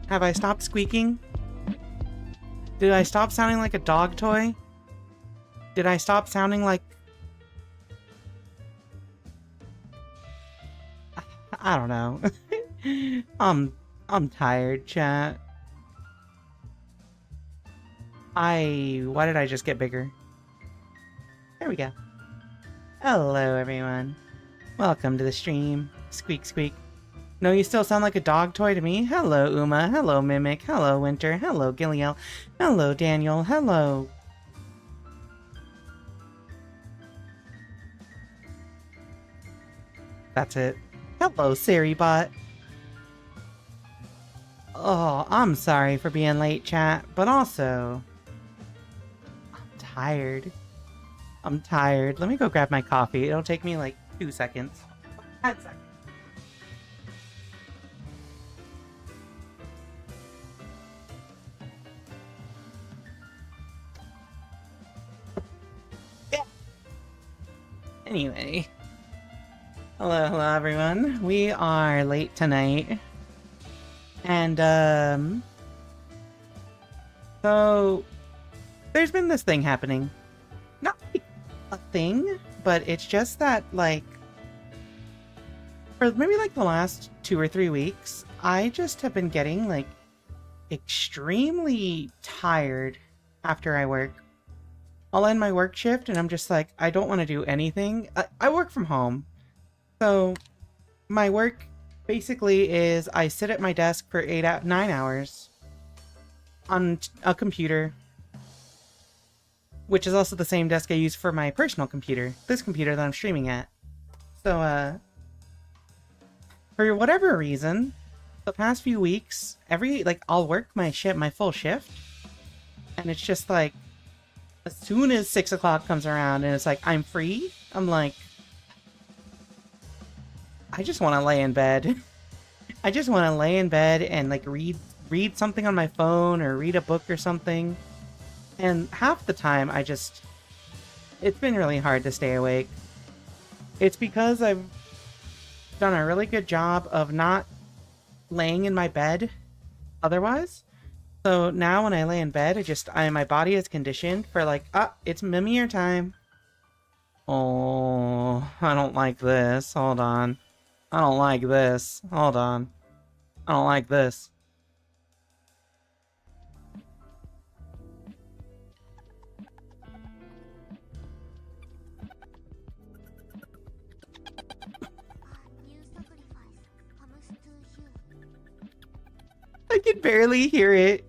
Have I stopped squeaking? Did I stop sounding like a dog toy? Did I stop sounding like... I don't know. I'm tired, chat. Why did I just get bigger? There we go. Hello, everyone. Welcome to the stream. Squeak, squeak. No, you still sound like a dog toy to me. Hello, Uma. Hello, Mimic. Hello, Winter. Hello, Gilliel. Hello, Daniel. Hello. That's it. Hello, Siribot. Oh, I'm sorry for being late, chat, but also... I'm tired. I'm tired. Let me go grab my coffee. It'll take me like 2 seconds. 10 seconds. Yeah. Anyway. Hello everyone. We are late tonight. And, so, there's been this thing happening. Not like a thing, but it's just that, like, for maybe like the last 2 or 3 weeks, I just have been getting, like, extremely tired after I work. I'll end my work shift and I'm just like, I don't want to do anything. I work from home. So, my work basically is I sit at my desk for 9 hours on a computer, which is also the same desk I use for my personal computer, this computer that I'm streaming at. So, for whatever reason, the past few weeks, I'll work my full shift, and it's just like, as soon as 6 o'clock comes around and it's like, I'm free, I'm like, I just want to lay in bed. I just want to lay in bed and like read something on my phone or read a book or something. And half the time it's been really hard to stay awake. It's because I've done a really good job of not laying in my bed otherwise. So now when I lay in bed, my body is conditioned for like, it's Mimier time. Oh, I don't like this. Hold on. I don't like this. Hold on. I don't like this. I can barely hear it.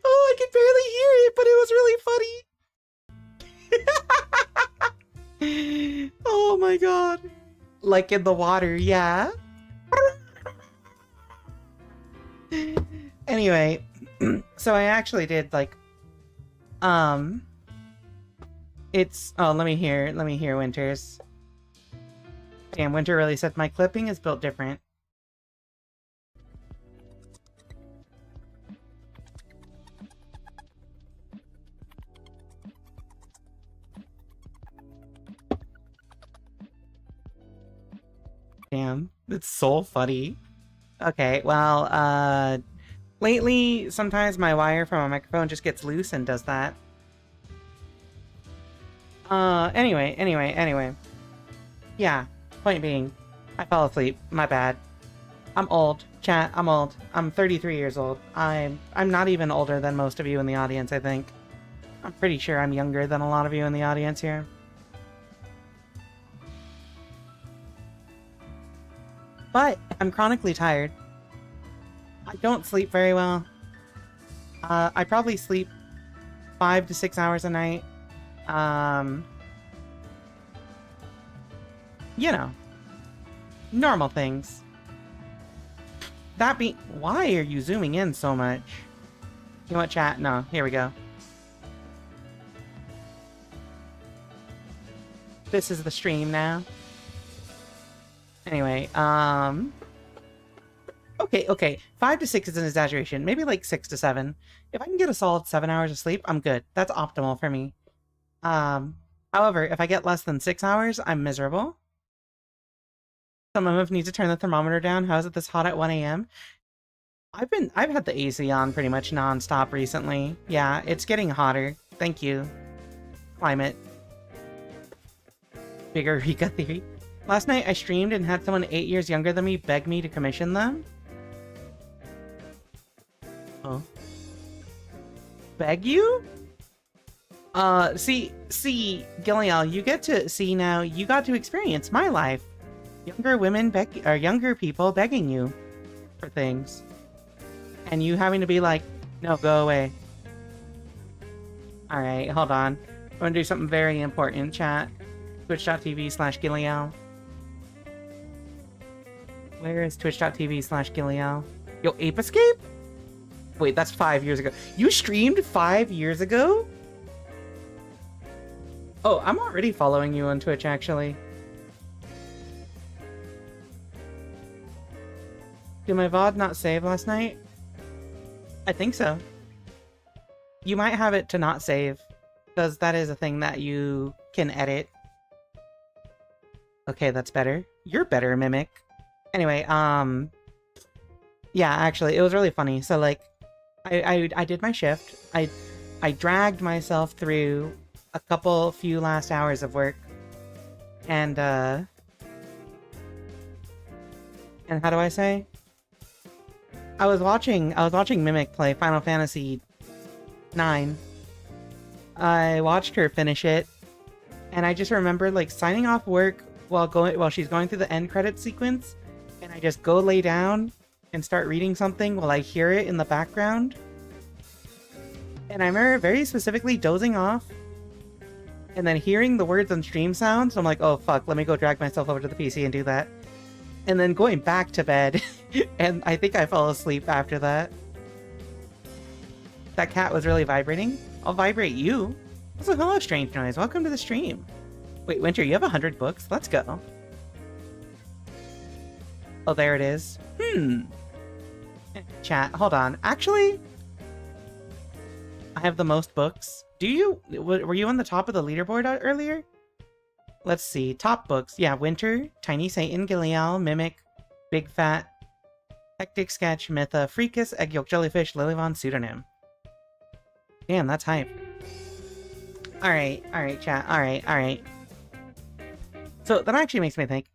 Oh, I can barely hear it, but it was really funny. Oh my god. Like in the water, yeah. Anyway, so I actually did like it's let me hear Winter's. Damn, Winter really said my clipping is built different. Damn, it's so funny. Okay, well, lately, sometimes my wire from a microphone just gets loose and does that. Anyway. Yeah, point being, I fell asleep. My bad. I'm old. Chat, I'm old. I'm 33 years old. I'm not even older than most of you in the audience, I think. I'm pretty sure I'm younger than a lot of you in the audience here. But I'm chronically tired. I don't sleep very well. I probably sleep 5 to 6 hours a night. You know, normal things. Why are you zooming in so much? You want chat? No, here we go. This is the stream now. Anyway, okay. 5 to 6 is an exaggeration. Maybe like 6 to 7. If I can get a solid 7 hours of sleep, I'm good. That's optimal for me. I However, if I get less than 6 hours, I'm miserable. Some of need to turn the thermometer down. How is it this hot at 1 a.m.? I've had the AC on pretty much non-stop recently. Yeah, it's getting hotter. Thank you. Climate. Bigger Rika theory. Last night I streamed and had someone 8 years younger than me beg me to commission them. Oh. Beg you? See, Gilliel, you get to see now, you got to experience my life. Younger women younger people begging you for things. And you having to be like, no, go away. Alright, hold on. I'm gonna do something very important, chat. Twitch.tv/Gilliel. Where is Twitch.tv/Gilliel? Yo, Ape Escape? Wait, that's 5 years ago. You streamed 5 years ago? Oh, I'm already following you on Twitch, actually. Did my VOD not save last night? I think so. You might have it to not save, because that is a thing that you can edit. Okay, that's better. You're better, Mimic. Anyway, yeah, actually, it was really funny. So, like, I did my shift. I dragged myself through a few last hours of work. And how do I say? I was watching Mimic play Final Fantasy IX. I watched her finish it, and I just remember like signing off work while she's going through the end credit sequence, and I just go lay down and start reading something while I hear it in the background. And I remember very specifically dozing off, and then hearing the words on stream sounds. I'm like, oh fuck, let me go drag myself over to the PC and do that. And then going back to bed, and I think I fell asleep after that. That cat was really vibrating. I'll vibrate you. Also, hello, Strange Noise. Welcome to the stream. Wait, Winter, you have 100 books? Let's go. Oh, there it is. Chat, hold on. Actually, I have the most books. Do you? Were you on the top of the leaderboard earlier? Let's see. Top books. Yeah, Winter, Tiny Satan, Gilliel, Mimic, Big Fat, Hectic Sketch, Mytha, Freakus, Egg Yolk Jellyfish, Lilywon, Pseudonym. Damn, that's hype. Alright, chat. Alright. So that actually makes me think.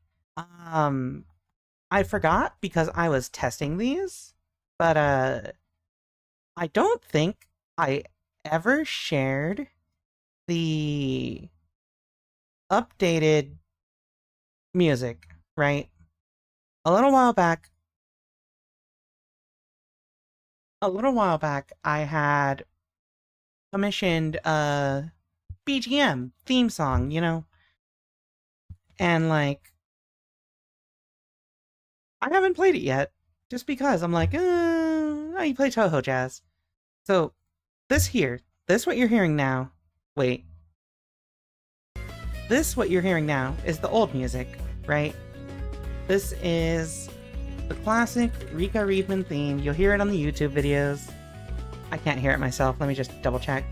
I forgot because I was testing these, but I don't think I ever shared the updated music, right? A little while back, I had commissioned a BGM theme song, you know? And like, I haven't played it yet, just because I'm like, oh, you play Toho Jazz. So, this what you're hearing now, wait. This, what you're hearing now, is the old music, right? This is the classic Rika Readman theme. You'll hear it on the YouTube videos. I can't hear it myself. Let me just double check.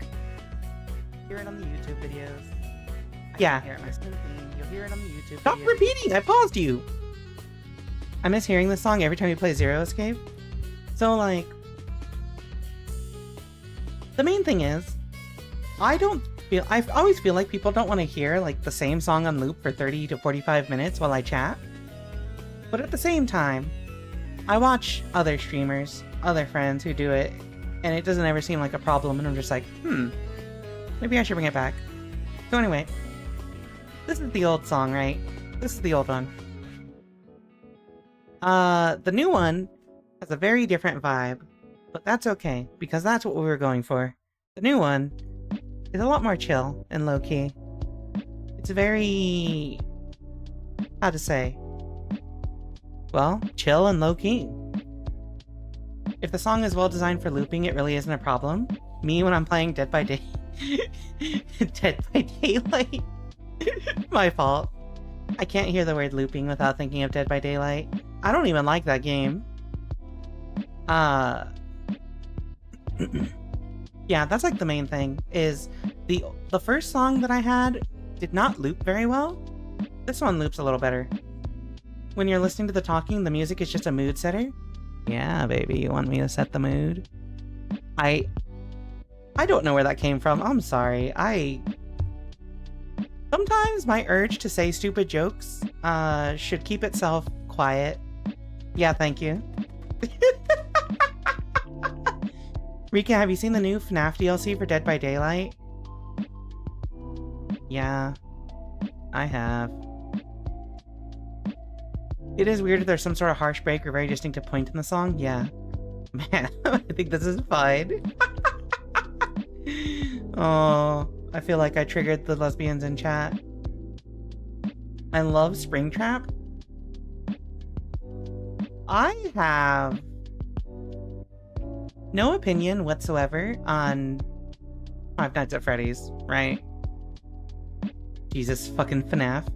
Hear it on the YouTube videos. Yeah. You'll hear it on the YouTube videos. Stop repeating! I paused you! I miss hearing this song every time you play Zero Escape. So, like, the main thing is, I always feel like people don't want to hear, like, the same song on loop for 30 to 45 minutes while I chat. But at the same time, I watch other streamers, other friends who do it, and it doesn't ever seem like a problem, and I'm just like, maybe I should bring it back. So anyway, this is the old song, right? This is the old one. The new one has a very different vibe, but that's okay, because that's what we were going for. The new one is a lot more chill and low-key. It's very... how to say? Well, chill and low-key. If the song is well designed for looping, it really isn't a problem. Me, when I'm playing Dead by Day... Dead by Daylight? My fault. I can't hear the word looping without thinking of Dead by Daylight. I don't even like that game. Yeah, that's like the main thing, is the first song that I had did not loop very well. This one loops a little better. When you're listening to the talking, the music is just a mood setter. Yeah, baby, you want me to set the mood? I don't know where that came from. I'm sorry. Sometimes my urge to say stupid jokes should keep itself quiet. Yeah, thank you. Rika, have you seen the new FNAF DLC for Dead by Daylight? Yeah, I have. It is weird if there's some sort of harsh break or very distinctive point in the song. Yeah. Man, I think this is fine. Oh, I feel like I triggered the lesbians in chat. I love Springtrap. I have no opinion whatsoever on Five Nights at Freddy's, right? Jesus fucking FNAF.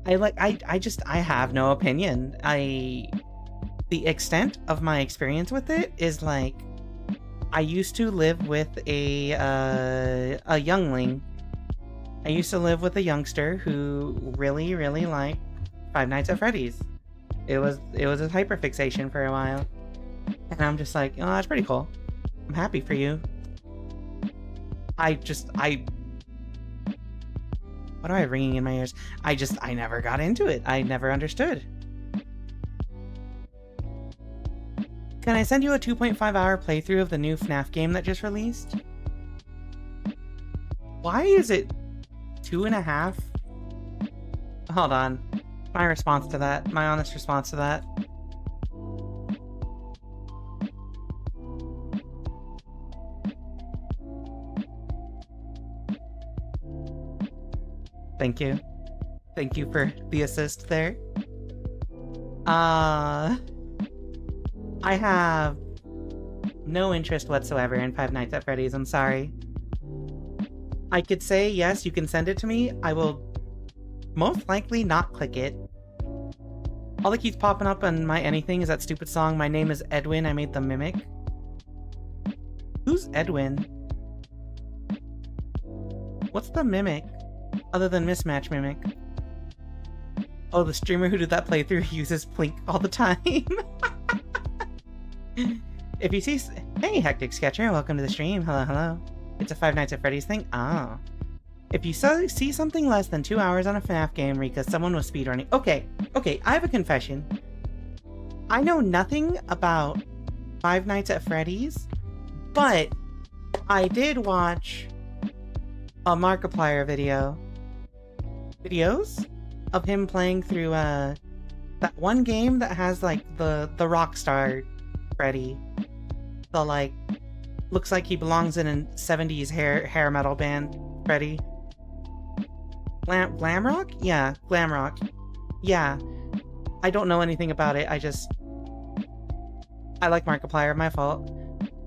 I have no opinion. The extent of my experience with it is like, I used to live with a youngling. I used to live with a youngster who really, really liked Five Nights at Freddy's. It was a hyperfixation for a while. And I'm just like, oh, that's pretty cool. I'm happy for you. What do I have ringing in my ears? I never got into it. I never understood. Can I send you a 2.5-hour playthrough of the new FNAF game that just released? Why is it 2.5? Hold on. My response to that. My honest response to that. Thank you. Thank you for the assist there. I have no interest whatsoever in Five Nights at Freddy's, I'm sorry. I could say, yes, you can send it to me. I will most likely not click it. All that keeps popping up on my anything is that stupid song, My Name is Edwin, I Made the Mimic. Who's Edwin? What's the mimic? Other than Mismatch Mimic. Oh, the streamer who did that playthrough uses Plink all the time. If you see... Hey, Hectic Sketcher, welcome to the stream. Hello, hello. It's a Five Nights at Freddy's thing? Ah. If you see something less than 2 hours on a FNAF game, Rika, someone was speedrunning. Okay, I have a confession. I know nothing about Five Nights at Freddy's, but I did watch a Markiplier videos of him playing through that one game that has like the Rockstar Freddy. The like looks like he belongs in a 70s hair metal band Freddy. Glam rock? Yeah, glam rock. Yeah. I don't know anything about it. I like Markiplier, my fault.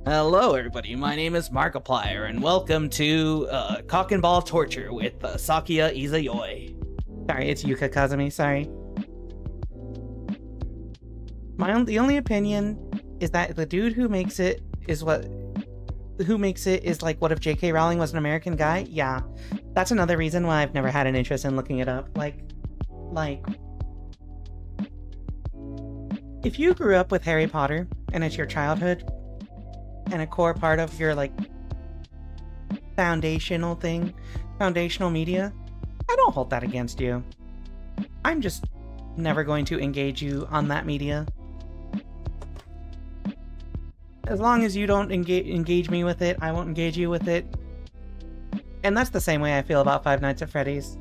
Hello everybody, my name is Markiplier, and welcome to Cock and Ball Torture with Sakia Izayoi. Sorry, it's Yuka Kazumi, sorry. The only opinion is that the dude who makes it is like, what if J.K. Rowling was an American guy? Yeah. That's another reason why I've never had an interest in looking it up. Like, if you grew up with Harry Potter, and it's your childhood, and a core part of your, like, foundational media, I don't hold that against you. I'm just never going to engage you on that media. As long as you don't engage me with it, I won't engage you with it. And that's the same way I feel about Five Nights at Freddy's.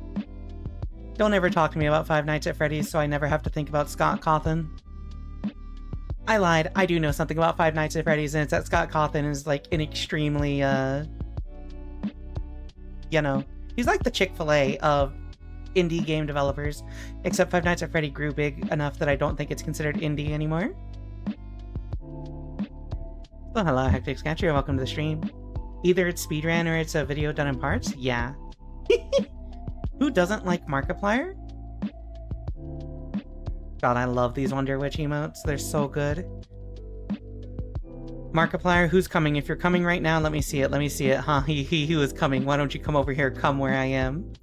Don't ever talk to me about Five Nights at Freddy's so I never have to think about Scott Cawthon. I lied. I do know something about Five Nights at Freddy's, and it's that Scott Cawthon is like an extremely, you know, he's like the Chick-fil-A of indie game developers, except Five Nights at Freddy grew big enough that I don't think it's considered indie anymore. So hello, Hectic Sketcher, welcome to the stream. Either it's speedrun or it's a video done in parts? Yeah. Who doesn't like Markiplier? God, I love these Wonder Witch emotes. They're so good. Markiplier, who's coming? If you're coming right now, let me see it. Let me see it. Huh? He was coming. Why don't you come over here? Come where I am.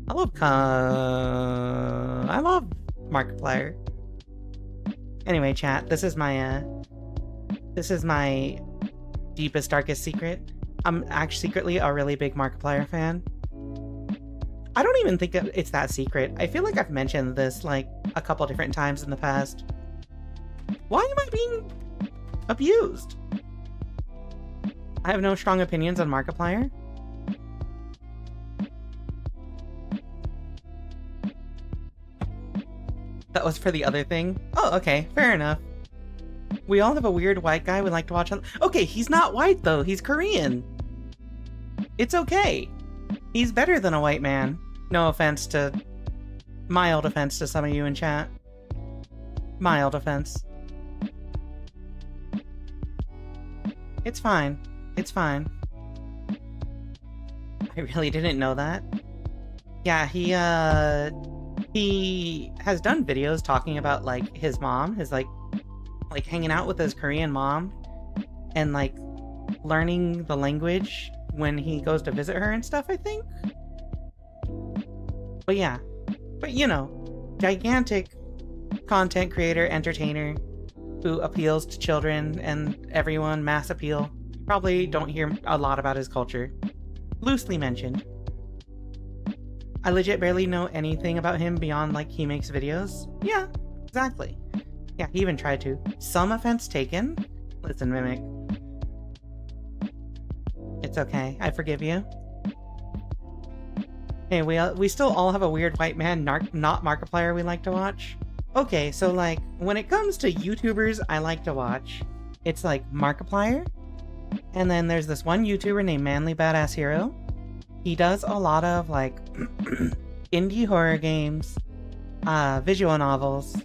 I love I love Markiplier. Anyway, chat, this is my deepest, darkest secret. I'm actually secretly a really big Markiplier fan. I don't even think it's that secret. I feel like I've mentioned this like a couple different times in the past. Why am I being abused? I have no strong opinions on Markiplier. That was for the other thing? Oh, okay, fair enough. We all have a weird white guy we like to watch on— Okay, he's not white though, he's Korean. It's okay. He's better than a white man. No offense to— mild offense to some of you in chat. Mild offense. It's fine. It's fine. I really didn't know that. Yeah, he has done videos talking about like his mom, his like hanging out with his Korean mom and like learning the language when he goes to visit her and stuff, I think. But yeah, but you know, gigantic content creator, entertainer who appeals to children and everyone, mass appeal. You probably don't hear a lot about his culture. Loosely mentioned. I legit barely know anything about him beyond like he makes videos. Yeah, exactly. Yeah, he even tried to. Some offense taken. Listen, Mimic. It's okay. I forgive you. Hey, we still all have a weird white man, not Markiplier, we like to watch. Okay, so like, when it comes to YouTubers I like to watch, it's like Markiplier, and then there's this one YouTuber named Manly Badass Hero. He does a lot of like indie horror games, visual novels,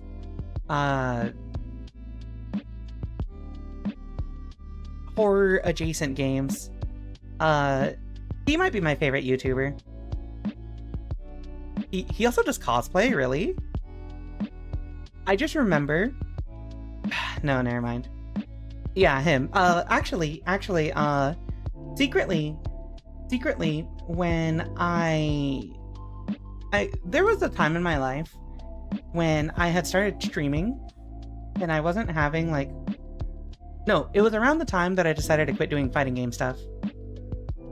horror adjacent games. He might be my favorite YouTuber. He also does cosplay, really? I just remember— no, never mind. Yeah, him. Actually, secretly, when there was a time in my life when I had started streaming and I wasn't having like— no, it was around the time that I decided to quit doing fighting game stuff.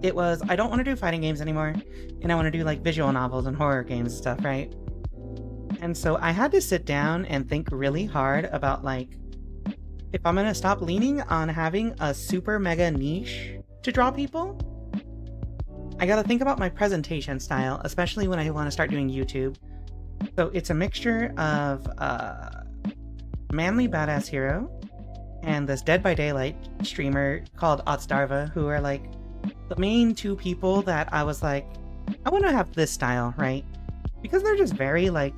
It was, I don't want to do fighting games anymore, and I want to do like visual novels and horror games and stuff, right? And so I had to sit down and think really hard about like, if I'm gonna stop leaning on having a super mega niche to draw people, I gotta think about my presentation style, especially when I want to start doing YouTube. So it's a mixture of Manly Badass Hero and this Dead by Daylight streamer called Otsdarva, who are like the main two people that I was like, I want to have this style, right? Because they're just very like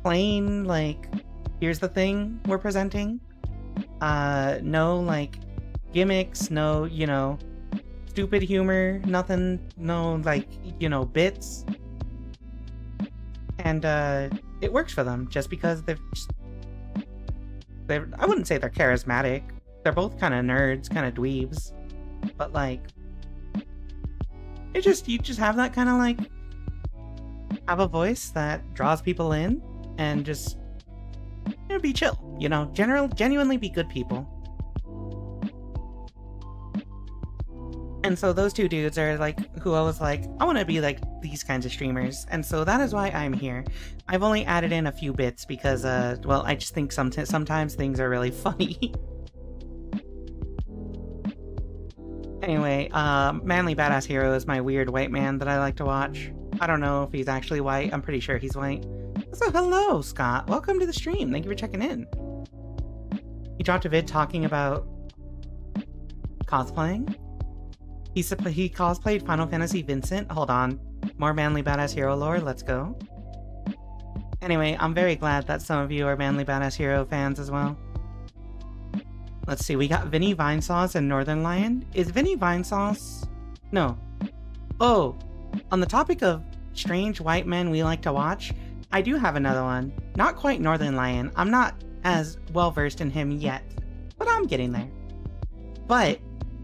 plain, like, here's the thing we're presenting. No like gimmicks, no, you know, stupid humor, nothing, no like, you know, bits. And it works for them just because they're I wouldn't say they're charismatic. They're both kind of nerds, kind of dweebs. But like, you just have that kind of like, have a voice that draws people in and just, you know, be chill, you know, genuinely be good people. And so those two dudes are like who I was like, I want to be like these kinds of streamers. And so that is why I'm here. I've only added in a few bits because, well, I just think sometimes things are really funny. Anyway, Manly Badass Hero is my weird white man that I like to watch. I don't know if he's actually white. I'm pretty sure he's white. So hello, Scott. Welcome to the stream. Thank you for checking in. He dropped a vid talking about cosplaying. He cosplayed Final Fantasy Vincent. Hold on. More Manly Badass Hero lore. Let's go. Anyway, I'm very glad that some of you are Manly Badass Hero fans as well. Let's see. We got Vinny Vinesauce and Northern Lion. Is Vinny Vinesauce? No. Oh, on the topic of strange white men we like to watch, I do have another one. Not quite Northern Lion. I'm not as well versed in him yet, but I'm getting there. But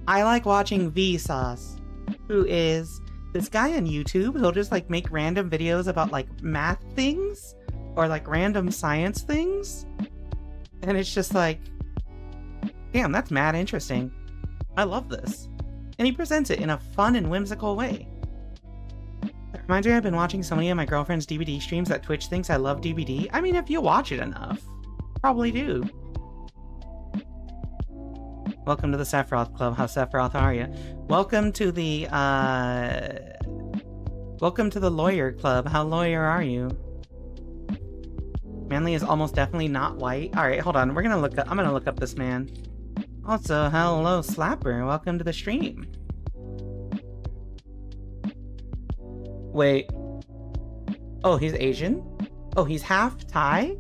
I like watching Vsauce, who is This guy on YouTube, he'll just like make random videos about like math things or like random science things. And it's just like, damn, that's mad interesting. I love this. And he presents it in a fun and whimsical way. That reminds me, I've been watching so many of my girlfriend's DVD streams that Twitch thinks I love DVD. I mean, if you watch it enough, probably do. Welcome to the Sephiroth Club. How Sephiroth are you? Welcome to the Lawyer Club. How lawyer are you? Manly is almost definitely not white. Alright, hold on. I'm gonna look up this man. Also, hello, Slapper. Welcome to the stream. Wait. Oh, he's Asian? Oh, he's half Thai?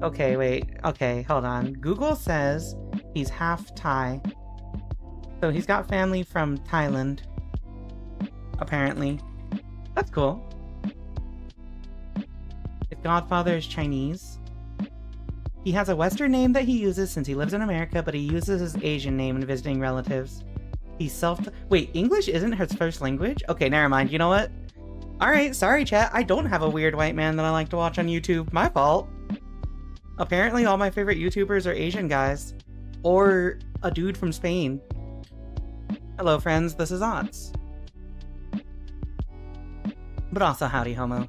Okay, wait. Okay, hold on. Google says he's half Thai. So he's got family from Thailand. Apparently. That's cool. His godfather is Chinese. He has a Western name that he uses since he lives in America, but he uses his Asian name when visiting relatives. He's Wait, English isn't his first language? Okay, never mind. You know what? Alright, sorry chat. I don't have a weird white man that I like to watch on YouTube. My fault. Apparently all my favorite YouTubers are Asian guys. Or a dude from Spain. Hello friends, this is Otz. But also howdy homo.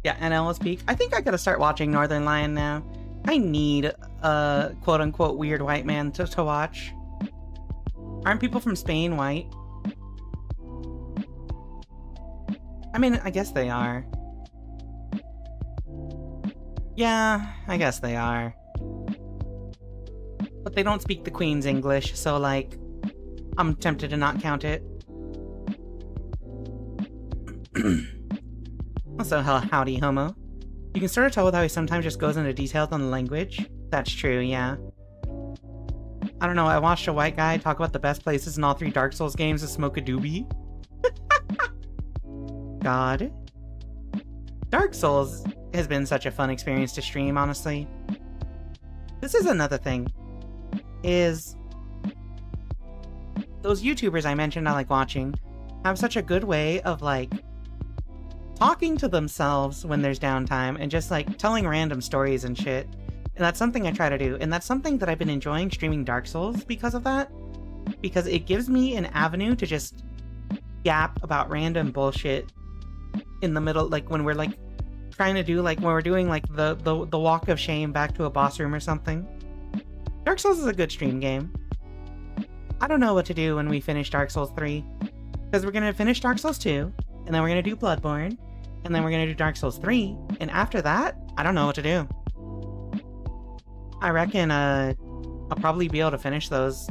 Yeah, and Ellis Peak. I think I gotta start watching Northern Lion now. I need a quote-unquote weird white man to watch. Aren't people from Spain white? I mean, I guess they are. Yeah, I guess they are. But they don't speak the Queen's English, so like, I'm tempted to not count it. Also, howdy homo. You can sort of tell with how he sometimes just goes into details on the language. That's true, yeah. I don't know, I watched a white guy talk about the best places in all 3 Dark Souls games to smoke a doobie. God. Dark Souls has been such a fun experience to stream, honestly. This is another thing. Is those YouTubers I mentioned I like watching have such a good way of like talking to themselves when there's downtime and just like telling random stories and shit. And that's something I try to do. And that's something that I've been enjoying streaming Dark Souls because of that. Because it gives me an avenue to just yap about random bullshit in the middle, like when we're like trying to do like when we're doing like the walk of shame back to a boss room or something. Dark Souls is a good stream game. I don't know what to do when we finish Dark Souls 3. Because we're gonna finish Dark Souls 2, and then we're gonna do Bloodborne, and then we're gonna do Dark Souls 3, and after that, I don't know what to do. I reckon I'll probably be able to finish those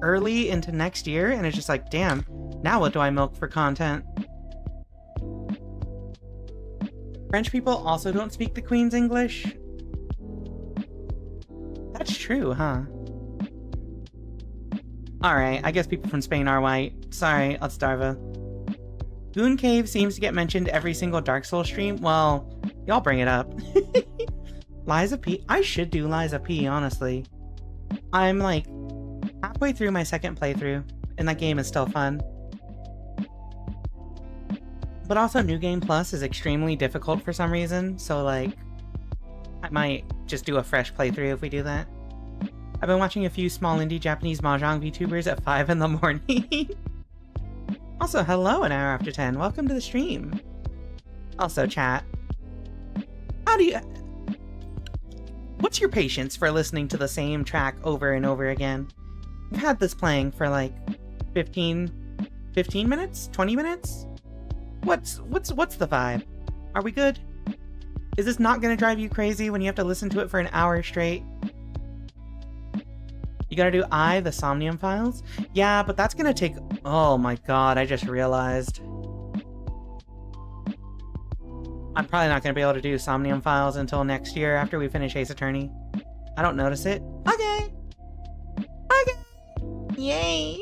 early into next year, and it's just like, damn, now what do I milk for content? French people also don't speak the Queen's English? That's true, huh? Alright, I guess people from Spain are white. Sorry, Otstarva. Goon Cave seems to get mentioned every single Dark Souls stream. Well, y'all bring it up. Liza P. I should do Liza P, honestly. I'm like halfway through my second playthrough, and that game is still fun. But also New Game Plus is extremely difficult for some reason, so like, I might just do a fresh playthrough if we do that. I've been watching a few small indie Japanese Mahjong VTubers at 5 in the morning. Also, hello an hour after 10. Welcome to the stream. Also, chat. How do you... What's your patience for listening to the same track over and over again? I've had this playing for like 15 minutes? 20 minutes? What's the vibe? Are we good? Is this not gonna drive you crazy when you have to listen to it for an hour straight? You gotta do the Somnium Files? Yeah, but that's gonna take... Oh my god, I just realized. I'm probably not gonna be able to do Somnium Files until next year after we finish Ace Attorney. I don't notice it. Okay! Okay! Yay!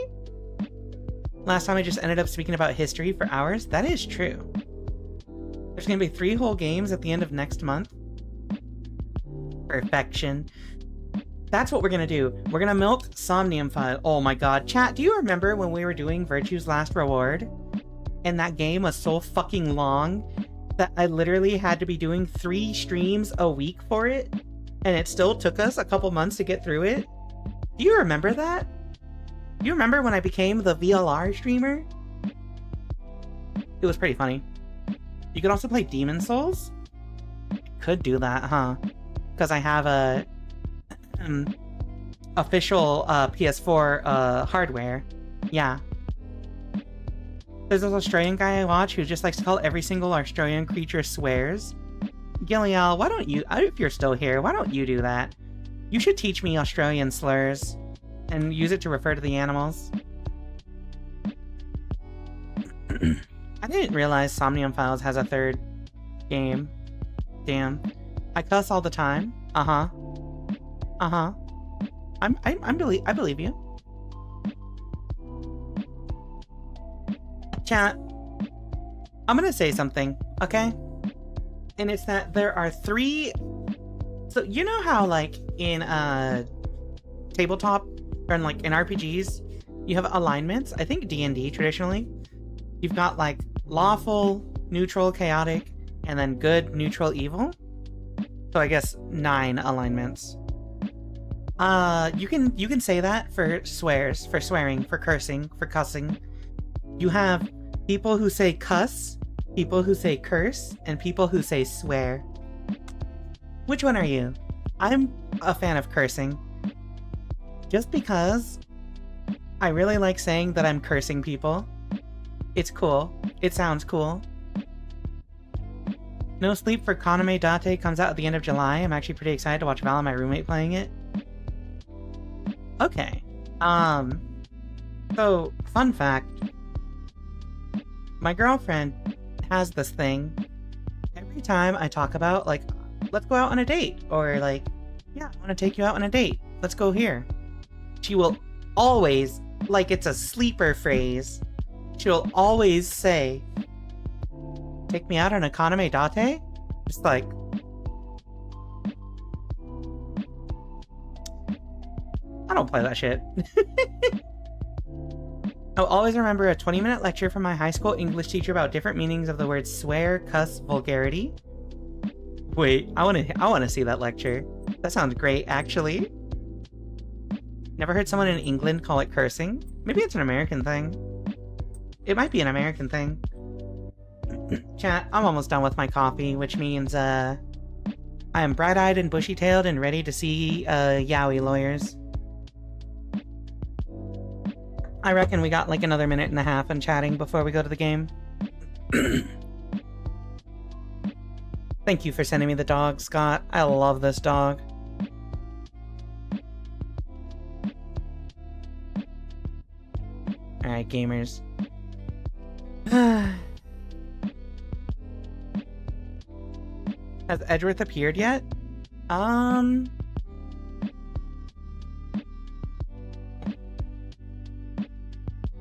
Last time I just ended up speaking about history for hours. That is true. There's gonna be 3 whole games at the end of next month. Perfection. That's what we're gonna do. We're gonna milk Somnium File. Oh my god. Chat, do you remember when we were doing Virtue's Last Reward? And that game was so fucking long that I literally had to be doing 3 streams a week for it? And it still took us a couple months to get through it? Do you remember that? Do you remember when I became the VLR streamer? It was pretty funny. You could also play Demon Souls? Could do that, huh? Because I have a official PS4 hardware. Yeah. There's this Australian guy I watch who just likes to call every single Australian creature swears. Gillial, why don't you, if you're still here, why don't you do that? You should teach me Australian slurs and use it to refer to the animals. I didn't realize Somnium Files has a 3rd game. Damn. I cuss all the time. Uh-huh. Uh-huh. I believe you. Chat. I'm gonna say something, okay? And it's that there are 3... So, you know how, like, in, tabletop, or in, like, in RPGs, you have alignments? I think D&D, traditionally. You've got, like, lawful, neutral, chaotic, and then good, neutral, evil. So I guess 9 alignments. You can say that for swears, for swearing, for cursing, for cussing. You have people who say cuss, people who say curse, and people who say swear. Which one are you? I'm a fan of cursing. Just because I really like saying that I'm cursing people. It's cool. It sounds cool. No Sleep for Kaname Date comes out at the end of July. I'm actually pretty excited to watch Val and my roommate playing it. Okay. So, fun fact. My girlfriend has this thing. Every time I talk about, like, let's go out on a date, or like, yeah, I want to take you out on a date, let's go here, she will always, like it's a sleeper phrase, she'll always say, take me out on a Kaname Date? Just like, I don't play that shit. I'll always remember a 20-minute lecture from my high school English teacher about different meanings of the words swear, cuss, vulgarity. Wait, I wanna see that lecture. That sounds great, actually. Never heard someone in England call it cursing. Maybe it's an American thing. It might be an American thing. Chat, I'm almost done with my coffee, which means, I am bright-eyed and bushy-tailed and ready to see, yaoi lawyers. I reckon we got like another minute and a half on chatting before we go to the game. Thank you for sending me the dog, Scott. I love this dog. Alright, gamers. Has Edgeworth appeared yet?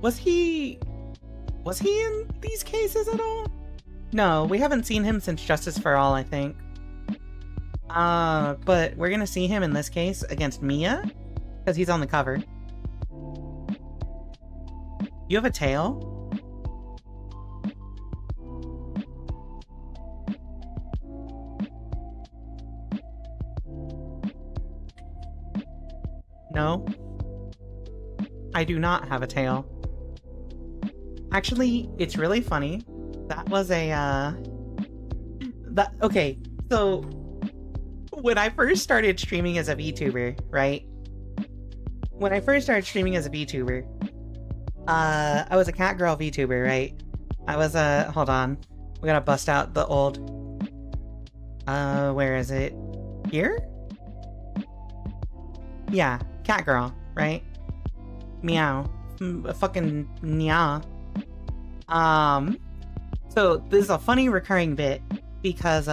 Was he in these cases at all? No, we haven't seen him since Justice for All, I think. But we're gonna see him in this case against Mia, because he's on the cover. You have a tail? No. I do not have a tail. Actually, it's really funny. That was a, okay, so when I first started streaming as a VTuber, right? When I first started streaming as a VTuber, I was a cat girl VTuber, right? I was hold on. We gotta bust out the old, where is it? Here? Yeah, cat girl, right? Meow. Fucking meow. So this is a funny recurring bit because,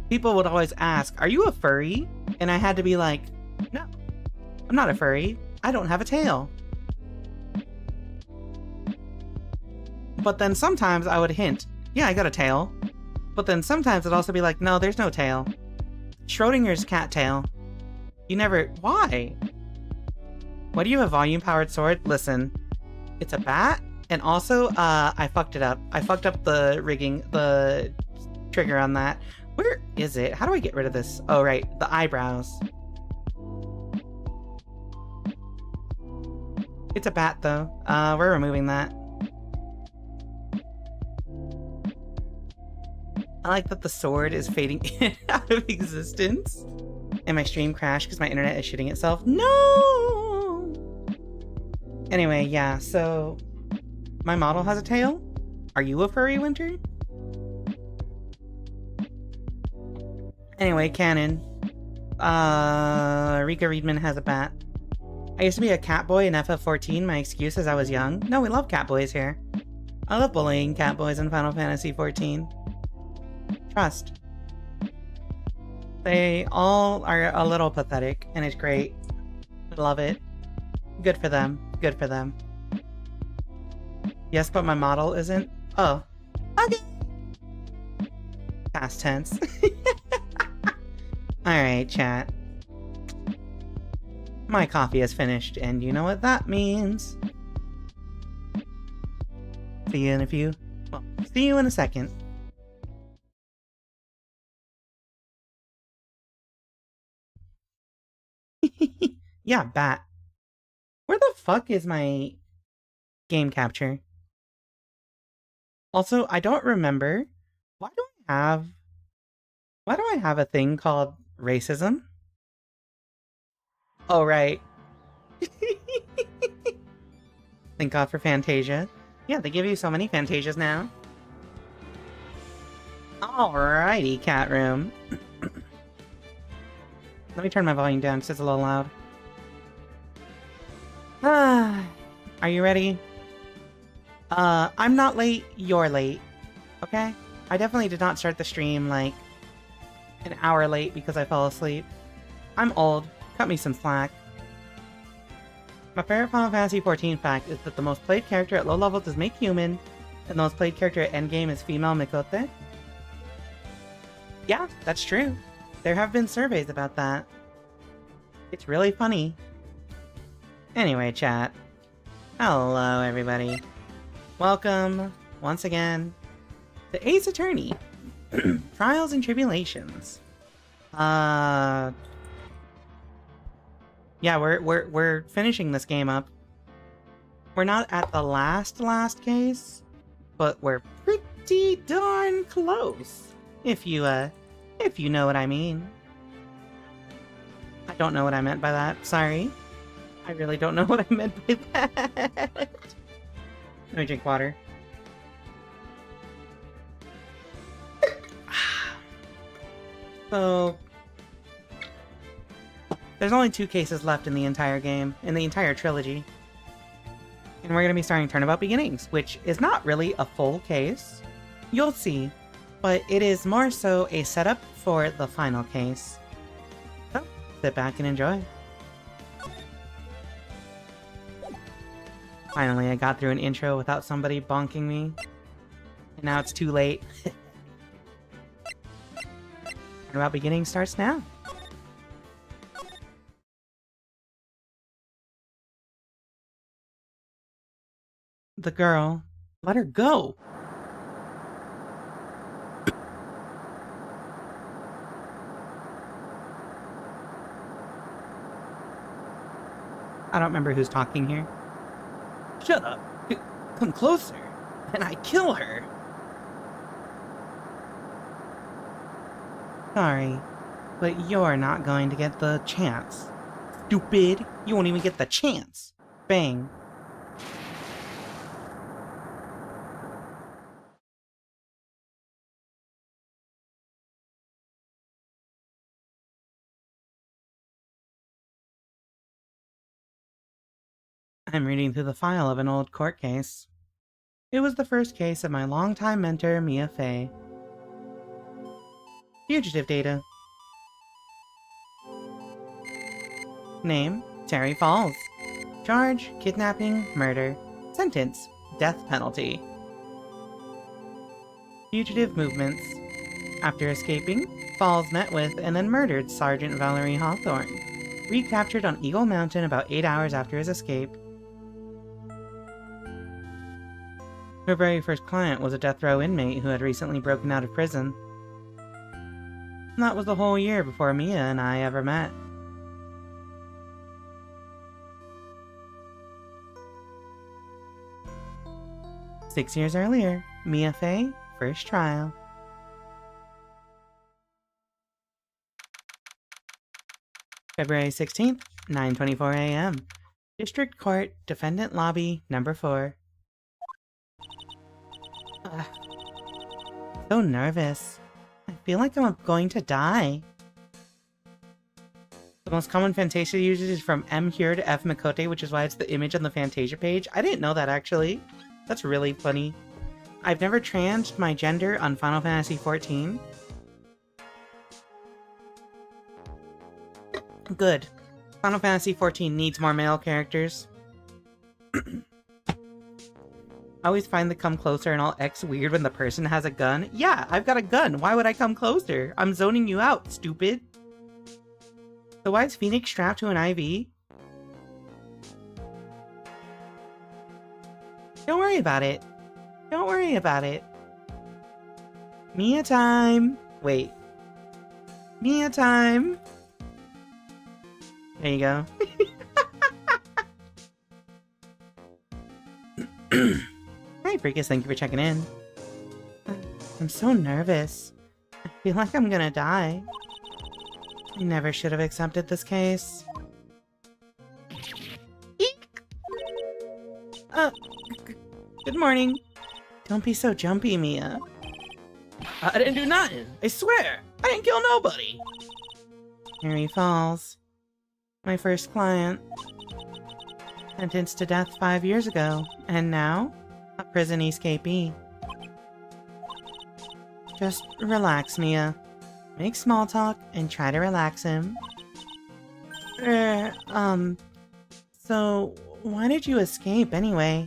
people would always ask, are you a furry? And I had to be like, no, I'm not a furry. I don't have a tail. But then sometimes I would hint, yeah, I got a tail. But then sometimes it'd also be like, no, there's no tail. Schrodinger's cat tail. You never... Why? Why do you have a volume-powered sword? Listen, it's a bat, and also, I fucked it up. I fucked up the rigging, the trigger on that. Where is it? How do I get rid of this? Oh, right, the eyebrows. It's a bat, though. We're removing that. I like that the sword is fading out of existence. And my stream crashed because my internet is shitting itself. No! Anyway, yeah, so... my model has a tail? Are you a furry, Winter? Anyway, canon. Rika Readman has a bat. I used to be a cat boy in FF14. My excuse is I was young. No, we love cat boys here. I love bullying cat boys in Final Fantasy XIV. Trust. They all are a little pathetic, and it's great. I love it. Good for them. Good for them. Yes, but my model isn't. Oh. Okay. Past tense. Alright, chat. My coffee is finished, and you know what that means. See you in a few. Well, see you in a second. Yeah, bat. Where the fuck is my game capture? Also, I don't remember. Why do I have a thing called racism? Oh, right. Thank God for Fantasia. Yeah, they give you so many Fantasias now. Alrighty, cat room. Let me turn my volume down because it's a little loud. Are you ready? I'm not late, you're late. Okay? I definitely did not start the stream, like, an hour late because I fell asleep. I'm old. Cut me some slack. My favorite Final Fantasy XIV fact is that the most played character at low levels is Make Human, and the most played character at endgame is female Mikote. Yeah, that's true. There have been surveys about that. It's really funny. Anyway, chat. Hello, everybody. Welcome, once again, to Ace Attorney. Trials and Tribulations. Yeah, we're finishing this game up. We're not at the last case, but we're pretty darn close. If you know what I mean. I don't know what I meant by that. Sorry. I really don't know what I meant by that. Let me drink water. So, there's only 2 cases left in the entire game, in the entire trilogy. And we're going to be starting Turnabout Beginnings, which is not really a full case. You'll see. But it is more so a setup for the final case. So, sit back and enjoy. Finally, I got through an intro without somebody bonking me. And now it's too late. Turnabout Beginning starts now. The girl. Let her go! I don't remember who's talking here. Shut up. Come closer, and I kill her. Sorry, but you're not going to get the chance. Stupid! You won't even get the chance. Bang. I'm reading through the file of an old court case. It was the first case of my longtime mentor, Mia Fey. Fugitive data. Name, Terry Falls. Charge, kidnapping, murder. Sentence, death penalty. Fugitive movements. After escaping, Falls met with and then murdered Sergeant Valerie Hawthorne. recaptured on Eagle Mountain about 8 hours after his escape. Her very first client was a death row inmate who had recently broken out of prison. And that was the whole year before Mia and I ever met. Six years earlier, Mia Fey, first trial. February 16th, 9:24 a.m. District Court, Defendant Lobby, number 4. So nervous. I feel like I'm going to die. The most common Fantasia usage is from M here to F Mikote, which is why it's the image on the Fantasia page. I didn't know that, actually. That's really funny. I've never transed my gender on Final Fantasy XIV. Good. Final Fantasy XIV needs more male characters. I always find the come closer and all X weird when the person has a gun. Yeah, I've got a gun. Why would I come closer? I'm zoning you out, stupid. So why is Phoenix strapped to an IV? Don't worry about it. Don't worry about it. Mia time. Wait. Mia time. There you go. Hi, Freakus. Thank you for checking in. I'm so nervous. I feel like I'm gonna die. I never should have accepted this case. Eek! Good morning. Don't be so jumpy, Mia. I didn't do nothing. I swear. I didn't kill nobody. Here he falls. My first client. Sentenced to death 5 years ago, and now, a prison escapee. Just relax, Mia. Make small talk and try to relax him. So, why did you escape anyway?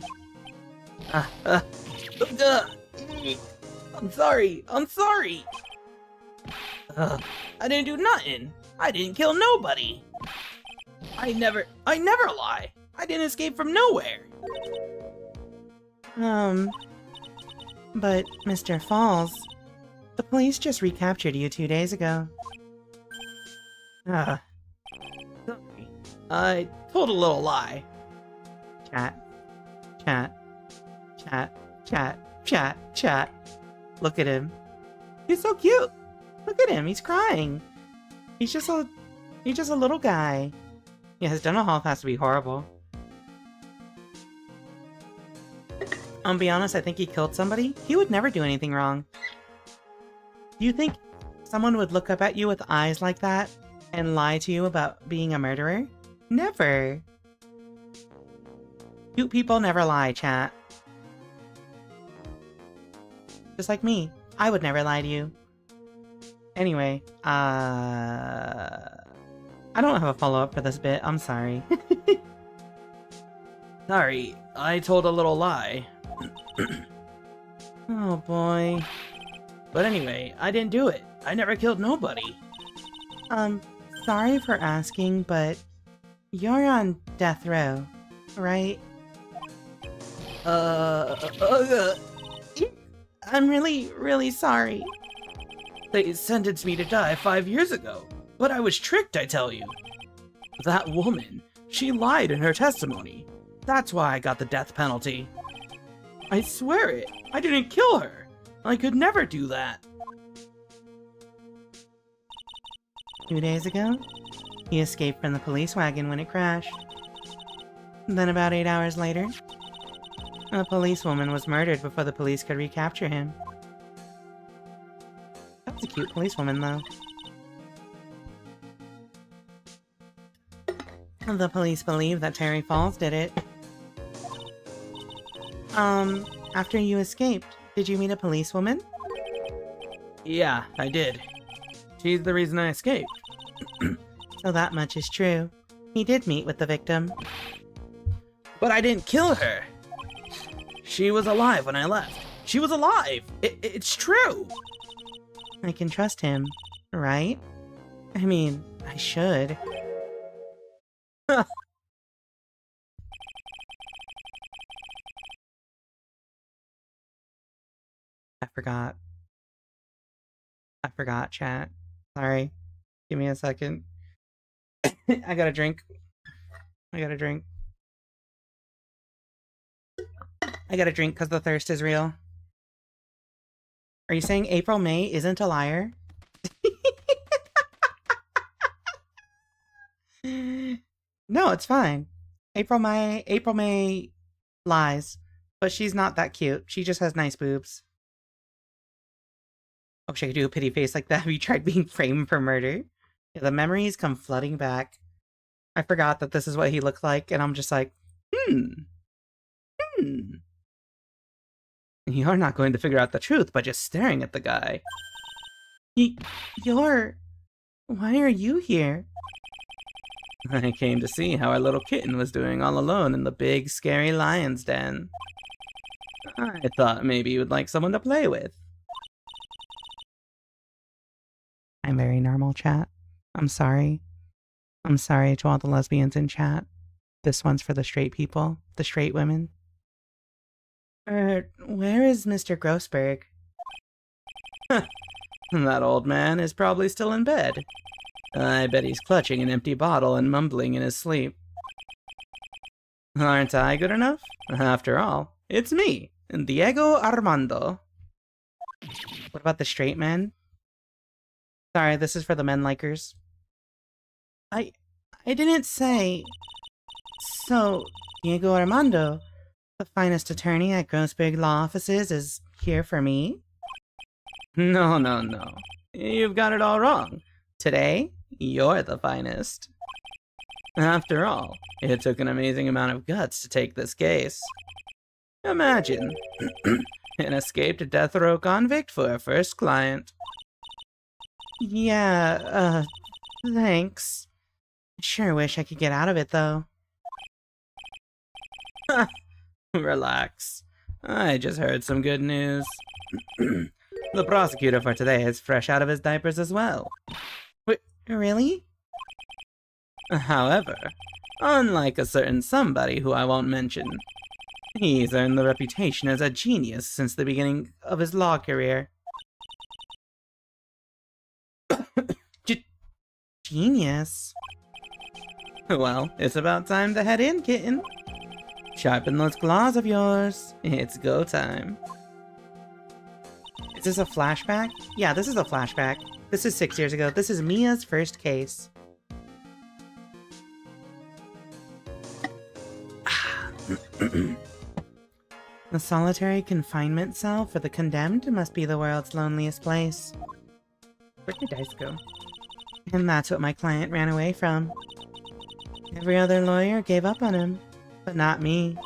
I'm sorry. I'm sorry. I didn't do nothing. I didn't kill nobody. I never lie. I didn't escape from nowhere. But Mr. Falls, the police just recaptured you 2 days ago. Sorry. I told a little lie. Chat. Look at him. He's so cute. Look at him. He's crying. He's just a little guy. Yeah, his dental health has to be horrible. I'll be honest, I think he killed somebody. He would never do anything wrong. Do you think someone would look up at you with eyes like that and lie to you about being a murderer? Never. Cute people never lie, chat. Just like me. I would never lie to you. Anyway, I don't have a follow-up for this bit. I'm sorry. Sorry, I told a little lie. Oh boy. But anyway, I didn't do it. I never killed nobody. Sorry for asking, but you're on death row, right? I'm really, really sorry. They sentenced me to die 5 years ago, but I was tricked, I tell you. That woman, she lied in her testimony. That's why I got the death penalty. I swear it, I didn't kill her. I could never do that. 2 days ago, he escaped from the police wagon when it crashed. Then about 8 hours later, a policewoman was murdered before the police could recapture him. That's a cute policewoman, though. The police believe that Terry Falls did it. After you escaped, did you meet a policewoman? Yeah, I did. She's the reason I escaped. So that much is true. He did meet with the victim. But I didn't kill her. She was alive when I left. She was alive! It's true! I can trust him, right? I mean, I should. I forgot. I forgot, chat. Sorry. Give me a second. I gotta drink. I gotta drink. I gotta drink because the thirst is real. Are you saying April May isn't a liar? No, it's fine. April May lies, but she's not that cute. She just has nice boobs. I wish I could do a pity face like that. Have you tried being framed for murder? Yeah, the memories come flooding back. I forgot that this is what he looked like, and I'm just like, You're not going to figure out the truth by just staring at the guy. Why are you here? I came to see how our little kitten was doing all alone in the big, scary lion's den. I thought maybe you would like someone to play with. I'm very normal, chat. I'm sorry. I'm sorry to all the lesbians in chat. This one's for the straight people, the straight women. Where is Mr. Grossberg? That old man is probably still in bed. I bet he's clutching an empty bottle and mumbling in his sleep. Aren't I good enough? After all, it's me, Diego Armando. What about the straight men? Sorry, this is for the men likers. I didn't say... So, Diego Armando, the finest attorney at Grossberg Law Offices, is here for me? No. You've got it all wrong. Today, you're the finest. After all, it took an amazing amount of guts to take this case. Imagine, an escaped death row convict for a first client. Yeah, thanks. I sure wish I could get out of it, though. Relax. I just heard some good news. The prosecutor for today is fresh out of his diapers as well. Wait, really? However, unlike a certain somebody who I won't mention, he's earned the reputation as a genius since the beginning of his law career. Genius? Well, it's about time to head in, kitten. Sharpen those claws of yours. It's go time. Is this a flashback? Yeah, this is a flashback. This is 6 years ago. This is Mia's first case. The solitary confinement cell for the condemned must be the world's loneliest place. Where'd the dice go? And that's what my client ran away from. Every other lawyer gave up on him, but not me.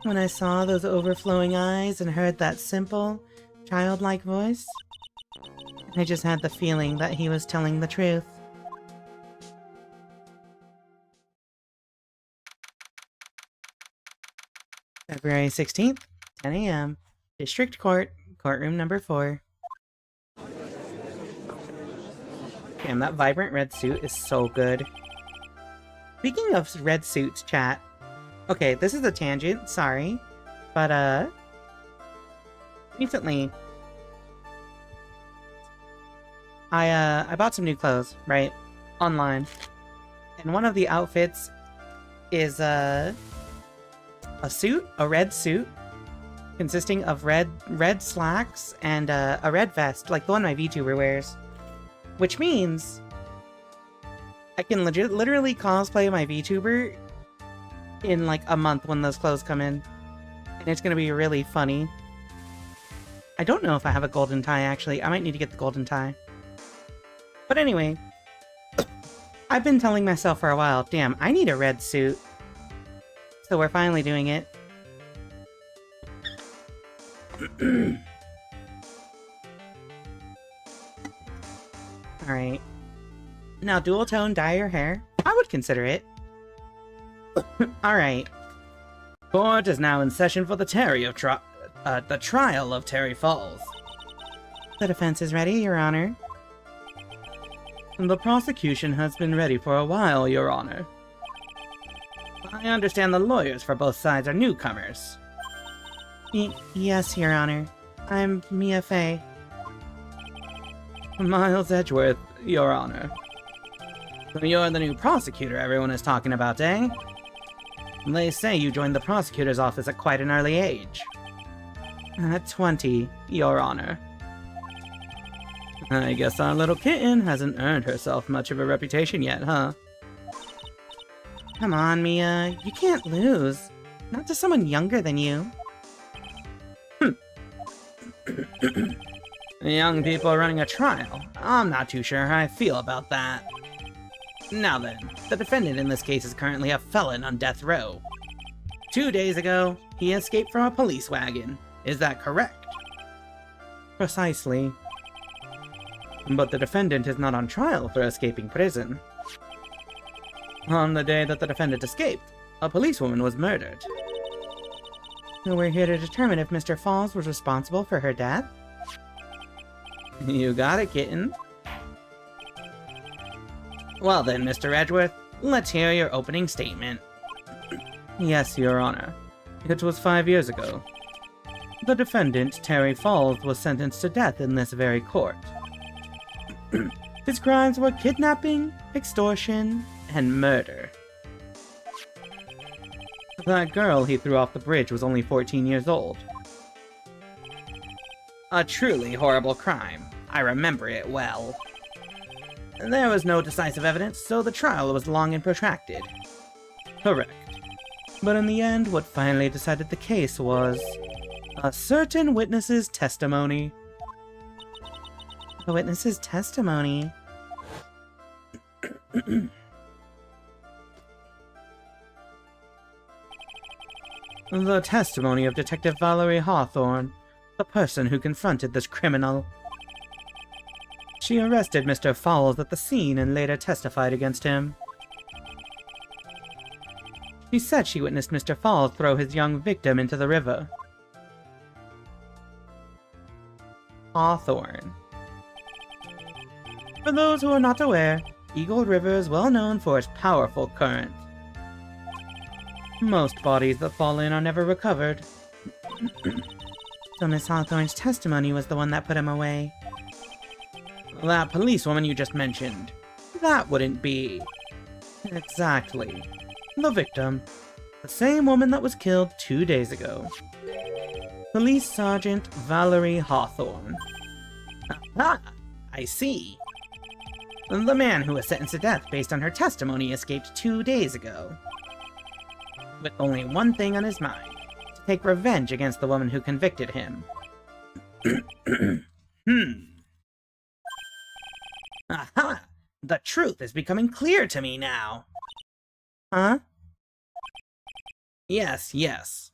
When I saw those overflowing eyes and heard that simple, childlike voice, I just had the feeling that he was telling the truth. February 16th, 10 a.m. District Court, courtroom number 4. Damn, that vibrant red suit is so good. Speaking of red suits, chat. Okay, this is a tangent, sorry. But, recently, I bought some new clothes, right? Online. And one of the outfits is, a suit, a red suit, consisting of red slacks and, a red vest, like the one my VTuber wears. Which means I can literally cosplay my VTuber in like a month when those clothes come in. And it's gonna be really funny. I don't know if I have a golden tie, actually. I might need to get the golden tie. But anyway, I've been telling myself for a while, damn, I need a red suit. So we're finally doing it. Alright. Now, dual tone dye your hair? I would consider it. Alright. Court is now in session for the trial of Terry Falls. The defense is ready, Your Honor. The prosecution has been ready for a while, Your Honor. I understand the lawyers for both sides are newcomers. Yes, Your Honor. I'm Mia Fey. Miles Edgeworth, Your Honor. So you're the new prosecutor everyone is talking about, eh? They say you joined the prosecutor's office at quite an early age. At 20, Your Honor. I guess our little kitten hasn't earned herself much of a reputation yet, huh? Come on, Mia. You can't lose. Not to someone younger than you. Young people running a trial. I'm not too sure how I feel about that. Now then, the defendant in this case is currently a felon on death row. 2 days ago, he escaped from a police wagon. Is that correct? Precisely. But the defendant is not on trial for escaping prison. On the day that the defendant escaped, a policewoman was murdered. So we're here to determine if Mr. Falls was responsible for her death? You got it, kitten. Well then, Mr. Edgeworth, let's hear your opening statement. Yes, Your Honor. It was 5 years ago. The defendant, Terry Falls, was sentenced to death in this very court. His crimes were kidnapping, extortion, and murder. That girl he threw off the bridge was only 14 years old. A truly horrible crime. I remember it well. There was no decisive evidence, so the trial was long and protracted. Correct. But in the end, what finally decided the case was a certain witness's testimony. The witness's testimony? The testimony of Detective Valerie Hawthorne, the person who confronted this criminal. She arrested Mr. Falls at the scene and later testified against him. She said she witnessed Mr. Falls throw his young victim into the river. Hawthorne. For those who are not aware, Eagle River is well known for its powerful current. Most bodies that fall in are never recovered. So Miss Hawthorne's testimony was the one that put him away. That policewoman you just mentioned. That wouldn't be. Exactly. The victim. The same woman that was killed 2 days ago. Police Sergeant Valerie Hawthorne. Ah, I see. The man who was sentenced to death based on her testimony escaped 2 days ago. With only one thing on his mind. To take revenge against the woman who convicted him. Aha! The truth is becoming clear to me now. Huh? Yes, yes.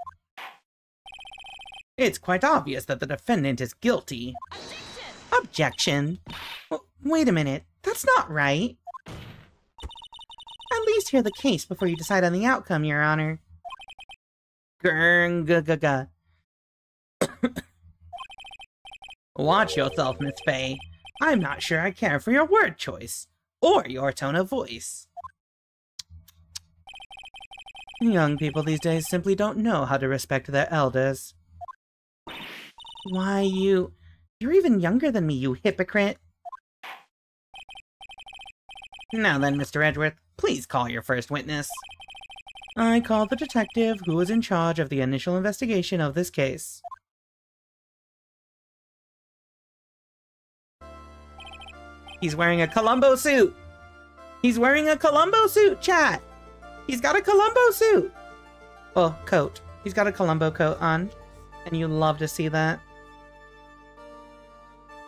It's quite obvious that the defendant is guilty. Objection! Wait a minute, that's not right. At least hear the case before you decide on the outcome, Your Honor. Grr-ga-ga-ga. Watch yourself, Miss Fey. I'm not sure I care for your word choice, or your tone of voice. Young people these days simply don't know how to respect their elders. Why, you're even younger than me, you hypocrite. Now then, Mr. Edgeworth, please call your first witness. I call the detective who was in charge of the initial investigation of this case. He's wearing a Columbo suit! He's wearing a Columbo suit, chat! He's got a Columbo suit! Well, coat. He's got a Columbo coat on, and you love to see that.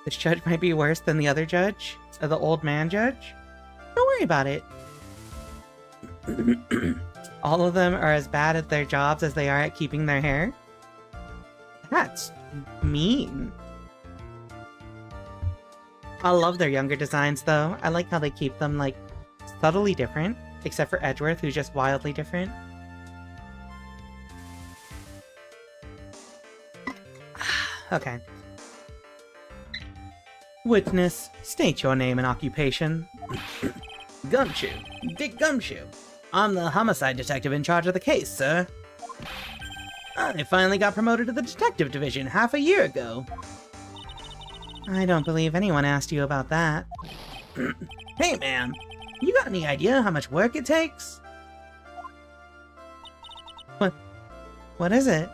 This judge might be worse than the other judge, or the old man judge. Don't worry about it. All of them are as bad at their jobs as they are at keeping their hair. That's mean. I love their younger designs, though. I like how they keep them, like, subtly different, except for Edgeworth, who's just wildly different. Okay. Witness, state your name and occupation. Gumshoe. Dick Gumshoe. I'm the homicide detective in charge of the case, sir. I finally got promoted to the detective division half a year ago. I don't believe anyone asked you about that. Hey, ma'am, you got any idea how much work it takes? What is it?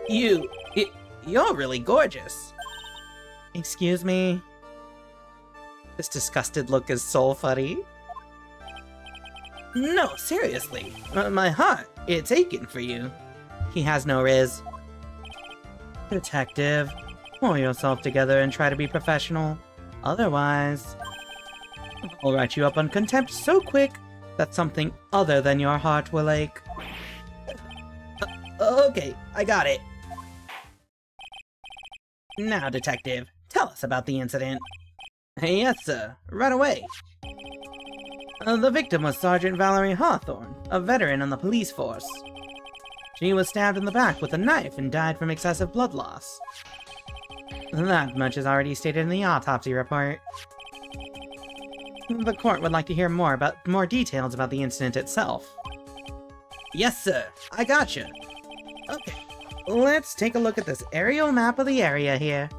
You're really gorgeous. Excuse me? This disgusted look is so funny. No, seriously. My heart, it's aching for you. He has no riz. Detective, pull yourself together and try to be professional. Otherwise, I'll write you up on contempt so quick that something other than your heart will ache. Okay, I got it. Now, detective, tell us about the incident. Yes, sir. Right away. The victim was Sergeant Valerie Hawthorne, a veteran on the police force. She was stabbed in the back with a knife and died from excessive blood loss. That much is already stated in the autopsy report. The court would like to hear more details about the incident itself. Yes, sir. I gotcha. Okay, let's take a look at this aerial map of the area here.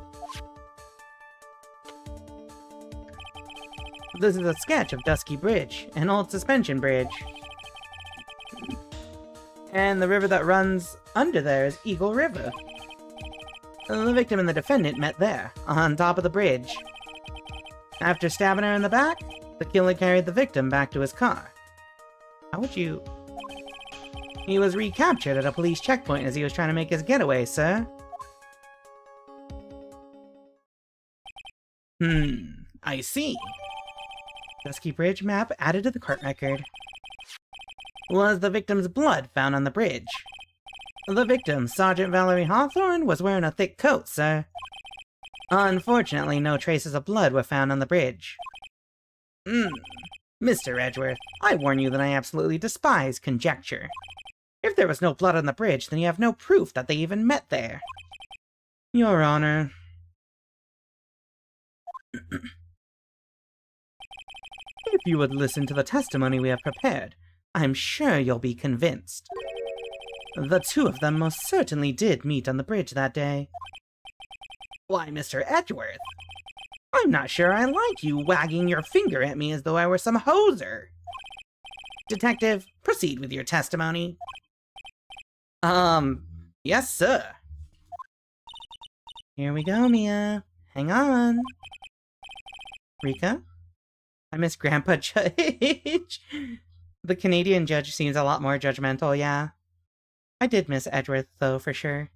This is a sketch of Dusky Bridge, an old suspension bridge. And the river that runs under there is Eagle River. The victim and the defendant met there, on top of the bridge. After stabbing her in the back, the killer carried the victim back to his car. How would you... He was recaptured at a police checkpoint as he was trying to make his getaway, sir. I see. Dusky Bridge map added to the court record. Was the victim's blood found on the bridge? The victim, Sergeant Valerie Hawthorne, was wearing a thick coat, sir. Unfortunately, no traces of blood were found on the bridge. Mr. Edgeworth, I warn you that I absolutely despise conjecture. If there was no blood on the bridge, then you have no proof that they even met there. Your Honor. If you would listen to the testimony we have prepared, I'm sure you'll be convinced. The two of them most certainly did meet on the bridge that day. Why, Mr. Edgeworth? I'm not sure I like you wagging your finger at me as though I were some hoser. Detective, proceed with your testimony. Yes, sir. Here we go, Mia. Hang on. Rika? I miss Grandpa Judge. The Canadian judge seems a lot more judgmental, yeah. I did miss Edgeworth, though, for sure.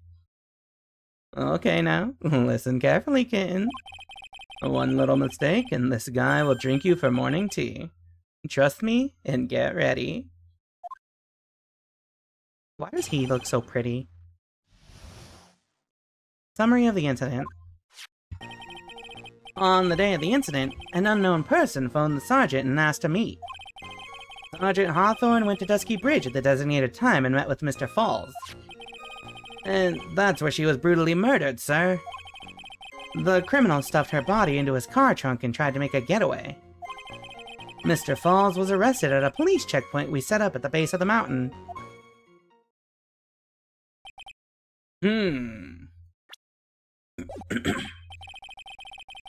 Okay, now, listen carefully, kitten. One little mistake, and this guy will drink you for morning tea. Trust me, and get ready. Why does he look so pretty? Summary of the incident. On the day of the incident, an unknown person phoned the sergeant and asked to meet. Sergeant Hawthorne went to Dusky Bridge at the designated time and met with Mr. Falls. And that's where she was brutally murdered, sir. The criminal stuffed her body into his car trunk and tried to make a getaway. Mr. Falls was arrested at a police checkpoint we set up at the base of the mountain.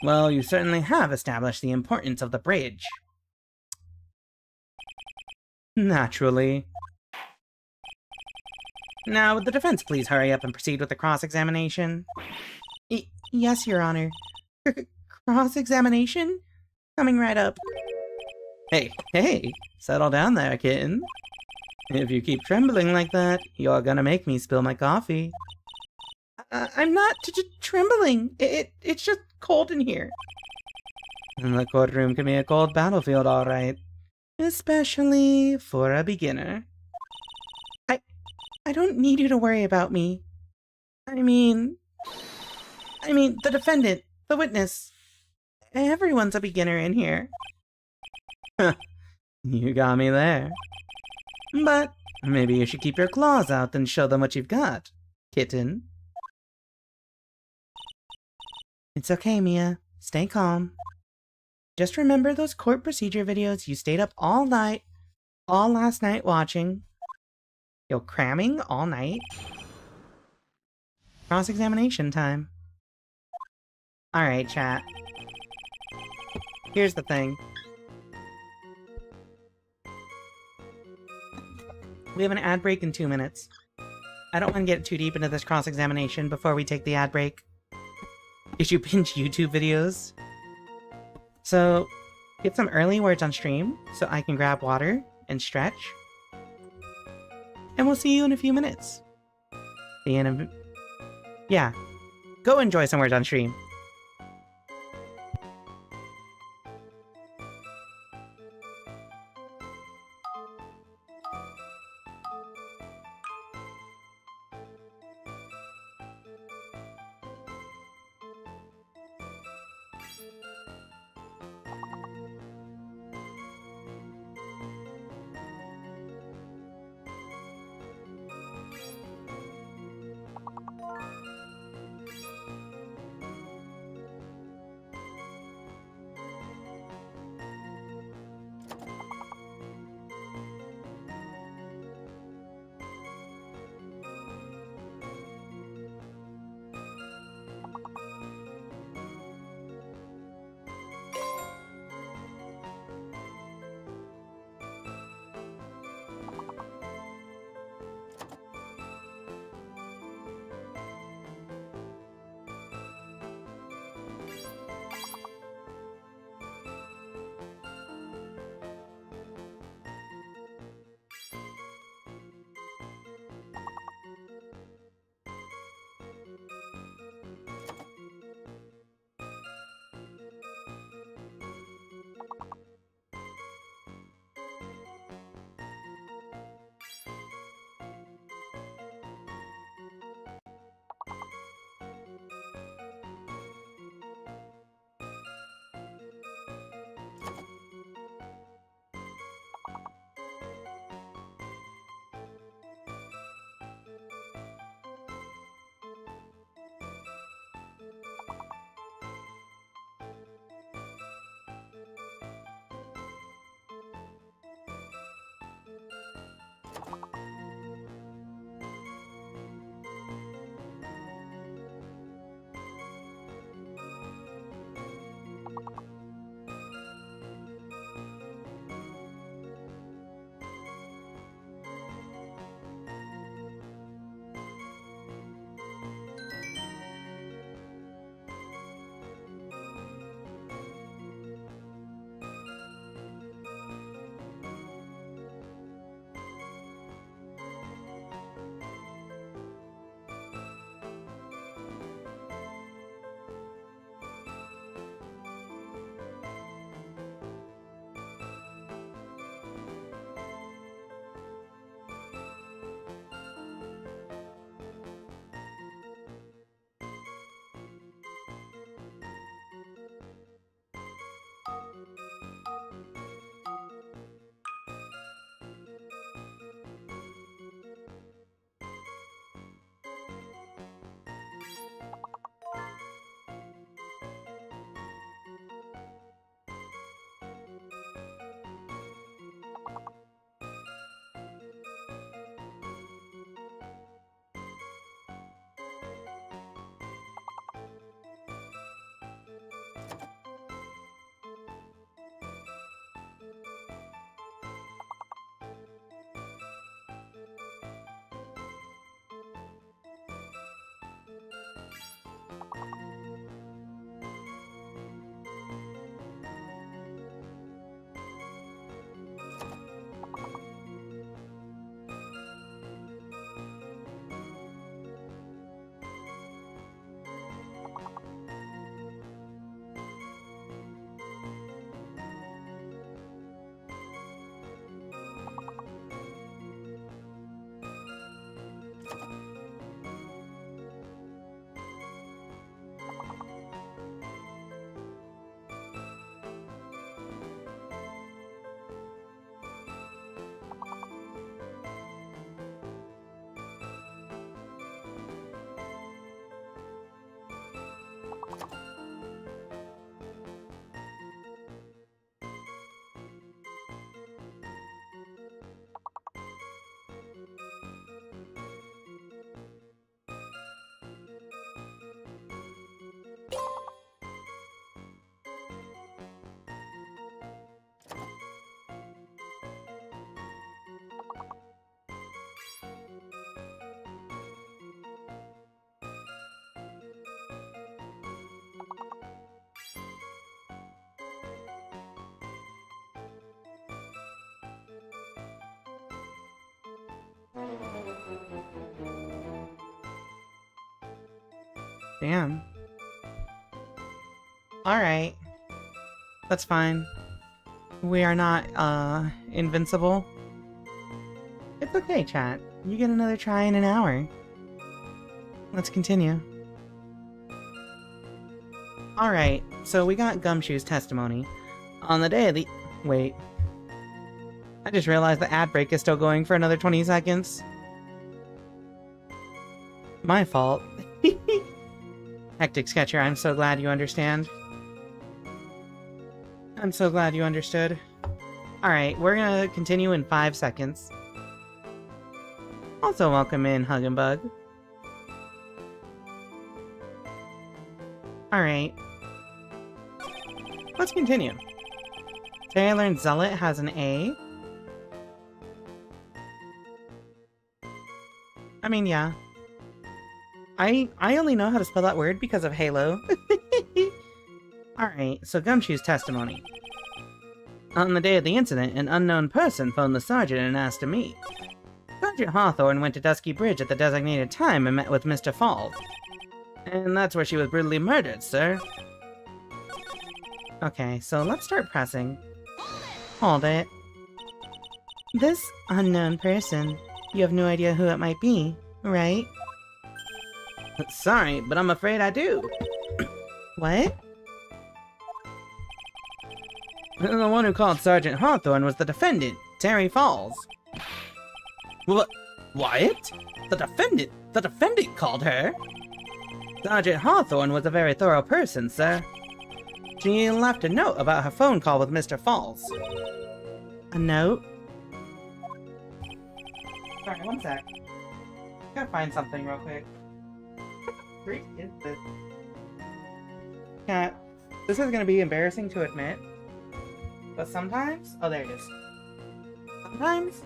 Well, you certainly have established the importance of the bridge. Naturally. Now, would the defense please hurry up and proceed with the cross-examination? Yes, Your Honor. Cross-examination? Coming right up. Hey, settle down there, kitten. If you keep trembling like that, you're gonna make me spill my coffee. I'm not trembling. It's just cold in here. The courtroom can be a cold battlefield, all right. Especially for a beginner. I don't need you to worry about me. I mean, the defendant, the witness. Everyone's a beginner in here. You got me there. But maybe you should keep your claws out and show them what you've got, kitten. It's okay, Mia. Stay calm. Just remember those court procedure videos you stayed up all last night watching. Yo, cramming all night? Cross-examination time. Alright, chat. Here's the thing. We have an ad break in 2 minutes. I don't want to get too deep into this cross-examination before we take the ad break. Did you binge YouTube videos? So, get some early words on stream so I can grab water and stretch. And we'll see you in a few minutes. The end of... Yeah. Go enjoy some words on stream. Damn. Alright. That's fine. We are not, invincible. It's okay, chat. You get another try in an hour. Let's continue. Alright, so we got Gumshoe's testimony. On the day of the... Wait. I just realized the ad break is still going for another 20 seconds. My fault. Hectic Sketcher, I'm so glad you understand. I'm so glad you understood. Alright, we're gonna continue in 5 seconds. Also welcome in, Hug and Bug. Alright. Let's continue. Today I learned Zealot has an A. I mean, yeah. I only know how to spell that word because of Halo. Alright, so Gumshoe's testimony. On the day of the incident, an unknown person phoned the sergeant and asked to meet. Sergeant Hawthorne went to Dusky Bridge at the designated time and met with Mr. Falls. And that's where she was brutally murdered, sir. Okay, so let's start pressing. Hold it. This unknown person, you have no idea who it might be, right? Sorry, but I'm afraid I do. What? The one who called Sergeant Hawthorne was the defendant, Terry Falls. What? The defendant? The defendant called her? Sergeant Hawthorne was a very thorough person, sir. She left a note about her phone call with Mr. Falls. A note? Sorry, one sec. Gotta find something real quick. Where is this? Cat, this is gonna be embarrassing to admit, but sometimes... Oh, there it is. Sometimes,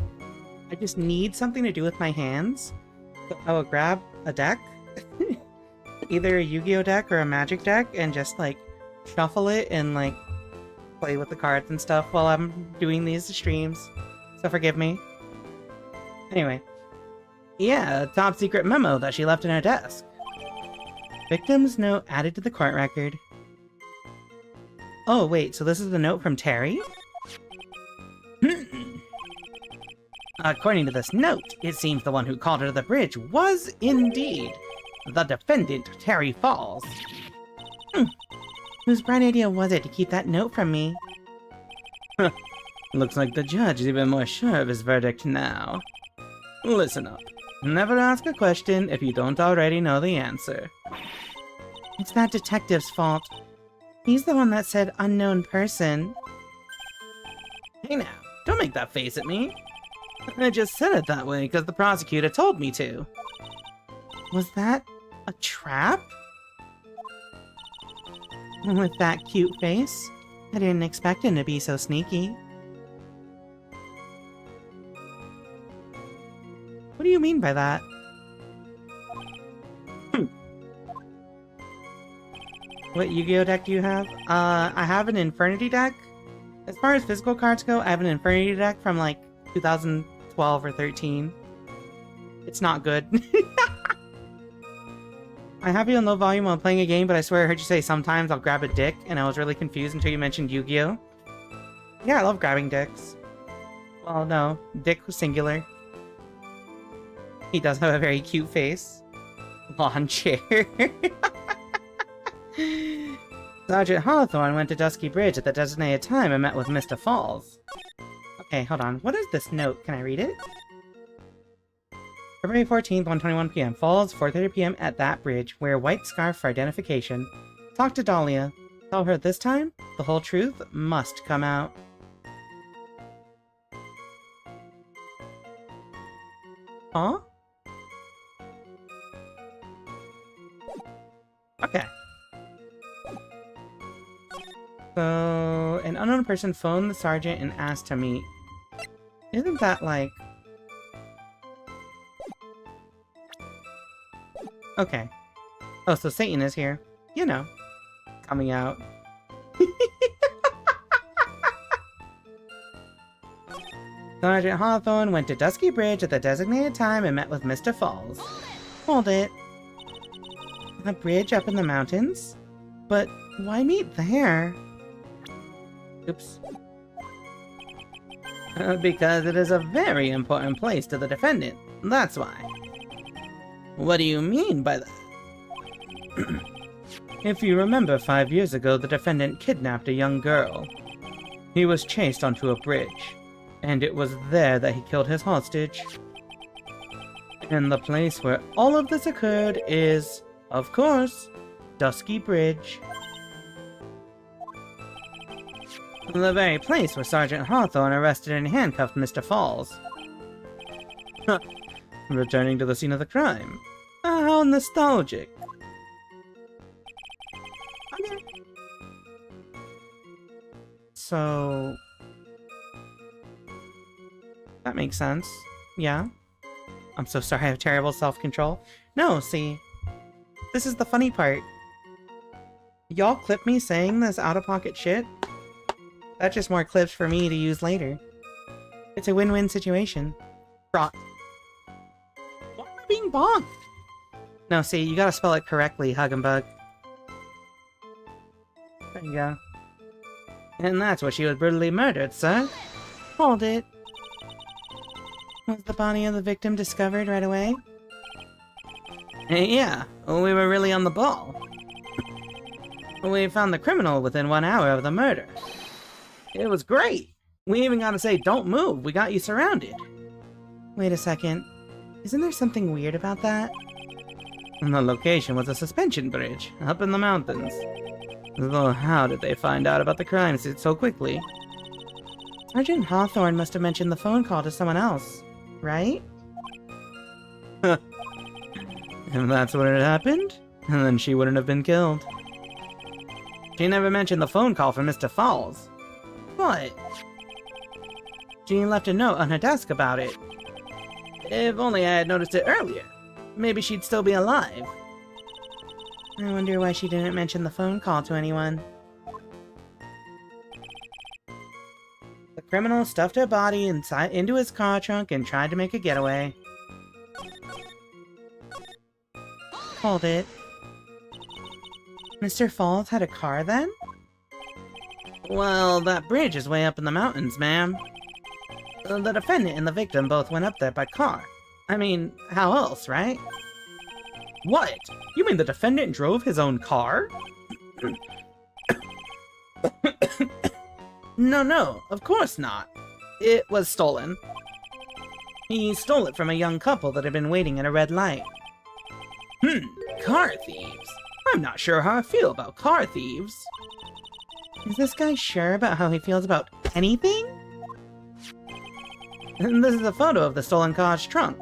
I just need something to do with my hands. So I will grab a deck, either a Yu-Gi-Oh deck or a Magic deck, and just, like, shuffle it and, like, play with the cards and stuff while I'm doing these streams. So forgive me. Anyway. Yeah, a top secret memo that she left in her desk. Victim's note added to the court record. Oh, wait, so this is the note from Terry? According to this note, it seems the one who called her to the bridge was, indeed, the defendant, Terry Falls. Whose bright idea was it to keep that note from me? Looks like the judge is even more sure of his verdict now. Listen up. Never ask a question if you don't already know the answer. It's that detective's fault. He's the one that said unknown person. Hey now, don't make that face at me. I just said it that way because the prosecutor told me to. Was that a trap? With that cute face, I didn't expect him to be so sneaky. What do you mean by that? What Yu-Gi-Oh deck do you have? I have an Infernity deck. As far as physical cards go, I have an Infernity deck from like 2012 or 13. It's not good. I have you on low volume while playing a game, but I swear I heard you say sometimes I'll grab a dick, and I was really confused until you mentioned Yu-Gi-Oh! Yeah, I love grabbing dicks. Well, no. Dick was singular. He does have a very cute face. Lawn chair. Sergeant Hawthorne went to Dusky Bridge at the designated time and met with Mr. Falls. Okay, hold on. What is this note? Can I read it? February 14th, 1:21 p.m. Falls, 4:30 p.m. at that bridge. Wear white scarf for identification. Talk to Dahlia. Tell her this time, the whole truth must come out. Huh? Okay. So, an unknown person phoned the sergeant and asked to meet. Isn't that like... Okay. Oh, so Satan is here. You know. Coming out. Sergeant Hawthorne went to Dusky Bridge at the designated time and met with Mr. Falls. Hold it. A bridge up in the mountains? But why meet there? Oops. Because it is a very important place to the defendant. That's why. What do you mean by that? If you remember 5 years ago, the defendant kidnapped a young girl. He was chased onto a bridge, and it was there that he killed his hostage. And the place where all of this occurred is, of course, Dusky Bridge. The very place where Sergeant Hawthorne arrested and handcuffed Mr. Falls. Returning to the scene of the crime. How nostalgic. Okay. So... that makes sense. Yeah. I'm so sorry, I have terrible self-control. No, see. This is the funny part. Y'all clip me saying this out-of-pocket shit? That's just more clips for me to use later. It's a win-win situation. Rot. Why am I being bonked? No, see, you gotta spell it correctly, Hug and Bug. There you go. And that's where she was brutally murdered, sir. Hold it. Was the body of the victim discovered right away? Yeah, we were really on the ball. We found the criminal within 1 hour of the murder. It was great! We even got to say, don't move, we got you surrounded. Wait a second. Isn't there something weird about that? The location was a suspension bridge, up in the mountains. Though how did they find out about the crime scene so quickly? Sergeant Hawthorne must have mentioned the phone call to someone else, right? If that's what had happened, then she wouldn't have been killed. She never mentioned the phone call from Mr. Falls. But she left a note on her desk about it. If only I had noticed it earlier. Maybe she'd still be alive. I wonder why she didn't mention the phone call to anyone. The criminal stuffed her body into his car trunk and tried to make a getaway. Hold it. Mr. Falls had a car then? Well, that bridge is way up in the mountains, ma'am. The defendant and the victim both went up there by car. I mean, how else, right? What? You mean the defendant drove his own car? No, of course not. It was stolen. He stole it from a young couple that had been waiting at a red light. Car thieves. I'm not sure how I feel about car thieves. Is this guy sure about how he feels about anything? And this is a photo of the stolen car's trunk.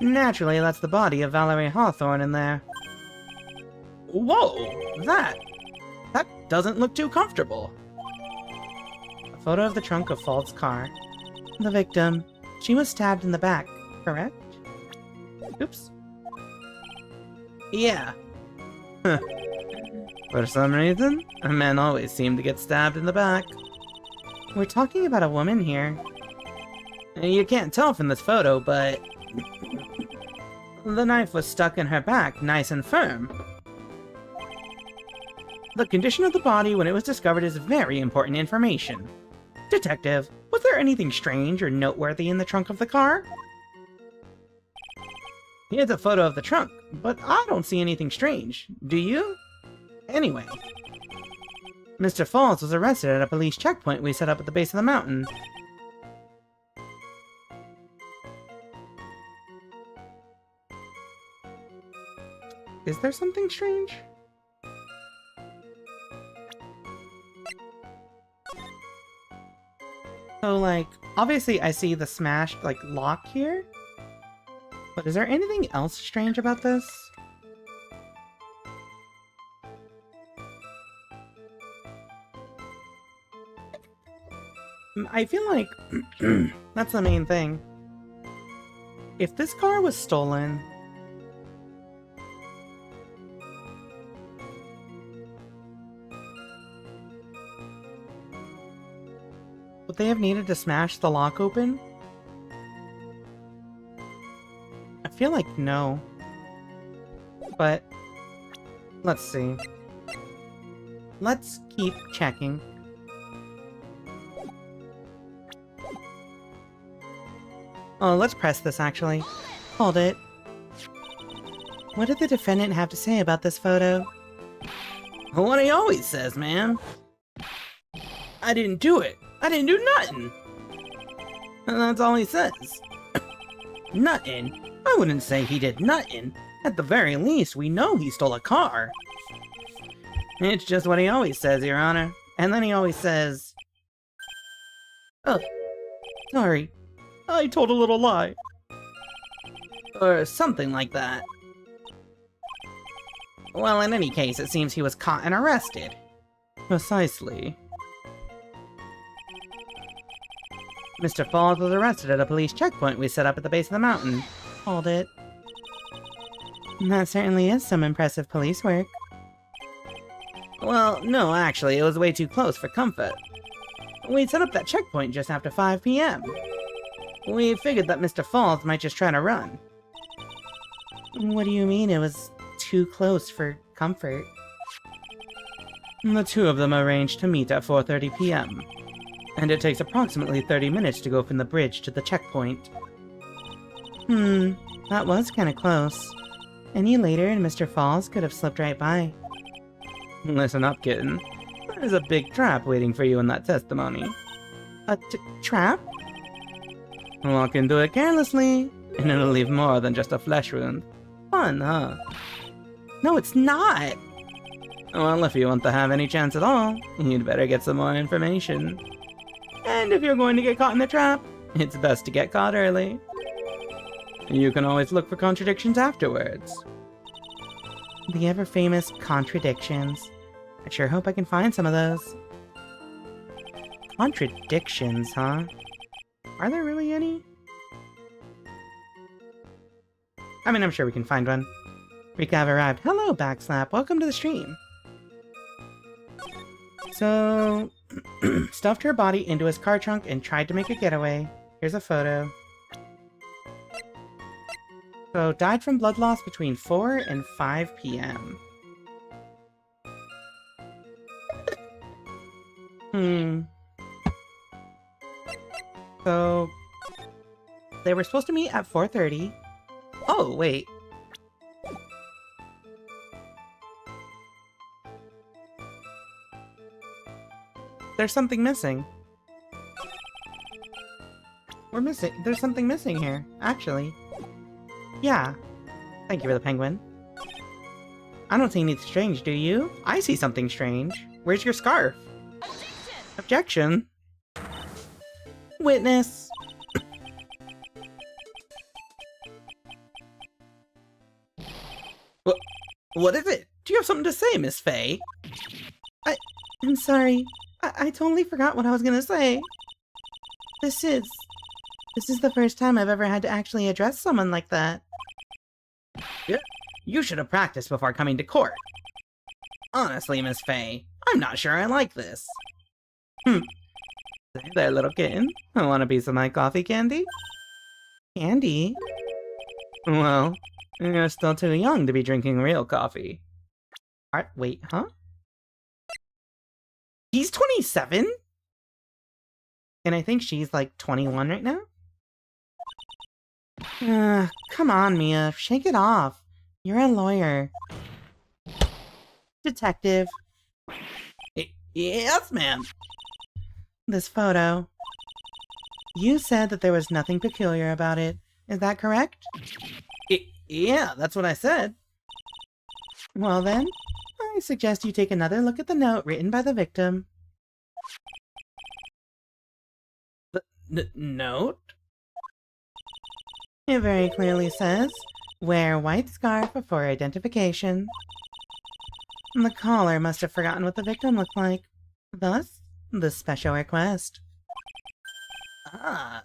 Naturally, that's the body of Valerie Hawthorne in there. Whoa! That doesn't look too comfortable. A photo of the trunk of Falls' car. The victim. She was stabbed in the back, correct? Oops. Yeah. For some reason, men always seem to get stabbed in the back. We're talking about a woman here. You can't tell from this photo, but the knife was stuck in her back, nice and firm. The condition of the body when it was discovered is very important information. Detective, was there anything strange or noteworthy in the trunk of the car? Here's a photo of the trunk, but I don't see anything strange. Do you? Anyway, Mr. Falls was arrested at a police checkpoint we set up at the base of the mountain. Is there something strange? So, like, obviously I see the smashed, like, lock here. But is there anything else strange about this? I feel like that's the main thing. If this car was stolen... Would they have needed to smash the lock open? I feel like no. But let's see. Let's keep checking. Oh, let's press this actually. Hold it. What did the defendant have to say about this photo? What he always says, man. I didn't do it. I didn't do nothing. And that's all he says. Nothing? I wouldn't say he did nothing. At the very least, we know he stole a car. It's just what he always says, Your Honor. And then he always says, "Oh, sorry. I told a little lie." Or something like that. Well, in any case, it seems he was caught and arrested. Precisely. Mr. Falls was arrested at a police checkpoint we set up at the base of the mountain. Hold it. That certainly is some impressive police work. Well, no, actually, it was way too close for comfort. We set up that checkpoint just after 5 p.m. We figured that Mr. Falls might just try to run. What do you mean it was too close for comfort? The two of them arranged to meet at 4:30 p.m. And it takes approximately 30 minutes to go from the bridge to the checkpoint. That was kinda close. Any later and Mr. Falls could have slipped right by. Listen up, kitten. There's a big trap waiting for you in that testimony. A trap? Walk into it carelessly, and it'll leave more than just a flesh wound. Fun, huh? No, it's not! Well, if you want to have any chance at all, you'd better get some more information. And if you're going to get caught in the trap, it's best to get caught early. You can always look for contradictions afterwards. The ever-famous contradictions. I sure hope I can find some of those. Contradictions, huh? Are there really any? I mean, I'm sure we can find one. Rika have arrived. Hello, Backslap. Welcome to the stream. So, stuffed her body into his car trunk and tried to make a getaway. Here's a photo. So, died from blood loss between 4 and 5 p.m. So, they were supposed to meet at 4:30. Oh, wait. There's something missing. There's something missing here, actually. Yeah. Thank you for the penguin. I don't see anything strange, do you? I see something strange. Where's your scarf? Objection! Witness! What is it? Do you have something to say, Miss Faye? I'm sorry. I totally forgot what I was gonna say. This is the first time I've ever had to actually address someone like that. Yeah, you should have practiced before coming to court. Honestly, Miss Faye, I'm not sure I like this. Hey there, little kitten. Want a piece of my coffee candy? Candy? Well, you're still too young to be drinking real coffee. Wait, huh? He's 27? And I think she's like 21 right now? Come on, Mia. Shake it off. You're a lawyer. Detective. Yes, ma'am. This photo. You said that there was nothing peculiar about it. Is that correct? Yeah, that's what I said. Well then, I suggest you take another look at the note written by the victim. The note? It very clearly says, wear white scarf for identification. The caller must have forgotten what the victim looked like. Thus, the special request. I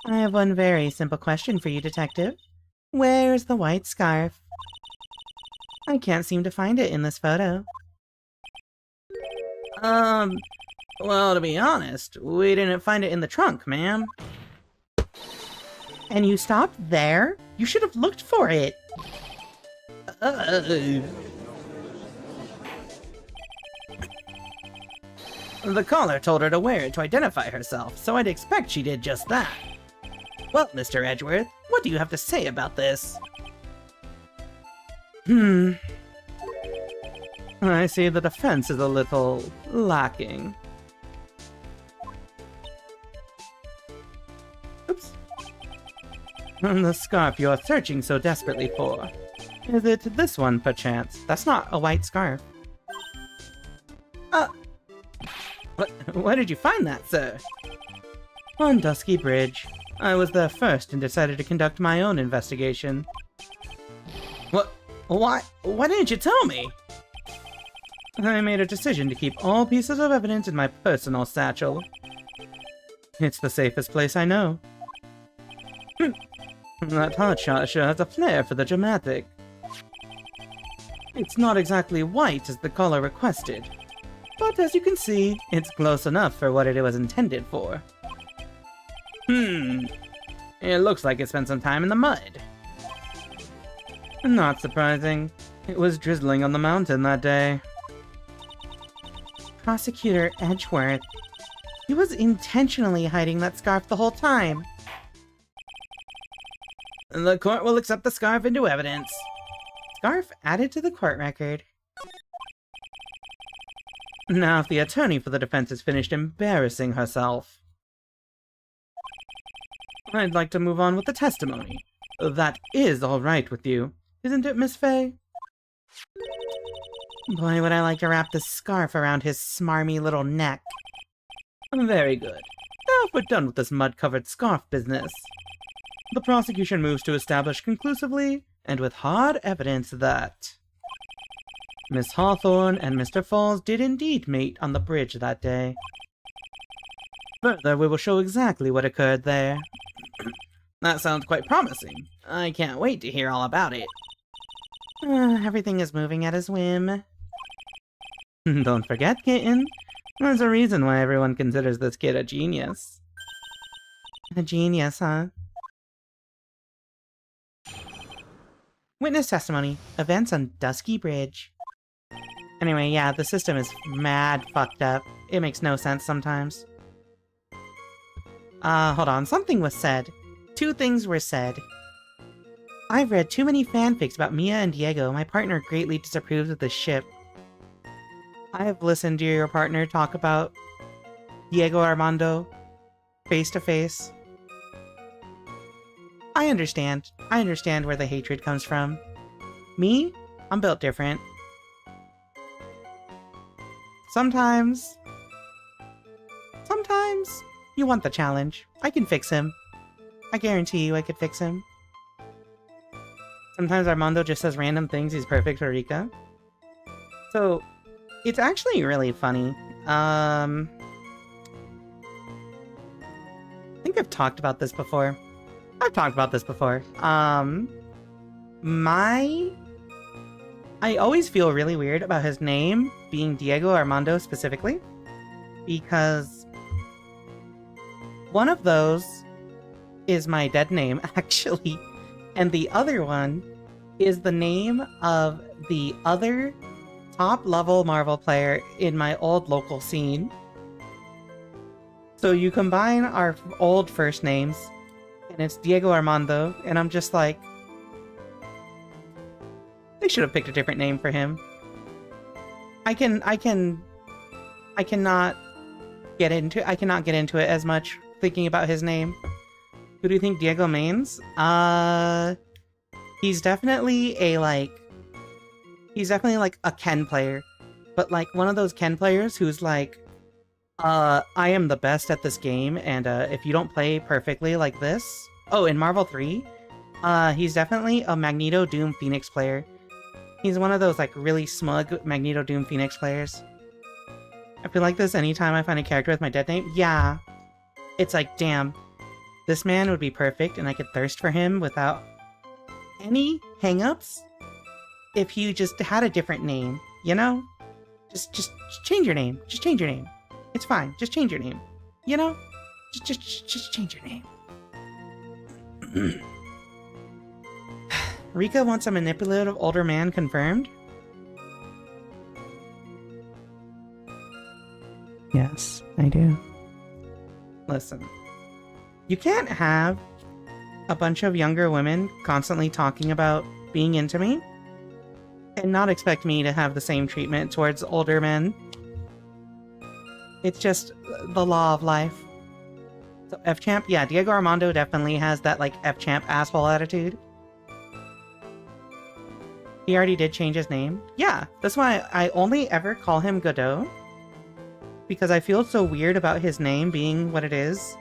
have one very simple question for you, Detective. Where's the white scarf? I can't seem to find it in this photo. Well, to be honest, we didn't find it in the trunk, ma'am. And you stopped there? You should have looked for it. The caller told her to wear it to identify herself, so I'd expect she did just that. Well, Mr. Edgeworth, what do you have to say about this? I see the defense is a little lacking. Oops. The scarf you're searching so desperately for. Is it this one, perchance? That's not a white scarf. Where did you find that, sir? On Dusky Bridge. I was there first and decided to conduct my own investigation. What? Why didn't you tell me? I made a decision to keep all pieces of evidence in my personal satchel. It's the safest place I know. That hotshot sure has a flair for the dramatic. It's not exactly white as the caller requested, but as you can see, it's close enough for what it was intended for. It looks like it spent some time in the mud. Not surprising. It was drizzling on the mountain that day. Prosecutor Edgeworth. He was intentionally hiding that scarf the whole time. The court will accept the scarf into evidence. Scarf added to the court record. Now if the attorney for the defense has finished embarrassing herself, I'd like to move on with the testimony. That is all right with you, isn't it, Miss Fay? Boy, would I like to wrap this scarf around his smarmy little neck. Very good. Now we're done with this mud-covered scarf business. The prosecution moves to establish conclusively, and with hard evidence, that Miss Hawthorne and Mr. Falls did indeed meet on the bridge that day. Further, we will show exactly what occurred there. That sounds quite promising. I can't wait to hear all about it. Everything is moving at his whim. Don't forget, kitten. There's a reason why everyone considers this kid a genius. A genius, huh? Witness testimony. Events on Dusky Bridge. Anyway, yeah, the system is mad fucked up. It makes no sense sometimes. Hold on. Something was said. Two things were said. I've read too many fanfics about Mia and Diego. My partner greatly disapproves of this ship. I have listened to your partner talk about Diego Armando face to face. I understand. I understand where the hatred comes from. Me? I'm built different. Sometimes you want the challenge. I can fix him. I guarantee you I could fix him. Sometimes Armando just says random things. He's perfect for Rika. So, it's actually really funny. I think I've talked about this before. I always feel really weird about his name being Diego Armando specifically, because one of those is my dead name, actually, and the other one is the name of the other top-level Marvel player in my old local scene. So you combine our old first names, and it's Diego Armando, and I'm just like, they should have picked a different name for him. I cannot get into it as much thinking about his name. Who do you think Diego means? He's definitely a Ken player, but like one of those Ken players who's like, I am the best at this game, and if you don't play perfectly like this... Oh, in Marvel 3, he's definitely a Magneto Doom Phoenix player. He's one of those like really smug Magneto Doom Phoenix players. I feel like this anytime I find a character with my dead name. Yeah. It's like, damn, this man would be perfect and I could thirst for him without any hang-ups if you just had a different name, you know? Just change your name. Just change your name. It's fine. Just change your name. You know? Just change your name. Rika wants a manipulative older man confirmed? Yes, I do. Listen. You can't have a bunch of younger women constantly talking about being into me and not expect me to have the same treatment towards older men. It's just the law of life. So F-Champ, yeah, Diego Armando definitely has that, like, F-Champ asshole attitude. He already did change his name. Yeah, that's why I only ever call him Godot. Because I feel so weird about his name being what it is,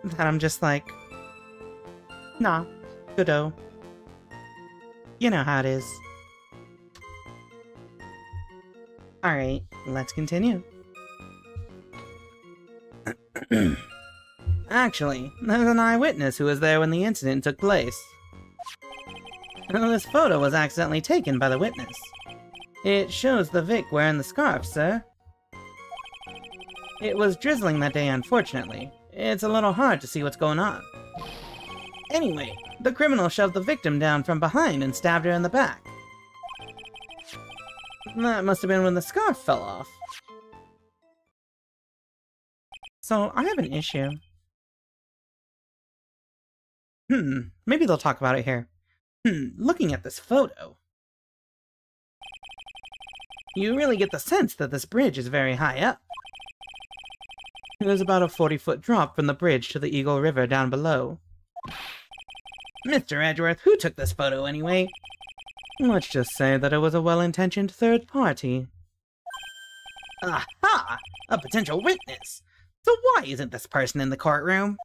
that I'm just like, nah, Godot. You know how it is. Alright, let's continue. Actually, there's an eyewitness who was there when the incident took place. This photo was accidentally taken by the witness. It shows the Vic wearing the scarf, sir. It was drizzling that day, unfortunately. It's a little hard to see what's going on. Anyway, the criminal shoved the victim down from behind and stabbed her in the back. That must have been when the scarf fell off. So, I have an issue. Maybe they'll talk about it here. Looking at this photo, you really get the sense that this bridge is very high up. There's about a 40-foot drop from the bridge to the Eagle River down below. Mr. Edgeworth, who took this photo anyway? Let's just say that it was a well-intentioned third party. Aha! A potential witness! So why isn't this person in the courtroom?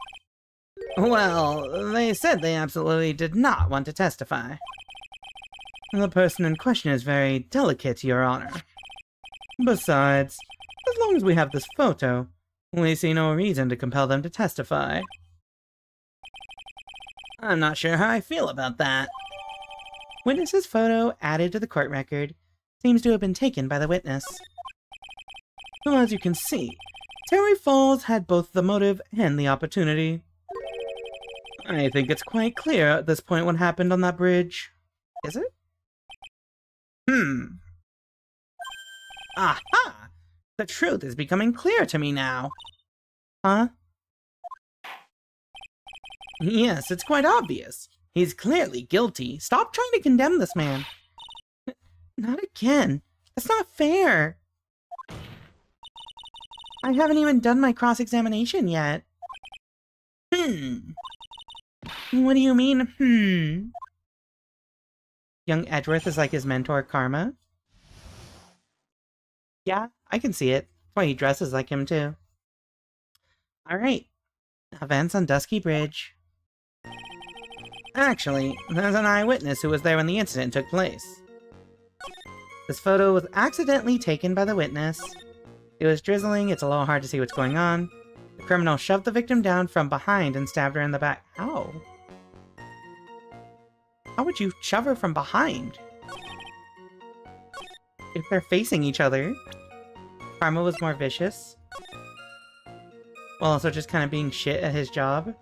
Well, they said they absolutely did not want to testify. The person in question is very delicate, Your Honor. Besides, as long as we have this photo, we see no reason to compel them to testify. I'm not sure how I feel about that. Witness's photo added to the court record seems to have been taken by the witness. So as you can see, Terry Falls had both the motive and the opportunity. I think it's quite clear at this point what happened on that bridge. Is it? Aha! The truth is becoming clear to me now. Huh? Yes, it's quite obvious. He's clearly guilty. Stop trying to condemn this man. Not again. That's not fair. I haven't even done my cross-examination yet. What do you mean, Young Edgeworth is like his mentor, Karma. Yeah, I can see it. That's why he dresses like him, too. Alright. Events on Dusky Bridge. Actually, there's an eyewitness who was there when the incident took place. This photo was accidentally taken by the witness. It was drizzling, it's a little hard to see what's going on. The criminal shoved the victim down from behind and stabbed her in the back. How? How would you shove her from behind? If they're facing each other. Karma was more vicious. While also just kind of being shit at his job.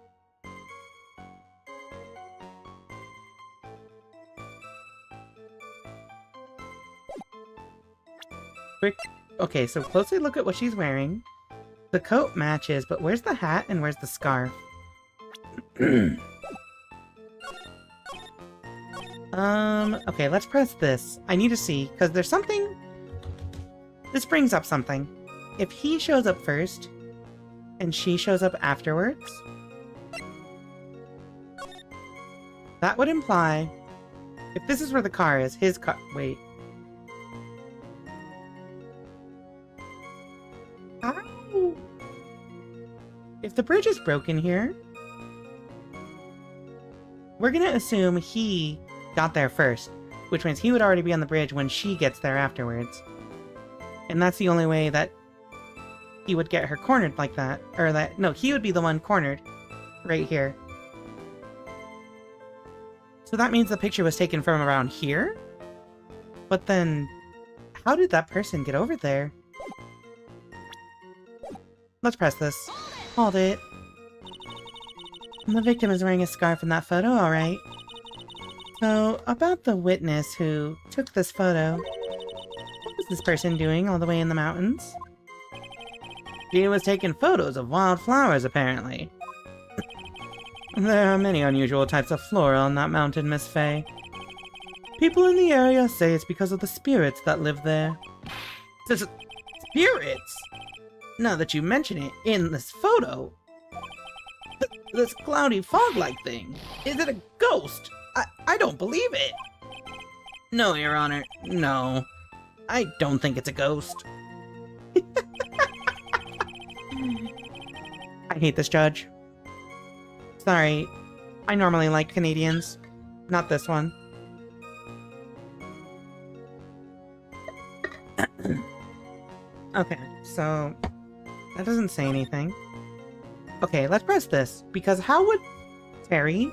Quick. Okay, so closely look at what she's wearing. The coat matches, but where's the hat and where's the scarf? Okay, let's press this. I need to see, because there's something... This brings up something. If he shows up first, and she shows up afterwards, that would imply... If this is where the car is, his car... Wait. Ow! If the bridge is broken here, we're gonna assume he got there first, which means he would already be on the bridge when she gets there afterwards. And that's the only way that he would get her cornered like that. Or that, no, he would be the one cornered right here. So that means the picture was taken from around here? But then, how did that person get over there? let's press this. Hold it. The victim is wearing a scarf in that photo, alright. So, about the witness who took this photo. What was this person doing all the way in the mountains? She was taking photos of wild flowers, apparently. There are many unusual types of flora on that mountain, Miss Faye. People in the area say it's because of the spirits that live there. Spirits? Now that you mention it, in this photo, this cloudy fog-like thing, is it a ghost? I don't believe it. No, Your Honor, no. I don't think it's a ghost. I hate this judge. Sorry, I normally like Canadians. Not this one. Okay, so that doesn't say anything. Okay, let's press this, because how would Terry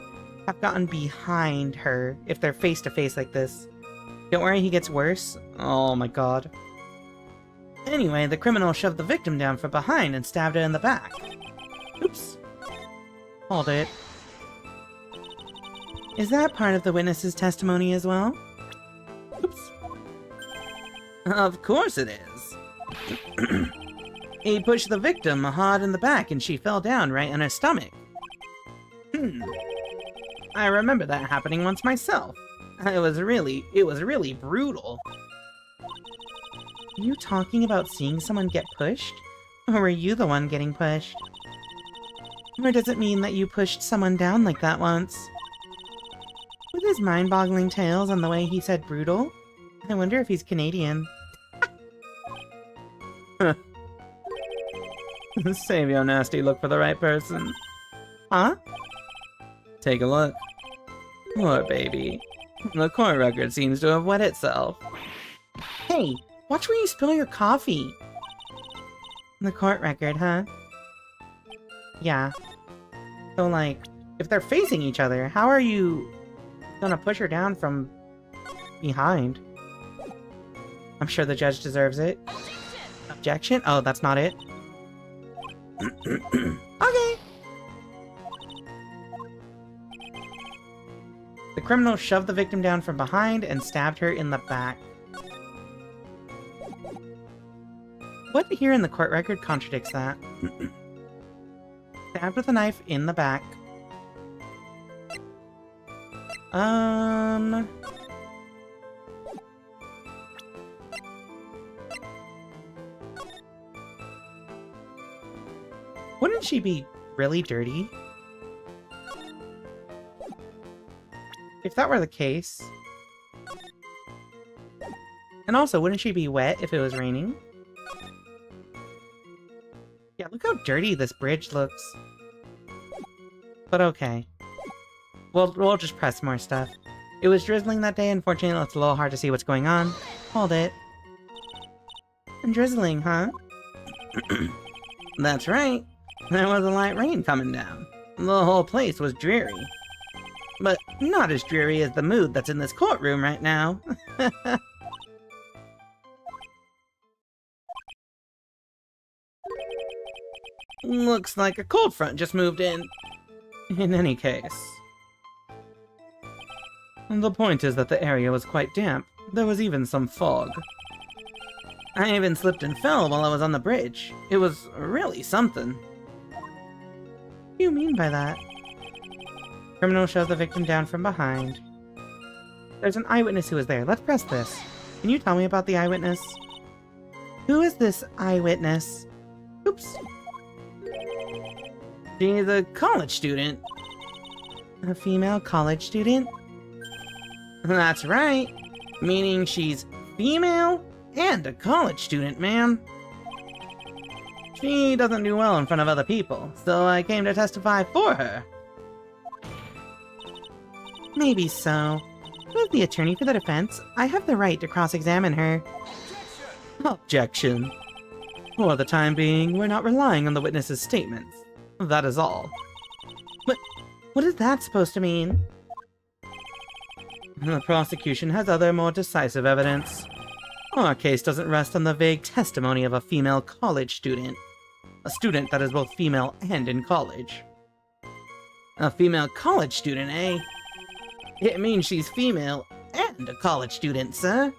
have gotten behind her if they're face to face like this? Don't worry, he gets worse. Oh my god. Anyway, the criminal shoved the victim down from behind and stabbed her in the back. Oops. Hold it. Is that part of the witness's testimony as well? Oops. Of course it is. He pushed the victim hard in the back and she fell down right on her stomach. I remember that happening once myself. It was really brutal. Are you talking about seeing someone get pushed? Or were you the one getting pushed? Or does it mean that you pushed someone down like that once? With his mind-boggling tales and the way he said brutal, I wonder if he's Canadian. Save your nasty look for the right person. Huh? Take a look. Poor baby. The court record seems to have wet itself. Hey, watch where you spill your coffee. The court record, huh? Yeah. So, like, if they're facing each other, how are you gonna push her down from behind? I'm sure the judge deserves it. Objection? Oh, that's not it. Okay. The criminal shoved the victim down from behind and stabbed her in the back. What here in the court record contradicts that? Stabbed with a knife in the back. Wouldn't she be really dirty? If that were the case... And also, wouldn't she be wet if it was raining? Yeah, look how dirty this bridge looks. But okay. We'll just press more stuff. It was drizzling that day, unfortunately it's a little hard to see what's going on. Hold it. And drizzling, huh? That's right. There was a light rain coming down. The whole place was dreary. But not as dreary as the mood that's in this courtroom right now. Looks like a cold front just moved in. In any case. The point is that the area was quite damp. There was even some fog. I even slipped and fell while I was on the bridge. It was really something. What do you mean by that? Criminal shoved the victim down from behind. There's an eyewitness who was there. Let's press this. Can you tell me about the eyewitness? Who is this eyewitness? Oops. She's a college student. A female college student? That's right. Meaning she's female and a college student, ma'am. She doesn't do well in front of other people, so I came to testify for her. Maybe so. As the attorney for the defense, I have the right to cross-examine her. Objection. For the time being, we're not relying on the witness's statements. That is all. But what is that supposed to mean? The prosecution has other, more decisive evidence. Our case doesn't rest on the vague testimony of a female college student. A student that is both female and in college. A female college student, eh? It means she's female and a college student, sir.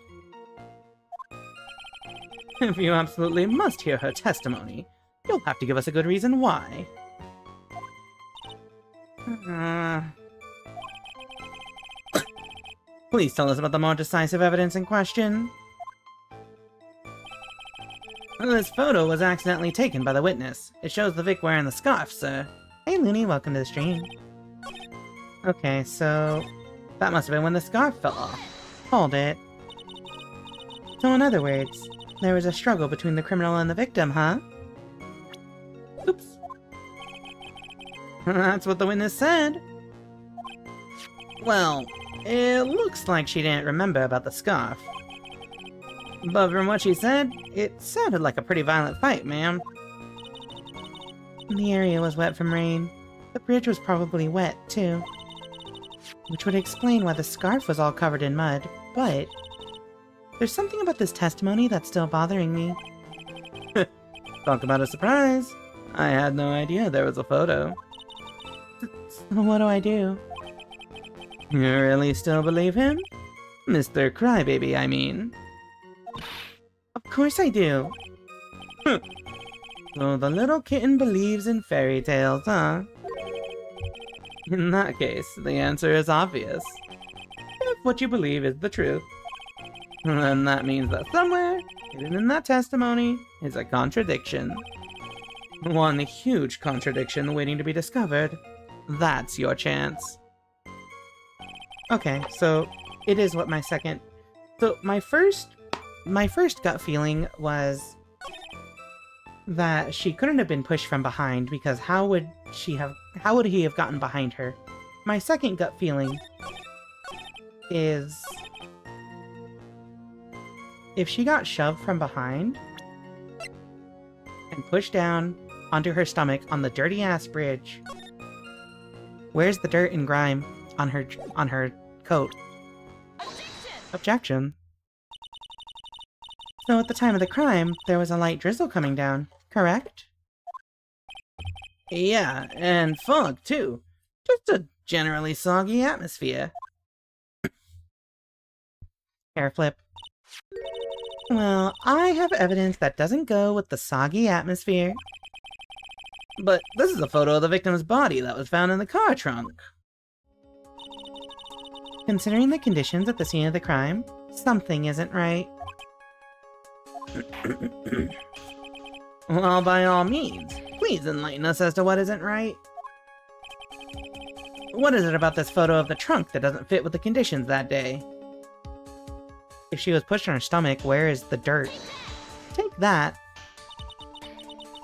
If you absolutely must hear her testimony, you'll have to give us a good reason why. Please tell us about the more decisive evidence in question. This photo was accidentally taken by the witness. It shows the Vic wearing the scarf, sir. Hey Looney, welcome to the stream. Okay, so That must have been when the scarf fell off. hold it. So in other words, there was a struggle between the criminal and the victim, huh? Oops. That's what the witness said. Well, it looks like she didn't remember about the scarf. But from what she said, it sounded like a pretty violent fight, ma'am. The area was wet from rain. The bridge was probably wet, too. Which would explain why the scarf was all covered in mud, but there's something about this testimony that's still bothering me. Talk about a surprise. I had no idea there was a photo. So what do I do? You really still believe him? Mr. Crybaby, I mean. Of course I do. So the little kitten believes in fairy tales, huh? In that case, the answer is obvious. If what you believe is the truth, then that means that somewhere, hidden in that testimony, is a contradiction. One huge contradiction waiting to be discovered. That's your chance. Okay, so it is what my second... So my first gut feeling was that she couldn't have been pushed from behind, because how would he have gotten behind her? My second gut feeling is if she got shoved from behind and pushed down onto her stomach on the dirty-ass bridge, where's the dirt and grime on her coat? Objection. So at the time of the crime, there was a light drizzle coming down, correct? Yeah, and fog, too. Just a generally soggy atmosphere. Hair flip. Well, I have evidence that doesn't go with the soggy atmosphere. But this is a photo of the victim's body that was found in the car trunk. Considering the conditions at the scene of the crime, something isn't right. Well, by all means, please enlighten us as to what isn't right. What is it about this photo of the trunk that doesn't fit with the conditions that day? If she was pushed on her stomach, where is the dirt? Take that.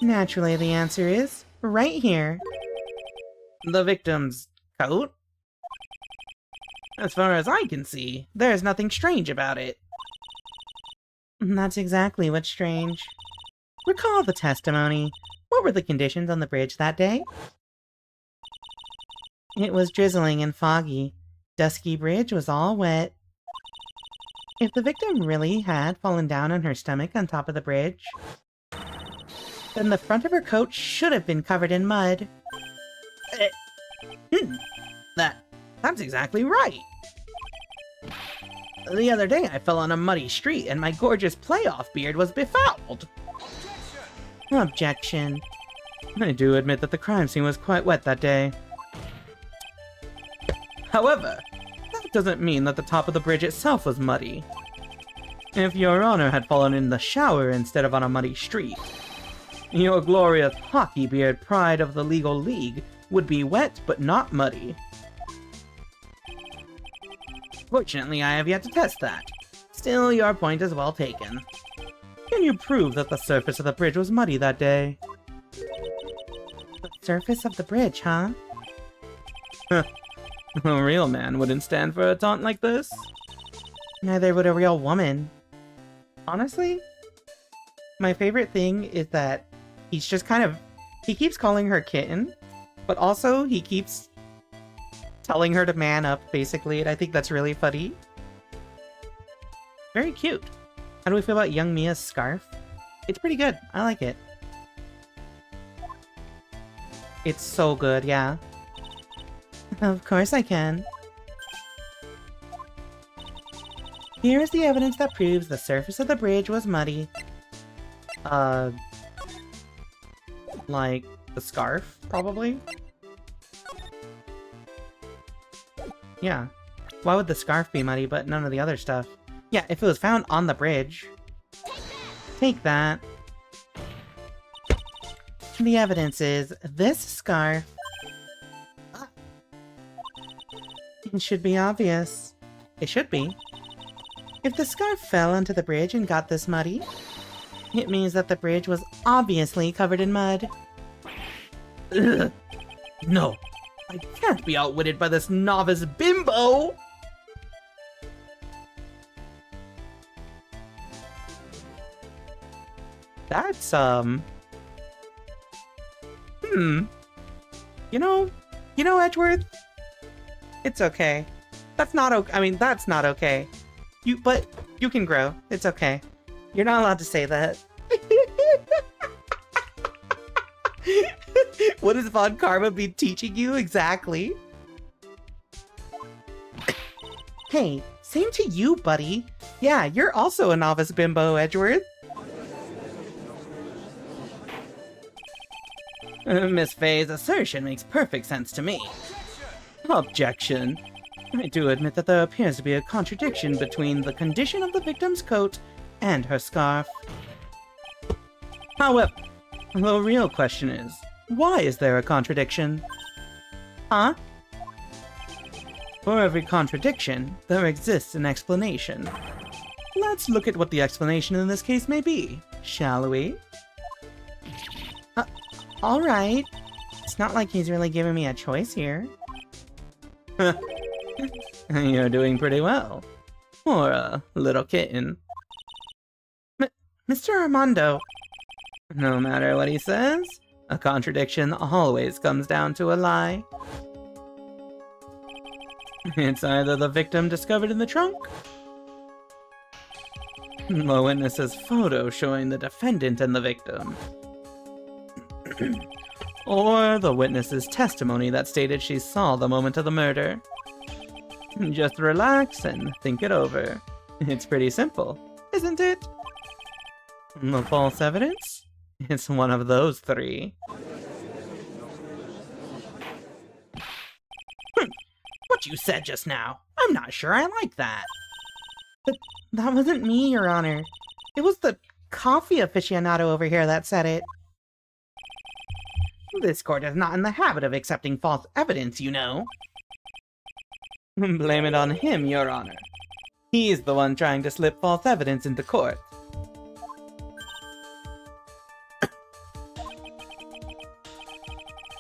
Naturally, the answer is right here. The victim's coat? As far as I can see, there's nothing strange about it. That's exactly what's strange. Recall the testimony. What were the conditions on the bridge that day? It was drizzling and foggy. Dusky bridge was all wet. If the victim really had fallen down on her stomach on top of the bridge, then the front of her coat should have been covered in mud. That's exactly right. The other day I fell on a muddy street and my gorgeous playoff beard was befouled. Objection. I do admit that the crime scene was quite wet that day. However, that doesn't mean that the top of the bridge itself was muddy. If Your Honor had fallen in the shower instead of on a muddy street, your glorious hockey beard pride of the legal league would be wet but not muddy. Fortunately, I have yet to test that. Still, your point is well taken. Can you prove that the surface of the bridge was muddy that day? The surface of the bridge, huh? A real man wouldn't stand for a taunt like this. Neither would a real woman. Honestly, my favorite thing is that he's just he keeps calling her kitten, but also he keeps telling her to man up, basically, and I think that's really funny. Very cute. How do we feel about young Mia's scarf? It's pretty good. I like it. It's so good, yeah. Of course I can. Here is the evidence that proves the surface of the bridge was muddy. Like the scarf, probably? Yeah. Why would the scarf be muddy, but none of the other stuff? Yeah, if it was found on the bridge. Take that. The evidence is this scarf. It should be obvious. It should be. If the scarf fell onto the bridge and got this muddy, it means that the bridge was obviously covered in mud. Ugh. No, I can't be outwitted by this novice bimbo! That's, You know, Edgeworth? It's okay. That's not okay. I mean, that's not okay. But you can grow. It's okay. You're not allowed to say that. What does Von Karma be teaching you exactly? Hey, same to you, buddy. Yeah, you're also a novice bimbo, Edgeworth. Miss Faye's assertion makes perfect sense to me. Objection. I do admit that there appears to be a contradiction between the condition of the victim's coat and her scarf. However, the real question is, why is there a contradiction? Huh? For every contradiction, there exists an explanation. Let's look at what the explanation in this case may be, shall we? Alright. It's not like he's really giving me a choice here. You're doing pretty well. For a little kitten. Mr. Armando. No matter what he says, a contradiction always comes down to a lie. It's either the victim discovered in the trunk, the witness's photo showing the defendant and the victim, or the witness's testimony that stated she saw the moment of the murder. Just relax and think it over. It's pretty simple, isn't it? The false evidence? It's one of those three. What you said just now, I'm not sure I like that. But that wasn't me, Your Honor. It was the coffee aficionado over here that said it. This court is not in the habit of accepting false evidence, you know. Blame it on him, Your Honor. He's the one trying to slip false evidence into court.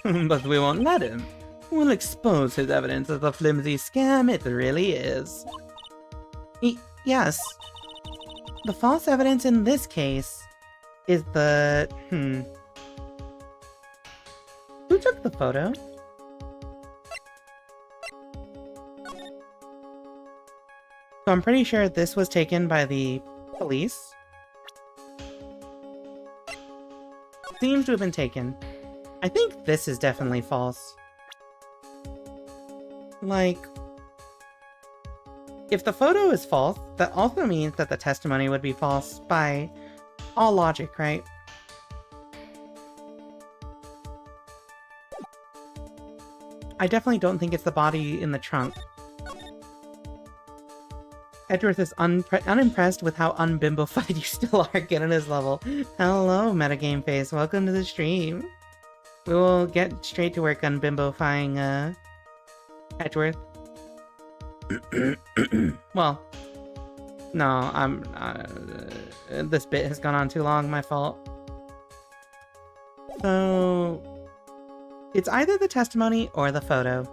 But we won't let him. We'll expose his evidence as a flimsy scam it really is. Yes. The false evidence in this case is the... Who took the photo? So I'm pretty sure this was taken by the police. Seems to have been taken. I think this is definitely false. Like, if the photo is false, that also means that the testimony would be false by all logic, right? I definitely don't think it's the body in the trunk. Edgeworth is unimpressed with how unbimbofied you still are. Get on his level. Hello, Metagame Face. Welcome to the stream. We will get straight to work on bimbofying, Edgeworth. Well, no, this bit has gone on too long, my fault. So, it's either the testimony or the photo.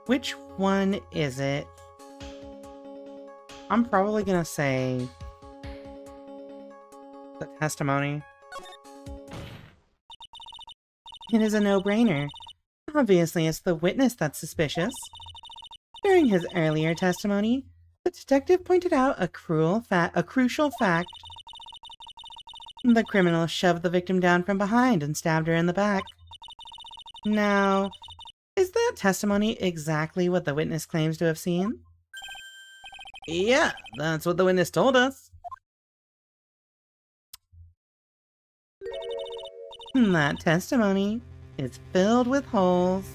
Which one is it? I'm probably gonna say the testimony. It is a no-brainer. Obviously, it's the witness that's suspicious. During his earlier testimony, the detective pointed out a crucial fact. The criminal shoved the victim down from behind and stabbed her in the back. Now, is that testimony exactly what the witness claims to have seen? Yeah, that's what the witness told us. That testimony is filled with holes.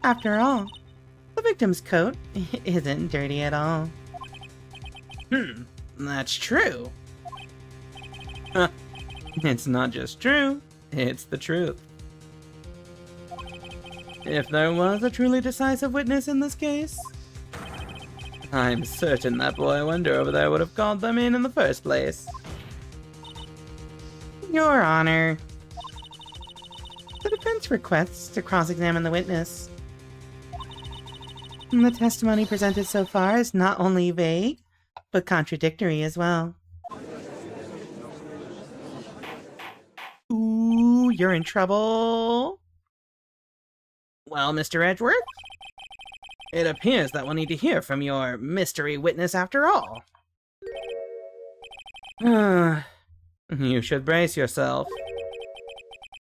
After all, the victim's coat isn't dirty at all. That's true. It's not just true, it's the truth. If there was a truly decisive witness in this case, I'm certain that boy wonder over there would have called them in the first place. Your Honor, the defense requests to cross-examine the witness. The testimony presented so far is not only vague, but contradictory as well. Ooh, you're in trouble. Well, Mr. Edgeworth, it appears that we'll need to hear from your mystery witness after all. You should brace yourself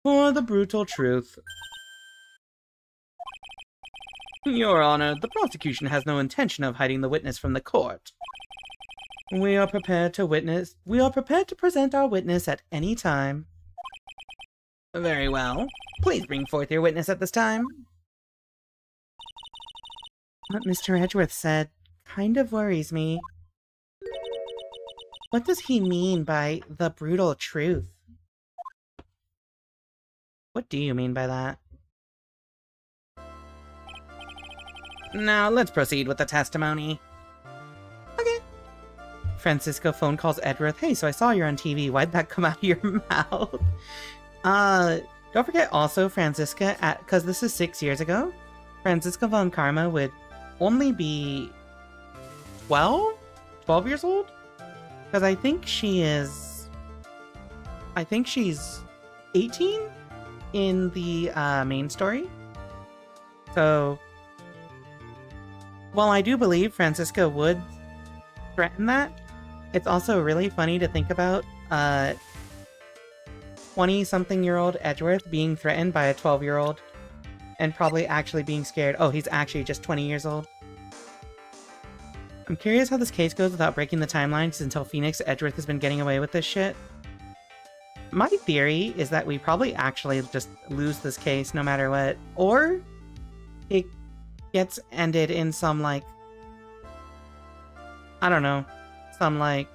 for the brutal truth. Your Honor, the prosecution has no intention of hiding the witness from the court. We are prepared to present our witness at any time. Very well. Please bring forth your witness at this time. What Mr. Edgeworth said kind of worries me. What does he mean by the brutal truth? What do you mean by that? Now, let's proceed with the testimony. Okay. Francisco phone calls Edgeworth. Hey, so I saw you're on TV. Why'd that come out of your mouth? Don't forget also Francisca, because this is 6 years ago, Francisca von Karma would only be 12 years old? Because I think she's 18 in the main story. So, while I do believe Francisca would threaten that, it's also really funny to think about 20-something-year-old Edgeworth being threatened by a 12-year-old and probably actually being scared. Oh, he's actually just 20 years old. I'm curious how this case goes without breaking the timelines until Phoenix Edgeworth has been getting away with this shit. My theory is that we probably actually just lose this case no matter what. Or it gets ended in some, like, I don't know, some, like,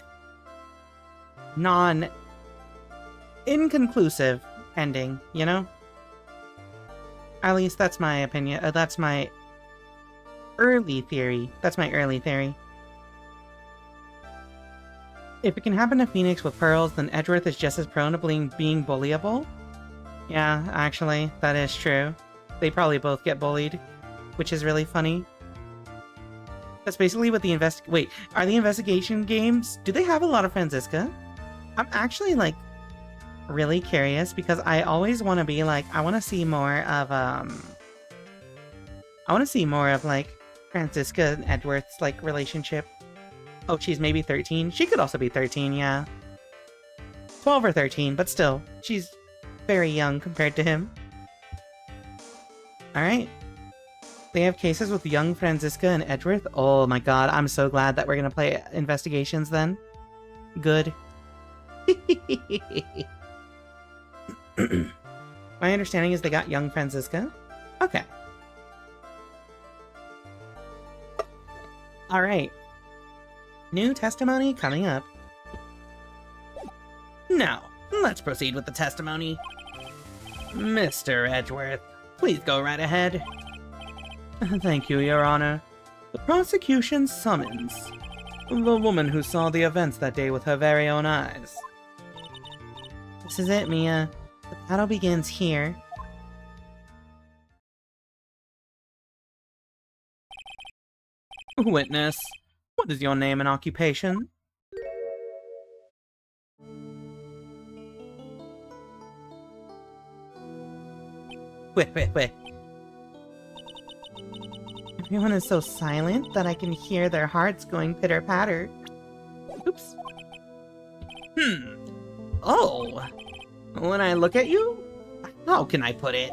inconclusive ending, you know? At least that's my opinion. That's my early theory. If it can happen to Phoenix with pearls, then Edgeworth is just as prone to being bullyable. Yeah, actually, that is true. They probably both get bullied, which is really funny. That's basically what the Wait, are the investigation games... Do they have a lot of Francisca? I'm actually, like, really curious because I always want to be like, I want to see more of like Francisca and Edgeworth's like relationship. Oh, she's maybe 13. She could also be 13, yeah. 12 or 13, but still, she's very young compared to him. Alright. They have cases with young Francisca and Edgeworth. Oh my god, I'm so glad that we're gonna play investigations then. Good. My understanding is they got young Francisca. Okay. Alright. New testimony coming up. Now, let's proceed with the testimony. Mr. Edgeworth, please go right ahead. Thank you, Your Honor. The prosecution summons the woman who saw the events that day with her very own eyes. This is it, Mia. The battle begins here. Witness, what is your name and occupation? Wait. Everyone is so silent that I can hear their hearts going pitter-patter. Oops. Oh! When I look at you, how can I put it?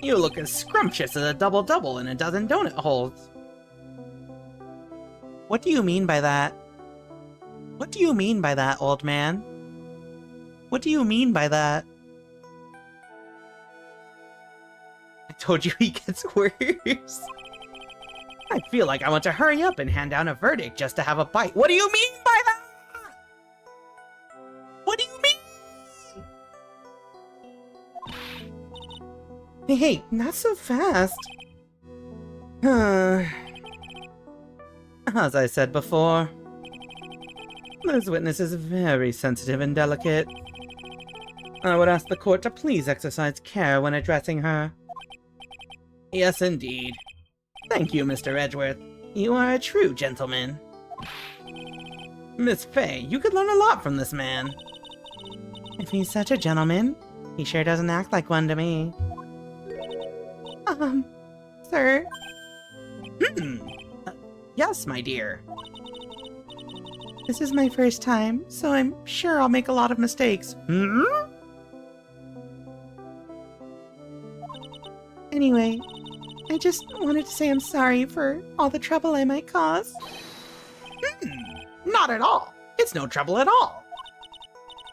You look as scrumptious as a double-double in a dozen donut holes. What do you mean by that? What do you mean by that, old man? What do you mean by that? I told you he gets worse. I feel like I want to hurry up and hand down a verdict just to have a bite. What do you mean by that? What do you mean? Hey, not so fast. As I said before, this witness is very sensitive and delicate. I would ask the court to please exercise care when addressing her. Yes, indeed. Thank you, Mr. Edgeworth. You are a true gentleman. Miss Fay, you could learn a lot from this man. If he's such a gentleman, he sure doesn't act like one to me. Sir? Yes, my dear. This is my first time, so I'm sure I'll make a lot of mistakes. Anyway, I just wanted to say I'm sorry for all the trouble I might cause. Not at all. It's no trouble at all.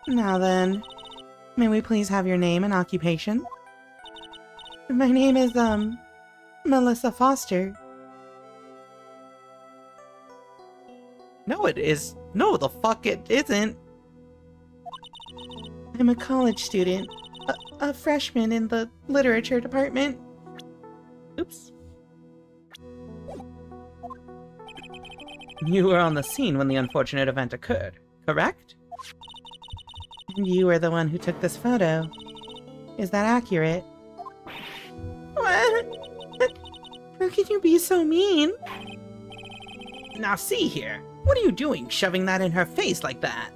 Now then, may we please have your name and occupation? My name is, Melissa Foster. No, it is. No, the fuck it isn't. I'm a college student, a freshman in the literature department. Oops. You were on the scene when the unfortunate event occurred, correct? And you were the one who took this photo. Is that accurate? What? How can you be so mean? Now see here. What are you doing, shoving that in her face like that?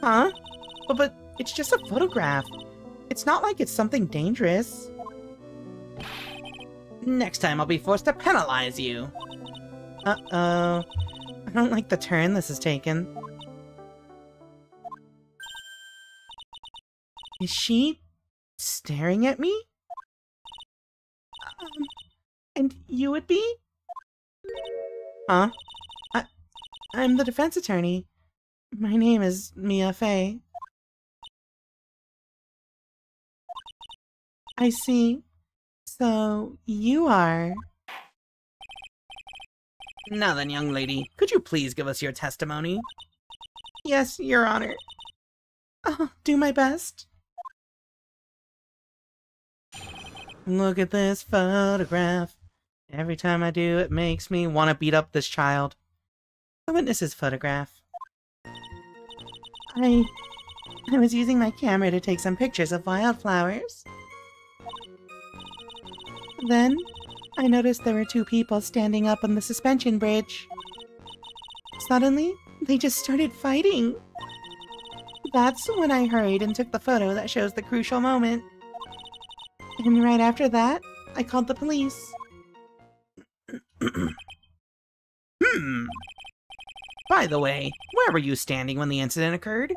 Huh? But it's just a photograph. It's not like it's something dangerous. Next time I'll be forced to penalize you. Uh-oh. I don't like the turn this has taken. Is she staring at me? And you would be? Huh? I'm the defense attorney. My name is Mia Fey. I see. So, you are... Now then, young lady, could you please give us your testimony? Yes, Your Honor. I'll do my best. Look at this photograph. Every time I do, it makes me want to beat up this child. The witness's photograph. I was using my camera to take some pictures of wildflowers. Then, I noticed there were two people standing up on the suspension bridge. Suddenly, they just started fighting. That's when I hurried and took the photo that shows the crucial moment. And right after that, I called the police. By the way, where were you standing when the incident occurred?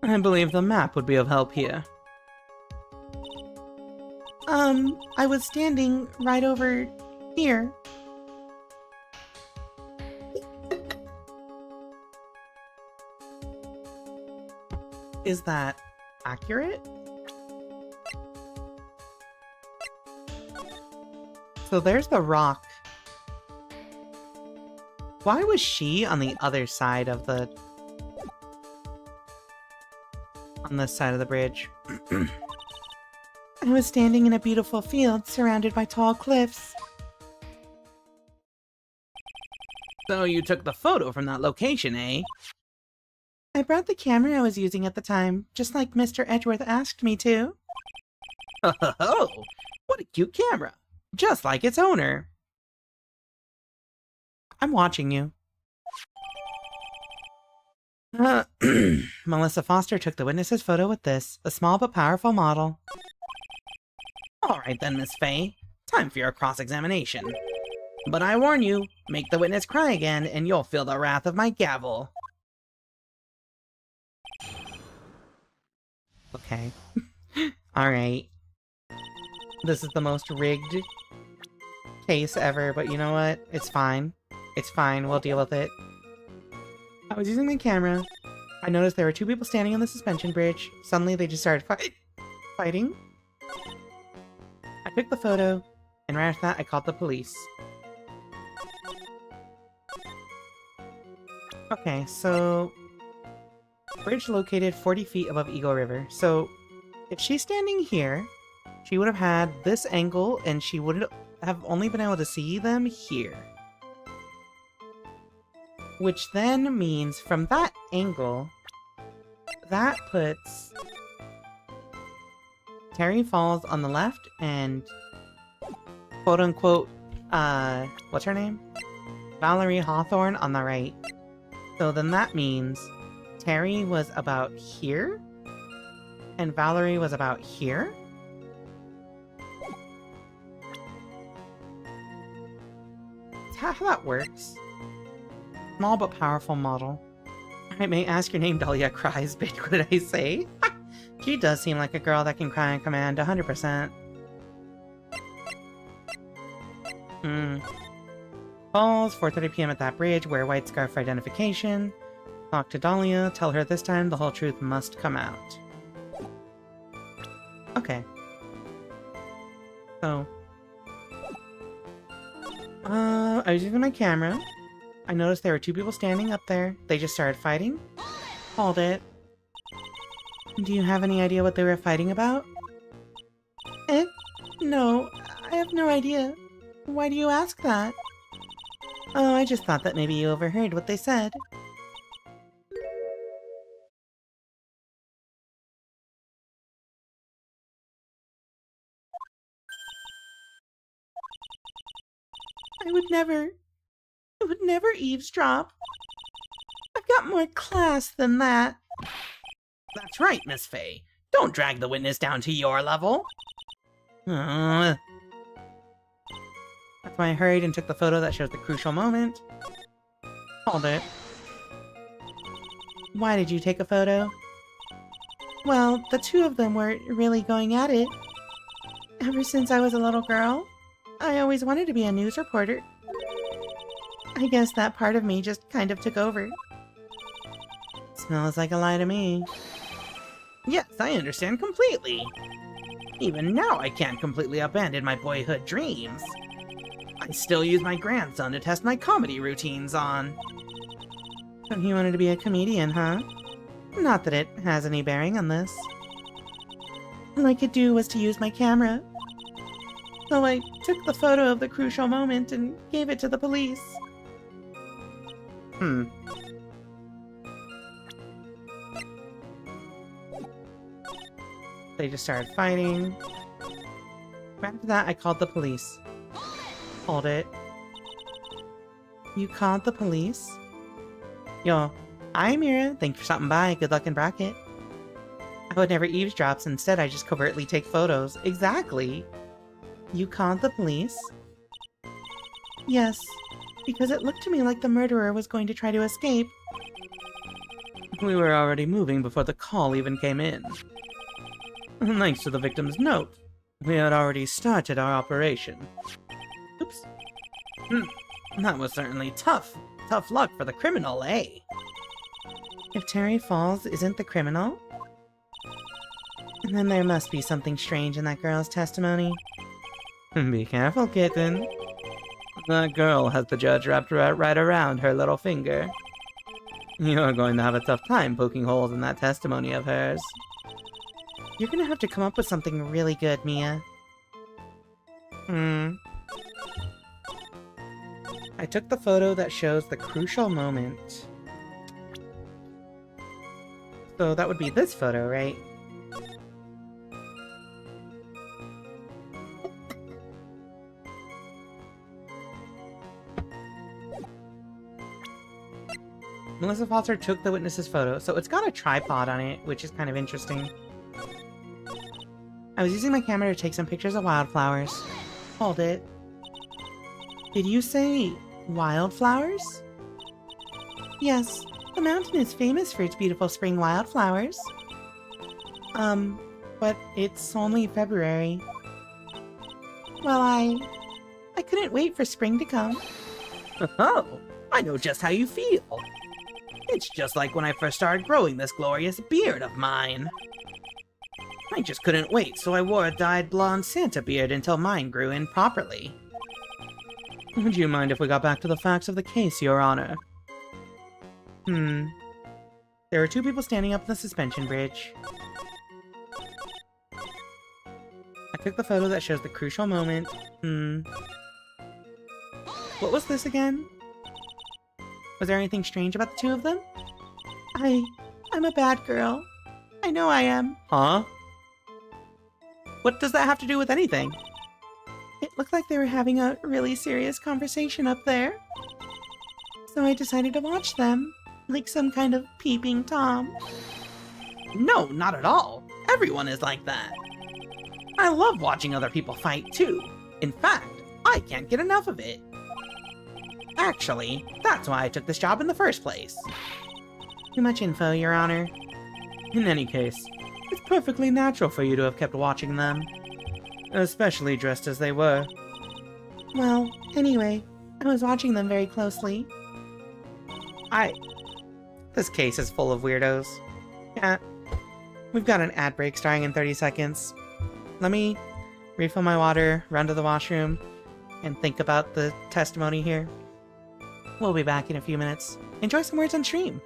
I believe the map would be of help here. I was standing right over here. Is that accurate? So there's the rock. Why was she on the other side of the... on this side of the bridge? I was standing in a beautiful field surrounded by tall cliffs. So you took the photo from that location, eh? I brought the camera I was using at the time, just like Mr. Edgeworth asked me to. Oh, what a cute camera. Just like its owner. I'm watching you. Melissa Foster took the witness's photo with this, a small but powerful model. Alright then, Miss Fay. Time for your cross-examination. But I warn you, make the witness cry again and you'll feel the wrath of my gavel. Okay. Alright. This is the most rigged case ever, but you know what? It's fine. It's fine, we'll deal with it. I was using my camera. I noticed there were two people standing on the suspension bridge. Suddenly they just started fighting. I took the photo, and right after that I called the police. Okay, so... bridge located 40 feet above Eagle River. So, if she's standing here, she would have had this angle, and she would have only been able to see them here. Which then means, from that angle, that puts Terry Falls on the left, and quote-unquote, what's her name? Valerie Hawthorne on the right. So then that means Terry was about here, and Valerie was about here? That's how that works. Small but powerful model. I may ask your name, Dahlia cries, bitch, what did I say? She does seem like a girl that can cry on command, 100%. Falls, 4:30 PM at that bridge, wear white scarf for identification. Talk to Dahlia, tell her this time the whole truth must come out. Okay. So... I was using my camera. I noticed there were two people standing up there. They just started fighting. Hold it. Do you have any idea what they were fighting about? No, I have no idea. Why do you ask that? Oh, I just thought that maybe you overheard what they said. I would never eavesdrop. I've got more class than that. That's right, Miss Faye. Don't drag the witness down to your level. That's why I hurried and took the photo that shows the crucial moment. Hold it. Why did you take a photo? Well, the two of them were really going at it. Ever since I was a little girl, I always wanted to be a news reporter. I guess that part of me just kind of took over. Smells like a lie to me. Yes, I understand completely. Even now I can't completely abandon my boyhood dreams. I still use my grandson to test my comedy routines on. So you wanted to be a comedian, huh? Not that it has any bearing on this. All I could do was to use my camera. So I took the photo of the crucial moment and gave it to the police. They just started fighting. After that, I called the police. Hold it. You called the police? Yo, hi Mira. Thanks for stopping by. Good luck in bracket. I would never eavesdrop, so instead I just covertly take photos. Exactly. You called the police? Yes, because it looked to me like the murderer was going to try to escape. We were already moving before the call even came in. Thanks to the victim's note, we had already started our operation. Oops. That was certainly tough. Tough luck for the criminal, eh? If Terry Falls isn't the criminal, then there must be something strange in that girl's testimony. Be careful, kitten. That girl has the judge wrapped right around her little finger. You're going to have a tough time poking holes in that testimony of hers. You're gonna have to come up with something really good, Mia. I took the photo that shows the crucial moment. So that would be this photo, right? Melissa Foster took the witness's photo, so it's got a tripod on it, which is kind of interesting. I was using my camera to take some pictures of wildflowers. Hold it. Did you say wildflowers? Yes, the mountain is famous for its beautiful spring wildflowers. But it's only February. Well, I couldn't wait for spring to come. Oh, I know just how you feel. It's just like when I first started growing this glorious beard of mine. I just couldn't wait, so I wore a dyed blonde Santa beard until mine grew in properly. Would you mind if we got back to the facts of the case, Your Honor? There were two people standing up in the suspension bridge. I took the photo that shows the crucial moment. What was this again? Was there anything strange about the two of them? I'm a bad girl. I know I am. Huh? What does that have to do with anything? It looked like they were having a really serious conversation up there. So I decided to watch them, like some kind of peeping Tom. No, not at all. Everyone is like that. I love watching other people fight too. In fact, I can't get enough of it. Actually, that's why I took this job in the first place. Too much info, Your Honor. In any case, it's perfectly natural for you to have kept watching them. Especially dressed as they were. Well, anyway, I was watching them very closely. This case is full of weirdos. Yeah. We've got an ad break starting in 30 seconds. Let me refill my water, run to the washroom, and think about the testimony here. We'll be back in a few minutes. Enjoy some words on stream!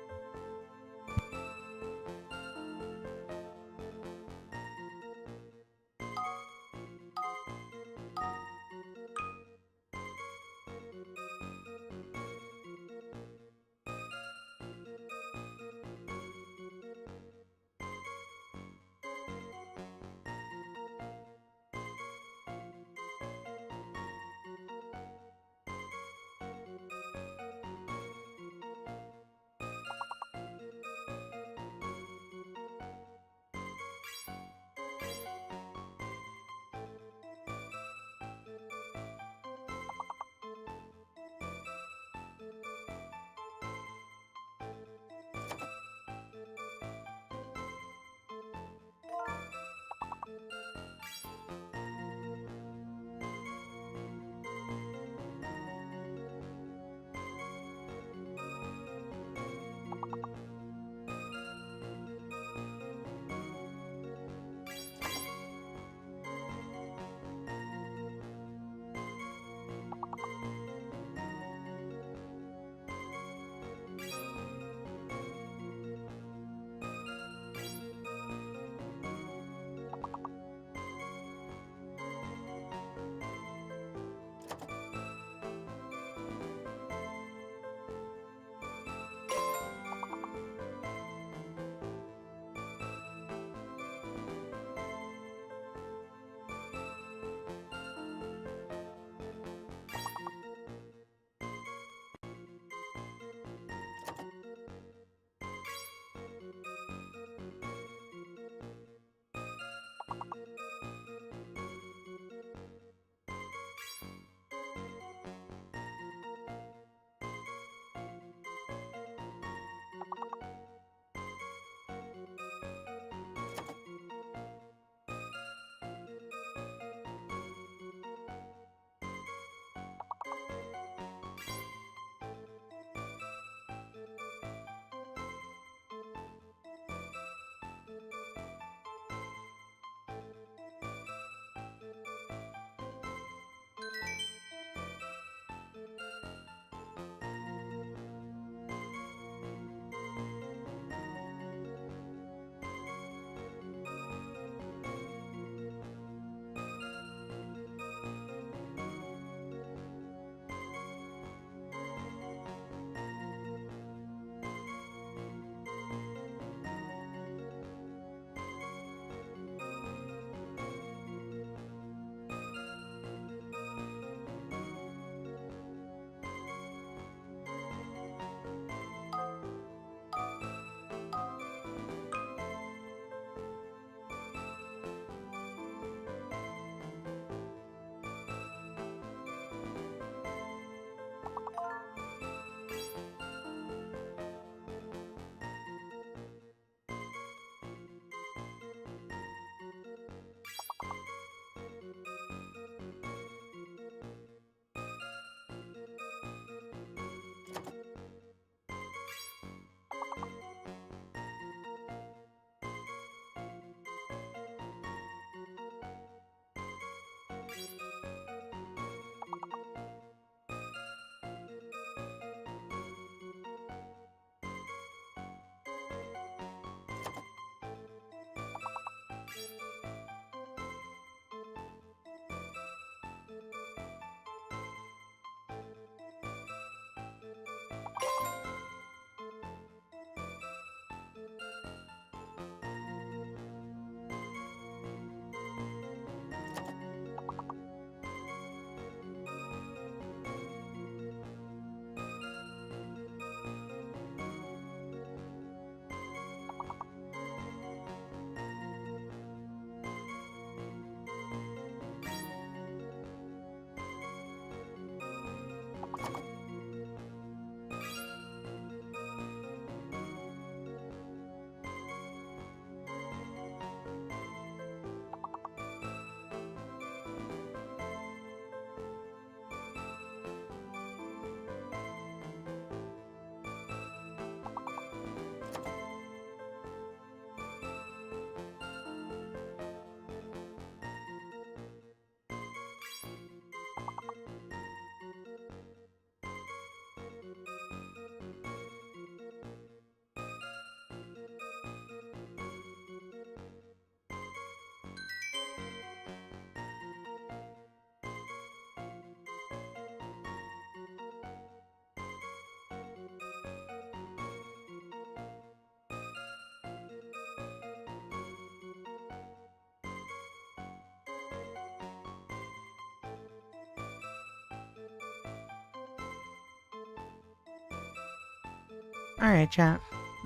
Alright, chat.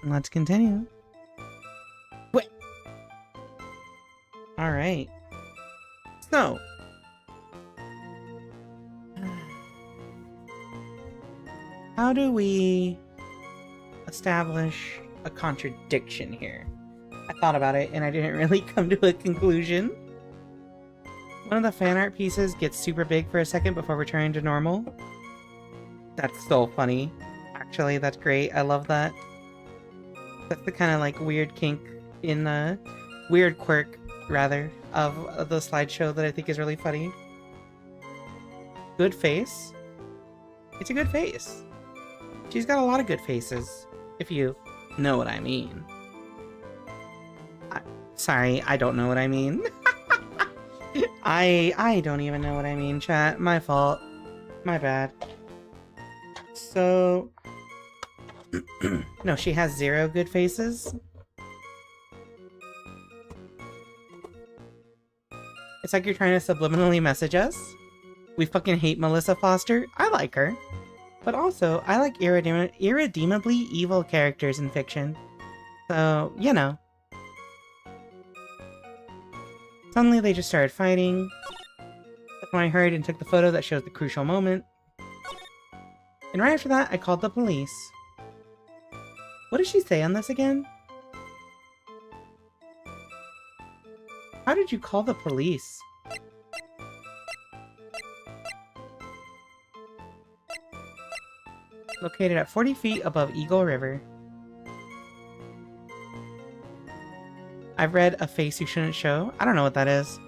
Let's continue. Wait. Alright. So. How do we establish a contradiction here? I thought about it and I didn't really come to a conclusion. One of the fan art pieces gets super big for a second before returning to normal. That's so funny. Actually, that's great. I love that. That's the kind of like weird kink in the weird quirk, rather, of the slideshow that I think is really funny. Good face. It's a good face. She's got a lot of good faces, if you know what I mean. Sorry, I don't know what I mean. I don't even know what I mean, chat. My fault. My bad. So... no, she has 0 good faces. It's like you're trying to subliminally message us. We fucking hate Melissa Foster. I like her. But also, I like irredeemably evil characters in fiction. So, you know. Suddenly they just started fighting. That's when I hurried and took the photo that shows the crucial moment. And right after that, I called the police. What did she say on this again? How did you call the police? Located at 40 feet above Eagle River. I've read A Face You Shouldn't Show. I don't know what that is.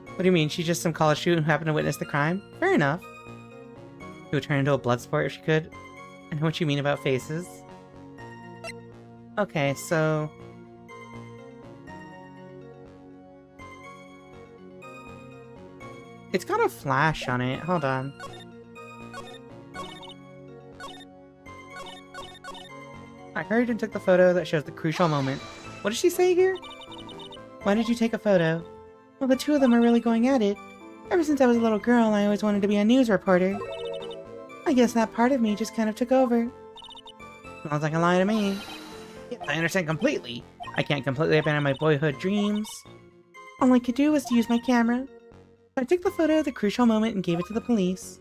What do you mean? She's just some college student who happened to witness the crime? Fair enough. She would turn into a blood sport if she could. I know what you mean about faces. Okay, so... it's got a flash on it. Hold on. I hurried and took the photo that shows the crucial moment. What did she say here? Why did you take a photo? Well, the two of them are really going at it. Ever since I was a little girl, I always wanted to be a news reporter. I guess that part of me just kind of took over. Sounds like a lie to me. Yes, I understand completely. I can't completely abandon my boyhood dreams. All I could do was to use my camera. I took the photo of the crucial moment and gave it to the police.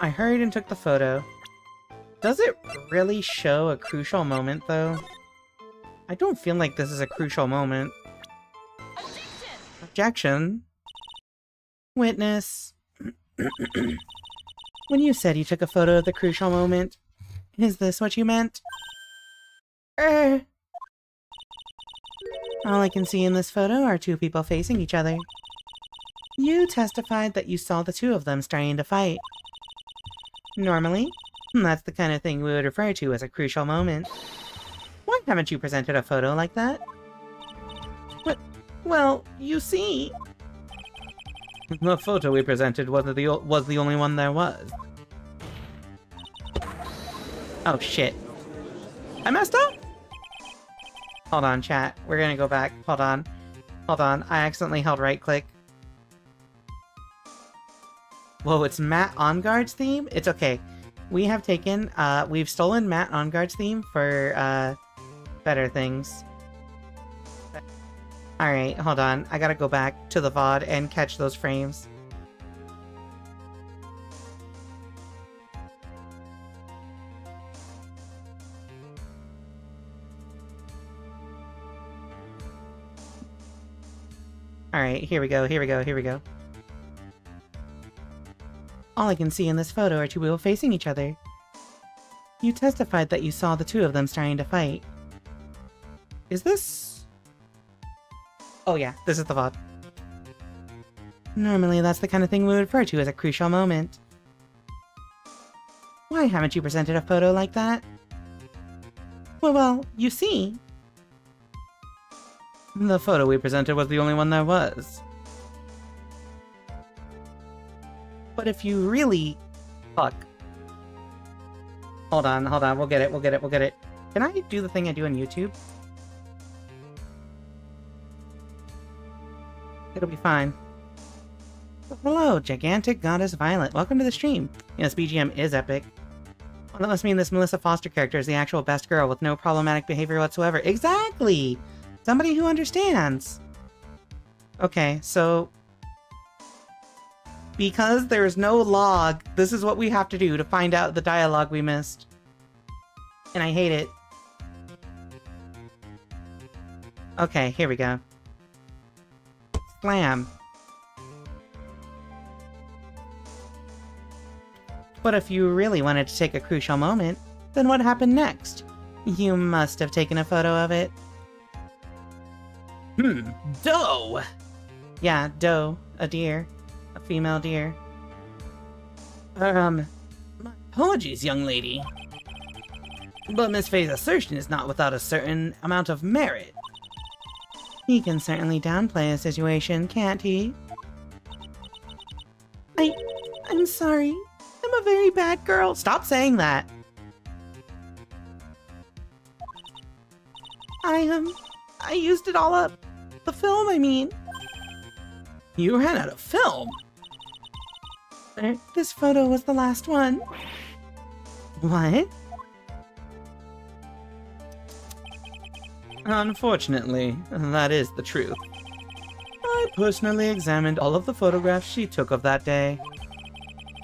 I hurried and took the photo. Does it really show a crucial moment, though? I don't feel like this is a crucial moment. Objection. Witness. When you said you took a photo of the crucial moment, is this what you meant? All I can see in this photo are two people facing each other. You testified that you saw the two of them starting to fight. Normally, that's the kind of thing we would refer to as a crucial moment. Why haven't you presented a photo like that? Well, you see... the photo we presented was the only one there was. Oh shit. I messed up? Hold on, chat. We're gonna go back. Hold on. Hold on. I accidentally held right click. Whoa, it's Matt Onguard's theme? It's okay. We have taken, we've stolen Matt Onguard's theme for, better things. Alright, hold on. I gotta go back to the VOD and catch those frames. Alright, here we go, here we go, here we go. All I can see in this photo are two people facing each other. You testified that you saw the two of them starting to fight. Is this... oh yeah, this is the VOD. Normally that's the kind of thing we would refer to as a crucial moment. Why haven't you presented a photo like that? Well, you see... the photo we presented was the only one there was. But if you really... Fuck. Hold on, we'll get it. Can I do the thing I do on YouTube? It'll be fine. Hello, gigantic goddess Violet. Welcome to the stream. Yes, BGM is epic. Well, that must mean this Melissa Foster character is the actual best girl with no problematic behavior whatsoever. Exactly! Somebody who understands. Okay, so... because there's no log, this is what we have to do to find out the dialogue we missed. And I hate it. Okay, here we go. Slam. But if you really wanted to take a crucial moment, then what happened next? You must have taken a photo of it. Doe! Yeah, doe. A deer. A female deer. My apologies, young lady. But Miss Faye's assertion is not without a certain amount of merit. He can certainly downplay a situation, can't he? I'm sorry. I'm a very bad girl. Stop saying that. I used it all up. The film, I mean. You ran out of film? This photo was the last one. What? Unfortunately, that is the truth. I personally examined all of the photographs she took of that day.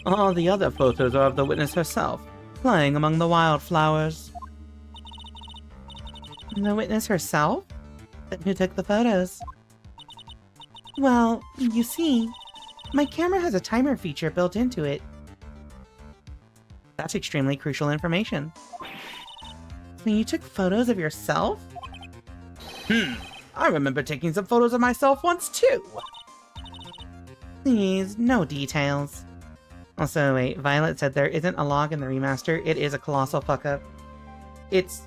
All the other photos are of the witness herself, playing among the wildflowers. The witness herself? Then who took the photos? Well, you see, my camera has a timer feature built into it. That's extremely crucial information. So you took photos of yourself? I remember taking some photos of myself once too. Please, no details. Also, wait, Violet said there isn't a log in the remaster. It is a colossal fuck-up. It's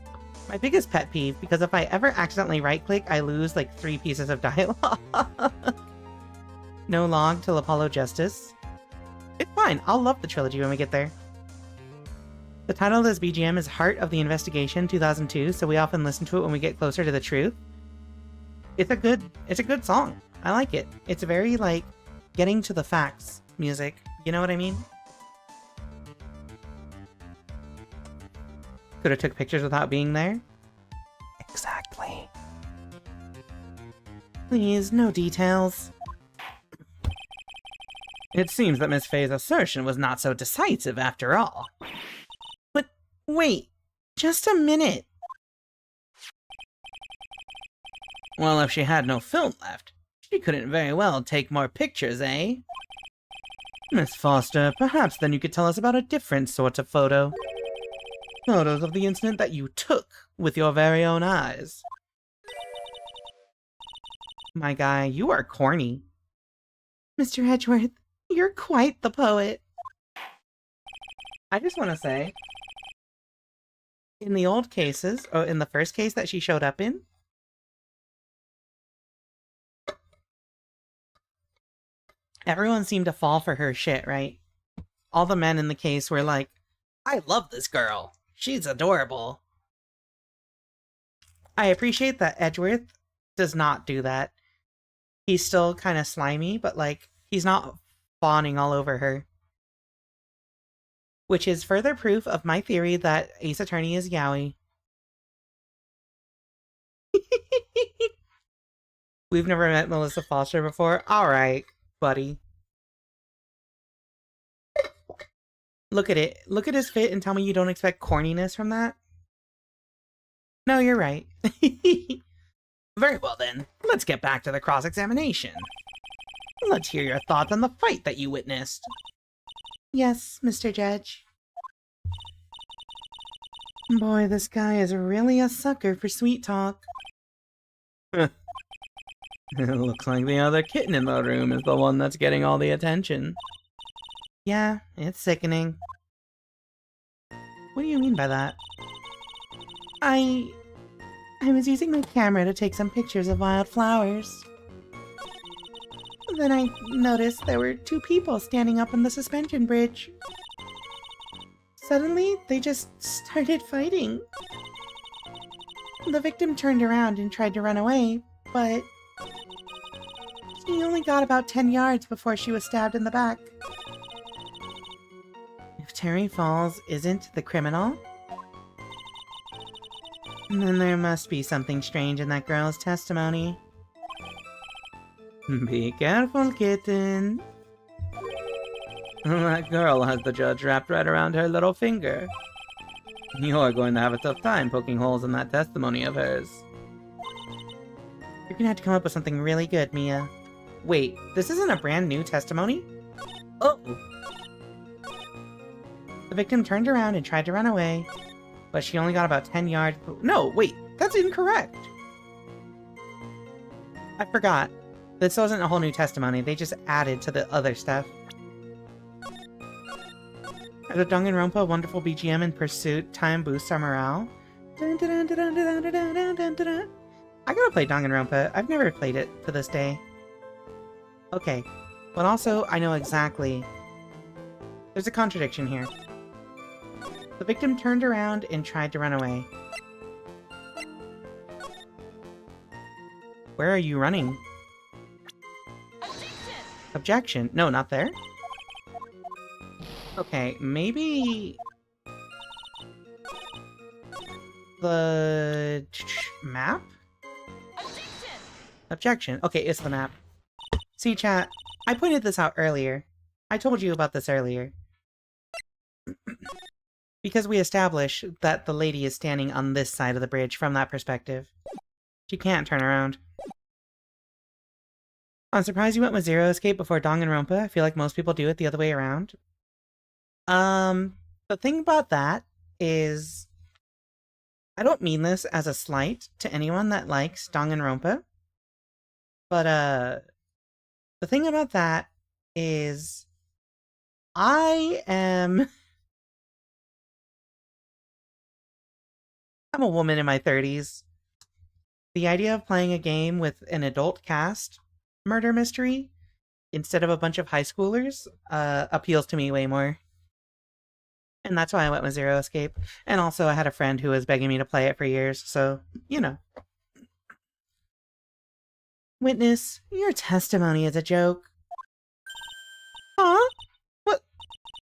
my biggest pet peeve, because if I ever accidentally right-click, I lose like 3 pieces of dialogue. No log till Apollo Justice. It's fine, I'll love the trilogy when we get there. The title of this BGM is Heart of the Investigation 2002, so we often listen to it when we get closer to the truth. It's a good song. I like it. It's very, like, getting to the facts music. You know what I mean? Could have took pictures without being there? Exactly. Please, no details. It seems that Miss Faye's assertion was not so decisive after all. But wait, just a minute. Well, if she had no film left, she couldn't very well take more pictures, eh? Miss Foster, perhaps then you could tell us about a different sort of photo. Photos of the incident that you took with your very own eyes. My guy, you are corny. Mr. Edgeworth, you're quite the poet. I just want to say, in the old cases, or in the first case that she showed up in, everyone seemed to fall for her shit, right? All the men in the case were like, I love this girl. She's adorable. I appreciate that Edgeworth does not do that. He's still kind of slimy, but like, he's not fawning all over her. Which is further proof of my theory that Ace Attorney is yaoi. We've never met Melissa Foster before? Alright, buddy. Look at it. Look at his fit and tell me you don't expect corniness from that? No, you're right. Very well then, let's get back to the cross-examination. Let's hear your thoughts on the fight that you witnessed. Yes, Mr. Judge. Boy, this guy is really a sucker for sweet talk. It looks like the other kitten in the room is the one that's getting all the attention. Yeah, it's sickening. What do you mean by that? I was using my camera to take some pictures of wildflowers. Then I noticed there were two people standing up on the suspension bridge. Suddenly, they just started fighting. The victim turned around and tried to run away, but she only got about 10 yards before she was stabbed in the back. If Terry Falls isn't the criminal, then there must be something strange in that girl's testimony. Be careful, kitten. That girl has the judge wrapped right around her little finger. You're going to have a tough time poking holes in that testimony of hers. You're gonna have to come up with something really good, Mia. Wait, this isn't a brand new testimony? Oh! The victim turned around and tried to run away, but she only got about 10 yards. No, wait, that's incorrect! I forgot. This wasn't a whole new testimony, they just added to the other stuff. As a Danganronpa, a wonderful BGM in pursuit, time boosts our morale. I gotta play Danganronpa. I've never played it to this day. Okay, but also I know exactly. There's a contradiction here. The victim turned around and tried to run away. Where are you running? Objection! No, not there. Okay, maybe... the... map? Objection. Okay, it's the map. See, chat, I pointed this out earlier. I told you about this earlier. Because we established that the lady is standing on this side of the bridge from that perspective. She can't turn around. I'm surprised you went with Zero Escape before Danganronpa. I feel like most people do it the other way around. The thing about that is... I don't mean this as a slight to anyone that likes Danganronpa. But, the thing about that is... I'm a woman in my 30s. The idea of playing a game with an adult cast murder mystery instead of a bunch of high schoolers appeals to me way more. And that's why I went with Zero Escape. And also I had a friend who was begging me to play it for years, so, you know. Witness, your testimony is a joke. Huh?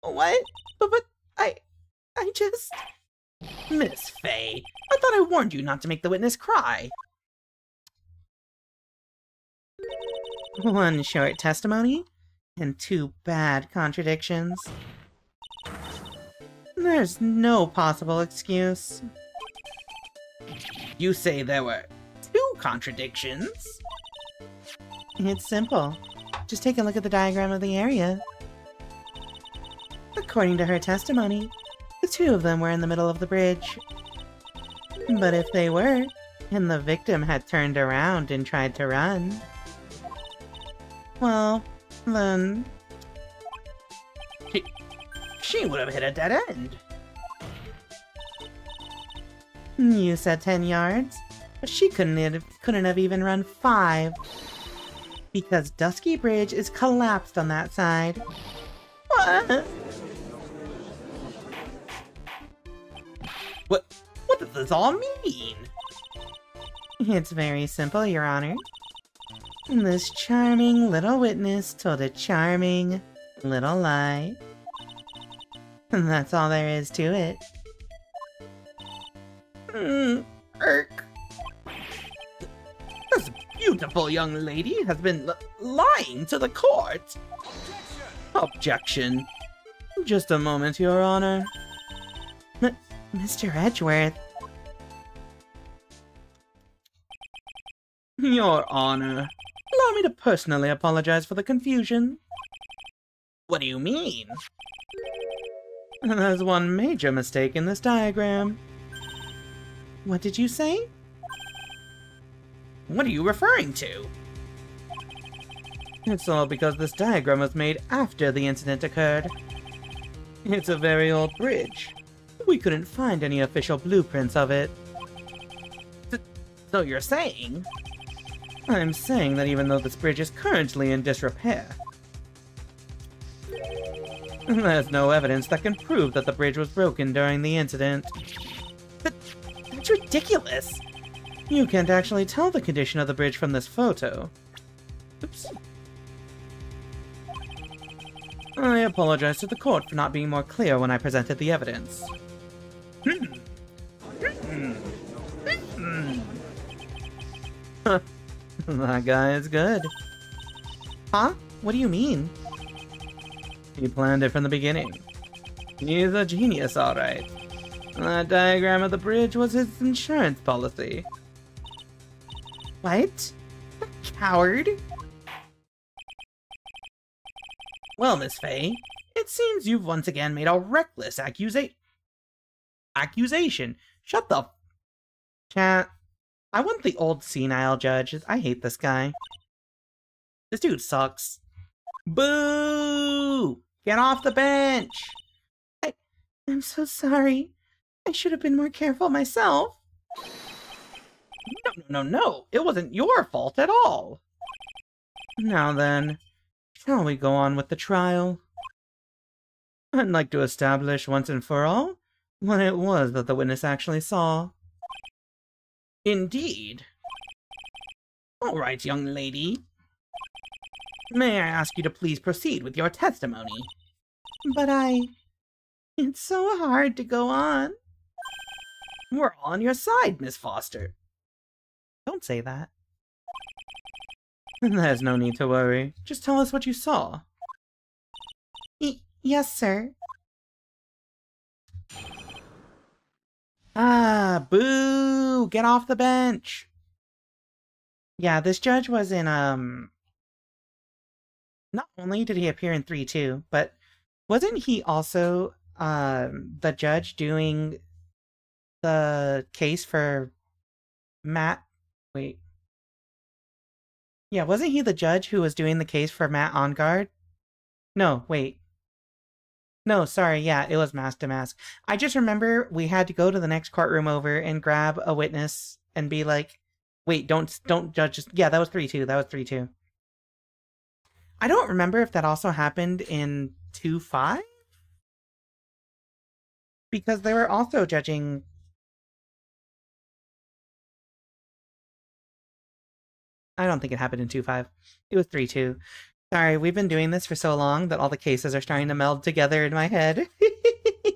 What? But I just... Miss Faye, I thought I warned you not to make the witness cry. One short testimony, and two bad contradictions. There's no possible excuse. You say there were 2 contradictions? It's simple. Just take a look at the diagram of the area. According to her testimony, the 2 of them were in the middle of the bridge. But if they were, and the victim had turned around and tried to run, well, then... She would have hit a dead end. You said 10 yards, but she couldn't have even run 5. Because Dusky Bridge is collapsed on that side. What does this all mean? It's very simple, Your Honor. This charming little witness told a charming little lie. That's all there is to it. Irk. This beautiful young lady has been lying to the court. Objection. Just a moment, Your Honor. Mr. Edgeworth. Your Honor, allow me to personally apologize for the confusion. What do you mean? There's one major mistake in this diagram. What did you say? What are you referring to? It's all because this diagram was made after the incident occurred. It's a very old bridge. We couldn't find any official blueprints of it. So you're saying? I'm saying that even though this bridge is currently in disrepair, there's no evidence that can prove that the bridge was broken during the incident. That's ridiculous! You can't actually tell the condition of the bridge from this photo. Oops. I apologize to the court for not being more clear when I presented the evidence. That guy is good. Huh? What do you mean? He planned it from the beginning. He's a genius, alright. That diagram of the bridge was his insurance policy. What? Coward? Well, Miss Faye, it seems you've once again made a reckless accusation. Shut the Chat. I want the old senile judge. I hate this guy. This dude sucks. Boo! Get off the bench! I'm so sorry. I should have been more careful myself. No. It wasn't your fault at all. Now then, shall we go on with the trial? I'd like to establish once and for all what it was that the witness actually saw. Indeed. All right, young lady. May I ask you to please proceed with your testimony? But it's so hard to go on. We're all on your side, Miss Foster. Don't say that. There's no need to worry. Just tell us what you saw. Yes, sir. Ah, boo! Get off the bench! Yeah, this judge was in, not only did he appear in 3-2, but wasn't he also, the judge doing the case for Matt? Wait. Yeah, wasn't he the judge who was doing the case for Matt on guard? No, wait. No, sorry, yeah, it was Mask to Mask. I just remember we had to go to the next courtroom over and grab a witness and be like, wait, don't judge. Yeah, that was 3-2. That was 3-2. I don't remember if that also happened in 2-5? Because they were also judging... I don't think it happened in 2-5. It was 3-2. Sorry, we've been doing this for so long that all the cases are starting to meld together in my head. He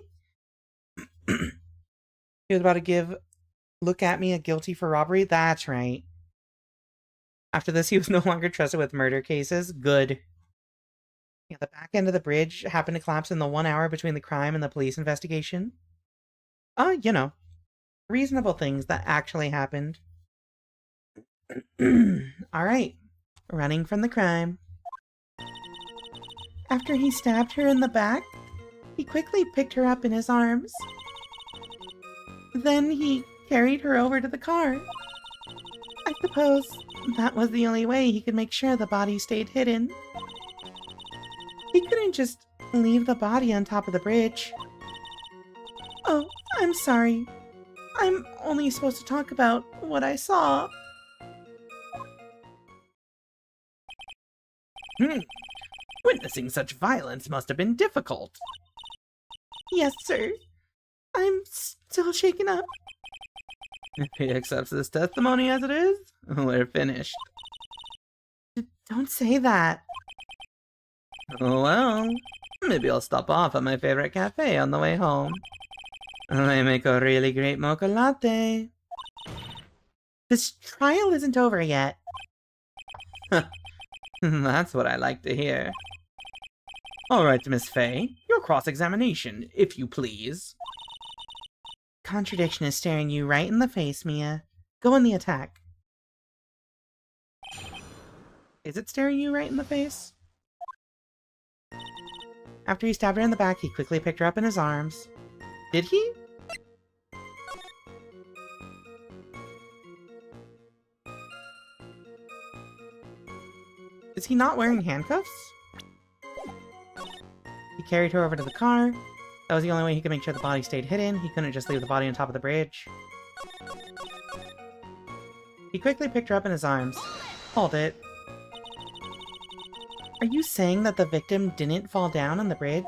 was about to look at me a guilty for robbery? That's right. After this, he was no longer trusted with murder cases. Good. Yeah, the back end of the bridge happened to collapse in the 1 hour between the crime and the police investigation. You know, reasonable things that actually happened. Alright, running from the crime. After he stabbed her in the back, he quickly picked her up in his arms. Then he carried her over to the car. I suppose that was the only way he could make sure the body stayed hidden. He couldn't just leave the body on top of the bridge. Oh, I'm sorry. I'm only supposed to talk about what I saw. Witnessing such violence must have been difficult. Yes, sir. I'm still shaken up. If he accepts this testimony as it is, we're finished. Don't say that. Oh well, maybe I'll stop off at my favorite cafe on the way home. They make a really great mocha latte. This trial isn't over yet. That's what I like to hear. Alright, Miss Faye, your cross-examination, if you please. Contradiction is staring you right in the face, Mia. Go on the attack. Is it staring you right in the face? After he stabbed her in the back, he quickly picked her up in his arms. Did he? Is he not wearing handcuffs? He carried her over to the car. That was the only way he could make sure the body stayed hidden. He couldn't just leave the body on top of the bridge. He quickly picked her up in his arms. Hold it. Are you saying that the victim didn't fall down on the bridge?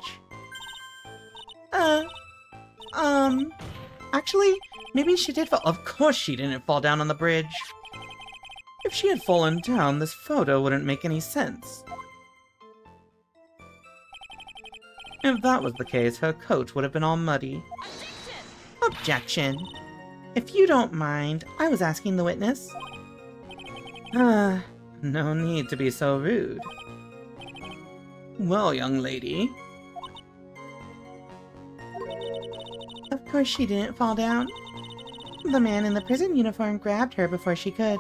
Actually, maybe she did fall. Of course she didn't fall down on the bridge. If she had fallen down, this photo wouldn't make any sense. If that was the case, her coat would have been all muddy. Objection! If you don't mind, I was asking the witness. No need to be so rude. Well, young lady. Of course she didn't fall down. The man in the prison uniform grabbed her before she could.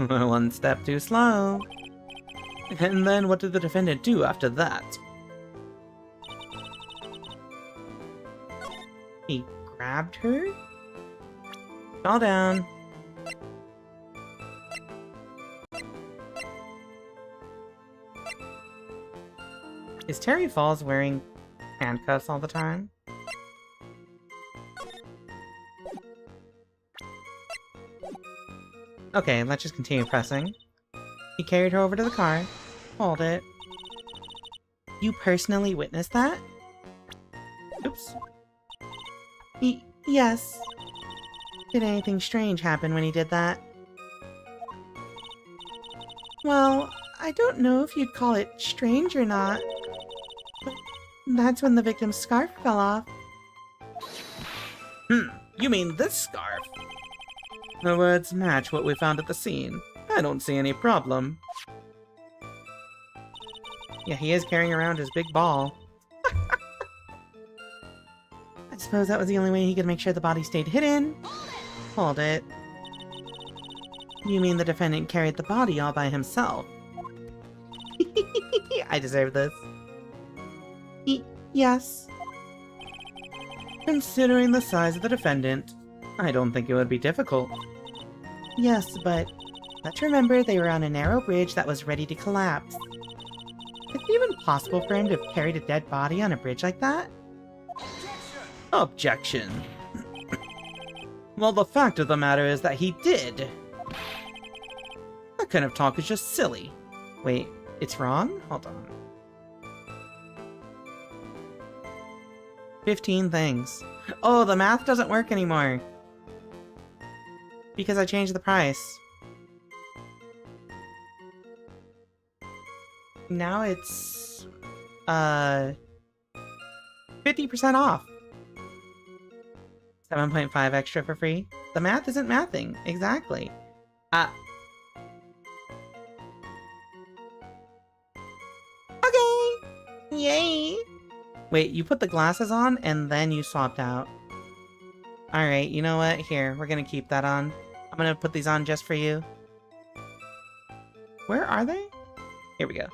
One step too slow. And then what did the defendant do after that? He grabbed her? Fall down. Is Terry Falls wearing handcuffs all the time? Okay, let's just continue pressing. He carried her over to the car. Hold it. You personally witnessed that? Oops. Yes. Did anything strange happen when he did that? Well, I don't know if you'd call it strange or not. But that's when the victim's scarf fell off. You mean this scarf? The words match what we found at the scene. I don't see any problem. Yeah, he is carrying around his big ball. I suppose that was the only way he could make sure the body stayed hidden. Hold it. You mean the defendant carried the body all by himself? I deserve this. Yes. Considering the size of the defendant, I don't think it would be difficult. Yes, but let's remember they were on a narrow bridge that was ready to collapse. Is it even possible for him to have carried a dead body on a bridge like that? Objection. Well, the fact of the matter is that he did. That kind of talk is just silly. Wait, it's wrong? Hold on. 15 things. Oh, the math doesn't work anymore. Because I changed the price. Now it's 50% off. 7.5 extra for free. The math isn't mathing. Exactly. Okay. Yay. Wait, you put the glasses on and then you swapped out. Alright, you know what? Here, we're gonna keep that on. I'm gonna put these on just for you. Where are they? Here we go.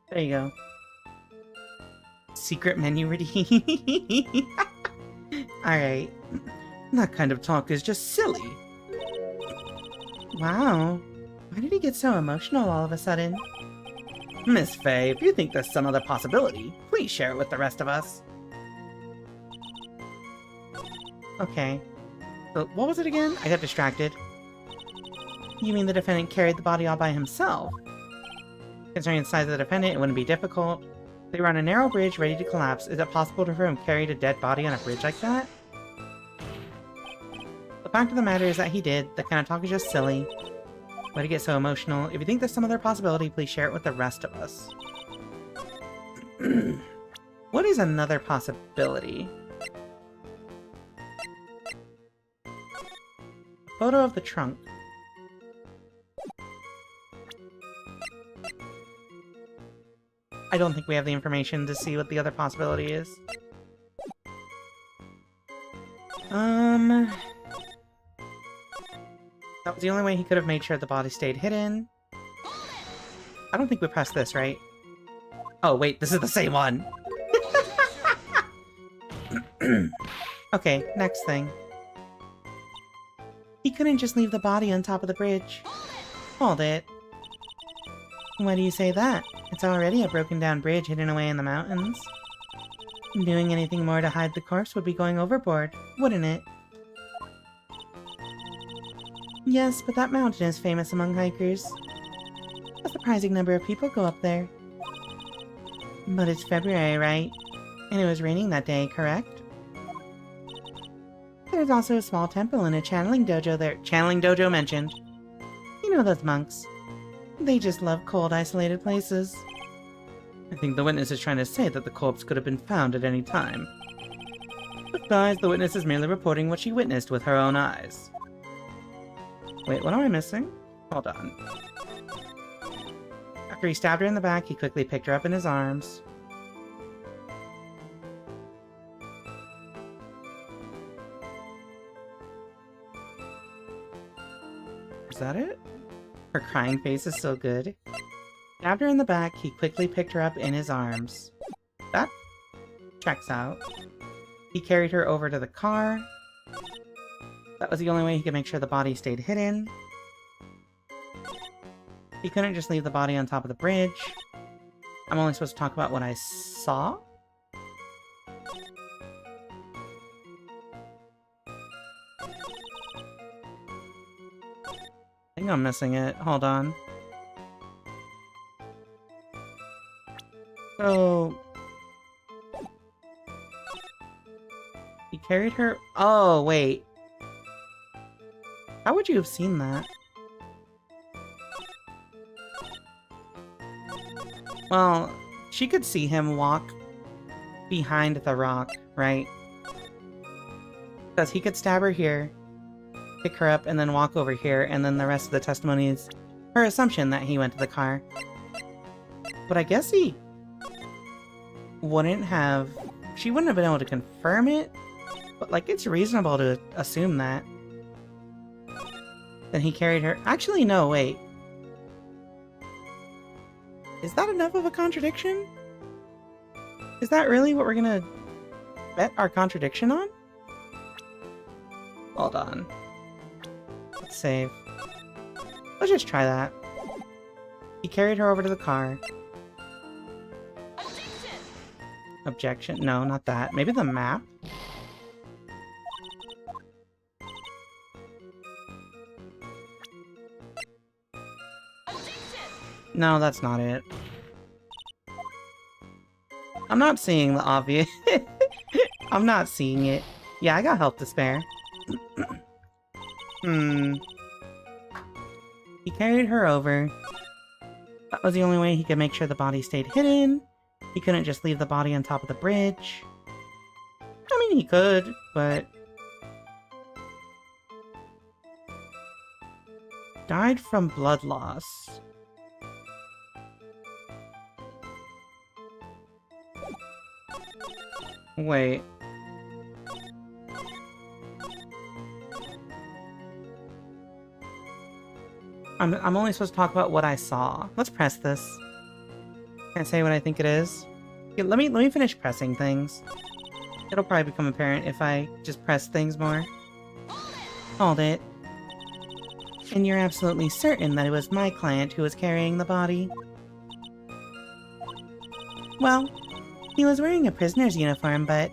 There you go. Secret menu redeem. Alright. That kind of talk is just silly. Wow. Why did he get so emotional all of a sudden? Miss Faye, if you think there's some other possibility, please share it with the rest of us. Okay. So, what was it again? I got distracted. You mean the defendant carried the body all by himself? Considering the size of the defendant, it wouldn't be difficult. They were on a narrow bridge ready to collapse. Is it possible for him to carry a dead body on a bridge like that? The fact of the matter is that he did. That kind of talk is just silly. Why'd he get so emotional? If you think there's some other possibility, please share it with the rest of us. What is another possibility? Photo of the trunk. I don't think we have the information to see what the other possibility is. That was the only way he could have made sure the body stayed hidden. I don't think we pressed this, right? Oh, wait, this is the same one! Okay, next thing. He couldn't just leave the body on top of the bridge. Hold it. Why do you say that? It's already a broken down bridge hidden away in the mountains. Doing anything more to hide the corpse would be going overboard, wouldn't it? Yes, but that mountain is famous among hikers. A surprising number of people go up there. But it's February, right? And it was raining that day, correct? There's also a small temple and a channeling dojo there. Channeling dojo mentioned. You know those monks. They just love cold, isolated places. I think the witness is trying to say that the corpse could have been found at any time. Besides, the witness is merely reporting what she witnessed with her own eyes. Wait, what am I missing? Hold on. After he stabbed her in the back, he quickly picked her up in his arms. Is that it? Her crying face is so good. Stabbed her in the back, he quickly picked her up in his arms. That checks out. He carried her over to the car. That was the only way he could make sure the body stayed hidden. He couldn't just leave the body on top of the bridge. I'm only supposed to talk about what I saw? I think I'm missing it. Hold on. So... he carried her... Oh, wait. How would you have seen that? Well, she could see him walk behind the rock, right? Because he could stab her here, pick her up, and then walk over here, and then the rest of the testimony is her assumption that he went to the car. But I guess he wouldn't have... she wouldn't have been able to confirm it, but, like, it's reasonable to assume that. Then he carried her... Actually, no, wait. Is that enough of a contradiction? Is that really what we're gonna bet our contradiction on? Hold on. Let's save. Let's just try that. He carried her over to the car. Objection? No, not that. Maybe the map? No, that's not it. I'm not seeing the obvious. I'm not seeing it. Yeah, I got help to spare. He carried her over. That was the only way he could make sure the body stayed hidden. He couldn't just leave the body on top of the bridge. I mean, he could, but... died from blood loss. Wait. I'm only supposed to talk about what I saw. Let's press this. Can I say what I think it is? Yeah, let me finish pressing things. It'll probably become apparent if I just press things more. Hold it. And you're absolutely certain that it was my client who was carrying the body? Well, he was wearing a prisoner's uniform, but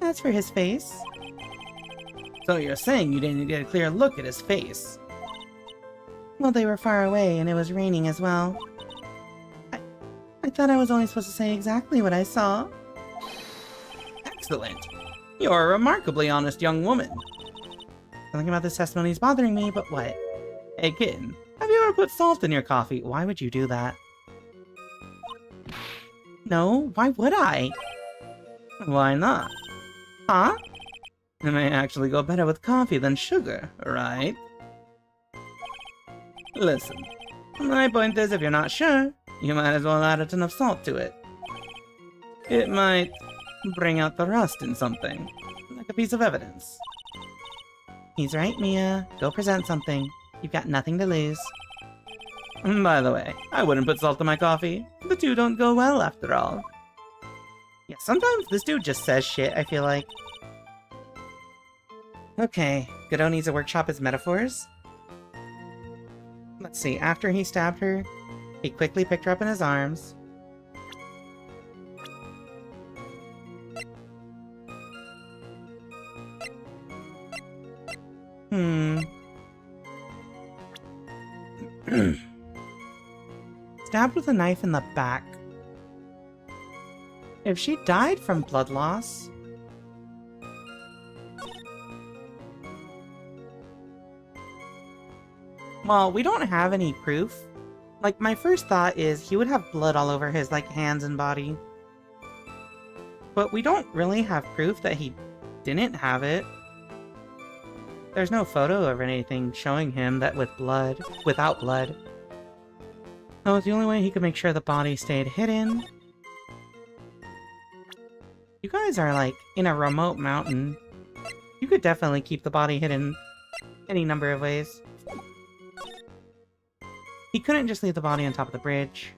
as for his face... So you're saying you didn't get a clear look at his face? Well, they were far away, and it was raining as well. I thought I was only supposed to say exactly what I saw. Excellent. You're a remarkably honest young woman. Something about this testimony is bothering me, but what? Hey kid, have you ever put salt in your coffee? Why would you do that? No, why would I? Why not? Huh? It may actually go better with coffee than sugar, right? Listen, my point is if you're not sure, you might as well add enough salt to it. It might bring out the rust in something, like a piece of evidence. He's right, Mia. Go present something. You've got nothing to lose. By the way, I wouldn't put salt in my coffee. The two don't go well after all. Yeah, sometimes this dude just says shit, I feel like. Okay, Godot needs to workshop his metaphors. Let's see, after he stabbed her, he quickly picked her up in his arms. Stabbed with a knife in the back. If she died from blood loss... Well, we don't have any proof. Like, my first thought is he would have blood all over his, like, hands and body. But we don't really have proof that he didn't have it. There's no photo or anything showing him that without blood. So it's the only way he could make sure the body stayed hidden. You guys are, like, in a remote mountain. You could definitely keep the body hidden any number of ways. He couldn't just leave the body on top of the bridge.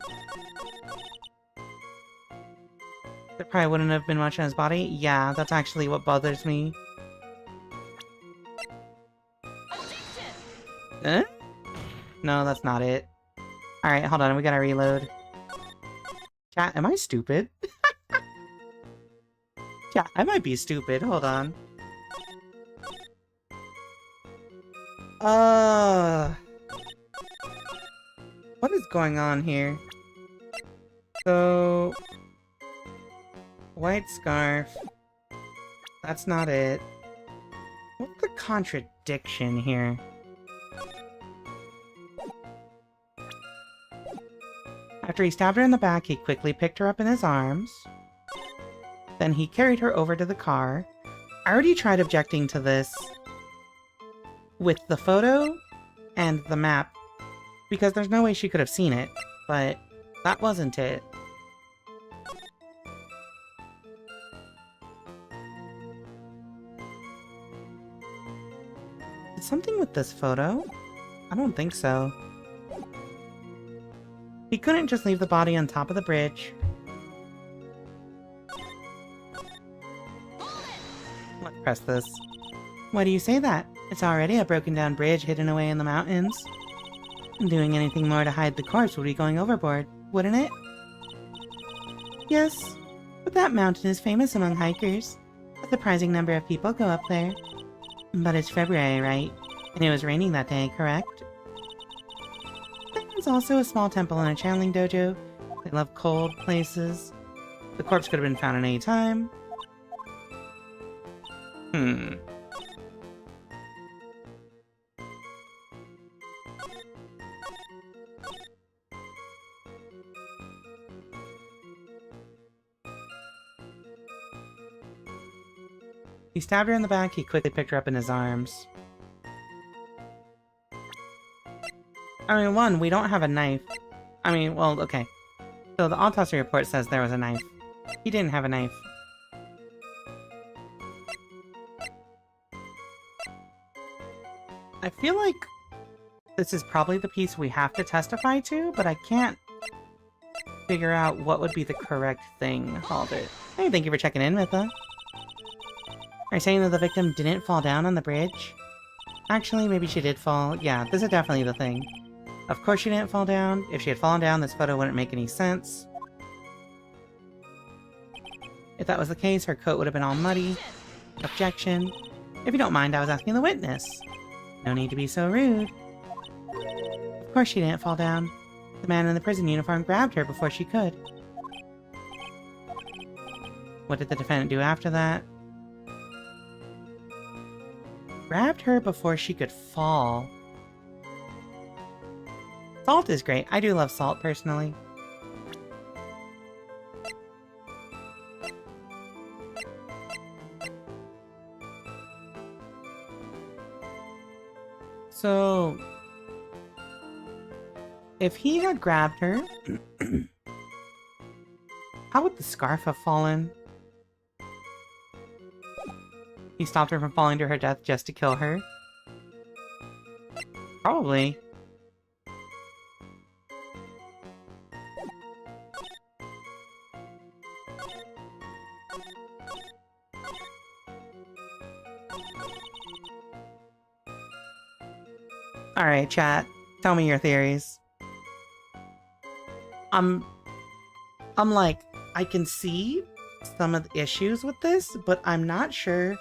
There probably wouldn't have been much on his body. Yeah, that's actually what bothers me. Eh? No, that's not it. Alright, hold on, we gotta reload. Chat, am I stupid? Chat, I might be stupid, hold on. What is going on here? So... White scarf. That's not it. What's the contradiction here? After he stabbed her in the back, he quickly picked her up in his arms. Then he carried her over to the car. I already tried objecting to this with the photo and the map, because there's no way she could have seen it, but that wasn't it. Is something with this photo? I don't think so. He couldn't just leave the body on top of the bridge. Let's press this. Why do you say that? It's already a broken down bridge hidden away in the mountains. Doing anything more to hide the corpse would be going overboard, wouldn't it? Yes, but that mountain is famous among hikers. A surprising number of people go up there. But it's February, right? And it was raining that day, correct? There's also a small temple and a channeling dojo. They love cold places. The corpse could have been found at any time. He stabbed her in the back, he quickly picked her up in his arms. I mean, one, we don't have a knife. I mean, well, okay. So the autopsy report says there was a knife. He didn't have a knife. I feel like this is probably the piece we have to testify to, but I can't figure out what would be the correct thing. Hold it. Hey, thank you for checking in, Mitha. Are you saying that the victim didn't fall down on the bridge? Actually, maybe she did fall. Yeah, this is definitely the thing. Of course she didn't fall down. If she had fallen down, this photo wouldn't make any sense. If that was the case, her coat would have been all muddy. Objection. If you don't mind, I was asking the witness. No need to be so rude. Of course she didn't fall down. The man in the prison uniform grabbed her before she could. What did the defendant do after that? Grabbed her before she could fall. Salt is great. I do love salt, personally. So, if he had grabbed her, how would the scarf have fallen? He stopped her from falling to her death just to kill her? Probably. Alright, chat. Tell me your theories. I'm like, I can see some of the issues with this, but I'm not sure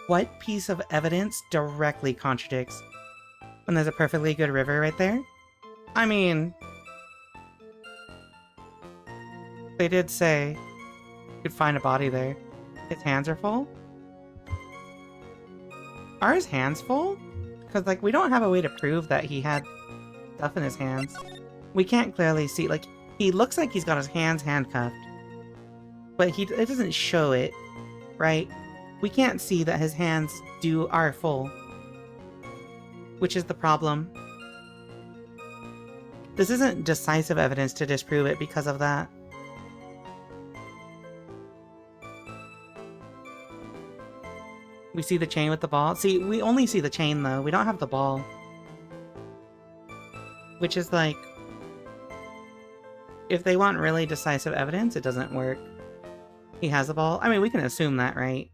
What piece of evidence directly contradicts when there's a perfectly good river right there? I mean, they did say you could find a body there. His hands are full? Are his hands full? Because, like, we don't have a way to prove that he had stuff in his hands. We can't clearly see, like, he looks like he's got his hands handcuffed. But it doesn't show it, right? We can't see that his hands are full. Which is the problem. This isn't decisive evidence to disprove it because of that. We see the chain with the ball. See, we only see the chain though. We don't have the ball. Which is like... if they want really decisive evidence, it doesn't work. He has the ball. I mean, we can assume that, right?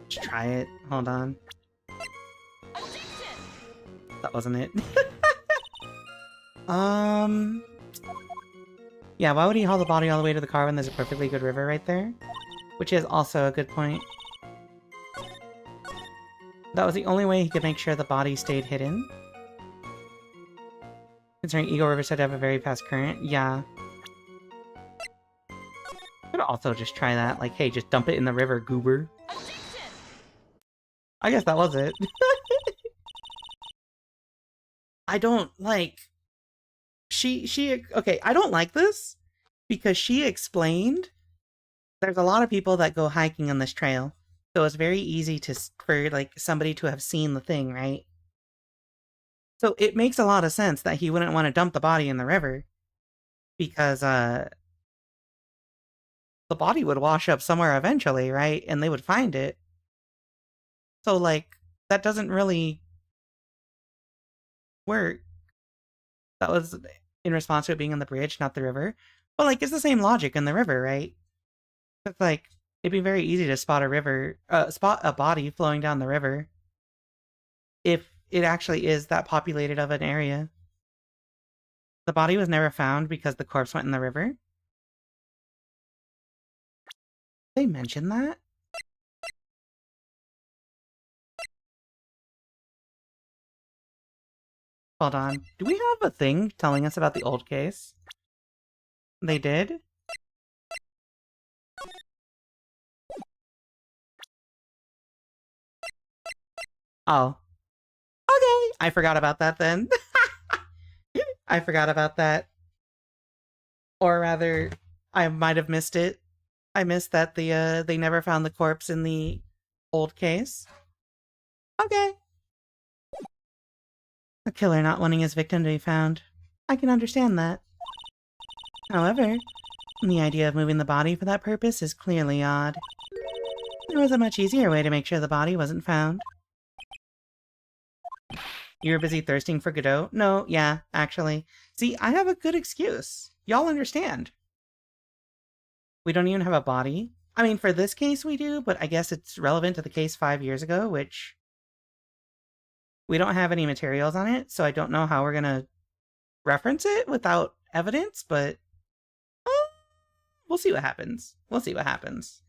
Let's try it. Hold on. That wasn't it. Yeah, why would he haul the body all the way to the car when there's a perfectly good river right there? Which is also a good point. That was the only way he could make sure the body stayed hidden. Considering Eagle River said to have a very fast current. Yeah. Could also just try that. Like, hey, just dump it in the river, goober. I guess that was it. I don't like... Okay, I don't like this because she explained there's a lot of people that go hiking on this trail. So it's very easy for like somebody to have seen the thing, right? So it makes a lot of sense that he wouldn't want to dump the body in the river because the body would wash up somewhere eventually, right? And they would find it. So like that doesn't really work. That was in response to it being on the bridge, not the river. But like it's the same logic in the river, right? It's like it'd be very easy to spot a body flowing down the river if it actually is that populated of an area. The body was never found because the corpse went in the river. Did they mention that? Hold on. Do we have a thing telling us about the old case? They did? Oh. Okay! I forgot about that then. I forgot about that. Or rather, I might have missed it. I missed that they never found the corpse in the old case. Okay. A killer not wanting his victim to be found. I can understand that. However, the idea of moving the body for that purpose is clearly odd. There was a much easier way to make sure the body wasn't found. You were busy thirsting for Godot? No, yeah, actually. See, I have a good excuse. Y'all understand. We don't even have a body. I mean, for this case we do, but I guess it's relevant to the case 5 years ago, which... we don't have any materials on it, so I don't know how we're gonna reference it without evidence, but... we'll see what happens. We'll see what happens.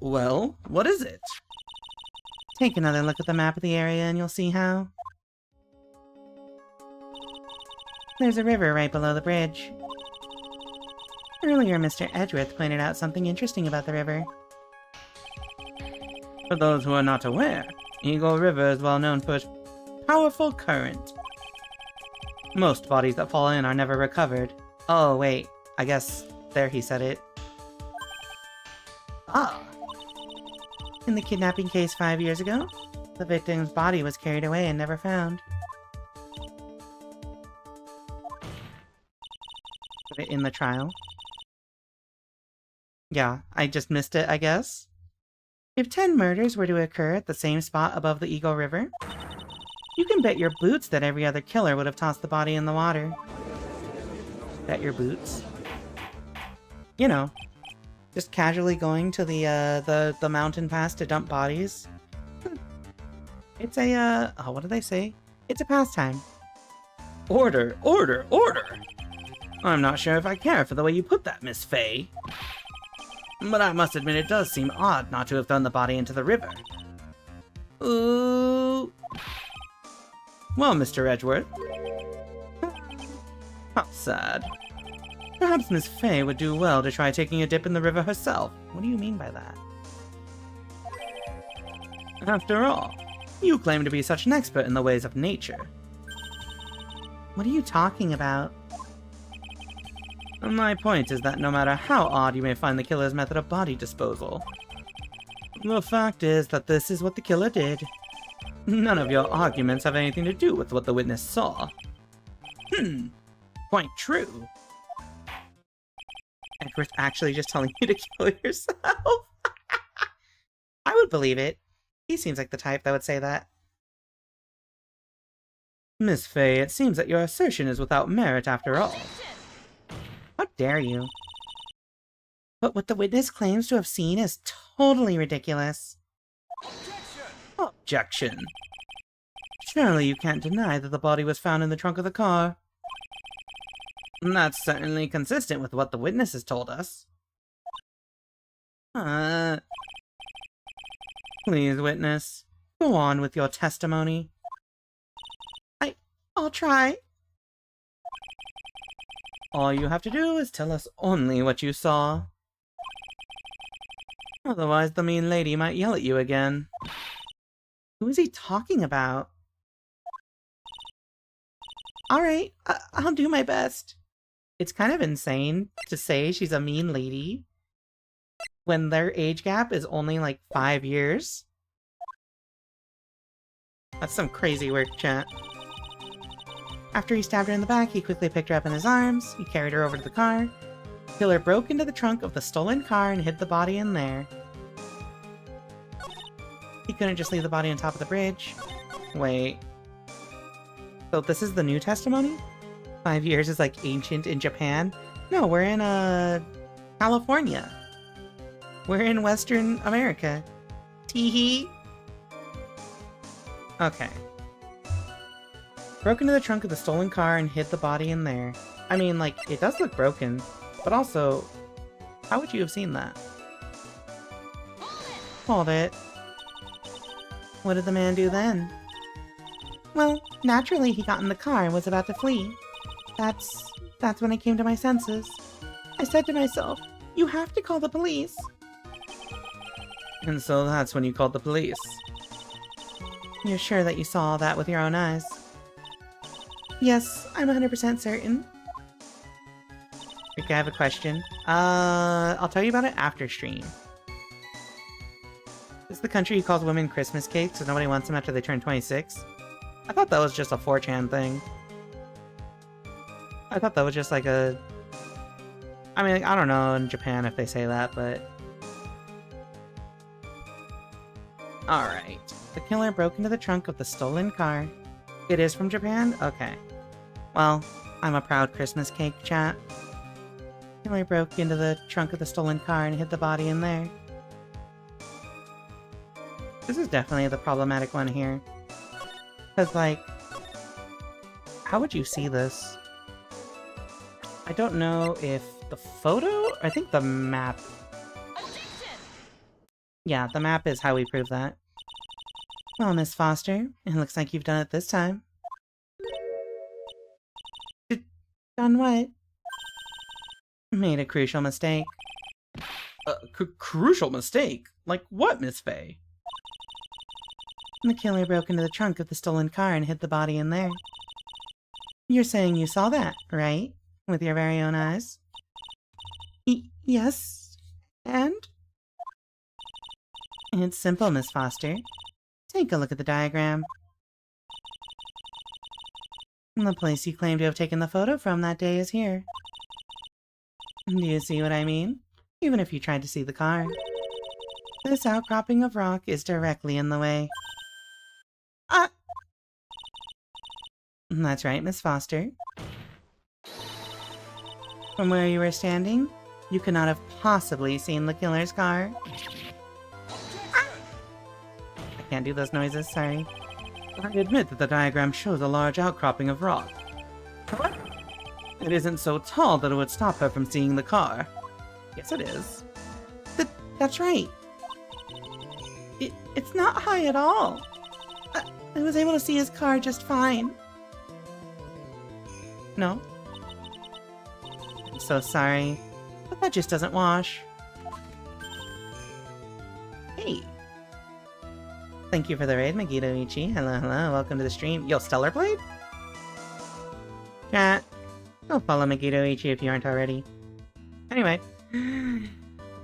Well, what is it? Take another look at the map of the area and you'll see how. There's a river right below the bridge. Earlier, Mr. Edgeworth pointed out something interesting about the river. For those who are not aware, Eagle River is well known for its powerful current. Most bodies that fall in are never recovered. Oh, wait. I guess there he said it. Ah. In the kidnapping case 5 years ago, the victim's body was carried away and never found. In the trial. Yeah, I just missed it, I guess. If 10 murders were to occur at the same spot above the Eagle River, you can bet your boots that every other killer would have tossed the body in the water. Bet your boots. You know, just casually going to the mountain pass to dump bodies. It's a, oh, what did they say? It's a pastime. Order, order, order! I'm not sure if I care for the way you put that, Miss Faye. But I must admit it does seem odd not to have thrown the body into the river. Ooh. Well, Mr. Edgeworth. How sad. Perhaps Miss Fay would do well to try taking a dip in the river herself. What do you mean by that? After all, you claim to be such an expert in the ways of nature. What are you talking about? My point is that no matter how odd you may find the killer's method of body disposal, the fact is that this is what the killer did. None of your arguments have anything to do with what the witness saw. Quite true. Edward's actually just telling you to kill yourself? I would believe it. He seems like the type that would say that. Miss Fay, it seems that your assertion is without merit after all. How dare you? But what the witness claims to have seen is totally ridiculous. Objection! Surely you can't deny that the body was found in the trunk of the car. That's certainly consistent with what the witness has told us. Please, witness, go on with your testimony. I'll try. All you have to do is tell us only what you saw. Otherwise, the mean lady might yell at you again. Who is he talking about? Alright, I'll do my best. It's kind of insane to say she's a mean lady when their age gap is only like 5 years. That's some crazy work, chat. After he stabbed her in the back, he quickly picked her up in his arms. He carried her over to the car. The killer broke into the trunk of the stolen car and hid the body in there. He couldn't just leave the body on top of the bridge. Wait. So this is the new testimony? 5 years is like ancient in Japan? No, we're in, California. We're in Western America. Teehee. Okay. Broke into the trunk of the stolen car and hid the body in there. I mean, like, it does look broken, but also, how would you have seen that? Hold it. What did the man do then? Well, naturally he got in the car and was about to flee. That's when I came to my senses. I said to myself, you have to call the police. And so that's when you called the police. You're sure that you saw all that with your own eyes? Yes, I'm 100% certain. Rika, I have a question. I'll tell you about it after stream. This is the country who calls women Christmas cakes so nobody wants them after they turn 26. I thought that was just a 4chan thing. I thought that was just like a... I mean, like, I don't know in Japan if they say that, but... Alright. The killer broke into the trunk of the stolen car. It is from Japan? Okay. Well, I'm a proud Christmas cake, chat. The killer broke into the trunk of the stolen car and hid the body in there. This is definitely the problematic one here. Because, like... How would you see this? I don't know if the photo? I think the map... Yeah, the map is how we prove that. Well, Miss Foster, it looks like you've done it this time. Done what? Made a crucial mistake. Crucial mistake? Like what, Miss Fay? The killer broke into the trunk of the stolen car and hid the body in there. You're saying you saw that, right? With your very own eyes? Yes. And? It's simple, Miss Foster. Take a look at the diagram. The place you claim to have taken the photo from that day is here. Do you see what I mean? Even if you tried to see the car. This outcropping of rock is directly in the way. Ah! That's right, Miss Foster. From where you were standing, you could not have possibly seen the killer's car. Ah! I can't do those noises, sorry. I admit that the diagram shows a large outcropping of rock. However, it isn't so tall that it would stop her from seeing the car. Yes, it is. That's right. It's not high at all. I was able to see his car just fine. No? I'm so sorry, but that just doesn't wash. Hey. Thank you for the raid, Megito Ichi. Hello, hello, welcome to the stream. Yo, Stellar Blade? Chat, go follow Megito Ichi if you aren't already. Anyway.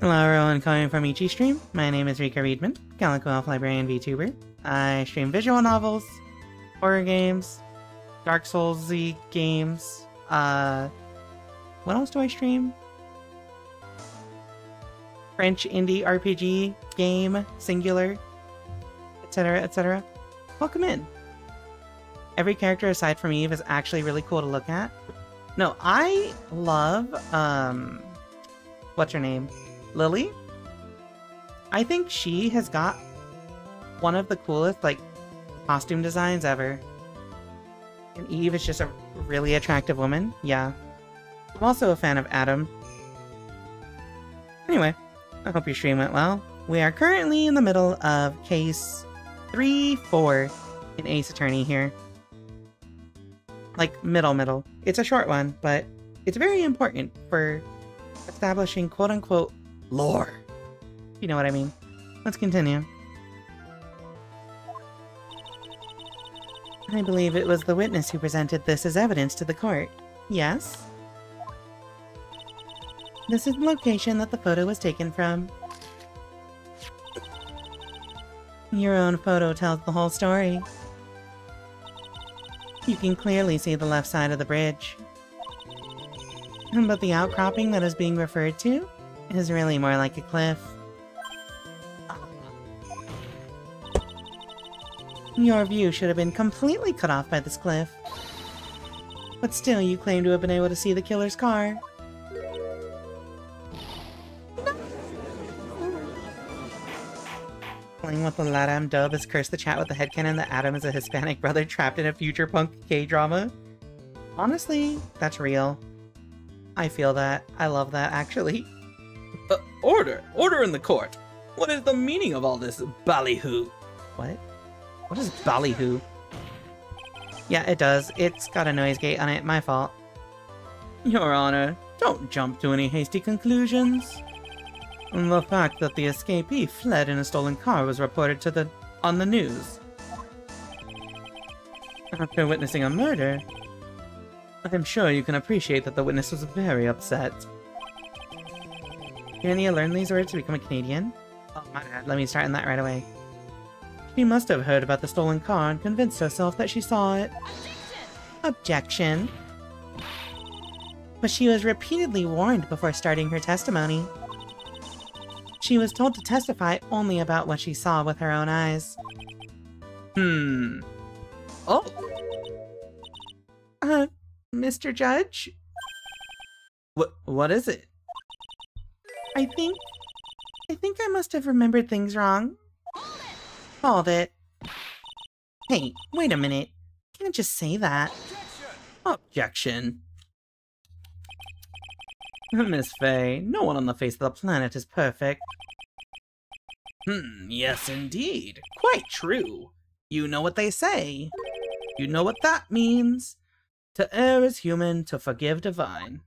Hello everyone calling from Ichi Stream. My name is Rika Readman, Calico Elf Librarian VTuber. I stream visual novels, horror games, Dark Souls-y games, what else do I stream? French indie RPG game, singular, etc, etc. Welcome in. Every character aside from Eve is actually really cool to look at. No, I love, what's her name? Lily? I think she has got one of the coolest, like, costume designs ever. And Eve is just a really attractive woman. Yeah. I'm also a fan of Adam. Anyway, I hope your stream went well. We are currently in the middle of case 3-4 in Ace Attorney here. Like, middle. It's a short one, but it's very important for establishing quote-unquote lore. You know what I mean. Let's continue. I believe it was the witness who presented this as evidence to the court. Yes? This is the location that the photo was taken from. Your own photo tells the whole story. You can clearly see the left side of the bridge. But the outcropping that is being referred to is really more like a cliff. Your view should have been completely cut off by this cliff. But still, you claim to have been able to see the killer's car. Playing with the Latam dub has cursed the chat with the headcanon that Adam is a Hispanic brother trapped in a future punk K-drama. Honestly, that's real. I feel that. I love that, actually. Order! Order in the court! What is the meaning of all this ballyhoo? What? What is ballyhoo? Yeah, it does. It's got a noise gate on it. My fault. Your Honor, don't jump to any hasty conclusions. The fact that the escapee fled in a stolen car was reported on the news. After witnessing a murder, I'm sure you can appreciate that the witness was very upset. Can you learn these words to become a Canadian? Oh my god, let me start on that right away. She must have heard about the stolen car and convinced herself that she saw it. Objection. But she was repeatedly warned before starting her testimony. She was told to testify only about what she saw with her own eyes. Oh! Mr. Judge? What is it? I think I must have remembered things wrong. Hold it. Hey, wait a minute. You can't just say that. Objection. Miss Faye, no one on the face of the planet is perfect. Yes indeed. Quite true. You know what they say. You know what that means. To err is human, to forgive divine.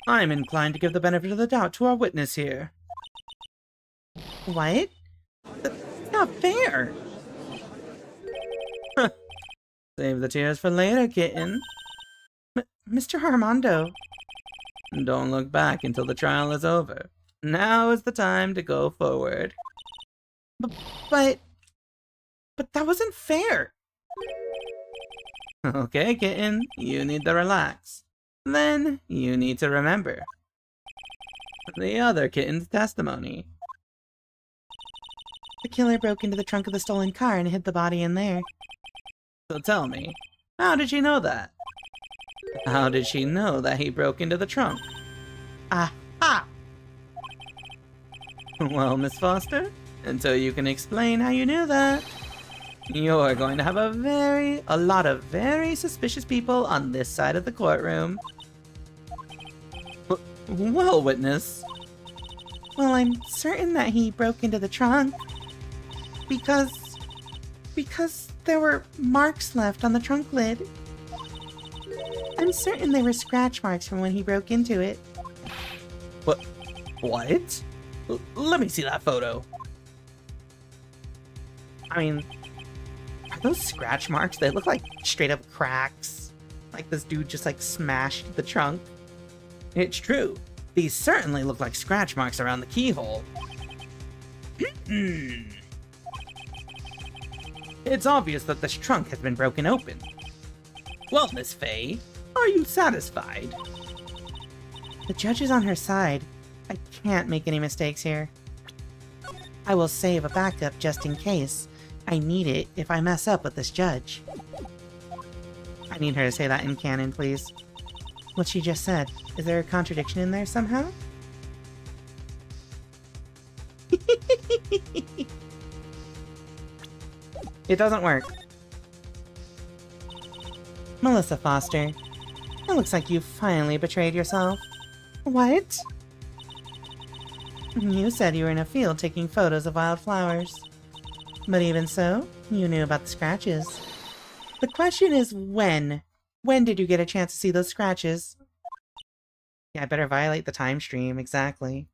I'm inclined to give the benefit of the doubt to our witness here. What? That's not fair! Save the tears for later, kitten. Mr. Armando. Don't look back until the trial is over. Now is the time to go forward. But that wasn't fair! Okay, kitten, you need to relax. Then, you need to remember the other kitten's testimony. The killer broke into the trunk of the stolen car and hid the body in there. So tell me, how did she know that? How did she know that he broke into the trunk? Aha! Well, Miss Foster, until you can explain how you knew that, you're going to have a lot of very suspicious people on this side of the courtroom. Well, witness, Well, I'm certain that he broke into the trunk. Because there were marks left on the trunk lid. I'm certain they were scratch marks from when he broke into it. What? Let me see that photo. I mean, are those scratch marks? They look like straight up cracks. Like this dude just like smashed the trunk. It's true. These certainly look like scratch marks around the keyhole. It's obvious that this trunk has been broken open. Well, Miss Faye, are you satisfied? The judge is on her side. I can't make any mistakes here. I will save a backup just in case. I need it if I mess up with this judge. I need her to say that in canon, please. What she just said. Is there a contradiction in there somehow? It doesn't work. Melissa Foster. It looks like you finally betrayed yourself. What? You said you were in a field taking photos of wildflowers. But even so, you knew about the scratches. The question is when? When did you get a chance to see those scratches? Yeah, I better violate the time stream, exactly.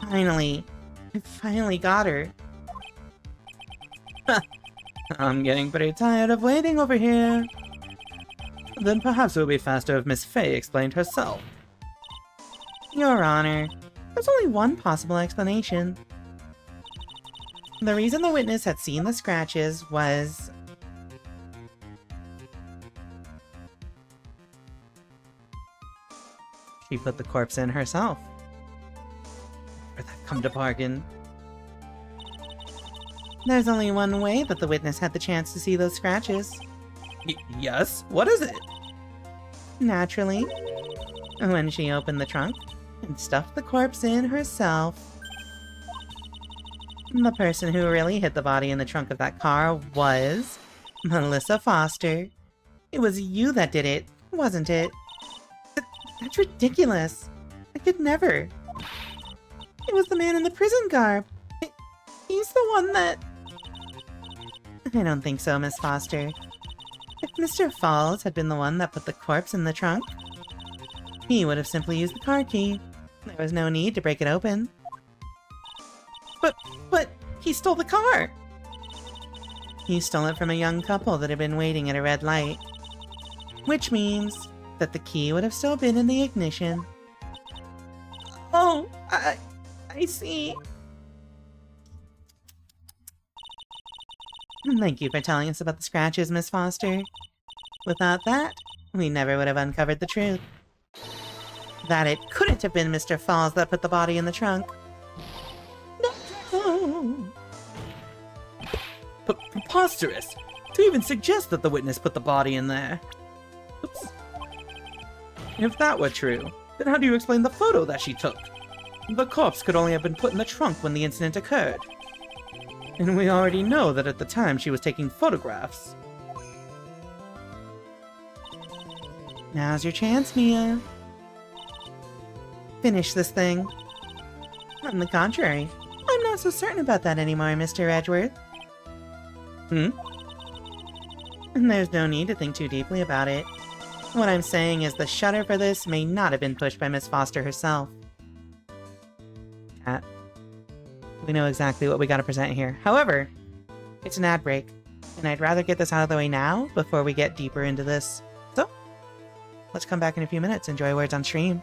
Finally. I finally got her. I'm getting pretty tired of waiting over here. Then perhaps it would be faster if Miss Faye explained herself. Your Honor, there's only one possible explanation. The reason the witness had seen the scratches was... she put the corpse in herself. For that come to bargain. There's only one way that the witness had the chance to see those scratches. Yes? What is it? Naturally, when she opened the trunk and stuffed the corpse in herself. The person who really hid the body in the trunk of that car was Melissa Foster. It was you that did it, wasn't it? That's ridiculous. I could never. It was the man in the prison garb. He's the one that... I don't think so, Miss Foster. If Mr. Falls had been the one that put the corpse in the trunk, he would have simply used the car key. There was no need to break it open. But he stole the car! He stole it from a young couple that had been waiting at a red light. Which means that the key would have still been in the ignition. Oh, I see. Thank you for telling us about the scratches, Miss Foster. Without that, we never would have uncovered the truth. That it couldn't have been Mr. Falls that put the body in the trunk. No. Preposterous! To even suggest that the witness put the body in there. Oops. If that were true, then how do you explain the photo that she took? The corpse could only have been put in the trunk when the incident occurred. And we already know that at the time she was taking photographs. Now's your chance, Mia. Finish this thing. On the contrary, I'm not so certain about that anymore, Mr. Edgeworth. And there's no need to think too deeply about it. What I'm saying is the shutter for this may not have been pushed by Miss Foster herself. Cat. We know exactly what we gotta present here. However, it's an ad break, and I'd rather get this out of the way now before we get deeper into this. So, let's come back in a few minutes, enjoy words on stream.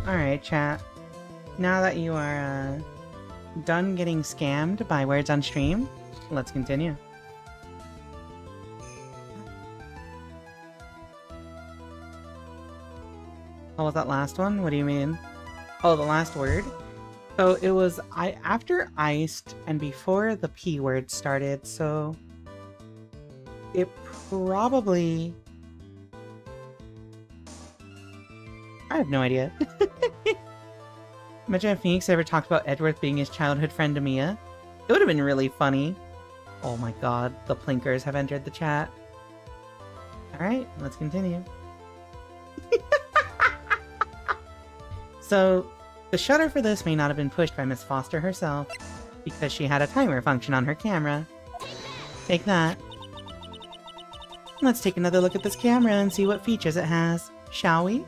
Alright, chat. Now that you are done getting scammed by words on stream, let's continue. What was that last one? What do you mean? Oh, the last word? So it was after iced and before the P word started, so it probably... I have no idea. Imagine if Phoenix ever talked about Edward being his childhood friend to Mia. It would have been really funny. Oh my god, the Plinkers have entered the chat. Alright, let's continue. So, the shutter for this may not have been pushed by Miss Foster herself, because she had a timer function on her camera. Take that. Let's take another look at this camera and see what features it has, shall we?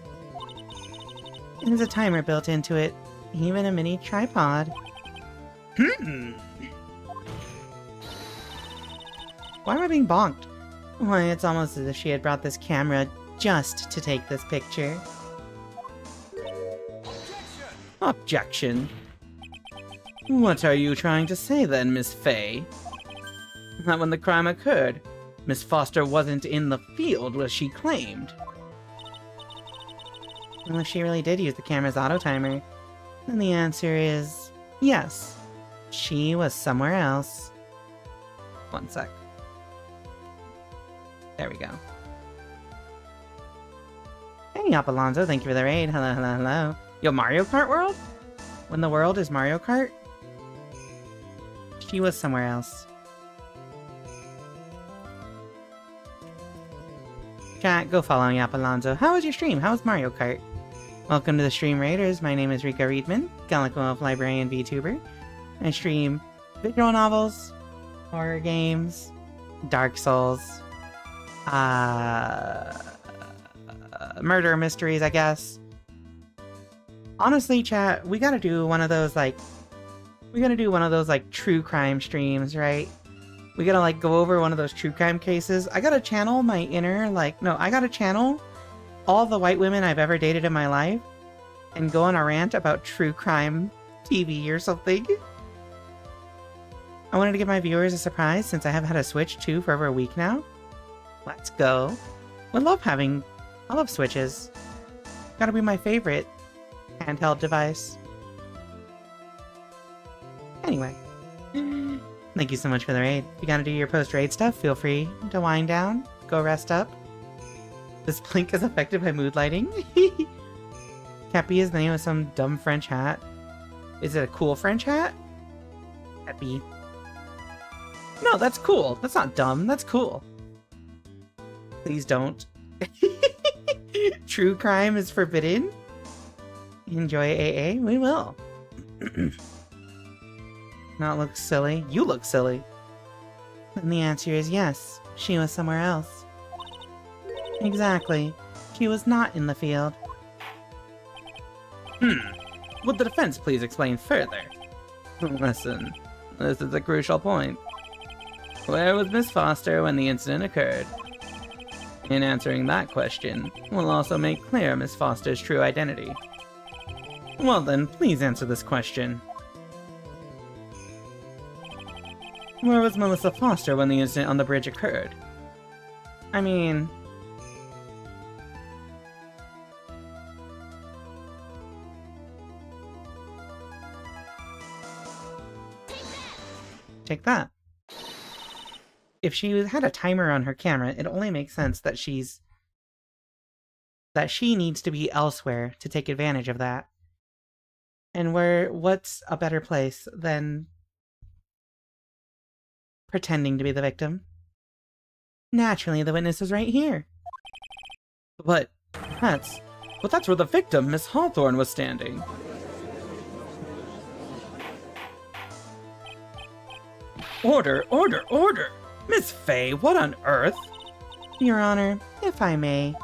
It has a timer built into it, even a mini tripod. Why am I being bonked? Why, it's almost as if she had brought this camera just to take this picture. Objection. What are you trying to say then, Miss Fay? That when the crime occurred, Miss Foster wasn't in the field as she claimed. Well, if she really did use the camera's auto timer, then the answer is yes. She was somewhere else. One sec. There we go. Hey, up Alonzo, thank you for the raid. Hello, hello, hello. Yo, Mario Kart World? When the world is Mario Kart? She was somewhere else. Chat, go follow me up, Alonzo. How was your stream? How was Mario Kart? Welcome to the Stream Raiders. My name is Rika Readman, Gallic Wolf Librarian VTuber. I stream visual novels, horror games, Dark Souls, murder mysteries, I guess. Honestly, chat, we gotta do one of those, true crime streams, right? We gotta, go over one of those true crime cases. I gotta channel my inner, I gotta channel all the white women I've ever dated in my life and go on a rant about true crime TV or something. I wanted to give my viewers a surprise since I have had a Switch 2 for over a week now. Let's go. I love Switches. Gotta be my favorite handheld device. Anyway. Thank you so much for the raid. If you gotta do your post-raid stuff, feel free to wind down, go rest up. This blink is affected by mood lighting. Cappy is the name of some dumb French hat. Is it a cool French hat? Cappy. No, that's cool. That's not dumb. That's cool. Please don't. True crime is forbidden? Enjoy AA? We will. Not look silly. You look silly. And the answer is yes. She was somewhere else. Exactly. She was not in the field. Would the defense please explain further? Listen, this is a crucial point. Where was Miss Foster when the incident occurred? In answering that question, we'll also make clear Miss Foster's true identity. Well then, please answer this question. Where was Melissa Foster when the incident on the bridge occurred? I mean... Take that. If she had a timer on her camera, it only makes sense that she needs to be elsewhere to take advantage of that. And what's a better place than pretending to be the victim? Naturally, the witness is right here. But that's where the victim, Miss Hawthorne, was standing. Order, order, order! Miss Fay, what on earth? Your Honor, if I may.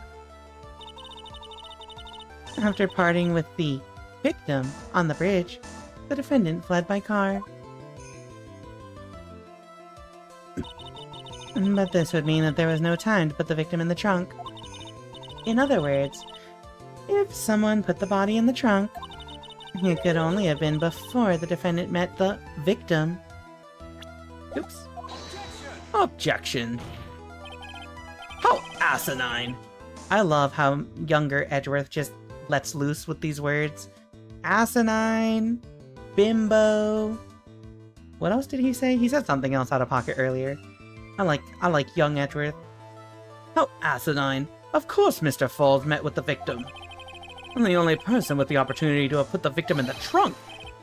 After parting with the victim on the bridge, the defendant fled by car. But this would mean that there was no time to put the victim in the trunk. In other words, If someone put the body in the trunk, it could only have been before the defendant met the victim. Oops. Objection. How asinine. I love how younger Edgeworth just lets loose with these words. Asinine, bimbo. What else did he say? He said something else out of pocket earlier. I like young Edgeworth. How asinine. Of course Mr. Falls met with the victim. And the only person with the opportunity to have put the victim in the trunk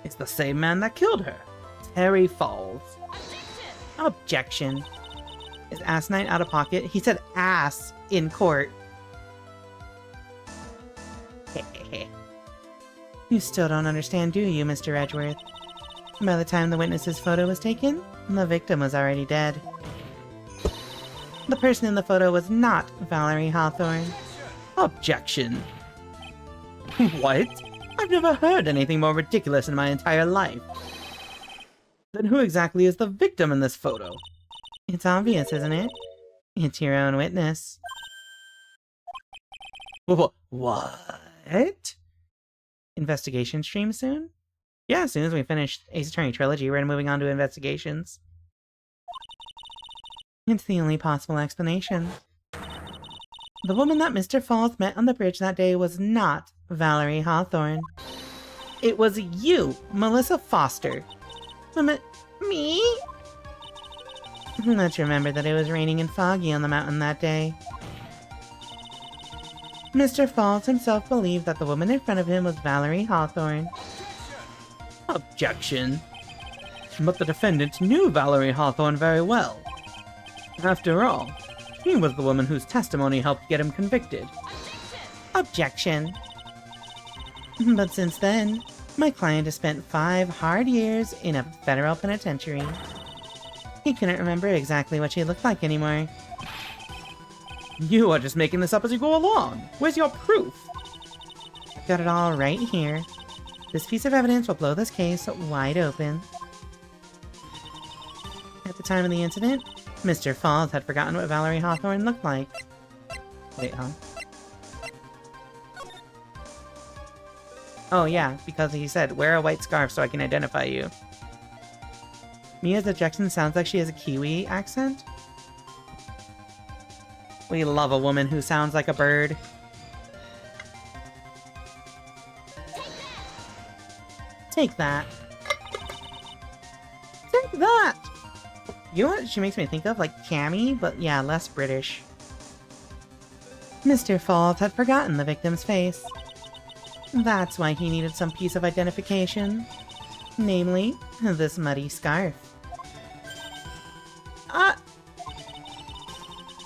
is the same man that killed her, Terry Falls. Objection. Is asinine out of pocket? He said ass in court. You still don't understand, do you, Mr. Edgeworth? By the time the witness's photo was taken, the victim was already dead. The person in the photo was not Valerie Hawthorne. Objection. What? I've never heard anything more ridiculous in my entire life. Then who exactly is the victim in this photo? It's obvious, isn't it? It's your own witness. What? Investigation stream soon? Yeah, as soon as we finish Ace Attorney Trilogy, we're moving on to investigations. It's the only possible explanation. The woman that Mr. Falls met on the bridge that day was not Valerie Hawthorne. It was you, Melissa Foster. Me? Let's remember that it was raining and foggy on the mountain that day. Mr. Falls himself believed that the woman in front of him was Valerie Hawthorne. Objection. But the defendant knew Valerie Hawthorne very well. After all, she was the woman whose testimony helped get him convicted. Objection. But since then, my client has spent 5 hard years in a federal penitentiary. He couldn't remember exactly what she looked like anymore. You are just making this up as you go along. Where's your proof? Got it all right here. This piece of evidence will blow this case wide open. At the time of the incident, Mr. Falls had forgotten what Valerie Hawthorne looked like. Wait, huh? Oh yeah, because he said, wear a white scarf so I can identify you. Mia's objection sounds like she has a Kiwi accent. We love a woman who sounds like a bird. Take that. Take that! You know what she makes me think of? Like Cammy, but yeah, less British. Mr. Falls had forgotten the victim's face. That's why he needed some piece of identification. Namely, this muddy scarf.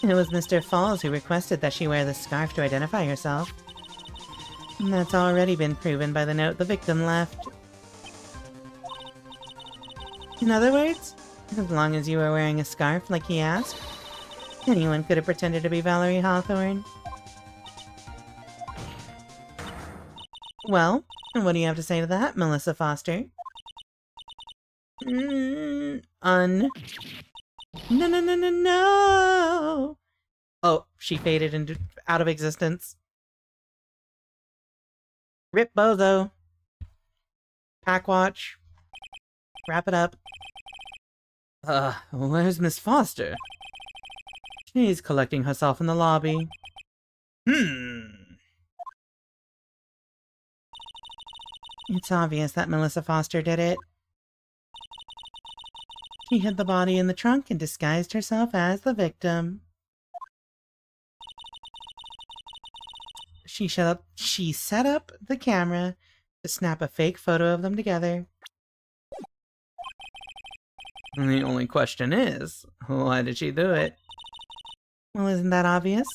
It was Mr. Falls who requested that she wear the scarf to identify herself. That's already been proven by the note the victim left. In other words, as long as you were wearing a scarf like he asked, anyone could have pretended to be Valerie Hawthorne. Well, what do you have to say to that, Melissa Foster? No. Oh, she faded into out of existence. Rip Bozo. Pack watch. Wrap it up. Where's Miss Foster? She's collecting herself in the lobby. It's obvious that Melissa Foster did it. She hid the body in the trunk and disguised herself as the victim. She set up the camera to snap a fake photo of them together. And the only question is, why did she do it? Well, isn't that obvious?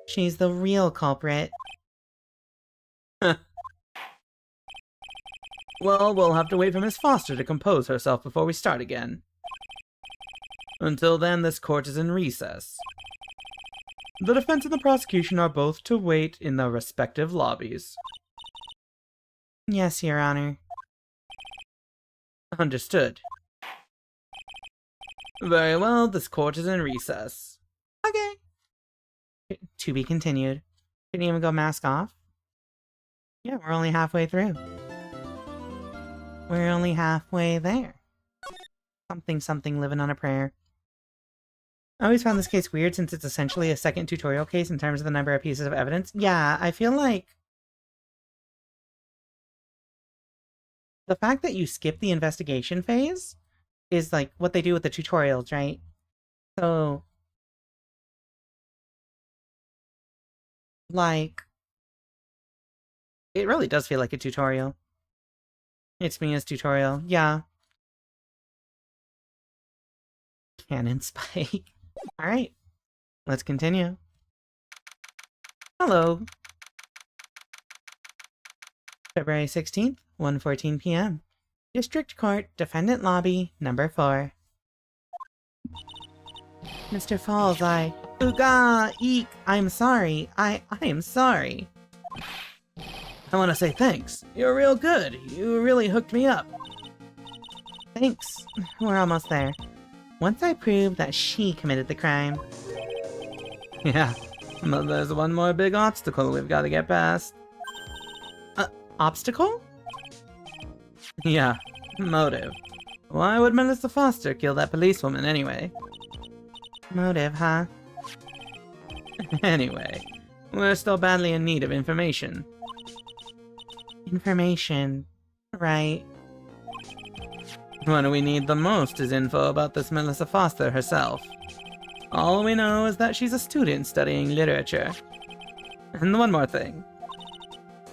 She's the real culprit. Well, we'll have to wait for Miss Foster to compose herself before we start again. Until then, this court is in recess. The defense and the prosecution are both to wait in their respective lobbies. Yes, Your Honor. Understood. Very well, this court is in recess. Okay. To be continued. Didn't even go mask off. Yeah, we're only halfway through. We're only halfway there. Something living on a prayer. I always found this case weird since it's essentially a second tutorial case in terms of the number of pieces of evidence. Yeah, I feel like the fact that you skip the investigation phase is like what they do with the tutorials, right? So, like, it really does feel like a tutorial. It's Mia's tutorial. Yeah. Cannon spike. Alright. Let's continue. Hello. February 16th, 1:14 p.m. District Court, Defendant Lobby, number 4. Mr. Falls, Ooga! Eek! I'm sorry. I am sorry. I want to say thanks. You're real good. You really hooked me up. Thanks. We're almost there. Once I prove that she committed the crime. Yeah, but there's one more big obstacle we've got to get past. Obstacle? Yeah, motive. Why would Melissa Foster kill that policewoman anyway? Motive, huh? Anyway, we're still badly in need of information. Information. Right. What we need the most is info about this Melissa Foster herself. All we know is that she's a student studying literature. And one more thing.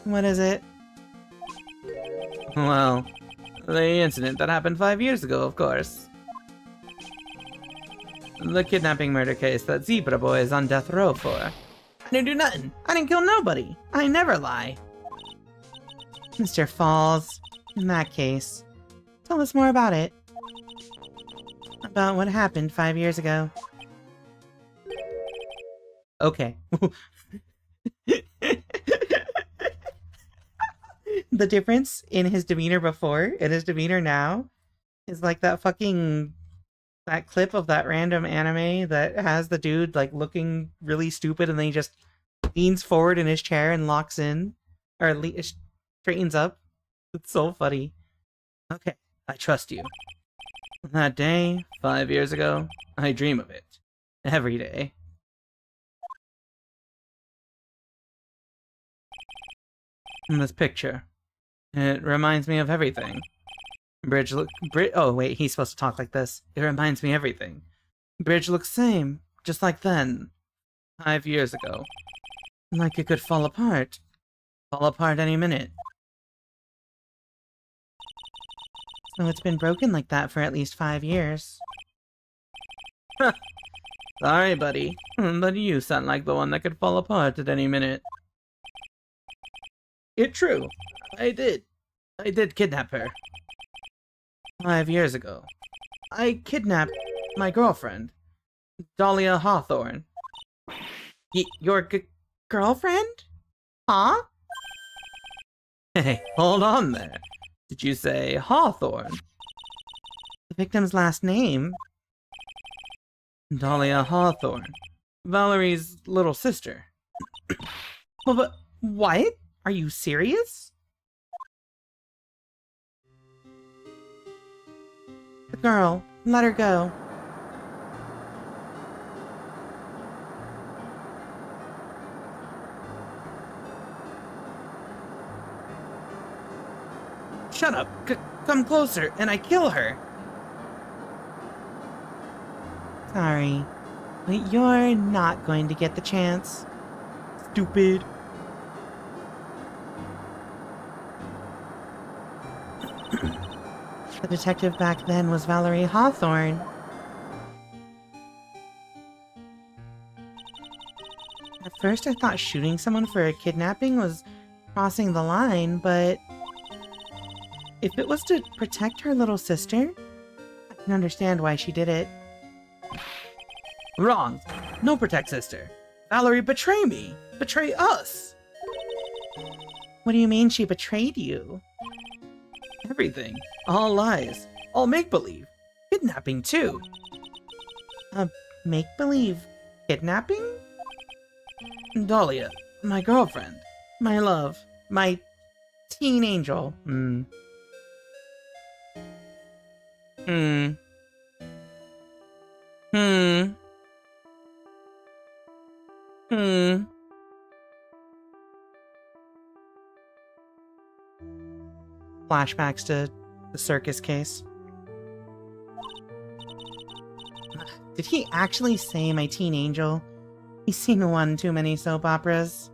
What is it? Well, the incident that happened 5 years ago, of course. The kidnapping murder case that Zebra Boy is on death row for. I didn't do nothing. I didn't kill nobody. I never lie. Mr. Falls, in that case, tell us more about it. About what happened 5 years ago. Okay. The difference in his demeanor before and his demeanor now is like that clip of that random anime that has the dude like looking really stupid and then he just leans forward in his chair and locks in or straightens up. It's so funny. Okay, I trust you. That day, 5 years ago, I dream of it. Every day. In this picture. It reminds me of everything. Oh wait, he's supposed to talk like this. It reminds me everything. Bridge looks same, just like then. 5 years ago. Like it could fall apart. Fall apart any minute. So it's been broken like that for at least 5 years. Sorry, buddy, but you sound like the one that could fall apart at any minute. It's true. I did kidnap her. 5 years ago. I kidnapped my girlfriend, Dahlia Hawthorne. Your girlfriend? Huh? Hey, hold on there. Did you say Hawthorne? The victim's last name? Dahlia Hawthorne. Valerie's little sister. But what? Are you serious? The girl. Let her go. Shut up. Come closer, and I kill her. Sorry, but you're not going to get the chance. Stupid. The detective back then was Valerie Hawthorne. At first I thought shooting someone for a kidnapping was crossing the line, but if it was to protect her little sister, I can understand why she did it. Wrong. No protect sister. Valerie betray me. Betray us. What do you mean she betrayed you? Everything. All lies. All make-believe. Kidnapping, too. Make-believe kidnapping? Dahlia, my girlfriend. My love. My Teen Angel. Hmm. Hmm. Hmm. Hmm. Flashbacks to the circus case. Did he actually say my teen angel? He's seen one too many soap operas.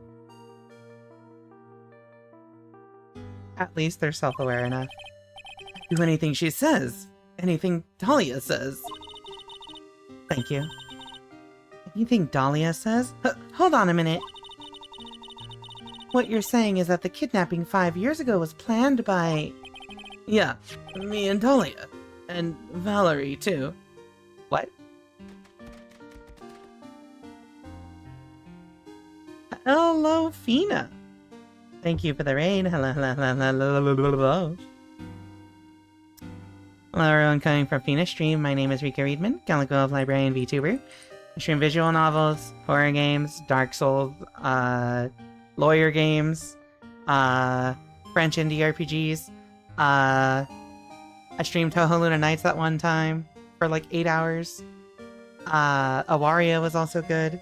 At least they're self-aware enough. Do anything she says. Anything Dahlia says. Thank you. Anything Dahlia says? Hold on a minute. What you're saying is that the kidnapping 5 years ago was planned by... Yeah, me and Dahlia. And Valerie, too. What? Hello, Fina. Thank you for the raid. Hello, hello, hello, hello, hello, hello. Hello, everyone coming from Fina Stream. My name is Rika Readman, Calico Librarian VTuber. I stream visual novels, horror games, Dark Souls, lawyer games, French indie RPGs. I streamed Toho Luna Nights that one time for like 8 hours. Awaria was also good.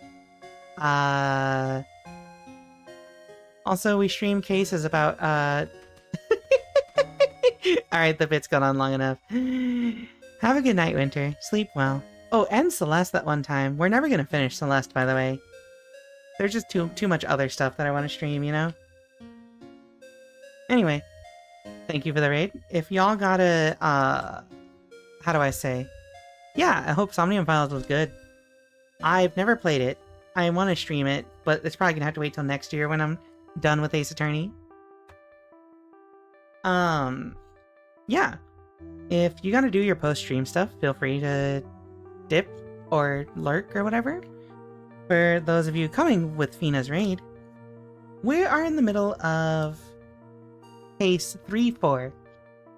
Also, we stream cases about, Alright, the bit's gone on long enough. Have a good night, Winter. Sleep well. Oh, and Celeste that one time. We're never gonna finish Celeste, by the way. There's just too much other stuff that I want to stream, you know? Anyway, thank you for the raid. If y'all got a, how do I say? Yeah, I hope Somnium Files was good. I've never played it. I want to stream it, but it's probably gonna have to wait till next year when I'm done with Ace Attorney. Yeah. If you gotta do your post-stream stuff, feel free to dip or lurk or whatever. For those of you coming with Fina's raid, we are in the middle of case 3-4,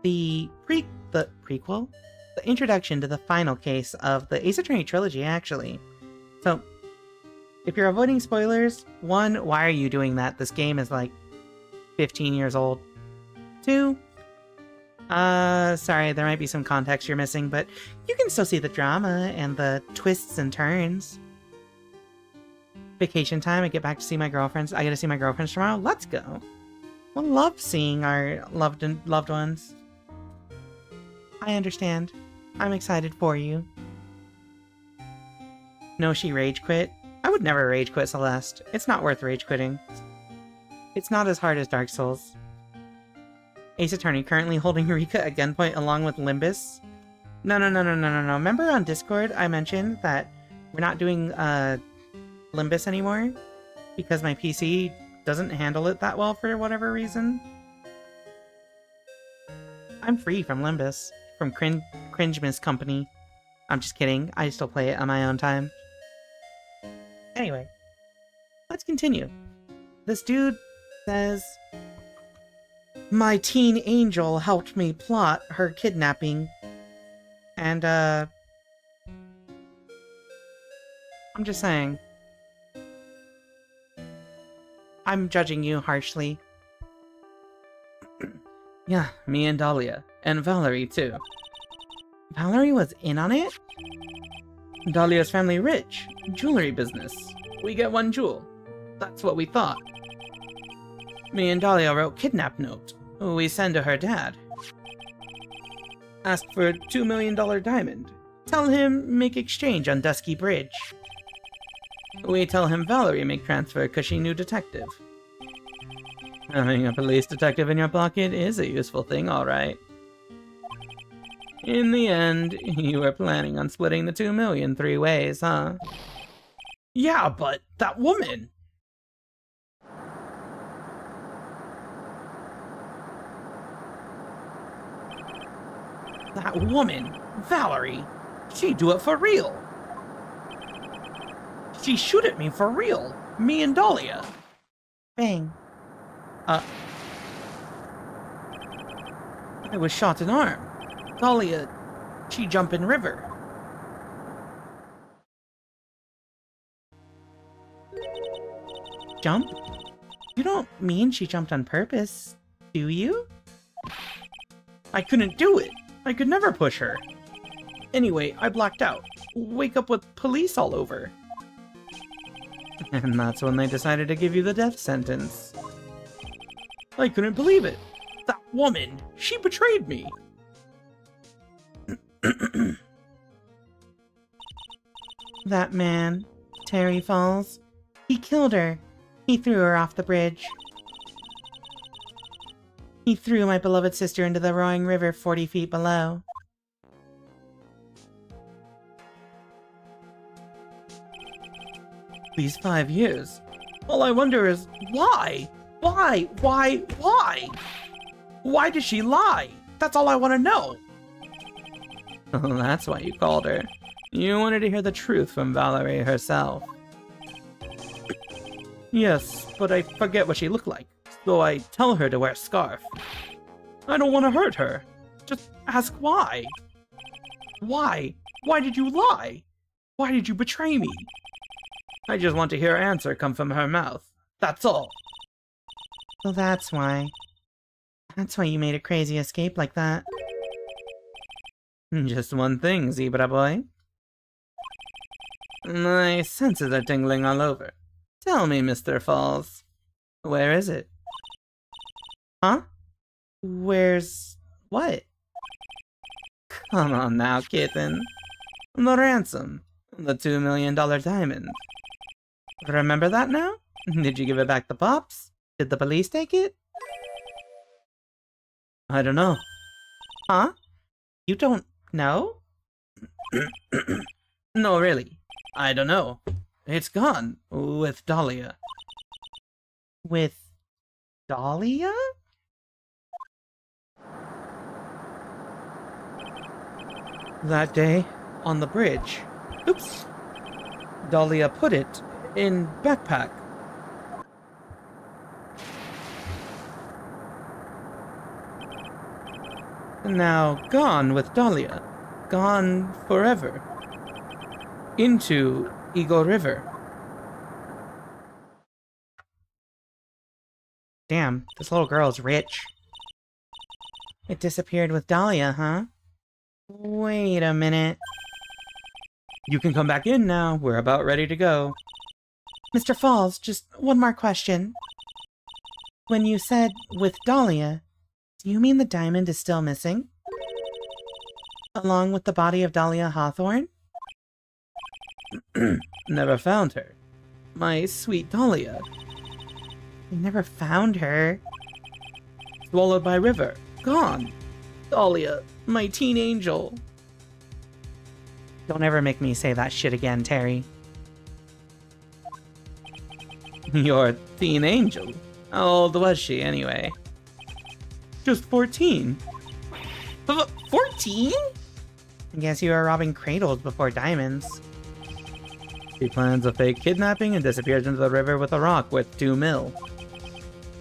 the prequel? The introduction to the final case of the Ace Attorney trilogy, actually. So, if you're avoiding spoilers, 1, why are you doing that? This game is like 15 years old. 2, sorry, there might be some context you're missing, but you can still see the drama and the twists and turns. Vacation time, I get back to see my girlfriends. I get to see my girlfriends tomorrow. Let's go. We'll love seeing our loved ones. I understand. I'm excited for you. No, she rage quit. I would never rage quit Celeste. It's not worth rage quitting. It's not as hard as Dark Souls. Ace Attorney currently holding Rika at gunpoint along with Limbus. No. Remember on Discord I mentioned that we're not doing Limbus anymore? Because my PC doesn't handle it that well for whatever reason? I'm free from Limbus. From Cringemas Company. I'm just kidding. I still play it on my own time. Anyway. Let's continue. This dude says... My teen angel helped me plot her kidnapping. And, I'm just saying. I'm judging you harshly. Yeah, me and Dahlia. And Valerie, too. Valerie was in on it? Dahlia's family rich. Jewelry business. We get 1 jewel. That's what we thought. Me and Dahlia wrote kidnap note. We send to her dad. Ask for $2 million diamond. Tell him make exchange on Dusky Bridge. We tell him Valerie make transfer cause she knew detective. Having a police detective in your pocket is a useful thing, alright. In the end, you were planning on splitting the 2 million 3 ways, huh? Yeah, but that woman! That woman, Valerie, she'd do it for real. She shoot at me for real. Me and Dahlia. Bang. I was shot in arm. Dahlia, she jump in river. Jump? You don't mean she jumped on purpose, Do you? I couldn't do it. I could never push her. Anyway, I blacked out. Wake up with police all over. And that's when they decided to give you the death sentence. I couldn't believe it. That woman, she betrayed me. That man, Terry Falls, he killed her. He threw her off the bridge. He threw my beloved sister into the roaring river 40 feet below. These 5 years. All I wonder is, why? Why? Why did she lie? That's all I want to know. Oh, that's why you called her. You wanted to hear the truth from Valerie herself. Yes, but I forget what she looked like, so I tell her to wear a scarf. I don't want to hurt her. Just ask why. Why? Why did you lie? Why did you betray me? I just want to hear an answer come from her mouth. That's all. Well, that's why. That's why you made a crazy escape like that. Just one thing, zebra boy. My senses are tingling all over. Tell me, Mr. Falls, where is it? Huh? Where's... what? Come on now, kitten. The ransom. The $2 million diamond. Remember that now? Did you give it back to Pops? Did the police take it? I don't know. Huh? You don't know? No, really. I don't know. It's gone. With Dahlia. With... Dahlia? That day, on the bridge. Oops. Dahlia put it in backpack. Now gone with Dahlia. Gone forever. Into Eagle River. Damn, this little girl's rich. It disappeared with Dahlia, huh? Wait a minute. You can come back in now. We're about ready to go. Mr. Falls, just one more question. When you said with Dahlia, do you mean the diamond is still missing? Along with the body of Dahlia Hawthorne? Never found her. My sweet Dahlia. You never found her. Swallowed by river. Gone. Dahlia, my teen angel. Don't ever make me say that shit again, Terry. Your teen angel? How old was she, anyway? Just 14. 14? I guess you were robbing cradles before diamonds. She plans a fake kidnapping and disappears into the river with a rock worth $2 million.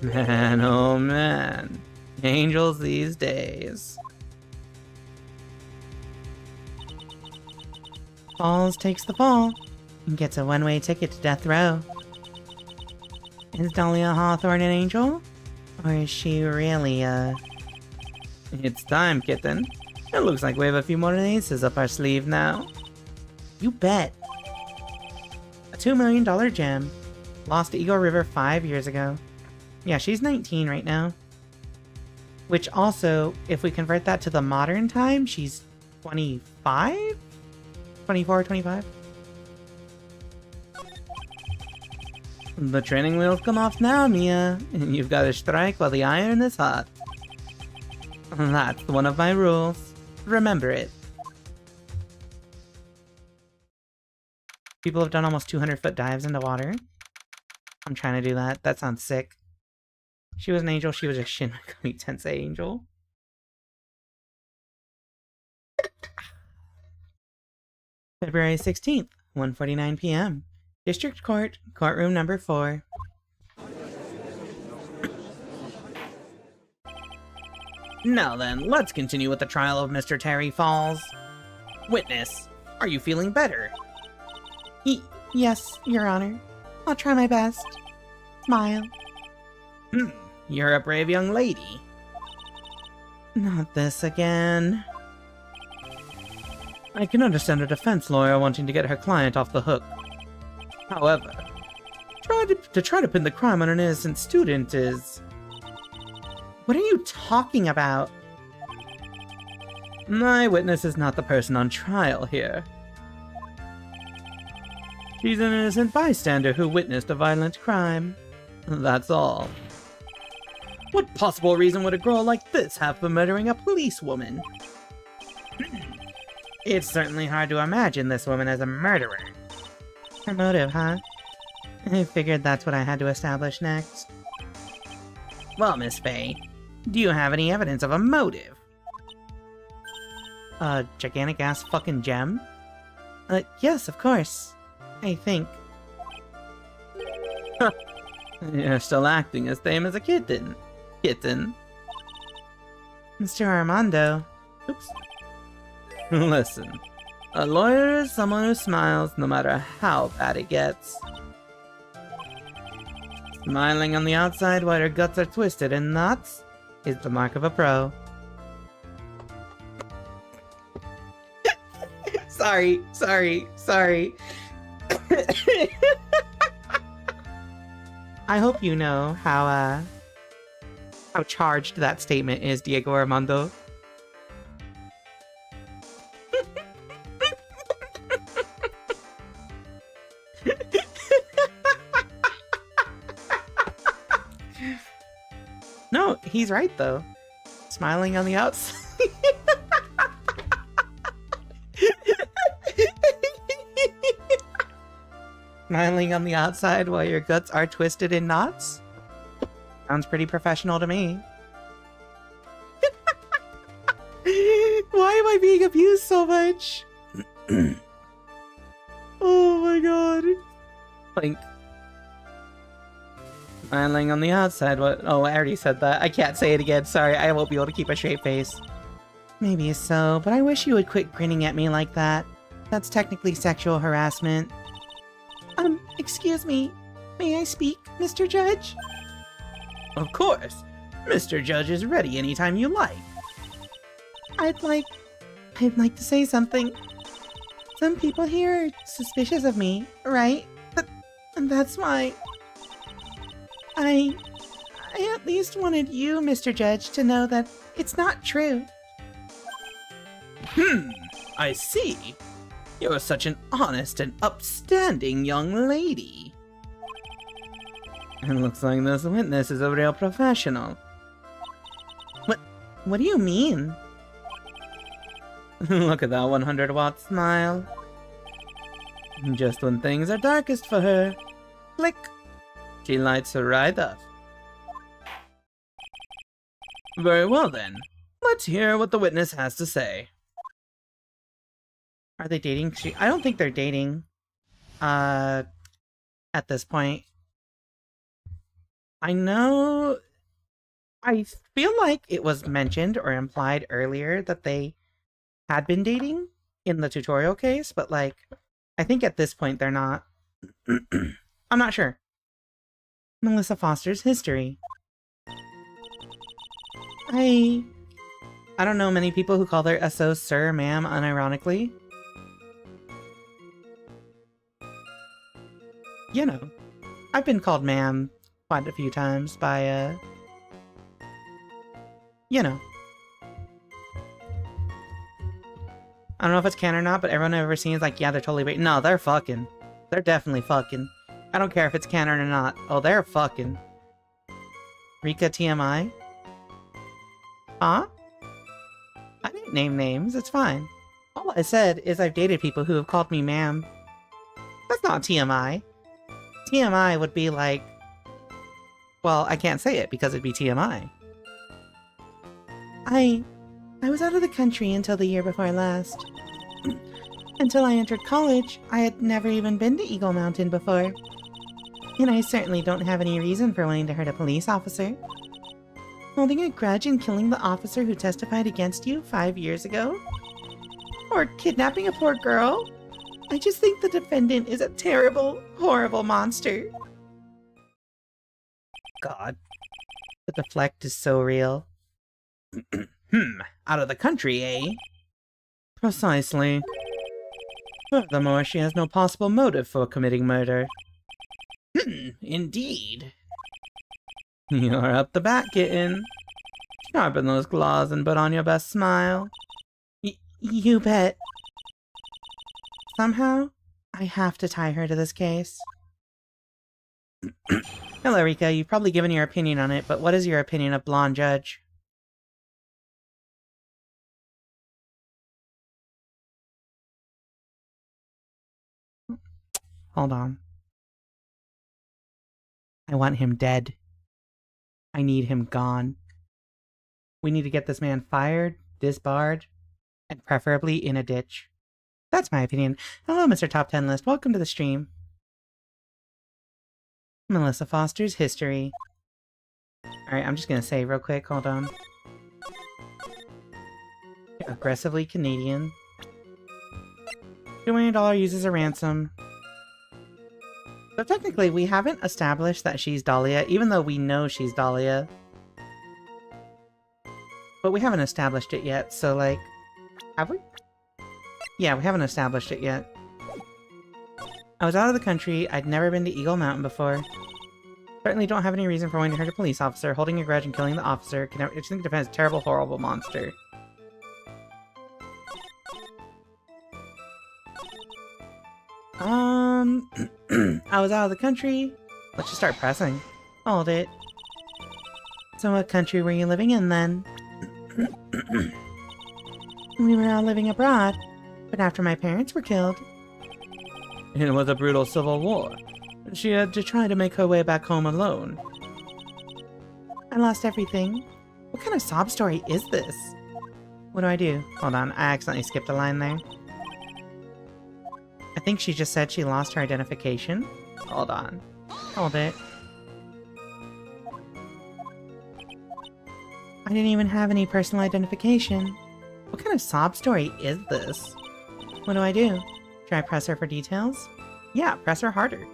Man, oh man. Angels these days. Falls takes the fall and gets a one-way ticket to death row. Is Dahlia Hawthorne an angel? Or is she really It's time, kitten. It looks like we have a few more aces up our sleeve now. You bet. A $2 million gem. Lost to Eagle River 5 years ago. Yeah, she's 19 right now. Which also, if we convert that to the modern time, she's 25? 24, 25? The training wheels come off now, Mia. You've got to strike while the iron is hot. That's one of my rules. Remember it. People have done almost 200-foot dives into water. I'm trying to do that. That sounds sick. She was an angel. She was a Shin Megami Tensei angel. February 16th, 1:49 p.m. District Court, courtroom number 4. Now then, let's continue with the trial of Mr. Terry Falls. Witness, are you feeling better? Yes, Your Honor. I'll try my best. Smile. You're a brave young lady. Not this again. I can understand a defense lawyer wanting to get her client off the hook. However, to try to pin the crime on an innocent student is... What are you talking about? My witness is not the person on trial here. She's an innocent bystander who witnessed a violent crime. That's all. What possible reason would a girl like this have for murdering a policewoman? It's certainly hard to imagine this woman as a murderer. Her motive, huh? I figured that's what I had to establish next. Well, Miss Faye, do you have any evidence of a motive? A gigantic-ass fucking gem? Yes, of course. I think. You're still acting as tame as a kitten. Kitten. Mr. Armando. Oops. Listen, a lawyer is someone who smiles no matter how bad it gets. Smiling on the outside while your guts are twisted in knots is the mark of a pro. Sorry. I hope you know how charged that statement is, Diego Armando. No, he's right though. Smiling on the outside. Smiling on the outside while your guts are twisted in knots? Sounds pretty professional to me. Why am I being abused so much? Oh my god. Blink. Smiling on the outside, what? Oh, I already said that. I can't say it again. Sorry, I won't be able to keep a straight face. Maybe so, but I wish you would quit grinning at me like that. That's technically sexual harassment. Excuse me. May I speak, Mr. Judge? Of course. Mr. Judge is ready anytime you like. I'd like to say something. Some people here are suspicious of me, right? And that's why... I at least wanted you, Mr. Judge, to know that it's not true. I see. You're such an honest and upstanding young lady. It looks like this witness is a real professional. What do you mean? Look at that 100-watt smile. Just when things are darkest for her, click, she lights her right up. Very well then, let's hear what the witness has to say. Are they dating? I don't think they're dating. At this point. I know... I feel like it was mentioned or implied earlier that they had been dating in the tutorial case, but like, I think at this point they're not. I'm not sure. Melissa Foster's history. I don't know many people who call their SO sir, ma'am, unironically. You know, I've been called ma'am quite a few times by, you know. I don't know if it's canon or not, but everyone I've ever seen is like, yeah, they're totally no, they're fucking. They're definitely fucking. I don't care if it's canon or not. Oh, they're fucking. Rika TMI? Huh? I didn't name names, it's fine. All I said is I've dated people who have called me ma'am. That's not TMI. TMI would be like... Well, I can't say it because it'd be TMI. I was out of the country until the year before last. Until I entered college, I had never even been to Eagle Mountain before. And I certainly don't have any reason for wanting to hurt a police officer. Holding a grudge and killing the officer who testified against you 5 years ago? Or kidnapping a poor girl? I just think the defendant is a terrible, horrible monster. God. The deflect is so real. Out of the country, eh? Precisely. Furthermore, she has no possible motive for committing murder. Indeed. You're up the bat, kitten. Sharpen those claws and put on your best smile. You bet. Somehow, I have to tie her to this case. Hello, Rika. You've probably given your opinion on it, but what is your opinion of Blonde Judge? Hold on. I want him dead. I need him gone. We need to get this man fired, disbarred, and preferably in a ditch. That's my opinion. Hello, Mr. Top 10 List. Welcome to the stream. Melissa Foster's history. Alright, I'm just gonna say real quick, hold on. Aggressively Canadian. $2 million uses a ransom. So technically, we haven't established that she's Dahlia, even though we know she's Dahlia. But we haven't established it yet, so like... Have we? Yeah, we haven't established it yet. I was out of the country, I'd never been to Eagle Mountain before. Certainly don't have any reason for wanting to hurt a police officer. Holding a grudge and killing the officer can never... I just think defends a terrible, horrible monster. I was out of the country. Let's just start pressing. Hold it. So what country were you living in then? We were all living abroad, but after my parents were killed. It was a brutal civil war. She had to try to make her way back home alone. I lost everything. What kind of sob story is this? What do I do? Hold on, I accidentally skipped a line there. I think she just said she lost her identification. Hold on. Hold it. I didn't even have any personal identification. What kind of sob story is this? What do I do? Should I press her for details? Yeah, press her harder.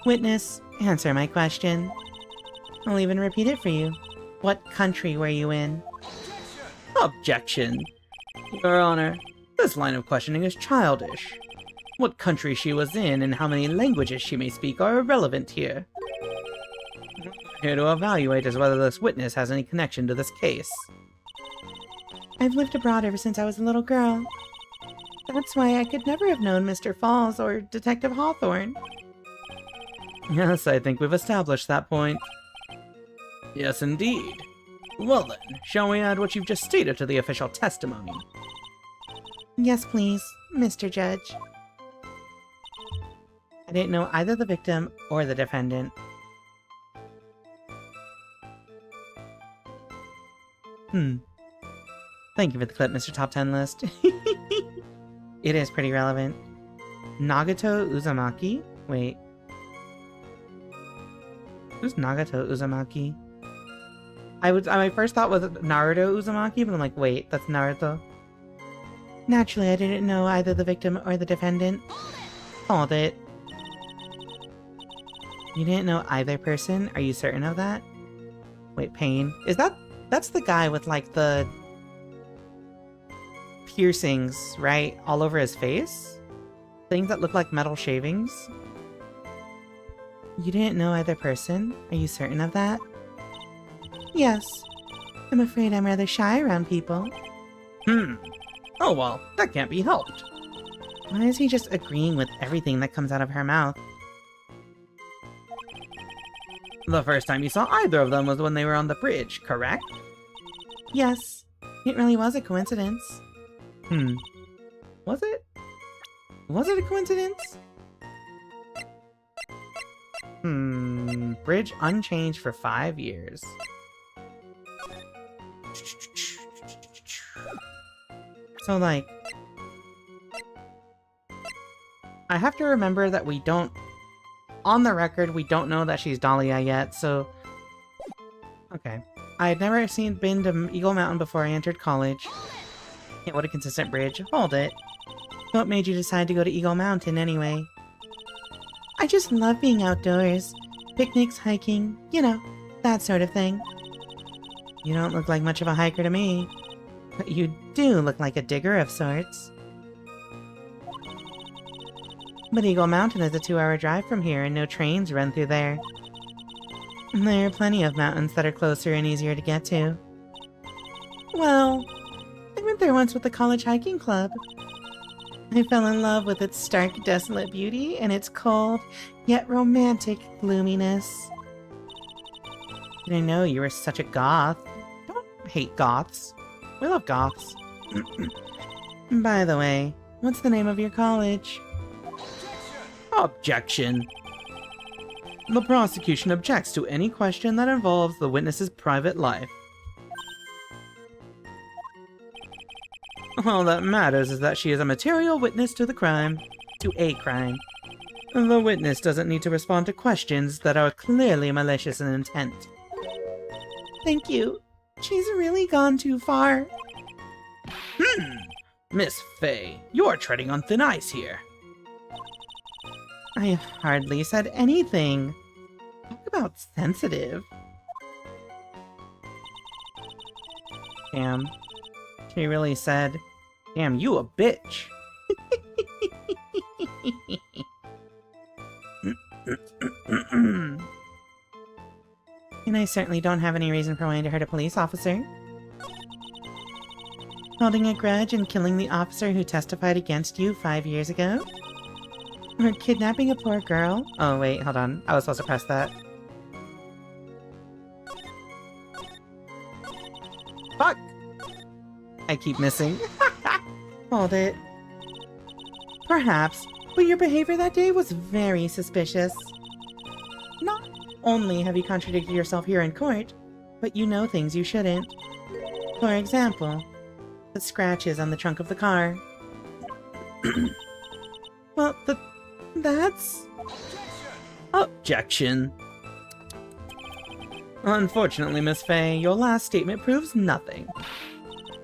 Witness, answer my question. I'll even repeat it for you. What country were you in? Objection. Your Honor, this line of questioning is childish. What country she was in and how many languages she may speak are irrelevant here. Here to evaluate is whether this witness has any connection to this case. I've lived abroad ever since I was a little girl. That's why I could never have known Mr. Falls or Detective Hawthorne. Yes, I think we've established that point. Yes, indeed. Well then, shall we add what you've just stated to the official testimony? Yes, please, Mr. Judge. I didn't know either the victim or the defendant. Thank you for the clip, Mr. Top 10 List. It is pretty relevant. Nagato Uzumaki? Wait. Who's Nagato Uzumaki? My first thought was Naruto Uzumaki, but I'm like, wait, that's Naruto. Naturally, I didn't know either the victim or the defendant. Hold it. You didn't know either person? Are you certain of that? Wait, Pain. That's the guy with, like, the piercings, right? All over his face? Things that look like metal shavings? You didn't know either person? Are you certain of that? Yes. I'm afraid I'm rather shy around people. Oh well, that can't be helped. Why is he just agreeing with everything that comes out of her mouth? The first time you saw either of them was when they were on the bridge, correct? Yes. It really was a coincidence. Was it? Was it a coincidence? Bridge unchanged for 5 years. So, like... I have to remember that we don't... On the record, we don't know that she's Dahlia yet, so... Okay. I had never been to Eagle Mountain before I entered college. Yeah, what a consistent bridge. Hold it. What made you decide to go to Eagle Mountain, anyway? I just love being outdoors. Picnics, hiking, you know, that sort of thing. You don't look like much of a hiker to me. But you do look like a digger of sorts. But Eagle Mountain is a 2-hour drive from here and no trains run through there. There are plenty of mountains that are closer and easier to get to. Well, I went there once with the college hiking club. I fell in love with its stark, desolate beauty and its cold, yet romantic gloominess. Didn't know you were such a goth. Don't hate goths. We love goths. By the way, what's the name of your college? Objection. The prosecution objects to any question that involves the witness's private life. All that matters is that she is a material witness to the crime. To a crime. The witness doesn't need to respond to questions that are clearly malicious in intent. Thank you. She's really gone too far. Miss Faye, you're treading on thin ice here. I hardly said anything. Talk about sensitive. Damn. She really said, "Damn, you a bitch." And I certainly don't have any reason for wanting to hurt a police officer. Holding a grudge and killing the officer who testified against you 5 years ago? Or kidnapping a poor girl? Oh wait, hold on. I was supposed to press that. Fuck! I keep missing. Hold it. Perhaps, but your behavior that day was very suspicious. Not only have you contradicted yourself here in court, but you know things you shouldn't. For example, the scratches on the trunk of the car. Well, that's... Objection. Unfortunately, Miss Faye, your last statement proves nothing.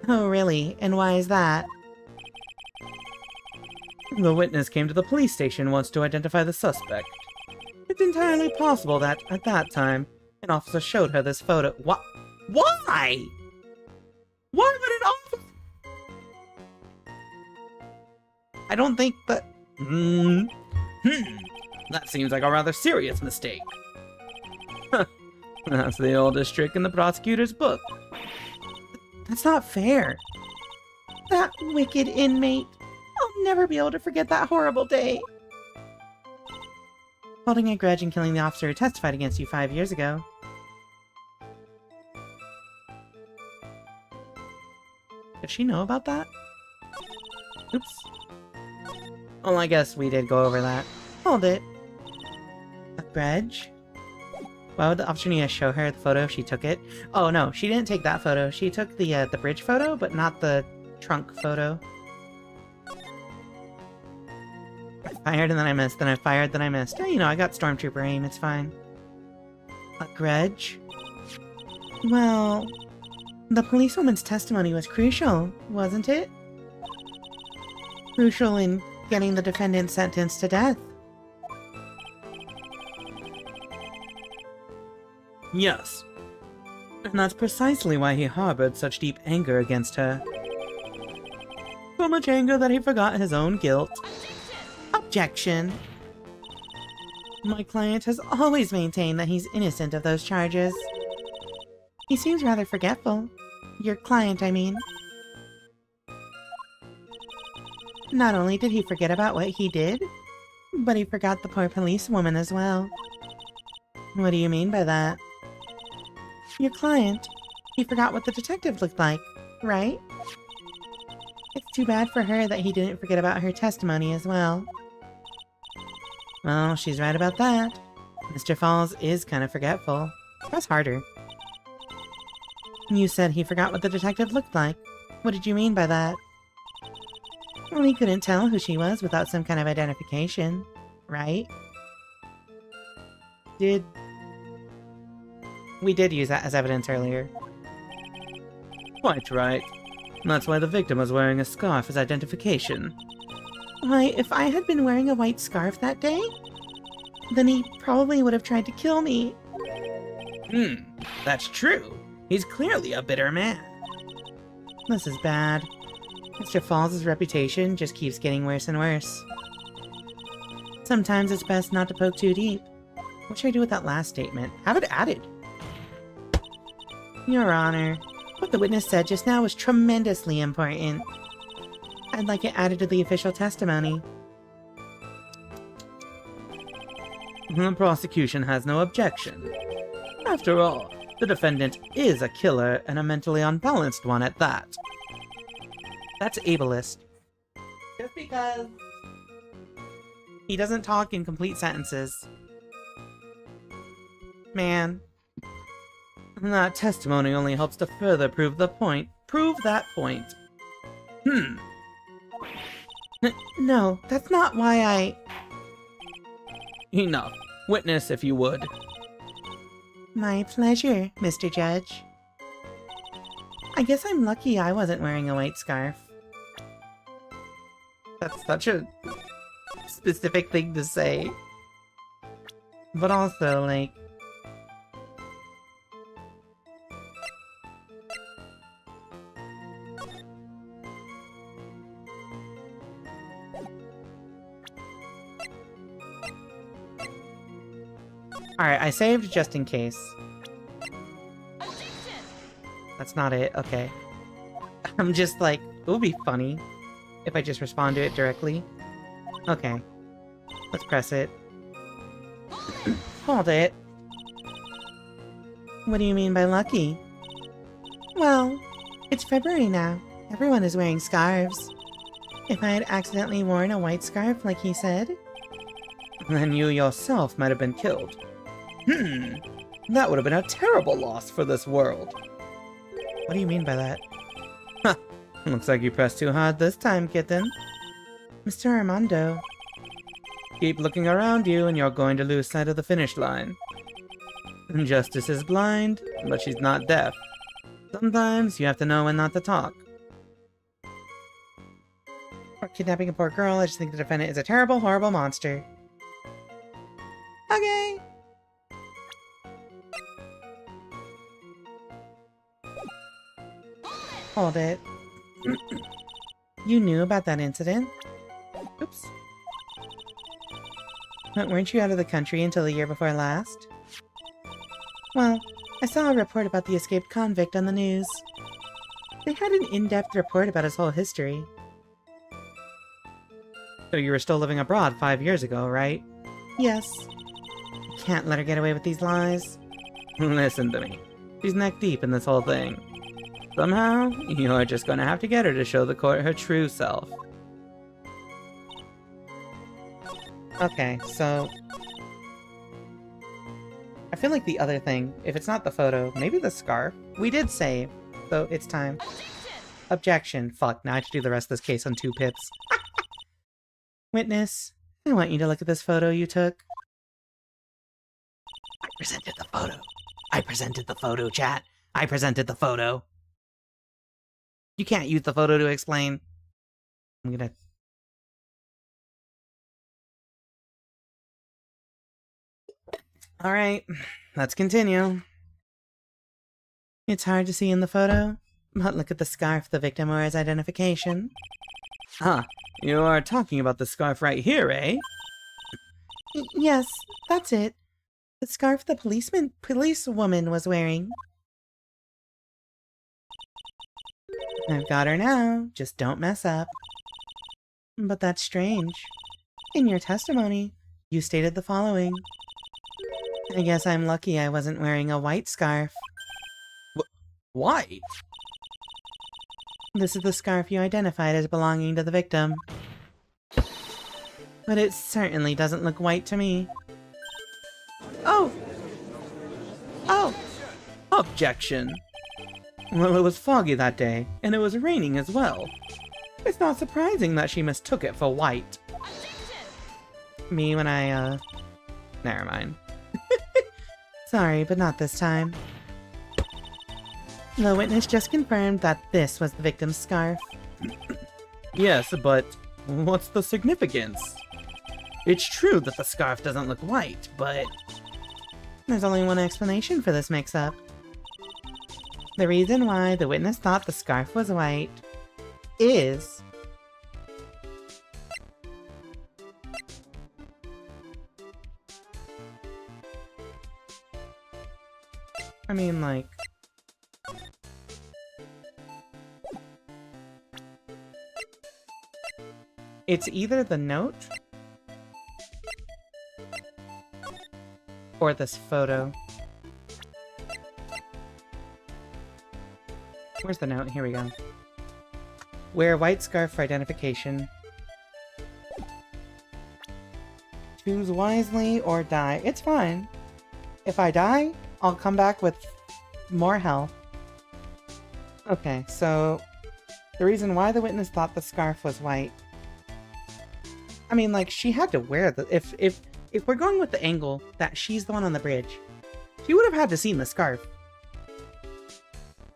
Oh, really? And why is that? The witness came to the police station once to identify the suspect. It's entirely possible that, at that time, an officer showed her this photo. What? Why? Why would an officer? I don't think that... That seems like a rather serious mistake. That's the oldest trick in the prosecutor's book. That's not fair. That wicked inmate. I'll never be able to forget that horrible day. Holding a grudge and killing the officer who testified against you 5 years ago. Does she know about that? Oops. Well, I guess we did go over that. Hold it. A grudge? Why would the officer need to show her the photo if she took it? Oh no, she didn't take that photo. She took the bridge photo, but not the trunk photo. I fired and then I missed, then I fired, then I missed. You know, I got Stormtrooper aim, it's fine. A grudge? Well, the policewoman's testimony was crucial, wasn't it? Crucial in getting the defendant sentenced to death. Yes. And that's precisely why he harbored such deep anger against her. So much anger that he forgot his own guilt. Objection. My client has always maintained that he's innocent of those charges. He seems rather forgetful. Your client, I mean. Not only did he forget about what he did, but he forgot the poor policewoman as well. What do you mean by that? Your client, he forgot what the detective looked like, right? It's too bad for her that he didn't forget about her testimony as well. Well, she's right about that. Mr. Falls is kind of forgetful. Press harder. You said he forgot what the detective looked like. What did you mean by that? Well, he couldn't tell who she was without some kind of identification, right? We did use that as evidence earlier. Quite right. That's why the victim was wearing a scarf as identification. Why, if I had been wearing a white scarf that day, then he probably would have tried to kill me. That's true. He's clearly a bitter man. This is bad. Mr. Falls' reputation just keeps getting worse and worse. Sometimes it's best not to poke too deep. What should I do with that last statement? Have it added. Your Honor, what the witness said just now was tremendously important. I'd like it added to the official testimony. The prosecution has no objection. After all, the defendant is a killer and a mentally unbalanced one at that. That's ableist. Just because he doesn't talk in complete sentences. Man. That testimony only helps to further prove the point. Prove that point. No, that's not why I... Enough. Witness, if you would. My pleasure, Mr. Judge. I guess I'm lucky I wasn't wearing a white scarf. That's such a specific thing to say. But also, like... Alright, I saved just in case. That's not it, okay. I'm just like, it would be funny if I just respond to it directly. Okay. Let's press it. Hold it. What do you mean by lucky? Well, it's February now. Everyone is wearing scarves. If I had accidentally worn a white scarf like he said... Then you yourself might have been killed. That would have been a terrible loss for this world. What do you mean by that? Huh. Looks like you pressed too hard this time, kitten. Mr. Armando. Keep looking around you and you're going to lose sight of the finish line. Justice is blind, but she's not deaf. Sometimes you have to know when not to talk. For kidnapping a poor girl, I just think the defendant is a terrible, horrible monster. Okay. Hold it. You knew about that incident? Oops. But weren't you out of the country until the year before last? Well, I saw a report about the escaped convict on the news. They had an in-depth report about his whole history. So you were still living abroad 5 years ago, right? Yes. I can't let her get away with these lies. Listen to me. She's neck deep in this whole thing. Somehow, you're just gonna have to get her to show the court her true self. Okay, so... I feel like the other thing, if it's not the photo, maybe the scarf. We did save, so it's time. Objection. Fuck, now I have to do the rest of this case on 2 pips. Witness, I want you to look at this photo you took. I presented the photo. I presented the photo, chat. I presented the photo. You can't use the photo to explain. I'm gonna... Alright, let's continue. It's hard to see in the photo, but look at the scarf the victim wore as identification. Ah, you are talking about the scarf right here, eh? Yes, that's it. The scarf the policewoman was wearing. I've got her now, just don't mess up. But that's strange. In your testimony, you stated the following. I guess I'm lucky I wasn't wearing a white scarf. White? This is the scarf you identified as belonging to the victim. But it certainly doesn't look white to me. Oh! Oh! Objection! Well, it was foggy that day, and it was raining as well. It's not surprising that she mistook it for white. Me when I, Never mind. Sorry, but not this time. The witness just confirmed that this was the victim's scarf. Yes, but what's the significance? It's true that the scarf doesn't look white, but... There's only one explanation for this mix-up. The reason why the witness thought the scarf was white is... I mean, like... It's either the note or this photo. Where's the note? Here we go. Wear a white scarf for identification. Choose wisely or die. It's fine. If I die, I'll come back with more health. Okay, so the reason why the witness thought the scarf was white. I mean, like, she had to wear the... If we're going with the angle that she's the one on the bridge, she would have had to seen the scarf.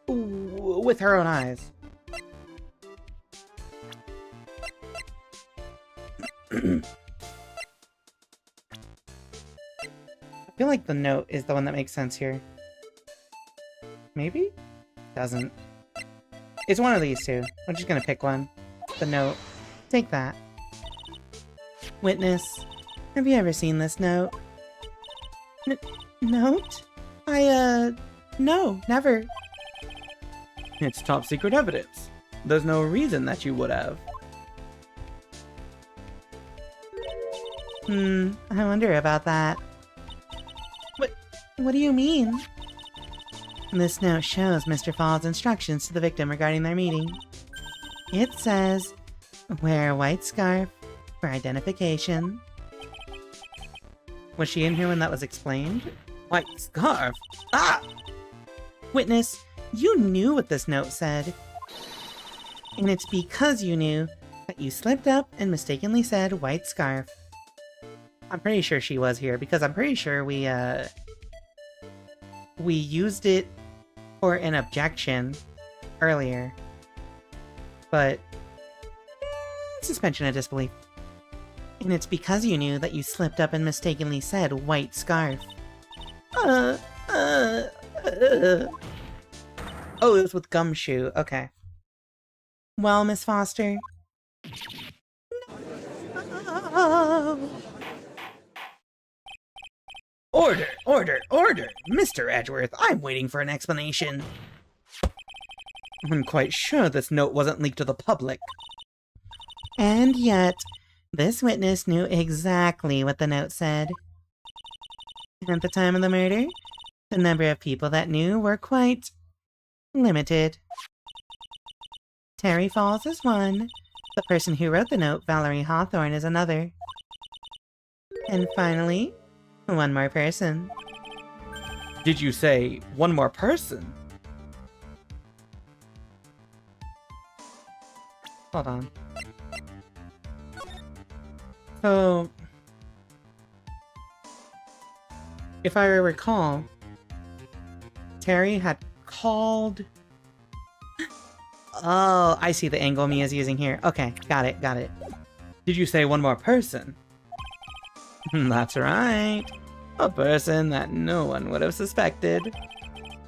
With her own eyes. I feel like the note is the one that makes sense here. Maybe? Doesn't. It's one of these two. I'm just gonna pick one. The note. Take that. Witness. Have you ever seen this note? Note? No, never. It's top secret evidence. There's no reason that you would have. I wonder about that. What do you mean? This note shows Mr. Fall's instructions to the victim regarding their meeting. It says, wear a white scarf for identification. Was she in here when that was explained? White scarf? Ah! Witness, you knew what this note said. And it's because you knew that you slipped up and mistakenly said white scarf. I'm pretty sure she was here because I'm pretty sure we used it for an objection earlier. But suspension of disbelief. And it's because you knew that you slipped up and mistakenly said white scarf. Oh, it was with gumshoe. Okay. Well, Miss Foster. No. Order! Order! Order! Mr. Edgeworth, I'm waiting for an explanation. I'm quite sure this note wasn't leaked to the public. And yet, this witness knew exactly what the note said. At the time of the murder, the number of people that knew were quite limited. Terry Falls is one. The person who wrote the note, Valerie Hawthorne, is another. And finally, one more person. Did you say one more person? Hold on. So, if I recall, Terry had called... Oh, I see the angle Mia's using here. Okay, got it, got it. Did you say one more person? That's right. A person that no one would have suspected.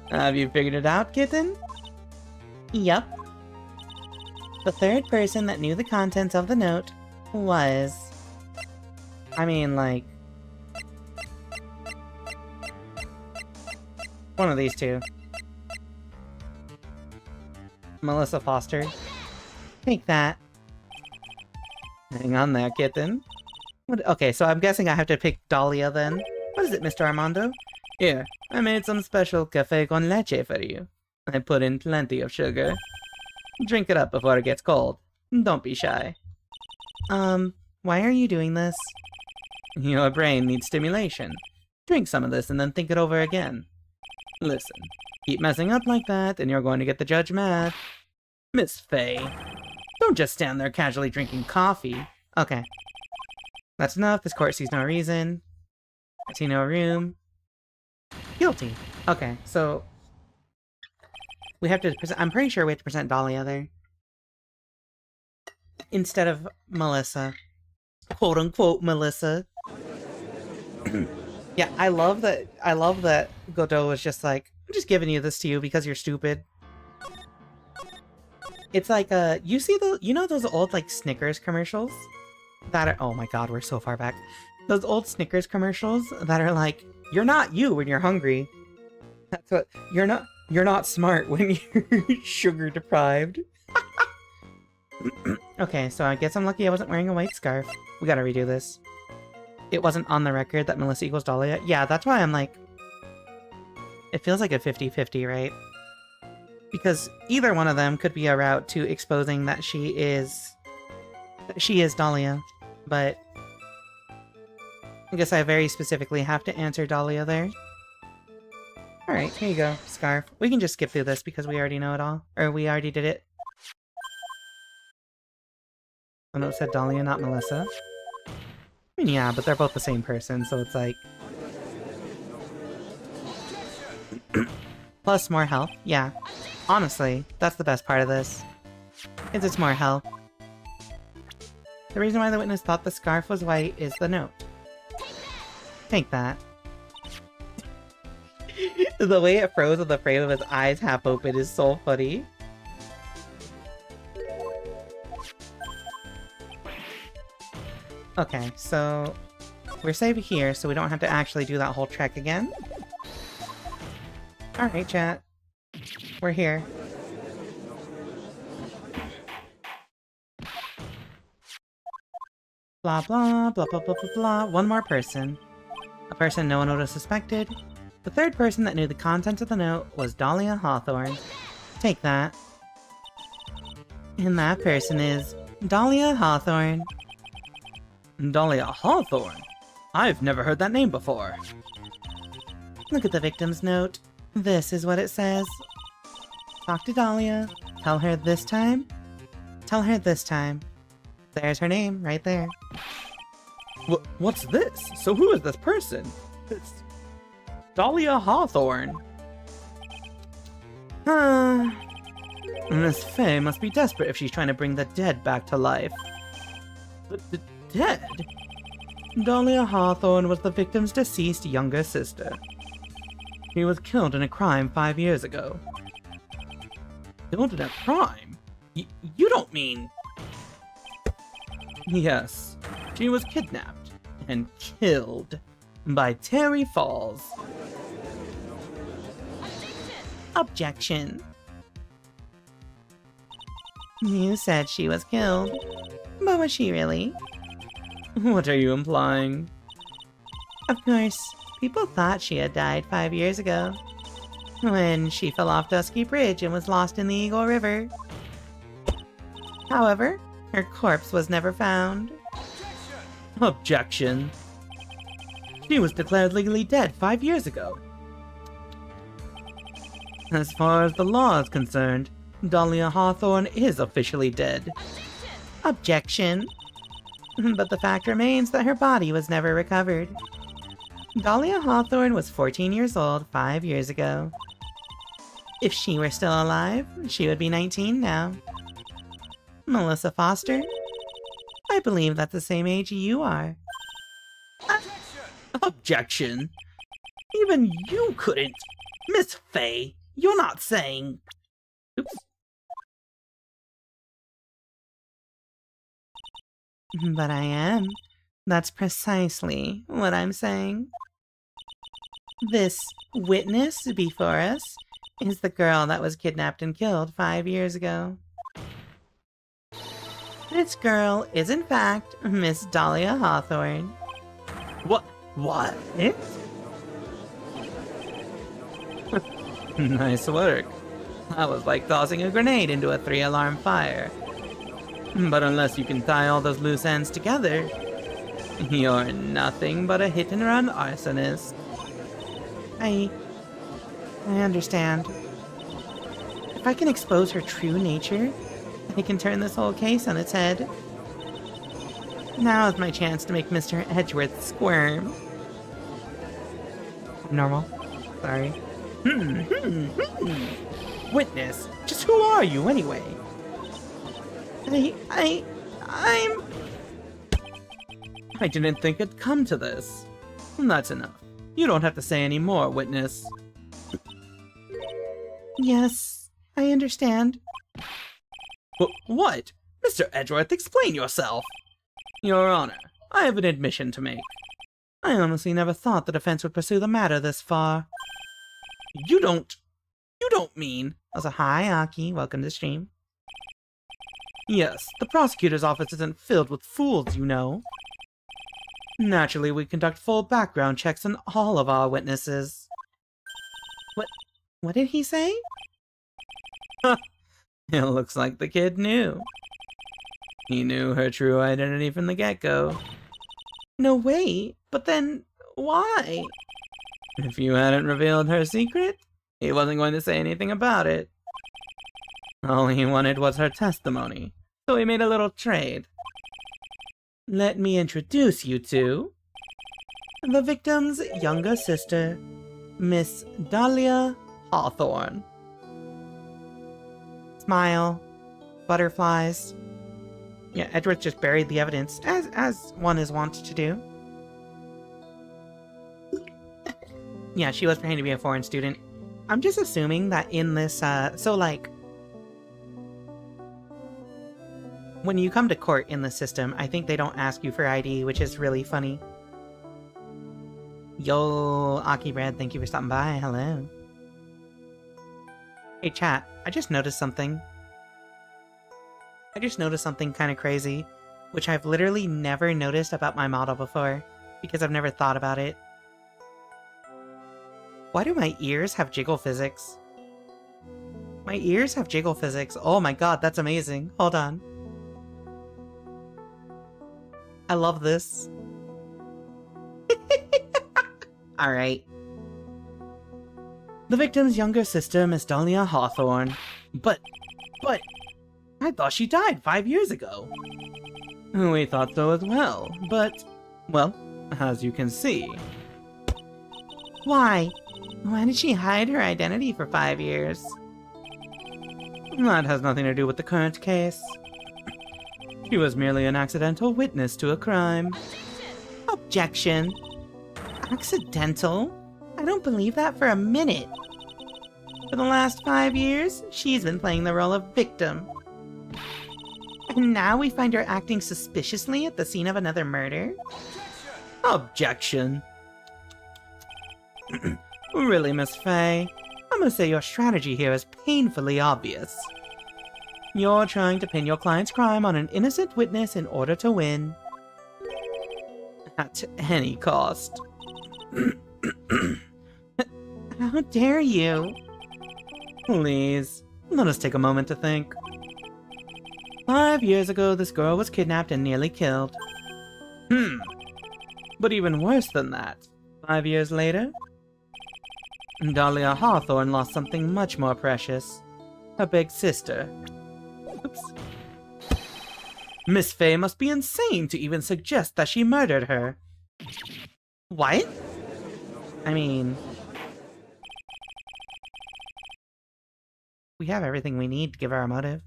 Have you figured it out, kitten? Yep. The third person that knew the contents of the note was... I mean, like... one of these two. Melissa Foster. Take that. Hang on there, kitten. What, okay, so I'm guessing I have to pick Dahlia then. What is it, Mr. Armando? Here, I made some special café con leche for you. I put in plenty of sugar. Drink it up before it gets cold. Don't be shy. Why are you doing this? Your brain needs stimulation. Drink some of this and then think it over again. Listen, keep messing up like that and you're going to get the judge mad. Miss Faye, don't just stand there casually drinking coffee. Okay. That's enough. This court sees no reason. I see no room. Guilty. Okay, so... we have to present... I'm pretty sure we have to present Dahlia there. Instead of Melissa. quote unquote Melissa. Yeah, I love that Godot was just like, I'm just giving you this to you because you're stupid. It's like you know those old like Snickers commercials that are, oh my god, we're so far back. Those old Snickers commercials that are like, you're not you when you're hungry. That's what you're not smart when you're sugar deprived. Okay, so I guess I'm lucky I wasn't wearing a white scarf. We gotta redo this. It wasn't on the record that Melissa equals Dahlia. Yeah, that's why I'm like, it feels like a 50-50, right? Because either one of them could be a route to exposing that she is Dahlia, but I guess I very specifically have to answer Dahlia there. Alright, here you go, scarf. We can just skip through this because we already know it all. Or we already did it. Oh no, it said Dahlia, not Melissa. I mean, yeah, but they're both the same person, so it's like... Plus more health, yeah. Honestly, that's the best part of this. Is it's more health. The reason why the witness thought the scarf was white is the note. Take that. The way it froze with the frame of his eyes half open is so funny. Okay, so we're safe here, so we don't have to actually do that whole trek again. Alright, chat. We're here. Blah blah, blah blah blah blah blah. One more person. A person no one would have suspected. The third person that knew the contents of the note was Dahlia Hawthorne. Take that. And that person is Dahlia Hawthorne. Dahlia Hawthorne? I've never heard that name before. Look at the victim's note. This is what it says. Talk to Dahlia. Tell her this time. Tell her this time. There's her name, right there. What's this? So who is this person? It's Dahlia Hawthorne. Miss Faye must be desperate if she's trying to bring the dead back to life. The dead? Dahlia Hawthorne was the victim's deceased younger sister. She was killed in a crime 5 years ago. Killed in a crime? You don't mean... Yes, she was kidnapped and killed by Terry Falls. Objection. You said she was killed, but was she really? What are you implying? Of course, people thought she had died 5 years ago, when she fell off Dusky Bridge and was lost in the Eagle River. However, her corpse was never found. Objection. She was declared legally dead 5 years ago. As far as the law is concerned, Dahlia Hawthorne is officially dead. Objection. But the fact remains that her body was never recovered. Dahlia Hawthorne was 14 years old 5 years ago. If she were still alive, she would be 19 now. Melissa Foster? I believe that's the same age you are. Objection! Even you couldn't! Miss Faye, you're not saying... Oops. But I am. That's precisely what I'm saying. This witness before us is the girl that was kidnapped and killed 5 years ago. This girl is in fact Miss Dahlia Hawthorne. What? Nice work. That was like tossing a grenade into a 3-alarm fire. But unless you can tie all those loose ends together, you're nothing but a hit-and-run arsonist. I understand. If I can expose her true nature, I can turn this whole case on its head. Now is my chance to make Mr. Edgeworth squirm. Normal. Sorry. Witness, just who are you anyway? I'm... I didn't think it'd come to this. That's enough. You don't have to say any more, witness. Yes, I understand. What? Mr. Edgeworth, explain yourself! Your Honor, I have an admission to make. I honestly never thought the defense would pursue the matter this far. You don't mean... Also, hi, Aki. Welcome to the stream. Yes, the prosecutor's office isn't filled with fools, you know. Naturally, we conduct full background checks on all of our witnesses. What did he say? It looks like the kid knew. He knew her true identity from the get-go. No way, but then why? If you hadn't revealed her secret, he wasn't going to say anything about it. All he wanted was her testimony, so he made a little trade. Let me introduce you to the victim's younger sister, Miss Dahlia Hawthorne. Smile. Butterflies. Yeah, Edgeworth just buried the evidence, as one is wont to do. Yeah, she was pretending to be a foreign student. I'm just assuming that in this, when you come to court in the system, I think they don't ask you for ID, which is really funny. Yo, Aki Bread, thank you for stopping by. Hello. Hey chat, I just noticed something. Kind of crazy, which I've literally never noticed about my model before, because I've never thought about it. Why do my ears have jiggle physics? My ears have jiggle physics. Oh my god, that's amazing. Hold on. I love this. Alright. The victim's younger sister, Miss Dahlia Hawthorne. But, I thought she died 5 years ago. We thought so as well, but, well, as you can see. Why? Why did she hide her identity for 5 years? That has nothing to do with the current case. She was merely an accidental witness to a crime. Objection. Accidental? I don't believe that for a minute. For the last 5 years, she's been playing the role of victim. And now we find her acting suspiciously at the scene of another murder? Objection. Really, Miss Faye, I'm gonna say your strategy here is painfully obvious. You're trying to pin your client's crime on an innocent witness in order to win. At any cost. How dare you? Please, let us take a moment to think. 5 years ago, this girl was kidnapped and nearly killed. But even worse than that, 5 years later, Dahlia Hawthorne lost something much more precious. Her big sister. Oops. Miss Faye must be insane to even suggest that she murdered her. What? I mean... we have everything we need to give her a motive.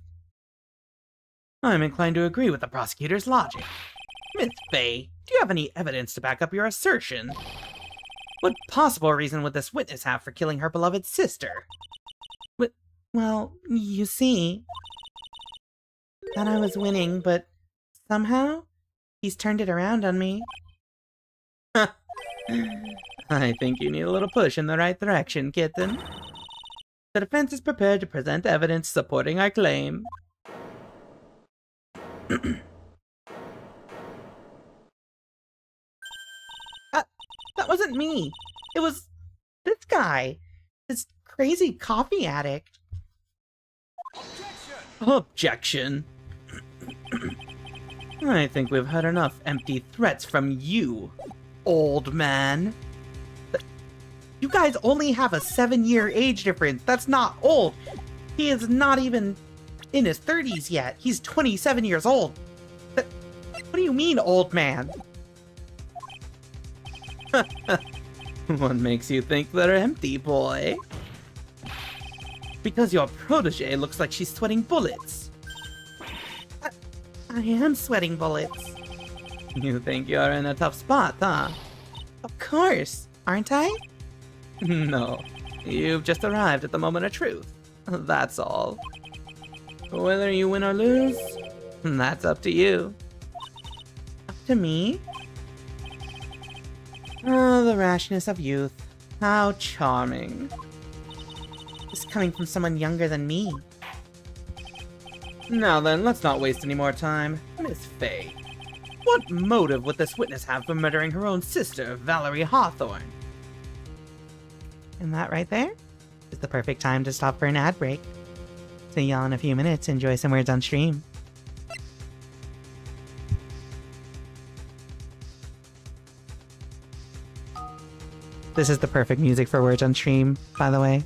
I'm inclined to agree with the prosecutor's logic. Miss Faye, do you have any evidence to back up your assertion? What possible reason would this witness have for killing her beloved sister? Well, you see... thought I was winning, but somehow he's turned it around on me. I think you need a little push in the right direction, kitten. The defense is prepared to present evidence supporting our claim. That wasn't me. It was this guy. This crazy coffee addict. Objection. I think we've had enough empty threats from you, old man. You guys only have a 7-year age difference. That's not old. He is not even in his 30s yet. He's 27 years old. What do you mean, old man? What makes you think they're empty, boy? Because your protege looks like she's sweating bullets. I am sweating bullets. You think you're in a tough spot, huh? Of course, aren't I? No, you've just arrived at the moment of truth. That's all. Whether you win or lose, that's up to you. Up to me? Oh, the rashness of youth. How charming. This coming from someone younger than me. Now then, let's not waste any more time. Miss Faye, what motive would this witness have for murdering her own sister, Valerie Hawthorne? And that right there is the perfect time to stop for an ad break. See y'all in a few minutes. Enjoy some words on stream. This is the perfect music for words on stream, by the way.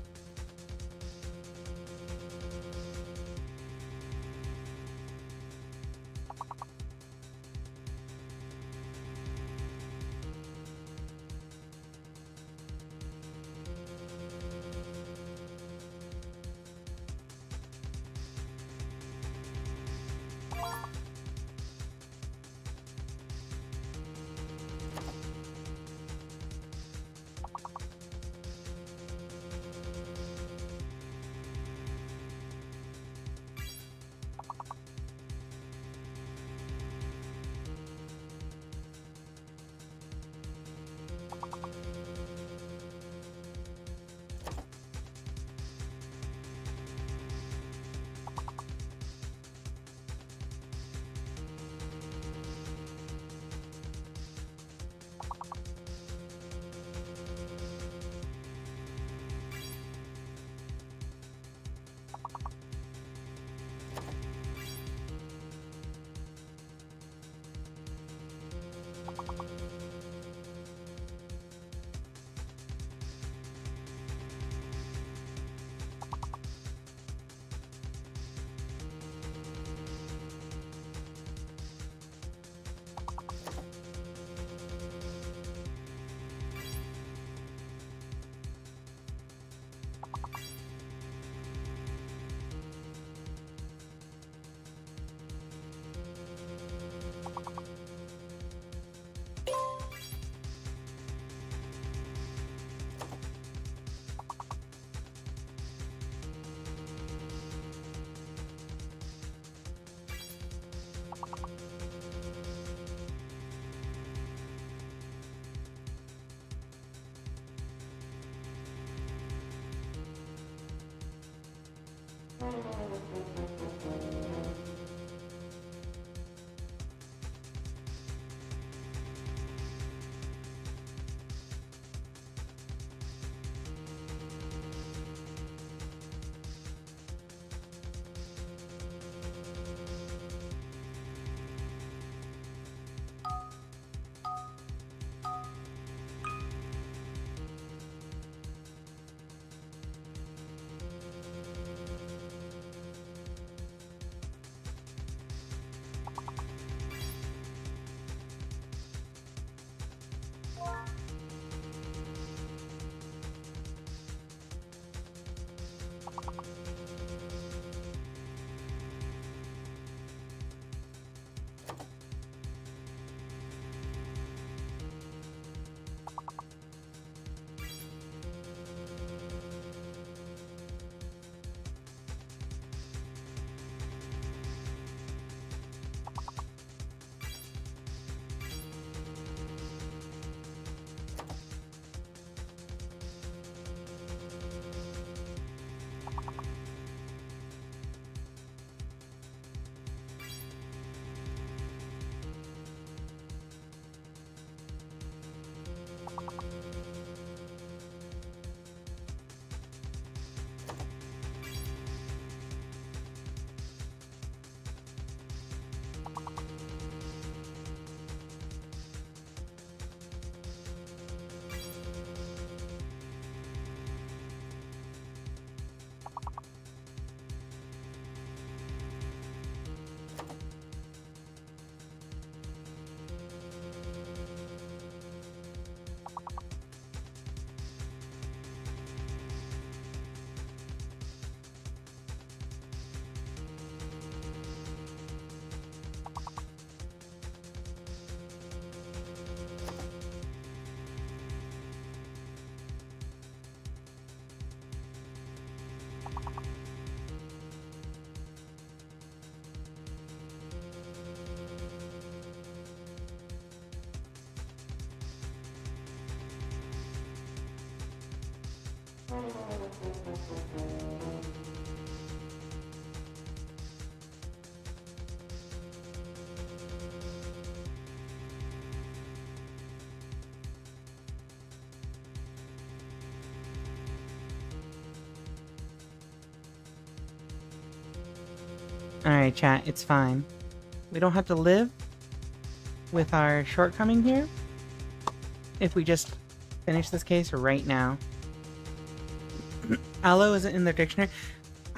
Alright, chat, it's fine. We don't have to live with our shortcoming here if we just finish this case right now. Aloe isn't in the dictionary.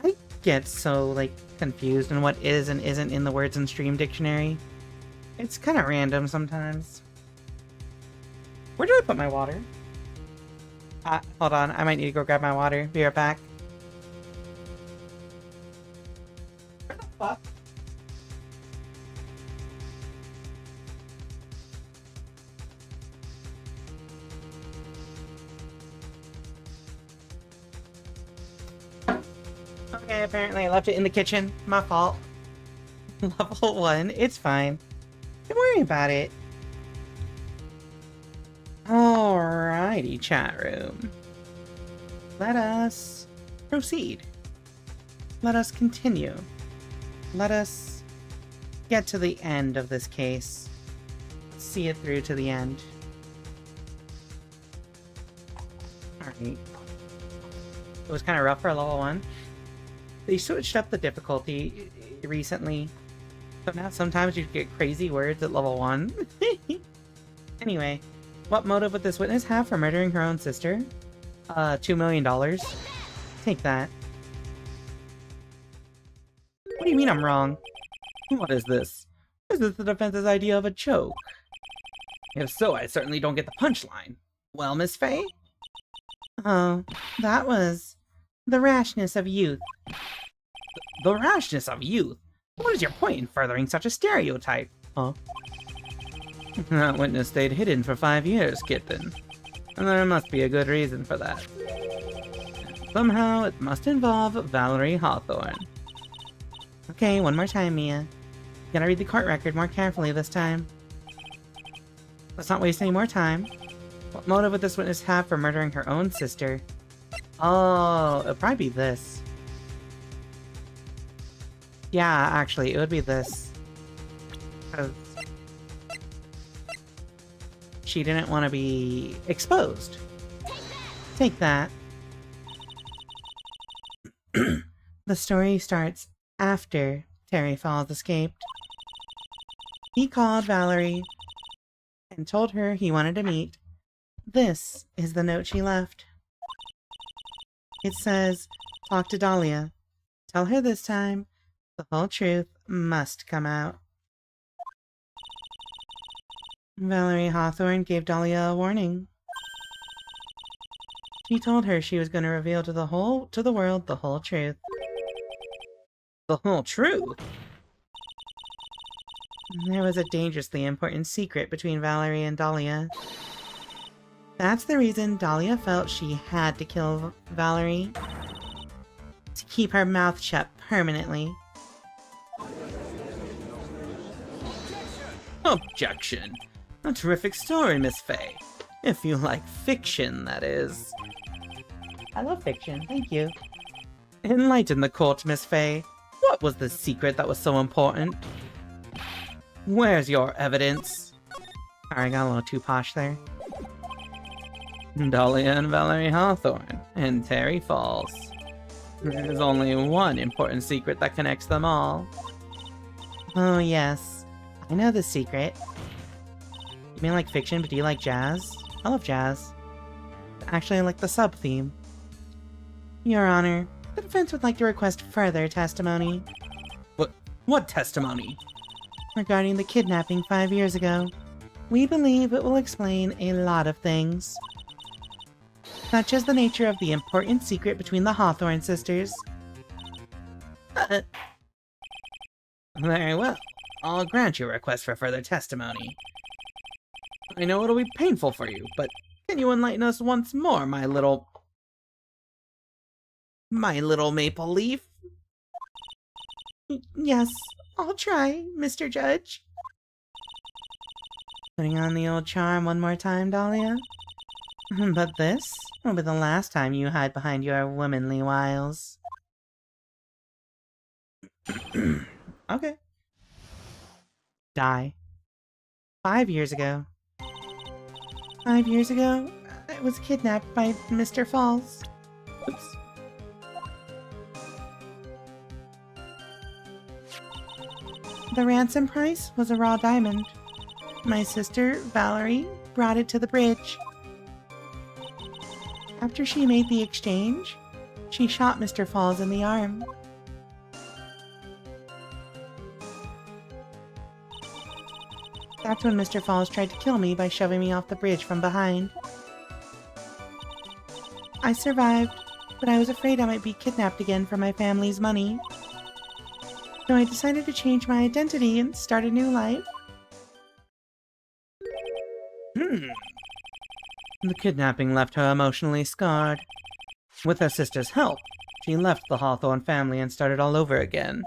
I get so, like, confused on what is and isn't in the words in stream dictionary. It's kind of random sometimes. Where did I put my water? Hold on, I might need to go grab my water. Be right back. Where the fuck? Okay, apparently I left it in the kitchen. My fault. Level 1, it's fine. Don't worry about it. Alrighty, chat room. Let us proceed. Let us continue. Let us get to the end of this case. See it through to the end. Alright. It was kind of rough for level 1. They switched up the difficulty recently. So now sometimes you get crazy words at level 1. Anyway, what motive would this witness have for murdering her own sister? $2 million. Take that. What do you mean I'm wrong? What is this? Is this the defense's idea of a joke? If so, I certainly don't get the punchline. Well, Miss Faye? Oh, that was the rashness of youth. The rashness of youth? What is your point in furthering such a stereotype? Huh? That witness stayed hidden for 5 years, kitten. And there must be a good reason for that. Somehow, it must involve Valerie Hawthorne. Okay, one more time, Mia. Gotta read the court record more carefully this time. Let's not waste any more time. What motive would this witness have for murdering her own sister? Oh, it'll probably be this. Yeah, actually, it would be this. 'Cause she didn't want to be exposed. Take that. The story starts after Terry Falls escaped. He called Valerie and told her he wanted to meet. This is the note she left. It says, talk to Dahlia. Tell her this time the whole truth must come out. Valerie Hawthorne gave Dahlia a warning. She told her she was going to reveal to the world the whole truth. The whole truth? There was a dangerously important secret between Valerie and Dahlia. That's the reason Dahlia felt she had to kill Valerie. To keep her mouth shut permanently. Objection! A terrific story, Miss Faye. If you like fiction, that is. I love fiction, thank you. Enlighten the court, Miss Faye. What was the secret that was so important? Where's your evidence? Sorry, I got a little too posh there. Dahlia and Valerie Hawthorne, and Terry Falls. There's only one important secret that connects them all. Oh yes, I know the secret. You mean like fiction, but do you like jazz? I love jazz. Actually, I like the sub-theme. Your Honor, the defense would like to request further testimony. What testimony? Regarding the kidnapping 5 years ago. We believe it will explain a lot of things. Such as the nature of the important secret between the Hawthorne sisters. Very well. I'll grant your request for further testimony. I know it'll be painful for you, but can you enlighten us once more, my little maple leaf? Yes, I'll try, Mr. Judge. Putting on the old charm one more time, Dahlia. But this will be the last time you hide behind your womanly wiles. Okay. Die. 5 years ago. 5 years ago, I was kidnapped by Mr. Falls. Oops. The ransom price was a raw diamond. My sister, Valerie, brought it to the bridge. After she made the exchange, she shot Mr. Falls in the arm. That's when Mr. Falls tried to kill me by shoving me off the bridge from behind. I survived, but I was afraid I might be kidnapped again for my family's money. So I decided to change my identity and start a new life. The kidnapping left her emotionally scarred. With her sister's help, she left the Hawthorne family and started all over again.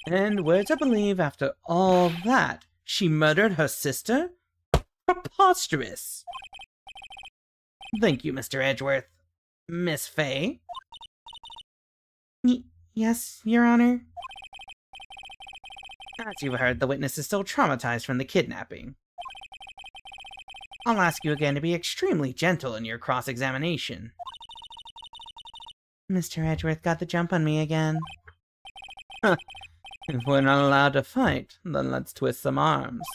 And we're to believe after all that, she murdered her sister? Preposterous! Thank you, Mr. Edgeworth. Miss Faye? Yes, Your Honor? As you've heard, the witness is still traumatized from the kidnapping. I'll ask you again to be extremely gentle in your cross-examination. Mr. Edgeworth got the jump on me again. If we're not allowed to fight, then let's twist some arms.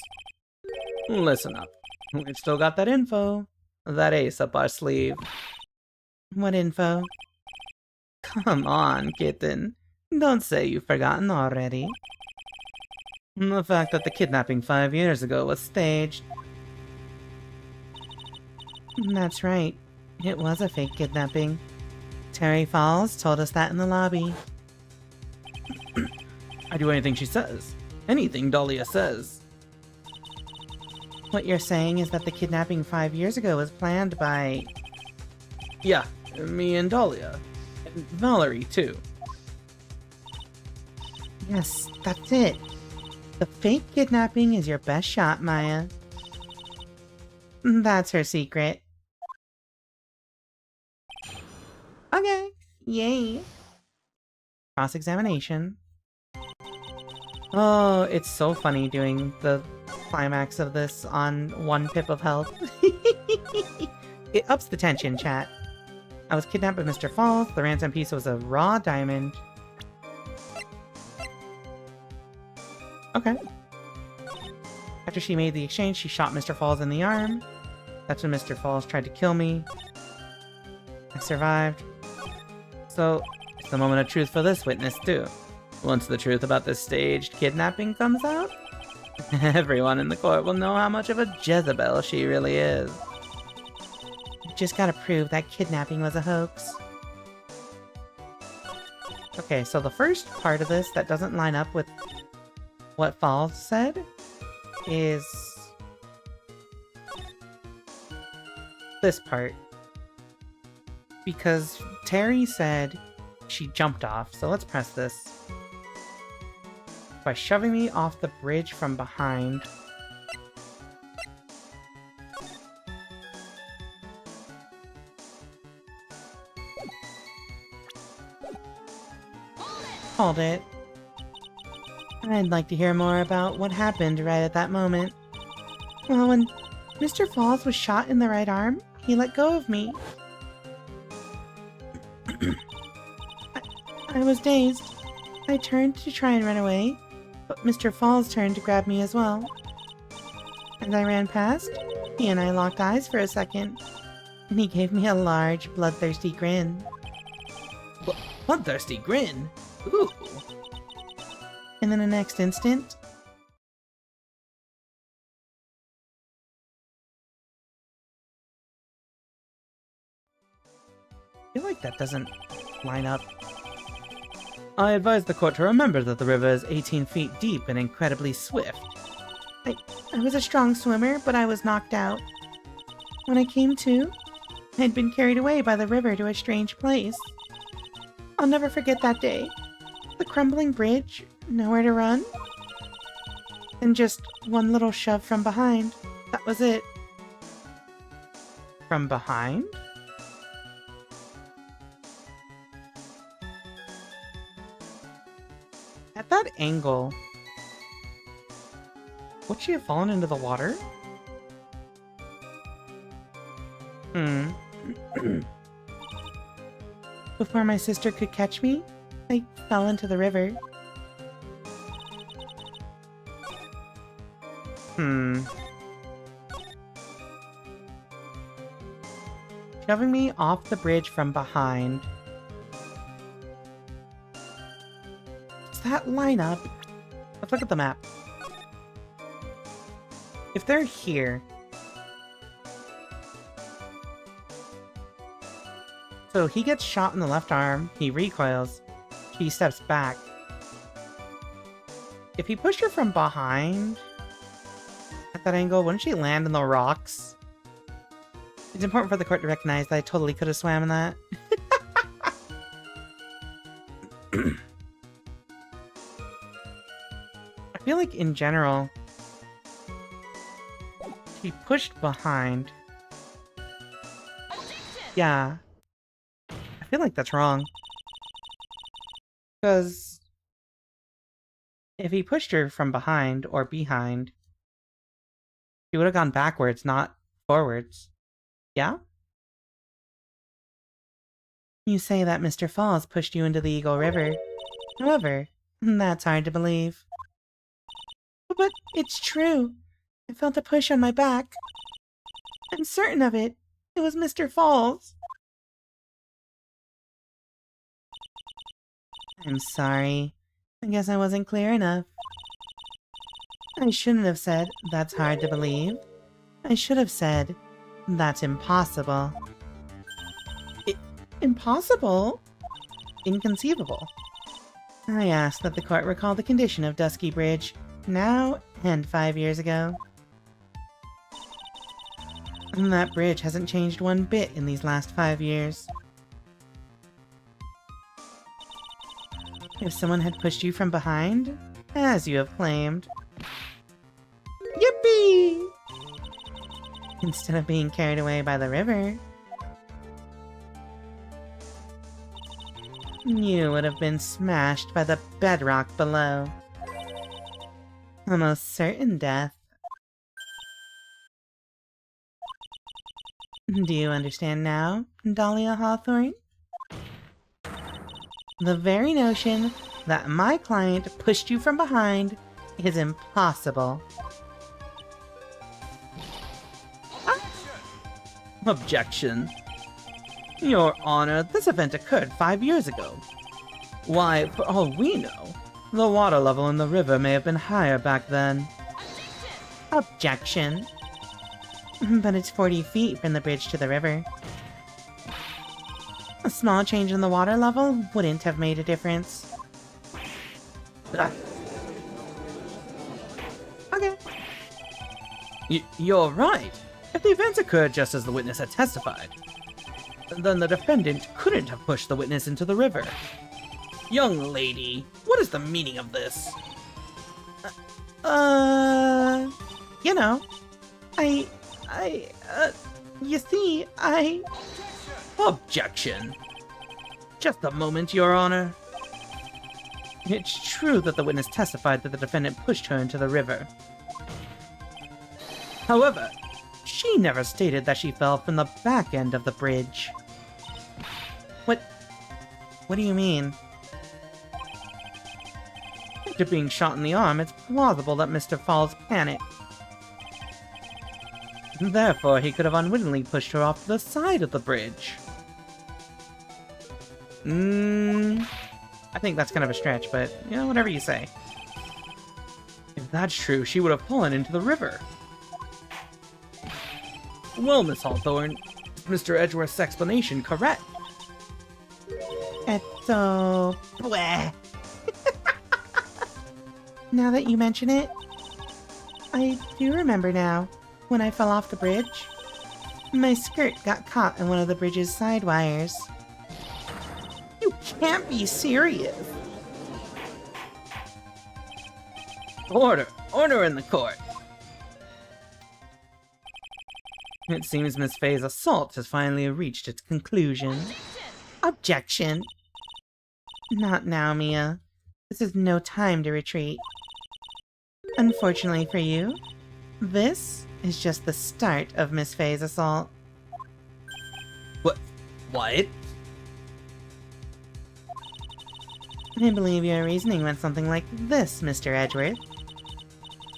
Listen up. We've still got that info. That ace up our sleeve. What info? Come on, kitten. Don't say you've forgotten already. The fact that the kidnapping 5 years ago was staged. That's right. It was a fake kidnapping. Terry Falls told us that in the lobby. I do anything she says. Anything Dahlia says. What you're saying is that the kidnapping 5 years ago was planned by... Yeah, me and Dahlia. And Valerie, too. Yes, that's it. The fake kidnapping is your best shot, Maya. That's her secret. Okay, yay. Cross-examination. Oh, it's so funny doing the climax of this on 1 pip of health. It ups the tension, chat. I was kidnapped by Mr. Falls. The ransom piece was a raw diamond. Okay. After she made the exchange, she shot Mr. Falls in the arm. That's when Mr. Falls tried to kill me. I survived. So, it's the moment of truth for this witness, too. Once the truth about this staged kidnapping comes out, everyone in the court will know how much of a Jezebel she really is. Just gotta prove that kidnapping was a hoax. Okay, so the first part of this that doesn't line up with what Falls said is this part. Because Terry said she jumped off, so let's press this. By shoving me off the bridge from behind. Hold it. I'd like to hear more about what happened right at that moment. Well, when Mr. Falls was shot in the right arm, he let go of me. I was dazed. I turned to try and run away, but Mr. Falls turned to grab me as well. As I ran past, he and I locked eyes for a second, and he gave me a large, bloodthirsty grin. Bloodthirsty grin? Ooh. And in the next instant, I feel like that doesn't line up. I advise the court to remember that the river is 18 feet deep and incredibly swift. I was a strong swimmer, but I was knocked out. When I came to, I'd been carried away by the river to a strange place. I'll never forget that day. The crumbling bridge, nowhere to run, and just one little shove from behind. That was it. From behind? At that angle, would she have fallen into the water? Before my sister could catch me, I fell into the river. Shoving me off the bridge from behind. Does that line up? Let's look at the map. If they're here... So he gets shot in the left arm, he recoils, she steps back. If he pushed her from behind at that angle, wouldn't she land in the rocks? It's important for the court to recognize that I totally could have swam in that. I feel like in general, she pushed behind. Yeah. I feel like that's wrong. Because if he pushed her from behind or behind, she would have gone backwards, not forwards. Yeah? You say that Mr. Falls pushed you into the Eagle River. However, that's hard to believe. But it's true. I felt a push on my back. I'm certain of it. It was Mr. Falls. I'm sorry. I guess I wasn't clear enough. I shouldn't have said, that's hard to believe. I should have said, that's impossible. Impossible? Inconceivable. I ask that the court recall the condition of Dusky Bridge, now and 5 years ago. And that bridge hasn't changed one bit in these last 5 years. If someone had pushed you from behind, as you have claimed... Yippee! Instead of being carried away by the river, you would have been smashed by the bedrock below. A most certain death. Do you understand now, Dahlia Hawthorne? The very notion that my client pushed you from behind is impossible. Objection. Your Honor, this event occurred 5 years ago. Why, for all we know, the water level in the river may have been higher back then. Objection. But it's 40 feet from the bridge to the river. A small change in the water level wouldn't have made a difference. Okay. You're right. If the events occurred just as the witness had testified, then the defendant couldn't have pushed the witness into the river. Young lady, what is the meaning of this? You know, you see, Objection. Just a moment, Your Honor. It's true that the witness testified that the defendant pushed her into the river. However, she never stated that she fell from the back end of the bridge. What do you mean? After being shot in the arm, it's plausible that Mr. Falls panicked. Therefore, he could have unwittingly pushed her off to the side of the bridge. I think that's kind of a stretch, but, you know, whatever you say. If that's true, she would have fallen into the river. Well, Miss Hawthorne, is Mr. Edgeworth's explanation correct? Bleh. Now that you mention it, I do remember now, when I fell off the bridge. My skirt got caught in one of the bridge's side wires. You can't be serious. Order in the court. It seems Miss Faye's assault has finally reached its conclusion. Objection! Not now, Mia. This is no time to retreat. Unfortunately for you, this is just the start of Miss Faye's assault. What? I believe your reasoning went something like this, Mr. Edgeworth.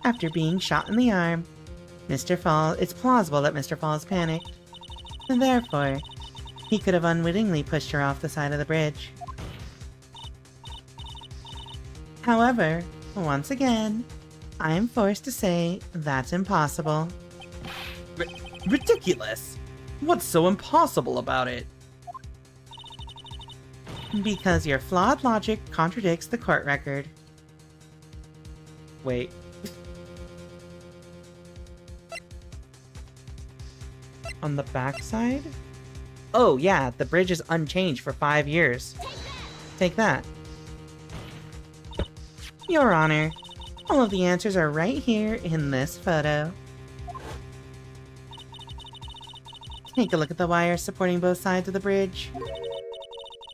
After being shot in the arm, it's plausible that Mr. Falls panicked, and therefore, he could have unwittingly pushed her off the side of the bridge. However, once again, I am forced to say that's impossible. Ridiculous! What's so impossible about it? Because your flawed logic contradicts the court record. Wait. On the backside? Oh yeah, the bridge is unchanged for 5 years. Take that. Your Honor, all of the answers are right here in this photo. Take a look at the wires supporting both sides of the bridge.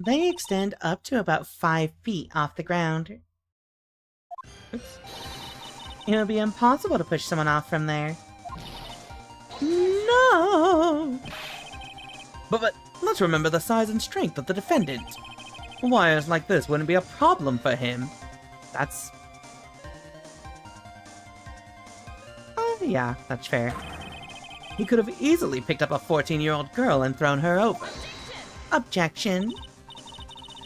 They extend up to about 5 feet off the ground. Oops. It would be impossible to push someone off from there. No! But let's remember the size and strength of the defendant. Wires like this wouldn't be a problem for him. That's... yeah, that's fair. He could have easily picked up a 14-year-old girl and thrown her over. Objection.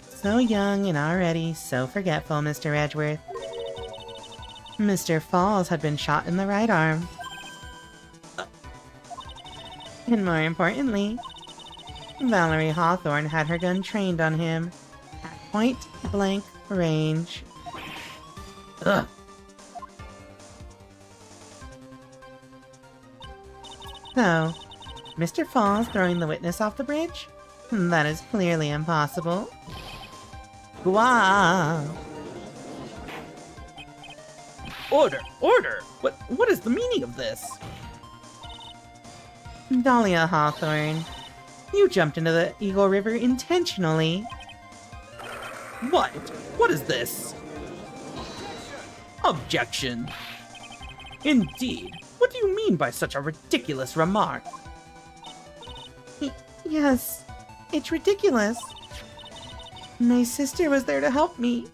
So young and already so forgetful, Mr. Edgeworth. Mr. Falls had been shot in the right arm. And more importantly, Valerie Hawthorne had her gun trained on him at point-blank range. Ugh. So, Mr. Falls throwing the witness off the bridge? That is clearly impossible. Wow! Order! Order! What is the meaning of this? Dahlia Hawthorne, you jumped into the Eagle River intentionally. What? What is this? Objection! Indeed. What do you mean by such a ridiculous remark? Yes, it's ridiculous. My sister was there to help me.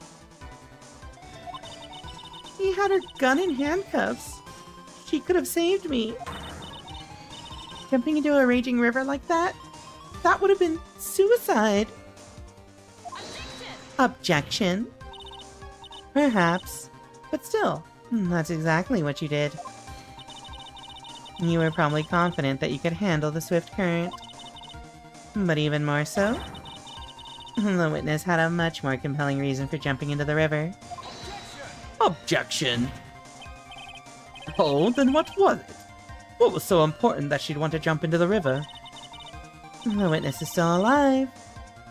She had her gun in handcuffs. She could have saved me. Jumping into a raging river like that? That would have been suicide. Objection. Perhaps. But still, that's exactly what you did. You were probably confident that you could handle the swift current. But even more so, the witness had a much more compelling reason for jumping into the river. Objection! Oh, then what was it? What was so important that she'd want to jump into the river? The witness is still alive.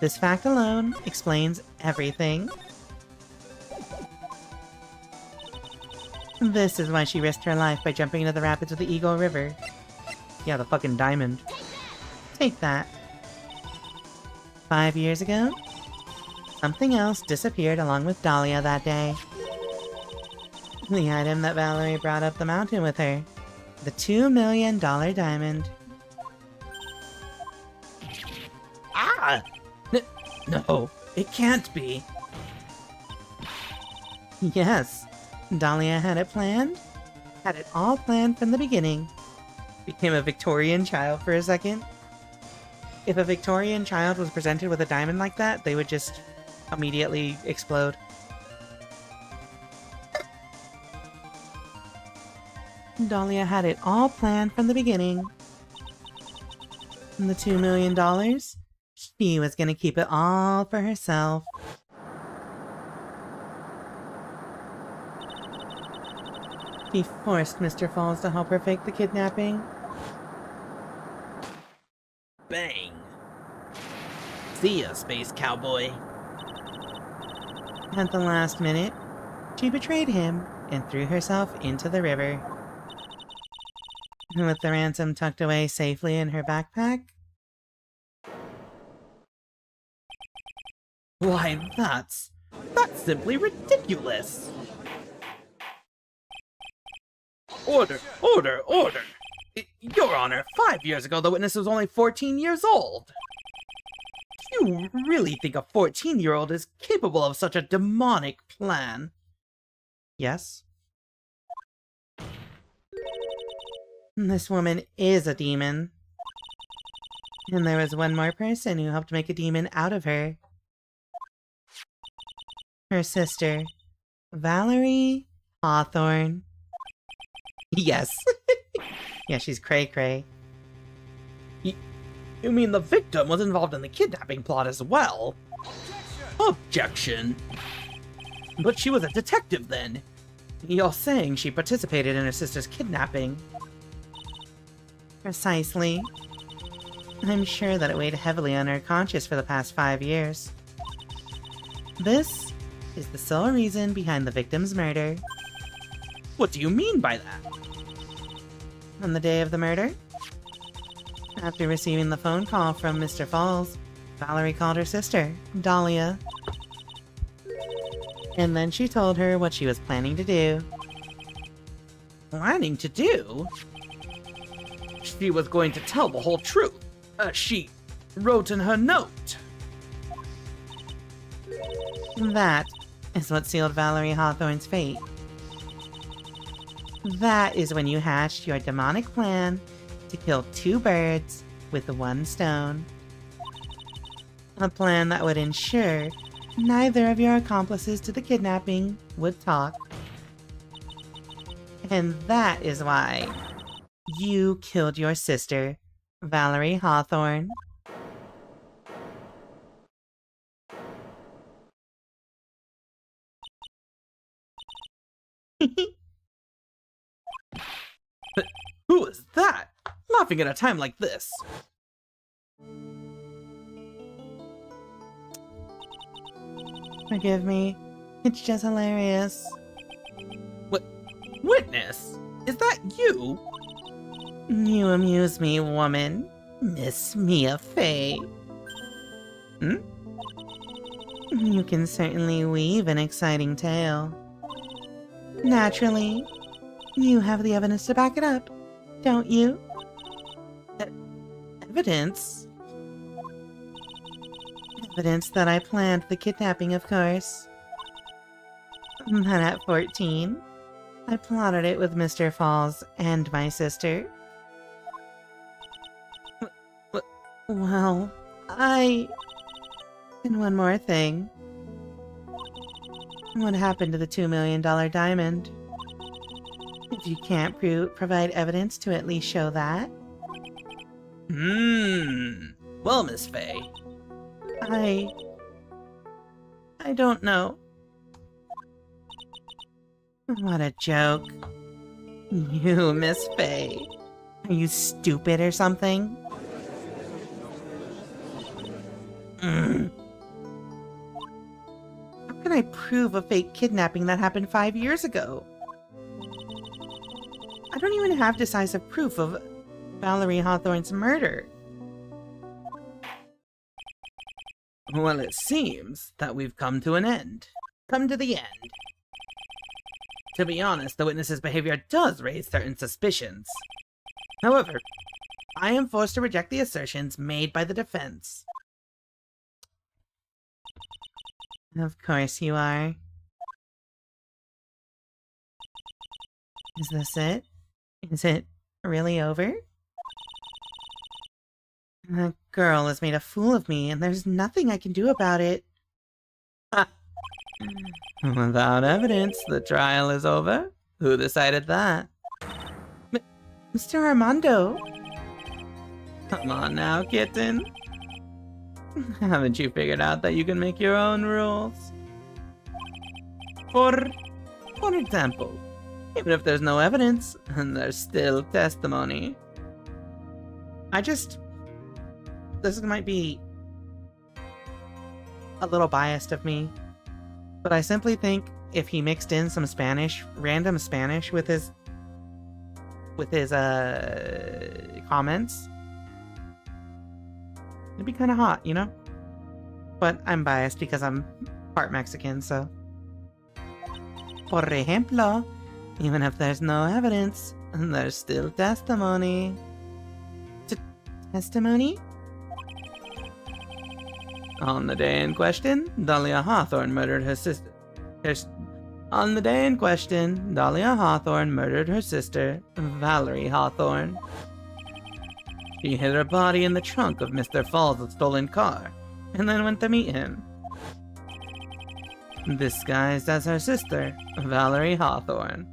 This fact alone explains everything. This is why she risked her life by jumping into the rapids of the Eagle River. Yeah, the fucking diamond. Take that. 5 years ago, something else disappeared along with Dahlia that day. The item that Valerie brought up the mountain with her. The $2 million diamond. Ah! No, it can't be. Yes, Dahlia had it planned. Had it all planned from the beginning. Became a Victorian child for a second. If a Victorian child was presented with a diamond like that, they would just immediately explode. Dahlia had it all planned from the beginning. And the $2 million? She was gonna keep it all for herself. She forced Mr. Falls to help her fake the kidnapping. Bang! See ya, space cowboy. At the last minute, she betrayed him and threw herself into the river. With the ransom tucked away safely in her backpack? Why, that's simply ridiculous! Order! Order! Order! Your Honor, 5 years ago the witness was only 14 years old! You really think a 14-year-old is capable of such a demonic plan? Yes. This woman is a demon. And there was one more person who helped make a demon out of her. Her sister, Valerie Hawthorne. Yes. Yeah, she's cray-cray. You mean the victim was involved in the kidnapping plot as well? Objection! But she was a detective then. You're saying she participated in her sister's kidnapping? Precisely. I'm sure that it weighed heavily on her conscience for the past 5 years. This is the sole reason behind the victim's murder. What do you mean by that? On the day of the murder, after receiving the phone call from Mr. Falls, Valerie called her sister, Dahlia. And then she told her what she was planning to do. Planning to do? She was going to tell the whole truth. She wrote in her note. That is what sealed Valerie Hawthorne's fate. That is when you hatched your demonic plan to kill 2 birds with 1 stone. A plan that would ensure neither of your accomplices to the kidnapping would talk. And that is why you killed your sister, Valerie Hawthorne. Who is that? Laughing at a time like this. Forgive me. It's just hilarious. Witness? Is that you? You amuse me, woman. Miss Mia Fey. Hmm? You can certainly weave an exciting tale. Naturally, you have the evidence to back it up, don't you? Evidence? Evidence that I planned the kidnapping, of course. But at 14, I plotted it with Mr. Falls and my sister. Well, And one more thing. What happened to the $2 million diamond? If you can't provide evidence to at least show that. Well, Miss Fey. I don't know. What a joke. You, Miss Fey. Are you stupid or something? How can I prove a fake kidnapping that happened 5 years ago? I don't even have decisive proof of Valerie Hawthorne's murder. Well, it seems that we've come to an end. Come to the end. To be honest, the witness's behavior does raise certain suspicions. However, I am forced to reject the assertions made by the defense. Of course you are. Is this it? Is it really over? That girl has made a fool of me, and there's nothing I can do about it. Without evidence, the trial is over. Who decided that? Mr. Armando! Come on now, kitten. Haven't you figured out that you can make your own rules? For example, even if there's no evidence, there's still testimony. This might be a little biased of me, but I simply think if he mixed in some Spanish, random Spanish with his with his comments. It'd be kind of hot, you know? But I'm biased because I'm part Mexican, so. Por ejemplo, even if there's no evidence, there's still testimony. Testimony? On the day in question, Dahlia Hawthorne murdered her sister. On the day in question, Dahlia Hawthorne murdered her sister, Valerie Hawthorne. She hid her body in the trunk of Mr. Falls' stolen car, and then went to meet him. Disguised as her sister, Valerie Hawthorne.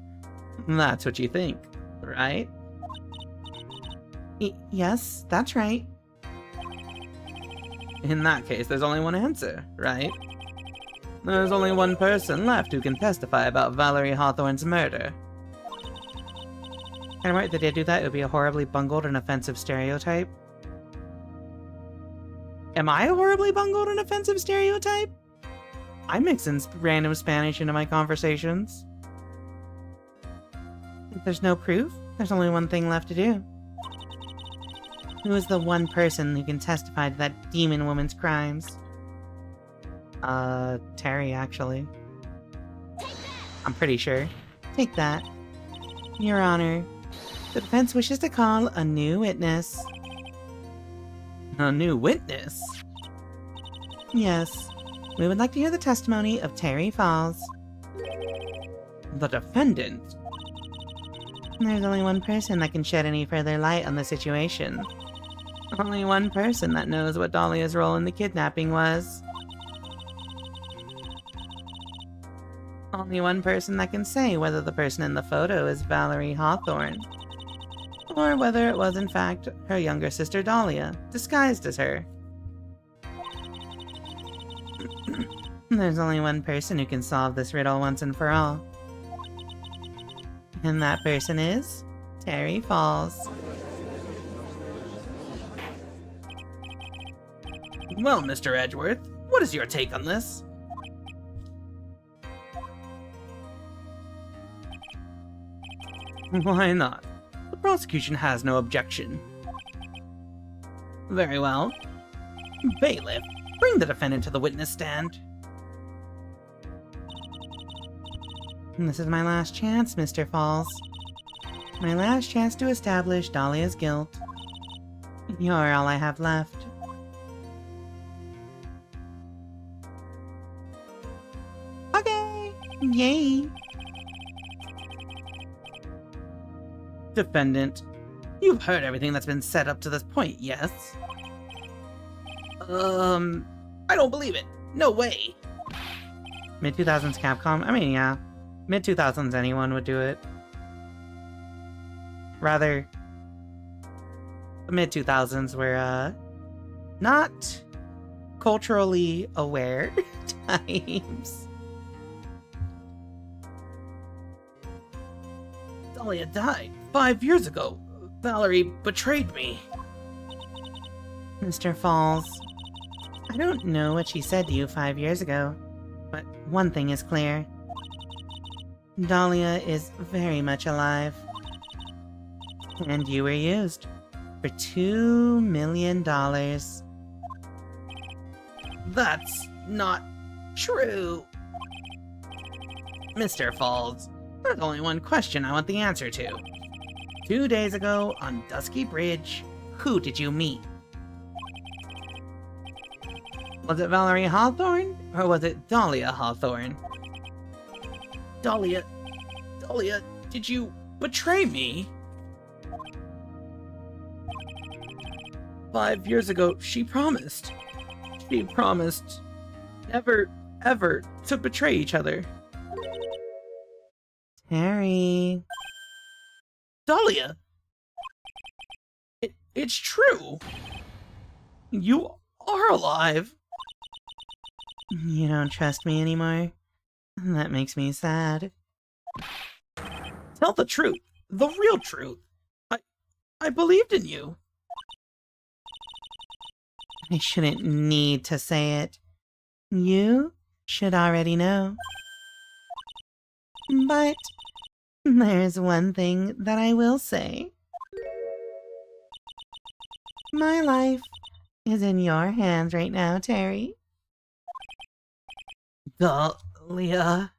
That's what you think, right? Yes, that's right. In that case, there's only one answer, right? There's only one person left who can testify about Valerie Hawthorne's murder. And right, that they do that, it would be a horribly bungled and offensive stereotype. Am I a horribly bungled and offensive stereotype? I mix in random Spanish into my conversations. If there's no proof, there's only one thing left to do. Who is the one person who can testify to that demon woman's crimes? Terry, actually. I'm pretty sure. Take that. Your Honor, the defense wishes to call a new witness. A new witness? Yes. We would like to hear the testimony of Terry Falls. The defendant? There's only one person that can shed any further light on the situation. Only one person that knows what Dahlia's role in the kidnapping was. Only one person that can say whether the person in the photo is Valerie Hawthorne, or whether it was in fact her younger sister Dahlia, disguised as her. There's only one person who can solve this riddle once and for all. And that person is Terry Falls. Well, Mr. Edgeworth, what is your take on this? Why not? The prosecution has no objection. Very well. Bailiff, bring the defendant to the witness stand. This is my last chance, Mr. Falls. My last chance to establish Dahlia's guilt. You're all I have left. Okay! Yay! Defendant, you've heard everything that's been said up to this point, yes? I don't believe it. No way. Mid-2000s Capcom? I mean, yeah. Mid-2000s anyone would do it. Rather, the mid-2000s were, not culturally aware times. Dahlia died 5 years ago. Valerie betrayed me. Mr. Falls, I don't know what she said to you 5 years ago, but one thing is clear. Dahlia is very much alive. And you were used for $2 million. That's not true. Mr. Falls, there's only one question I want the answer to. 2 days ago on Dusky Bridge, who did you meet? Was it Valerie Hawthorne, or was it Dahlia Hawthorne? Dahlia, did you betray me? 5 years ago, she promised. She promised never, ever to betray each other. Terry. Dahlia! It's true! You are alive! You don't trust me anymore? That makes me sad. Tell the truth. The real truth. I believed in you. I shouldn't need to say it. You should already know. But There's one thing that I will say. My life is in your hands right now, Terry. Dahlia.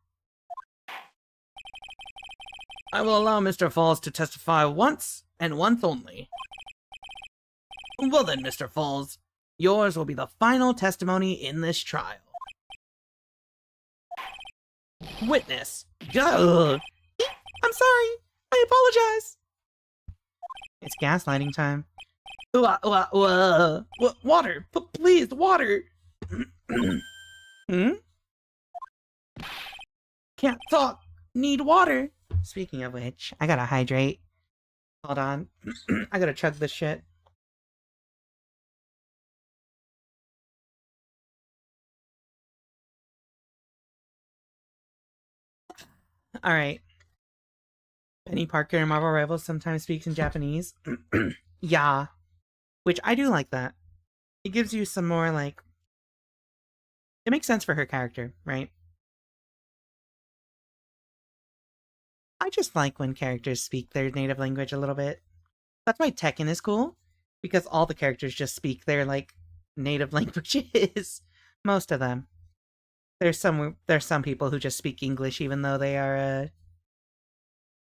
I will allow Mr. Falls to testify once, and once only. Well then, Mr. Falls, yours will be the final testimony in this trial. Witness. Ugh. I'm sorry. I apologize. It's gaslighting time. Water! Please, water! Hmm? Can't talk. Need water. Speaking of which, I gotta hydrate. Hold on. I gotta chug this shit. Alright. Penny Parker in Marvel Rivals sometimes speaks in Japanese. Yeah. Which I do like that. It gives you some more, like... It makes sense for her character, right? I just like when characters speak their native language a little bit. That's why Tekken is cool. Because all the characters just speak their, like, native languages. Most of them. There's some people who just speak English even though they are a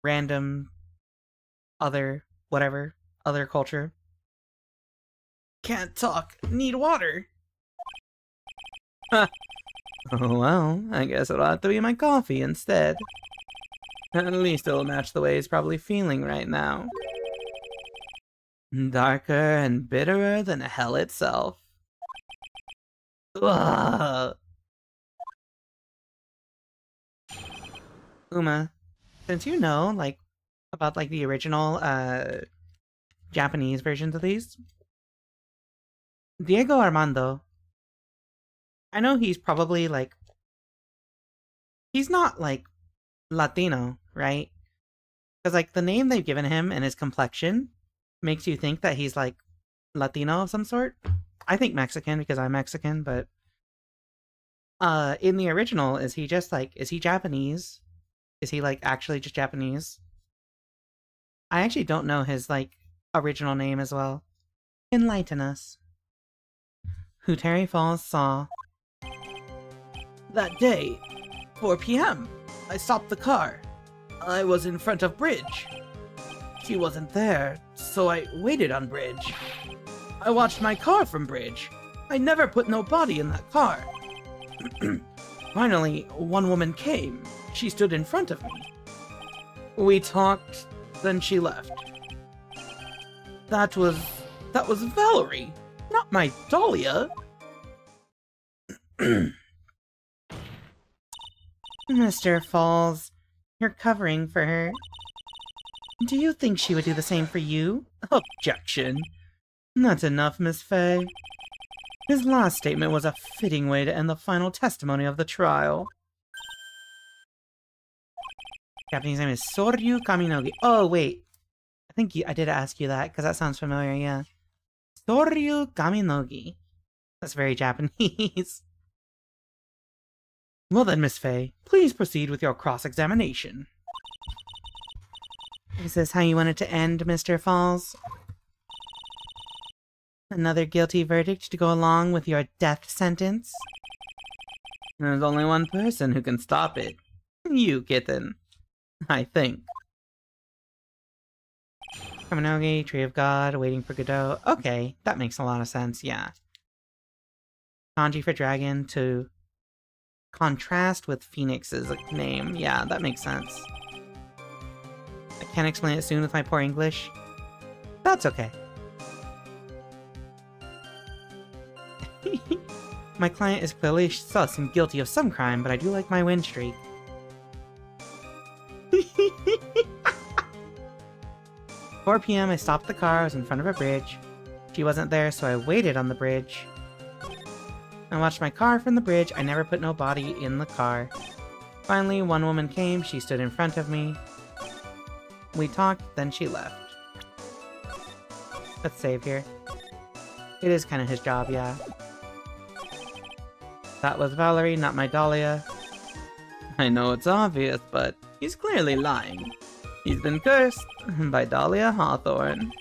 random other culture. Can't talk. Need water. Oh well, I guess it'll have to be my coffee instead. At least it'll match the way he's probably feeling right now. Darker and bitterer than hell itself. Ugh. Uma, since you know, like, about, like, the original, Japanese versions of these, Diego Armando, I know he's probably, like, he's not, like, Latino, right? Because, like, the name they've given him and his complexion makes you think that he's, like, Latino of some sort. I think Mexican because I'm Mexican, but, in the original, is he just, like, is he Japanese? Is he, like, actually just Japanese? I actually don't know his, like, original name as well. Enlighten us. Who Terry Falls saw. That day, 4 p.m., I stopped the car. I was in front of Bridge. She wasn't there, so I waited on Bridge. I watched my car from Bridge. I never put no body in that car. Finally, one woman came. She stood in front of me. We talked, then she left. That was Valerie, not my Dahlia. Mr. Falls, you're covering for her. Do you think she would do the same for you? Objection. Not enough, Miss Faye. His last statement was a fitting way to end the final testimony of the trial. Japanese name is Soryu Kaminogi. Oh, wait. I think I did ask you that, because that sounds familiar, yeah. Soryu Kaminogi. That's very Japanese. Well then, Miss Faye, please proceed with your cross-examination. Is this how you want it to end, Mr. Falls? Another guilty verdict to go along with your death sentence? There's only one person who can stop it. You, kitten. I think. Kaminogi, Tree of God, Waiting for Godot. Okay, that makes a lot of sense, yeah. Kanji for dragon to contrast with Phoenix's name. Yeah, that makes sense. I can't explain it soon with my poor English. That's okay. My client is clearly sus and guilty of some crime, but I do like my win streak. 4 p.m. I stopped the car. I was in front of a bridge. She wasn't there, so I waited on the bridge. I watched my car from the bridge. I never put no body in the car. Finally, one woman came. She stood in front of me. We talked, then she left. Let's save here. It is kind of his job, yeah. That was Valerie, not my Dahlia. I know it's obvious, but he's clearly lying. He's been cursed by Dahlia Hawthorne.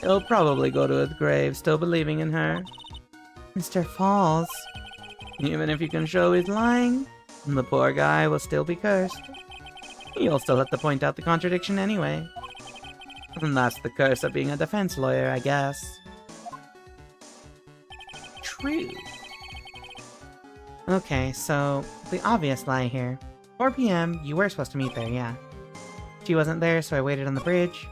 He'll probably go to his grave still believing in her. Mr. Falls. Even if you can show he's lying, the poor guy will still be cursed. You'll still have to point out the contradiction anyway. And that's the curse of being a defense lawyer, I guess. True. Okay, so the obvious lie here. 4 p.m., you were supposed to meet there, yeah. She wasn't there, so I waited on the bridge.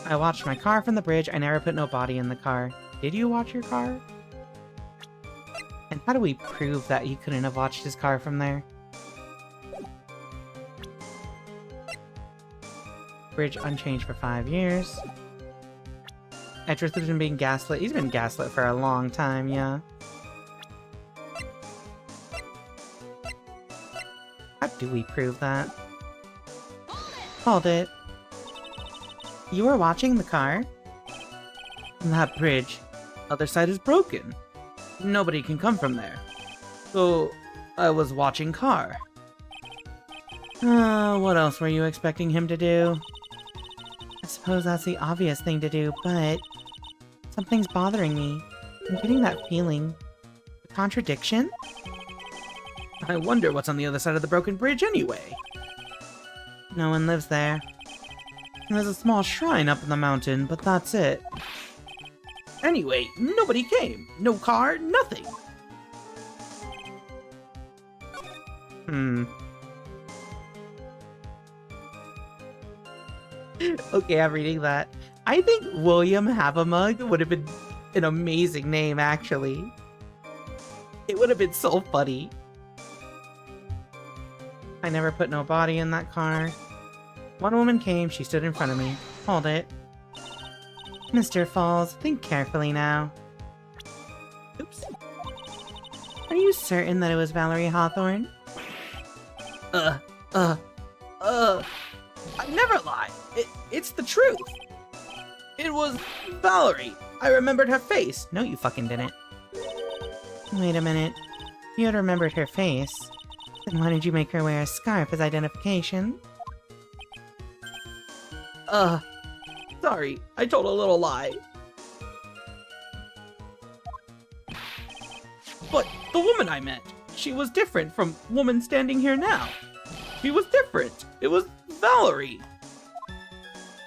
I watched my car from the bridge. I never put no body in the car. Did you watch your car? And how do we prove that you couldn't have watched his car from there? Bridge unchanged for 5 years. Edgeworth has been being gaslit. He's been gaslit for a long time, yeah. How do we prove that? Hold it. You were watching the car? That bridge, other side is broken. Nobody can come from there. So, I was watching car. What else were you expecting him to do? I suppose that's the obvious thing to do, but something's bothering me. I'm getting that feeling. A contradiction? I wonder what's on the other side of the broken bridge anyway. No one lives there. There's a small shrine up in the mountain, but that's it. Anyway, nobody came. No car, nothing. Okay, I'm reading that. I think William Have-A-Mug would have been an amazing name, actually. It would have been so funny. I never put no body in that car. One woman came, she stood in front of me. Hold it. Mr. Falls, think carefully now. Oops. Are you certain that it was Valerie Hawthorne? I never lie. It's the truth. It was Valerie. I remembered her face. No, you fucking didn't. Wait a minute. You had remembered her face. Then why did you make her wear a scarf as identification? Sorry. I told a little lie. But the woman I met, she was different from woman standing here now. She was different. It was Valerie.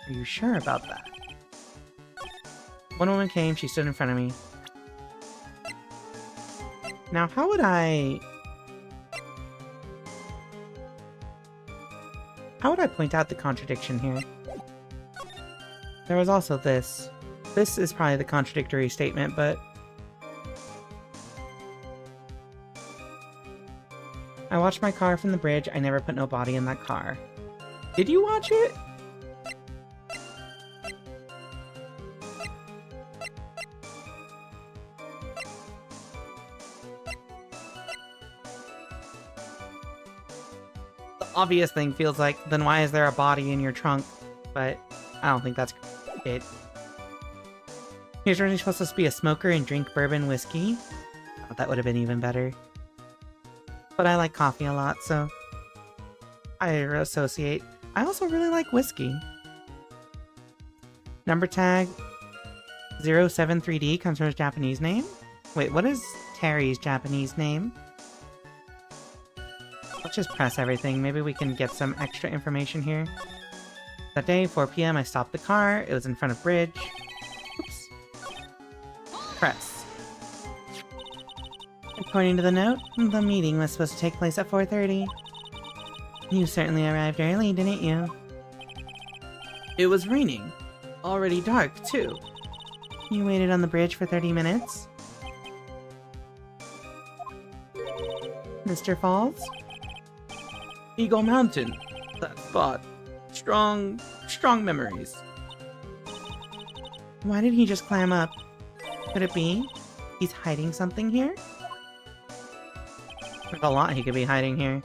Are you sure about that? One woman came, she stood in front of me. Now, how would I point out the contradiction here? There was also this. This is probably the contradictory statement, but I watched my car from the bridge. I never put no body in that car. Did you watch it? The obvious thing feels like, then why is there a body in your trunk? But I don't think that's it. Here's where you're supposed to be a smoker and drink bourbon whiskey. Oh, that would have been even better. But I like coffee a lot, so I associate. I also really like whiskey. Number tag 073D comes from his Japanese name. Wait, what is Terry's Japanese name? Let's just press everything. Maybe we can get some extra information here. That day, 4 p.m., I stopped the car. It was in front of bridge. Oops. Press. According to the note, the meeting was supposed to take place at 4:30. You certainly arrived early, didn't you? It was raining. Already dark, too. You waited on the bridge for 30 minutes? Mr. Falls? Eagle Mountain. That spot. Strong memories. Why did he just clam up? Could it be he's hiding something here? There's a lot he could be hiding here.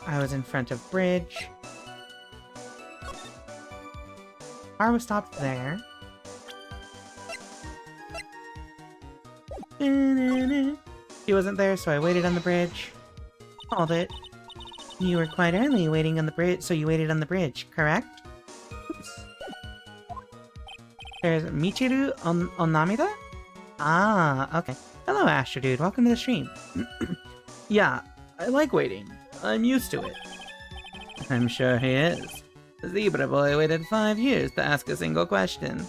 I was in front of bridge. Car was stopped there. She wasn't there, so I waited on the bridge. Called it. You were quite early waiting on the bridge, so you waited on the bridge, correct? Oops. There's Michiru Onamida? Ah, okay. Hello, Astro Dude. Welcome to the stream. Yeah, I like waiting. I'm used to it. I'm sure he is. The zebra boy waited 5 years to ask a single question.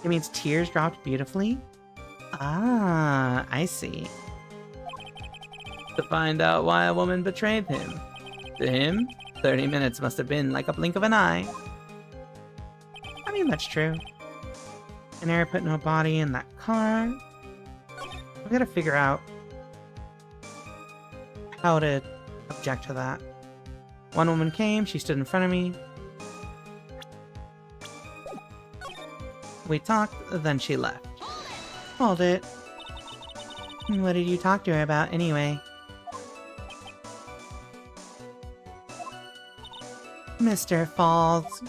It means tears dropped beautifully? Ah, I see. To find out why a woman betrayed him. To him, 30 minutes must have been like a blink of an eye. I mean, that's true. I never put no body in that car. We gotta figure out how to object to that. One woman came, she stood in front of me. We talked, then she left. Hold it. What did you talk to her about anyway? Mr. Falls.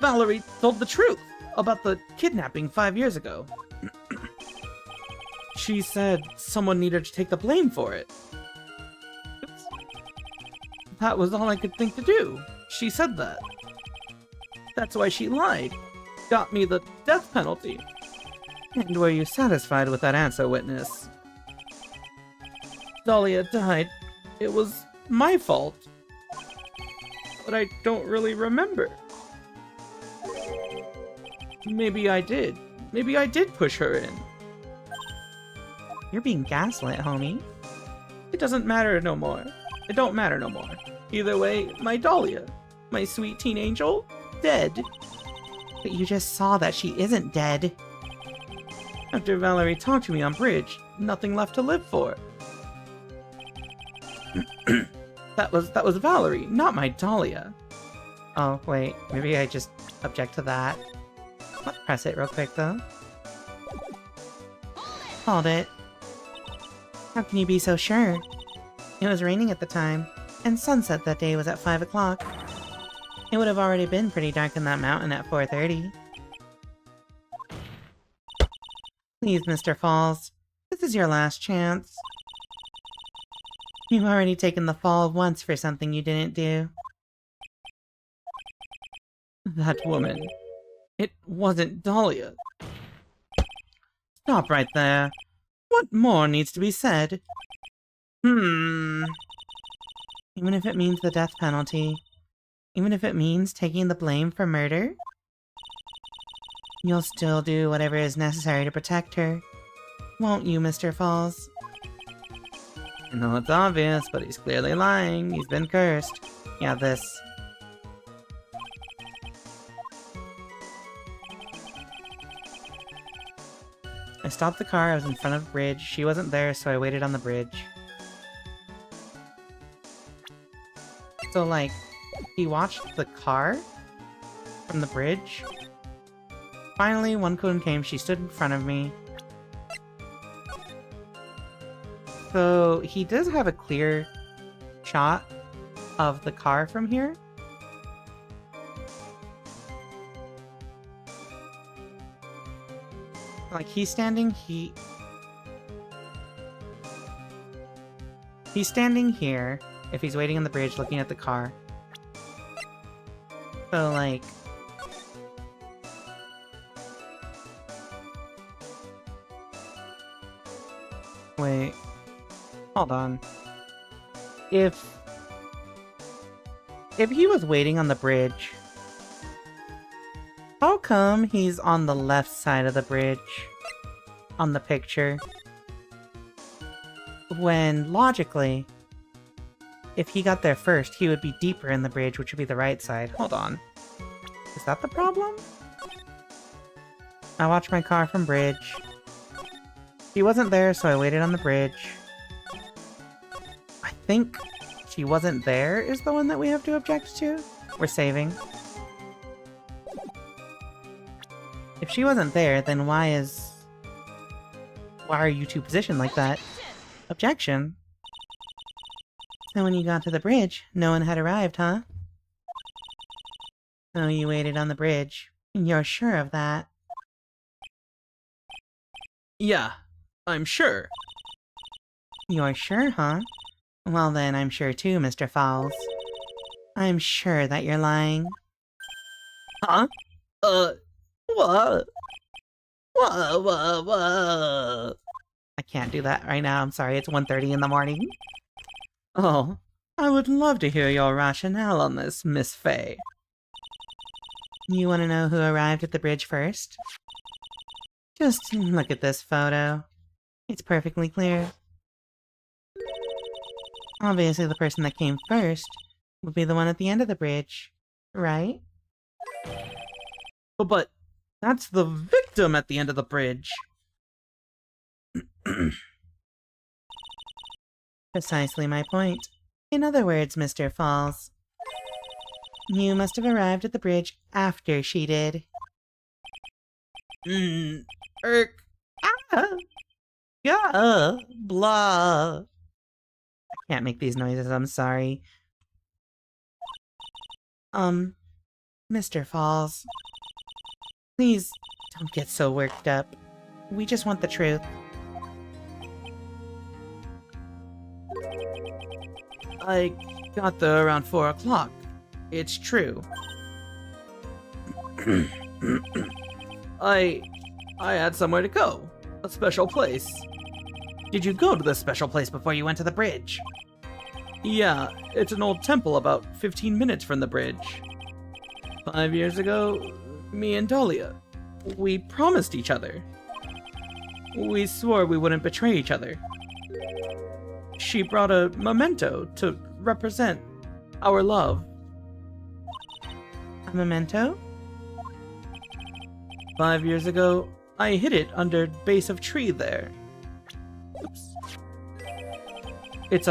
Valerie told the truth about the kidnapping 5 years ago. She said someone needed to take the blame for it. That was all I could think to do. She said that. That's why she lied. Got me the death penalty. And were you satisfied with that answer, witness? Dahlia died. It was my fault. But I don't really remember. Maybe I did. Maybe I did push her in. You're being gaslit, homie. It doesn't matter no more. It don't matter no more. Either way, my Dahlia, my sweet teen angel, dead. But you just saw that she isn't dead. After Valerie talked to me on bridge, nothing left to live for. That was Valerie, not my Dahlia. Oh, wait. Maybe I just object to that. Let's press it real quick, though. Hold it. How can you be so sure? It was raining at the time, and sunset that day was at 5 o'clock. It would have already been pretty dark in that mountain at 4:30. Please, Mr. Falls. This is your last chance. You've already taken the fall once for something you didn't do. That woman. It wasn't Dahlia. Stop right there. What more needs to be said? Even if it means the death penalty. Even if it means taking the blame for murder. You'll still do whatever is necessary to protect her. Won't you, Mr. Falls? I know it's obvious, but he's clearly lying. He's been cursed. Yeah, this. I stopped the car, I was in front of the bridge. She wasn't there, so I waited on the bridge. So, like, he watched the car from the bridge. Finally, one coon came, she stood in front of me. So, he does have a clear shot of the car from here. Like, he's standing here, if he's waiting on the bridge looking at the car. So, like... Wait. Hold on. If he was waiting on the bridge, how come he's on the left side of the bridge on the picture? When, logically, if he got there first, he would be deeper in the bridge, which would be the right side. Hold on. Is that the problem? I watched my car from bridge. He wasn't there, so I waited on the bridge. I think she wasn't there is the one that we have to object to. We're saving. If she wasn't there, then why are you two positioned like that? Objection. So when you got to the bridge, no one had arrived, huh? So you waited on the bridge. You're sure of that? Yeah, I'm sure. You're sure, huh? Well then, I'm sure too, Mr. Falls. I'm sure that you're lying. Huh? What? What? I can't do that right now, I'm sorry, it's 1:30 in the morning. Oh, I would love to hear your rationale on this, Miss Fay. You want to know who arrived at the bridge first? Just look at this photo. It's perfectly clear. Obviously, the person that came first would be the one at the end of the bridge, right? But that's the victim at the end of the bridge. Precisely my point. In other words, Mr. Falls, you must have arrived at the bridge after she did. Ah, yeah, blah. I can't make these noises, I'm sorry. Mr. Falls, please don't get so worked up. We just want the truth. I got there around 4 o'clock. It's true. I had somewhere to go. A special place. Did you go to this special place before you went to the bridge? Yeah, it's an old temple about 15 minutes from the bridge. 5 years ago, me and Dahlia, we promised each other. We swore we wouldn't betray each other. She brought a memento to represent our love. A memento? 5 years ago, I hid it under base of tree there. Oops. It's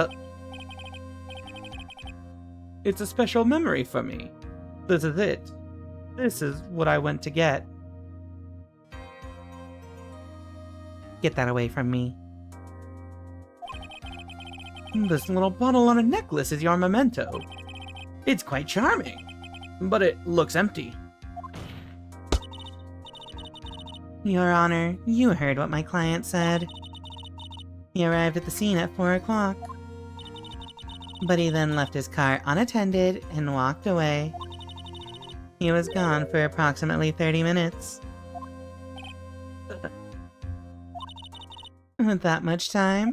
a special memory for me. This is it. This is what I went to get. Get that away from me. This little bottle on a necklace is your memento. It's quite charming, but it looks empty. Your Honor, you heard what my client said. He arrived at the scene at 4 o'clock. But he then left his car unattended and walked away. He was gone for approximately 30 minutes. With that much time,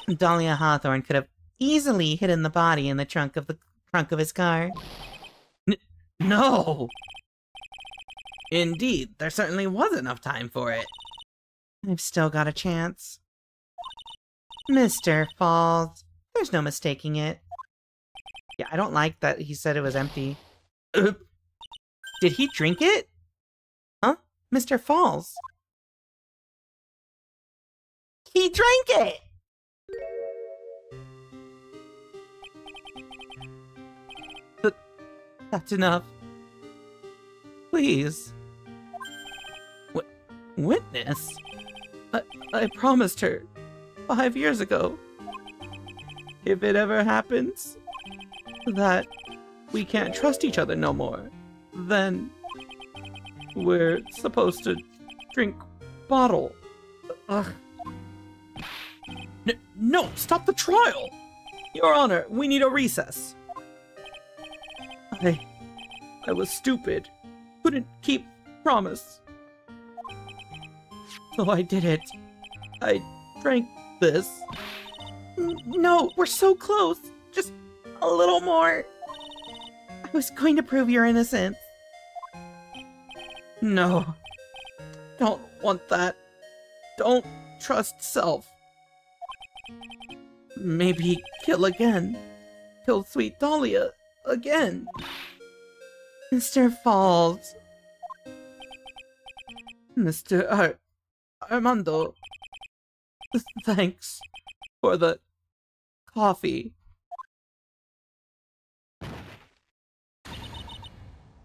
Dahlia Hawthorne could have easily hidden the body in the trunk of his car. No! Indeed, there certainly was enough time for it. I've still got a chance. Mr. Falls, there's no mistaking it. Yeah, I don't like that he said it was empty. Did he drink it? Huh? Mr. Falls? He drank it! That's enough. Please. Witness? I promised her 5 years ago. If it ever happens that we can't trust each other no more, then we're supposed to drink bottle. Ugh. No, stop the trial! Your Honor, we need a recess. I was stupid. Couldn't keep promise. So I did it. I drank this. No, we're so close. Just a little more. I was going to prove your innocence. No. Don't want that. Don't trust self. Maybe kill again. Kill sweet Dahlia again. Mr. Falls. Mr. Armando. Thanks for the coffee.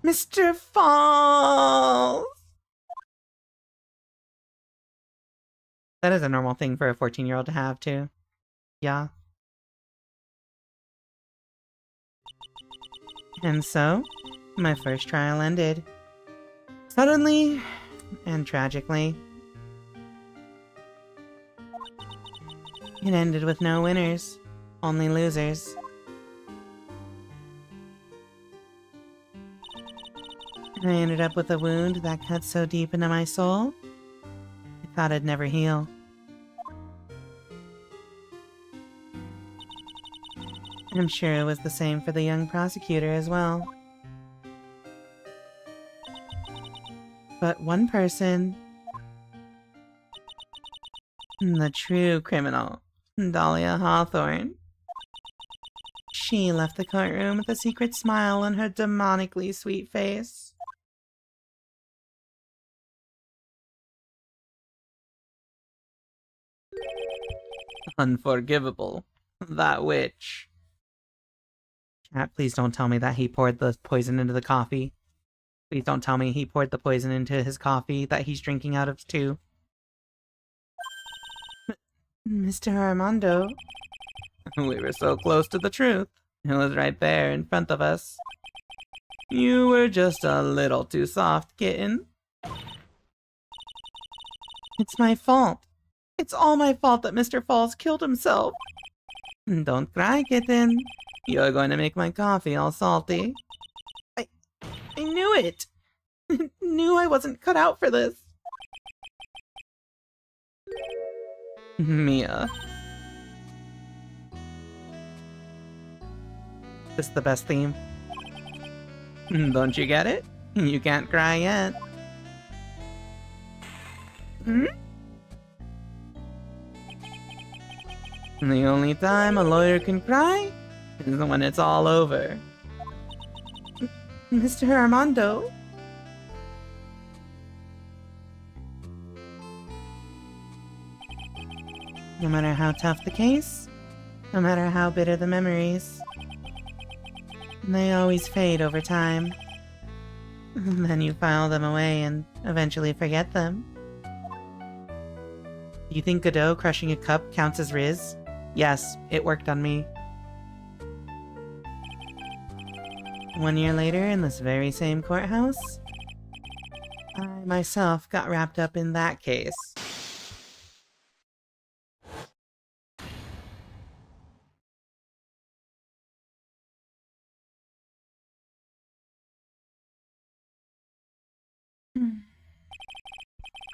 Mr. Falls! That is a normal thing for a 14-year-old to have, too. Yeah. And so, my first trial ended. Suddenly, and tragically. It ended with no winners, only losers. I ended up with a wound that cut so deep into my soul, I thought I'd never heal. I'm sure it was the same for the young prosecutor as well. But one person, the true criminal, Dahlia Hawthorne. She left the courtroom with a secret smile on her demonically sweet face. Unforgivable. That witch. Chat, please don't tell me that he poured the poison into the coffee. Please don't tell me he poured the poison into his coffee that he's drinking out of too. Mr. Armando. We were so close to the truth. It was right there in front of us. You were just a little too soft, kitten. It's my fault. It's all my fault that Mr. Falls killed himself. Don't cry, kitten. You're going to make my coffee all salty. I knew it! Knew I wasn't cut out for this. Mia. This is the best theme. Don't you get it? You can't cry yet. Hmm? The only time a lawyer can cry is when it's all over. Mr. Armando? No matter how tough the case, no matter how bitter the memories, they always fade over time. Then you file them away and eventually forget them. Do you think Godot crushing a cup counts as Riz? Yes, it worked on me. 1 year later, in this very same courthouse, I myself got wrapped up in that case.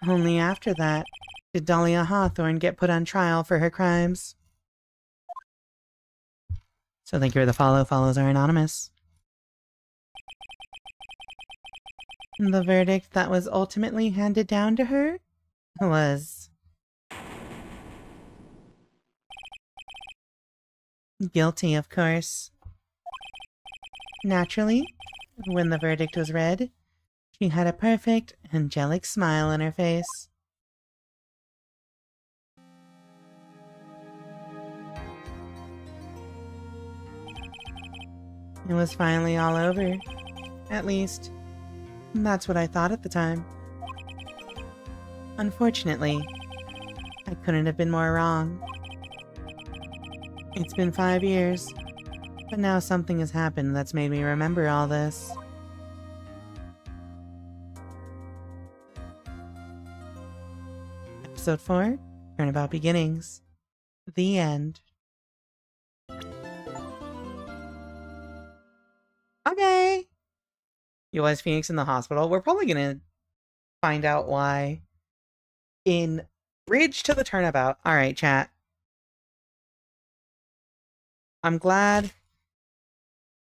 Only after that did Dahlia Hawthorne get put on trial for her crimes. So thank you for the follow. Follows are anonymous. The verdict that was ultimately handed down to her was guilty, of course. Naturally, when the verdict was read, she had a perfect, angelic smile on her face. It was finally all over. At least, that's what I thought at the time. Unfortunately, I couldn't have been more wrong. It's been 5 years, but now something has happened that's made me remember all this. Episode 4, Turnabout Beginnings. The end. Okay! You was Phoenix in the hospital. We're probably gonna find out why in Bridge to the Turnabout. Alright, chat. I'm glad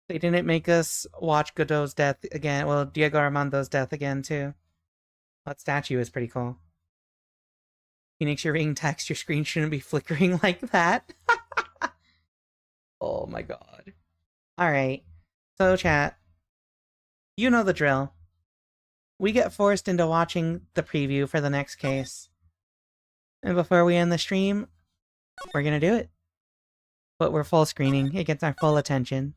they didn't make us watch Godot's death again. Well, Diego Armando's death again, too. That statue is pretty cool. Phoenix, you're reading text. Your screen shouldn't be flickering like that. Oh my god. Alright. So, chat. You know the drill. We get forced into watching the preview for the next case. And before we end the stream, we're gonna do it. But we're full screening. It gets our full attention.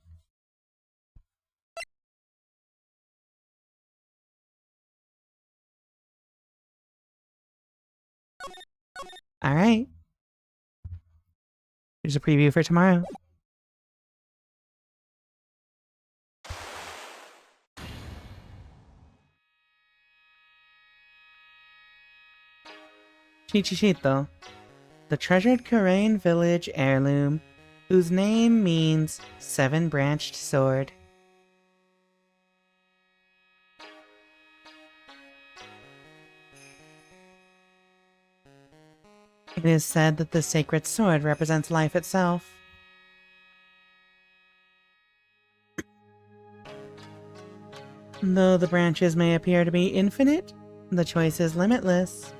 Alright. Here's a preview for tomorrow. Chichichito. the treasured Kurain village heirloom, whose name means seven-branched sword. It is said that the sacred sword represents life itself. Though the branches may appear to be infinite, the choice is limitless.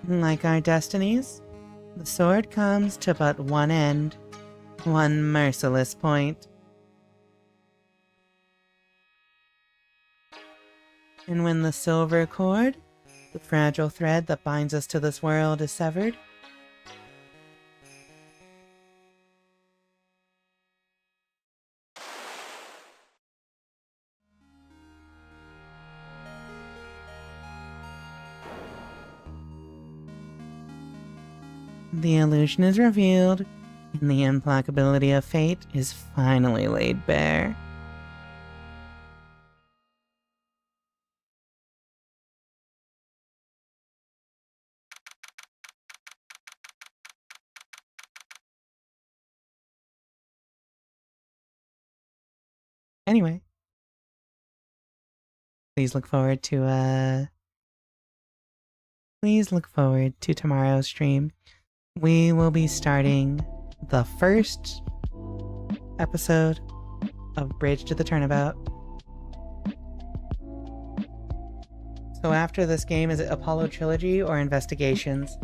Like our destinies, the sword comes to but one end, one merciless point. And when the silver cord, the fragile thread that binds us to this world, is severed, the illusion is revealed, and the implacability of fate is finally laid bare. Anyway, please look forward to tomorrow's stream. We will be starting the first episode of Bridge to the Turnabout. So after this game, is it Apollo Trilogy or Investigations?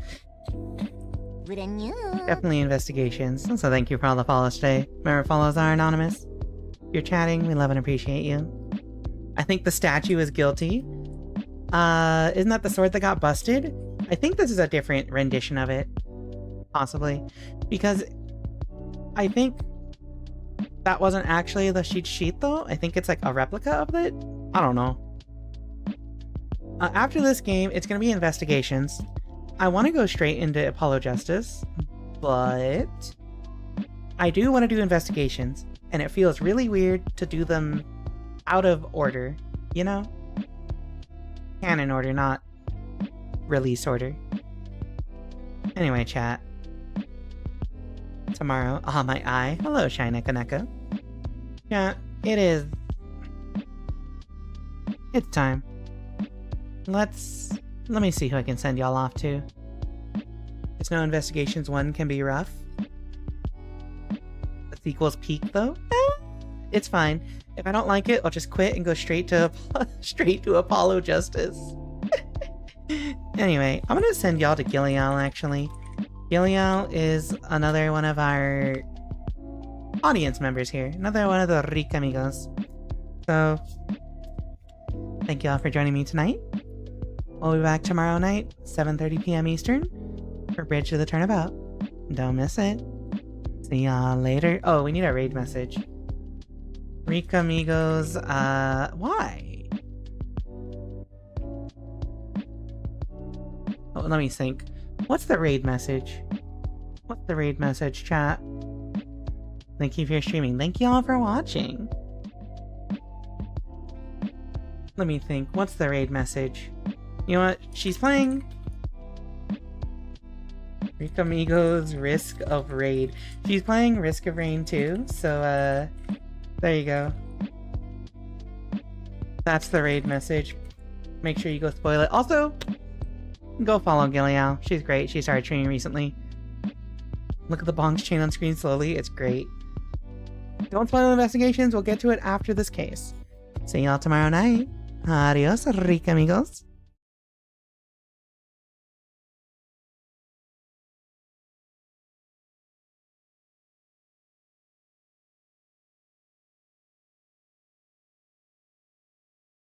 Definitely Investigations. So thank you for all the follows today. Remember, follows are anonymous. If you're chatting, we love and appreciate you. I think the statue is guilty. Isn't that the sword that got busted? I think this is a different rendition of it. Possibly. Because I think that wasn't actually the cheat sheet though. I think it's like a replica of it. I don't know. After this game, it's going to be Investigations. I want to go straight into Apollo Justice, but I do want to do Investigations, and it feels really weird to do them out of order, you know? Canon order, not release order. Anyway, chat. Tomorrow, my eye. Hello, Shiny Kaneka. Yeah, it's time. Let me see who I can send y'all off to. There's no Investigations 1 can be rough. The sequel's peak though. It's fine. If I don't like it, I'll just quit and go straight to Apollo Justice. Anyway, I'm gonna send y'all to Gilial actually. Gilial is another one of our audience members here. Another one of the Rika amigos. So, thank y'all for joining me tonight. We'll be back tomorrow night, 7:30 p.m. Eastern, for Bridge to the Turnabout. Don't miss it. See y'all later. Oh, we need a raid message. Rika amigos, why? Oh, let me think. What's the raid message? What's the raid message, chat? Thank you for streaming. Thank you all for watching. Let me think. What's the raid message? You know what? She's playing Rika Amigos Risk of Raid. She's playing Risk of Rain too, so there you go. That's the raid message. Make sure you go spoil it. Also, go follow Gilial. She's great. She started streaming recently. Look at the Bonk's chain on screen slowly. It's great. Don't spoil Investigations. We'll get to it after this case. See y'all tomorrow night. Adios, Rika amigos.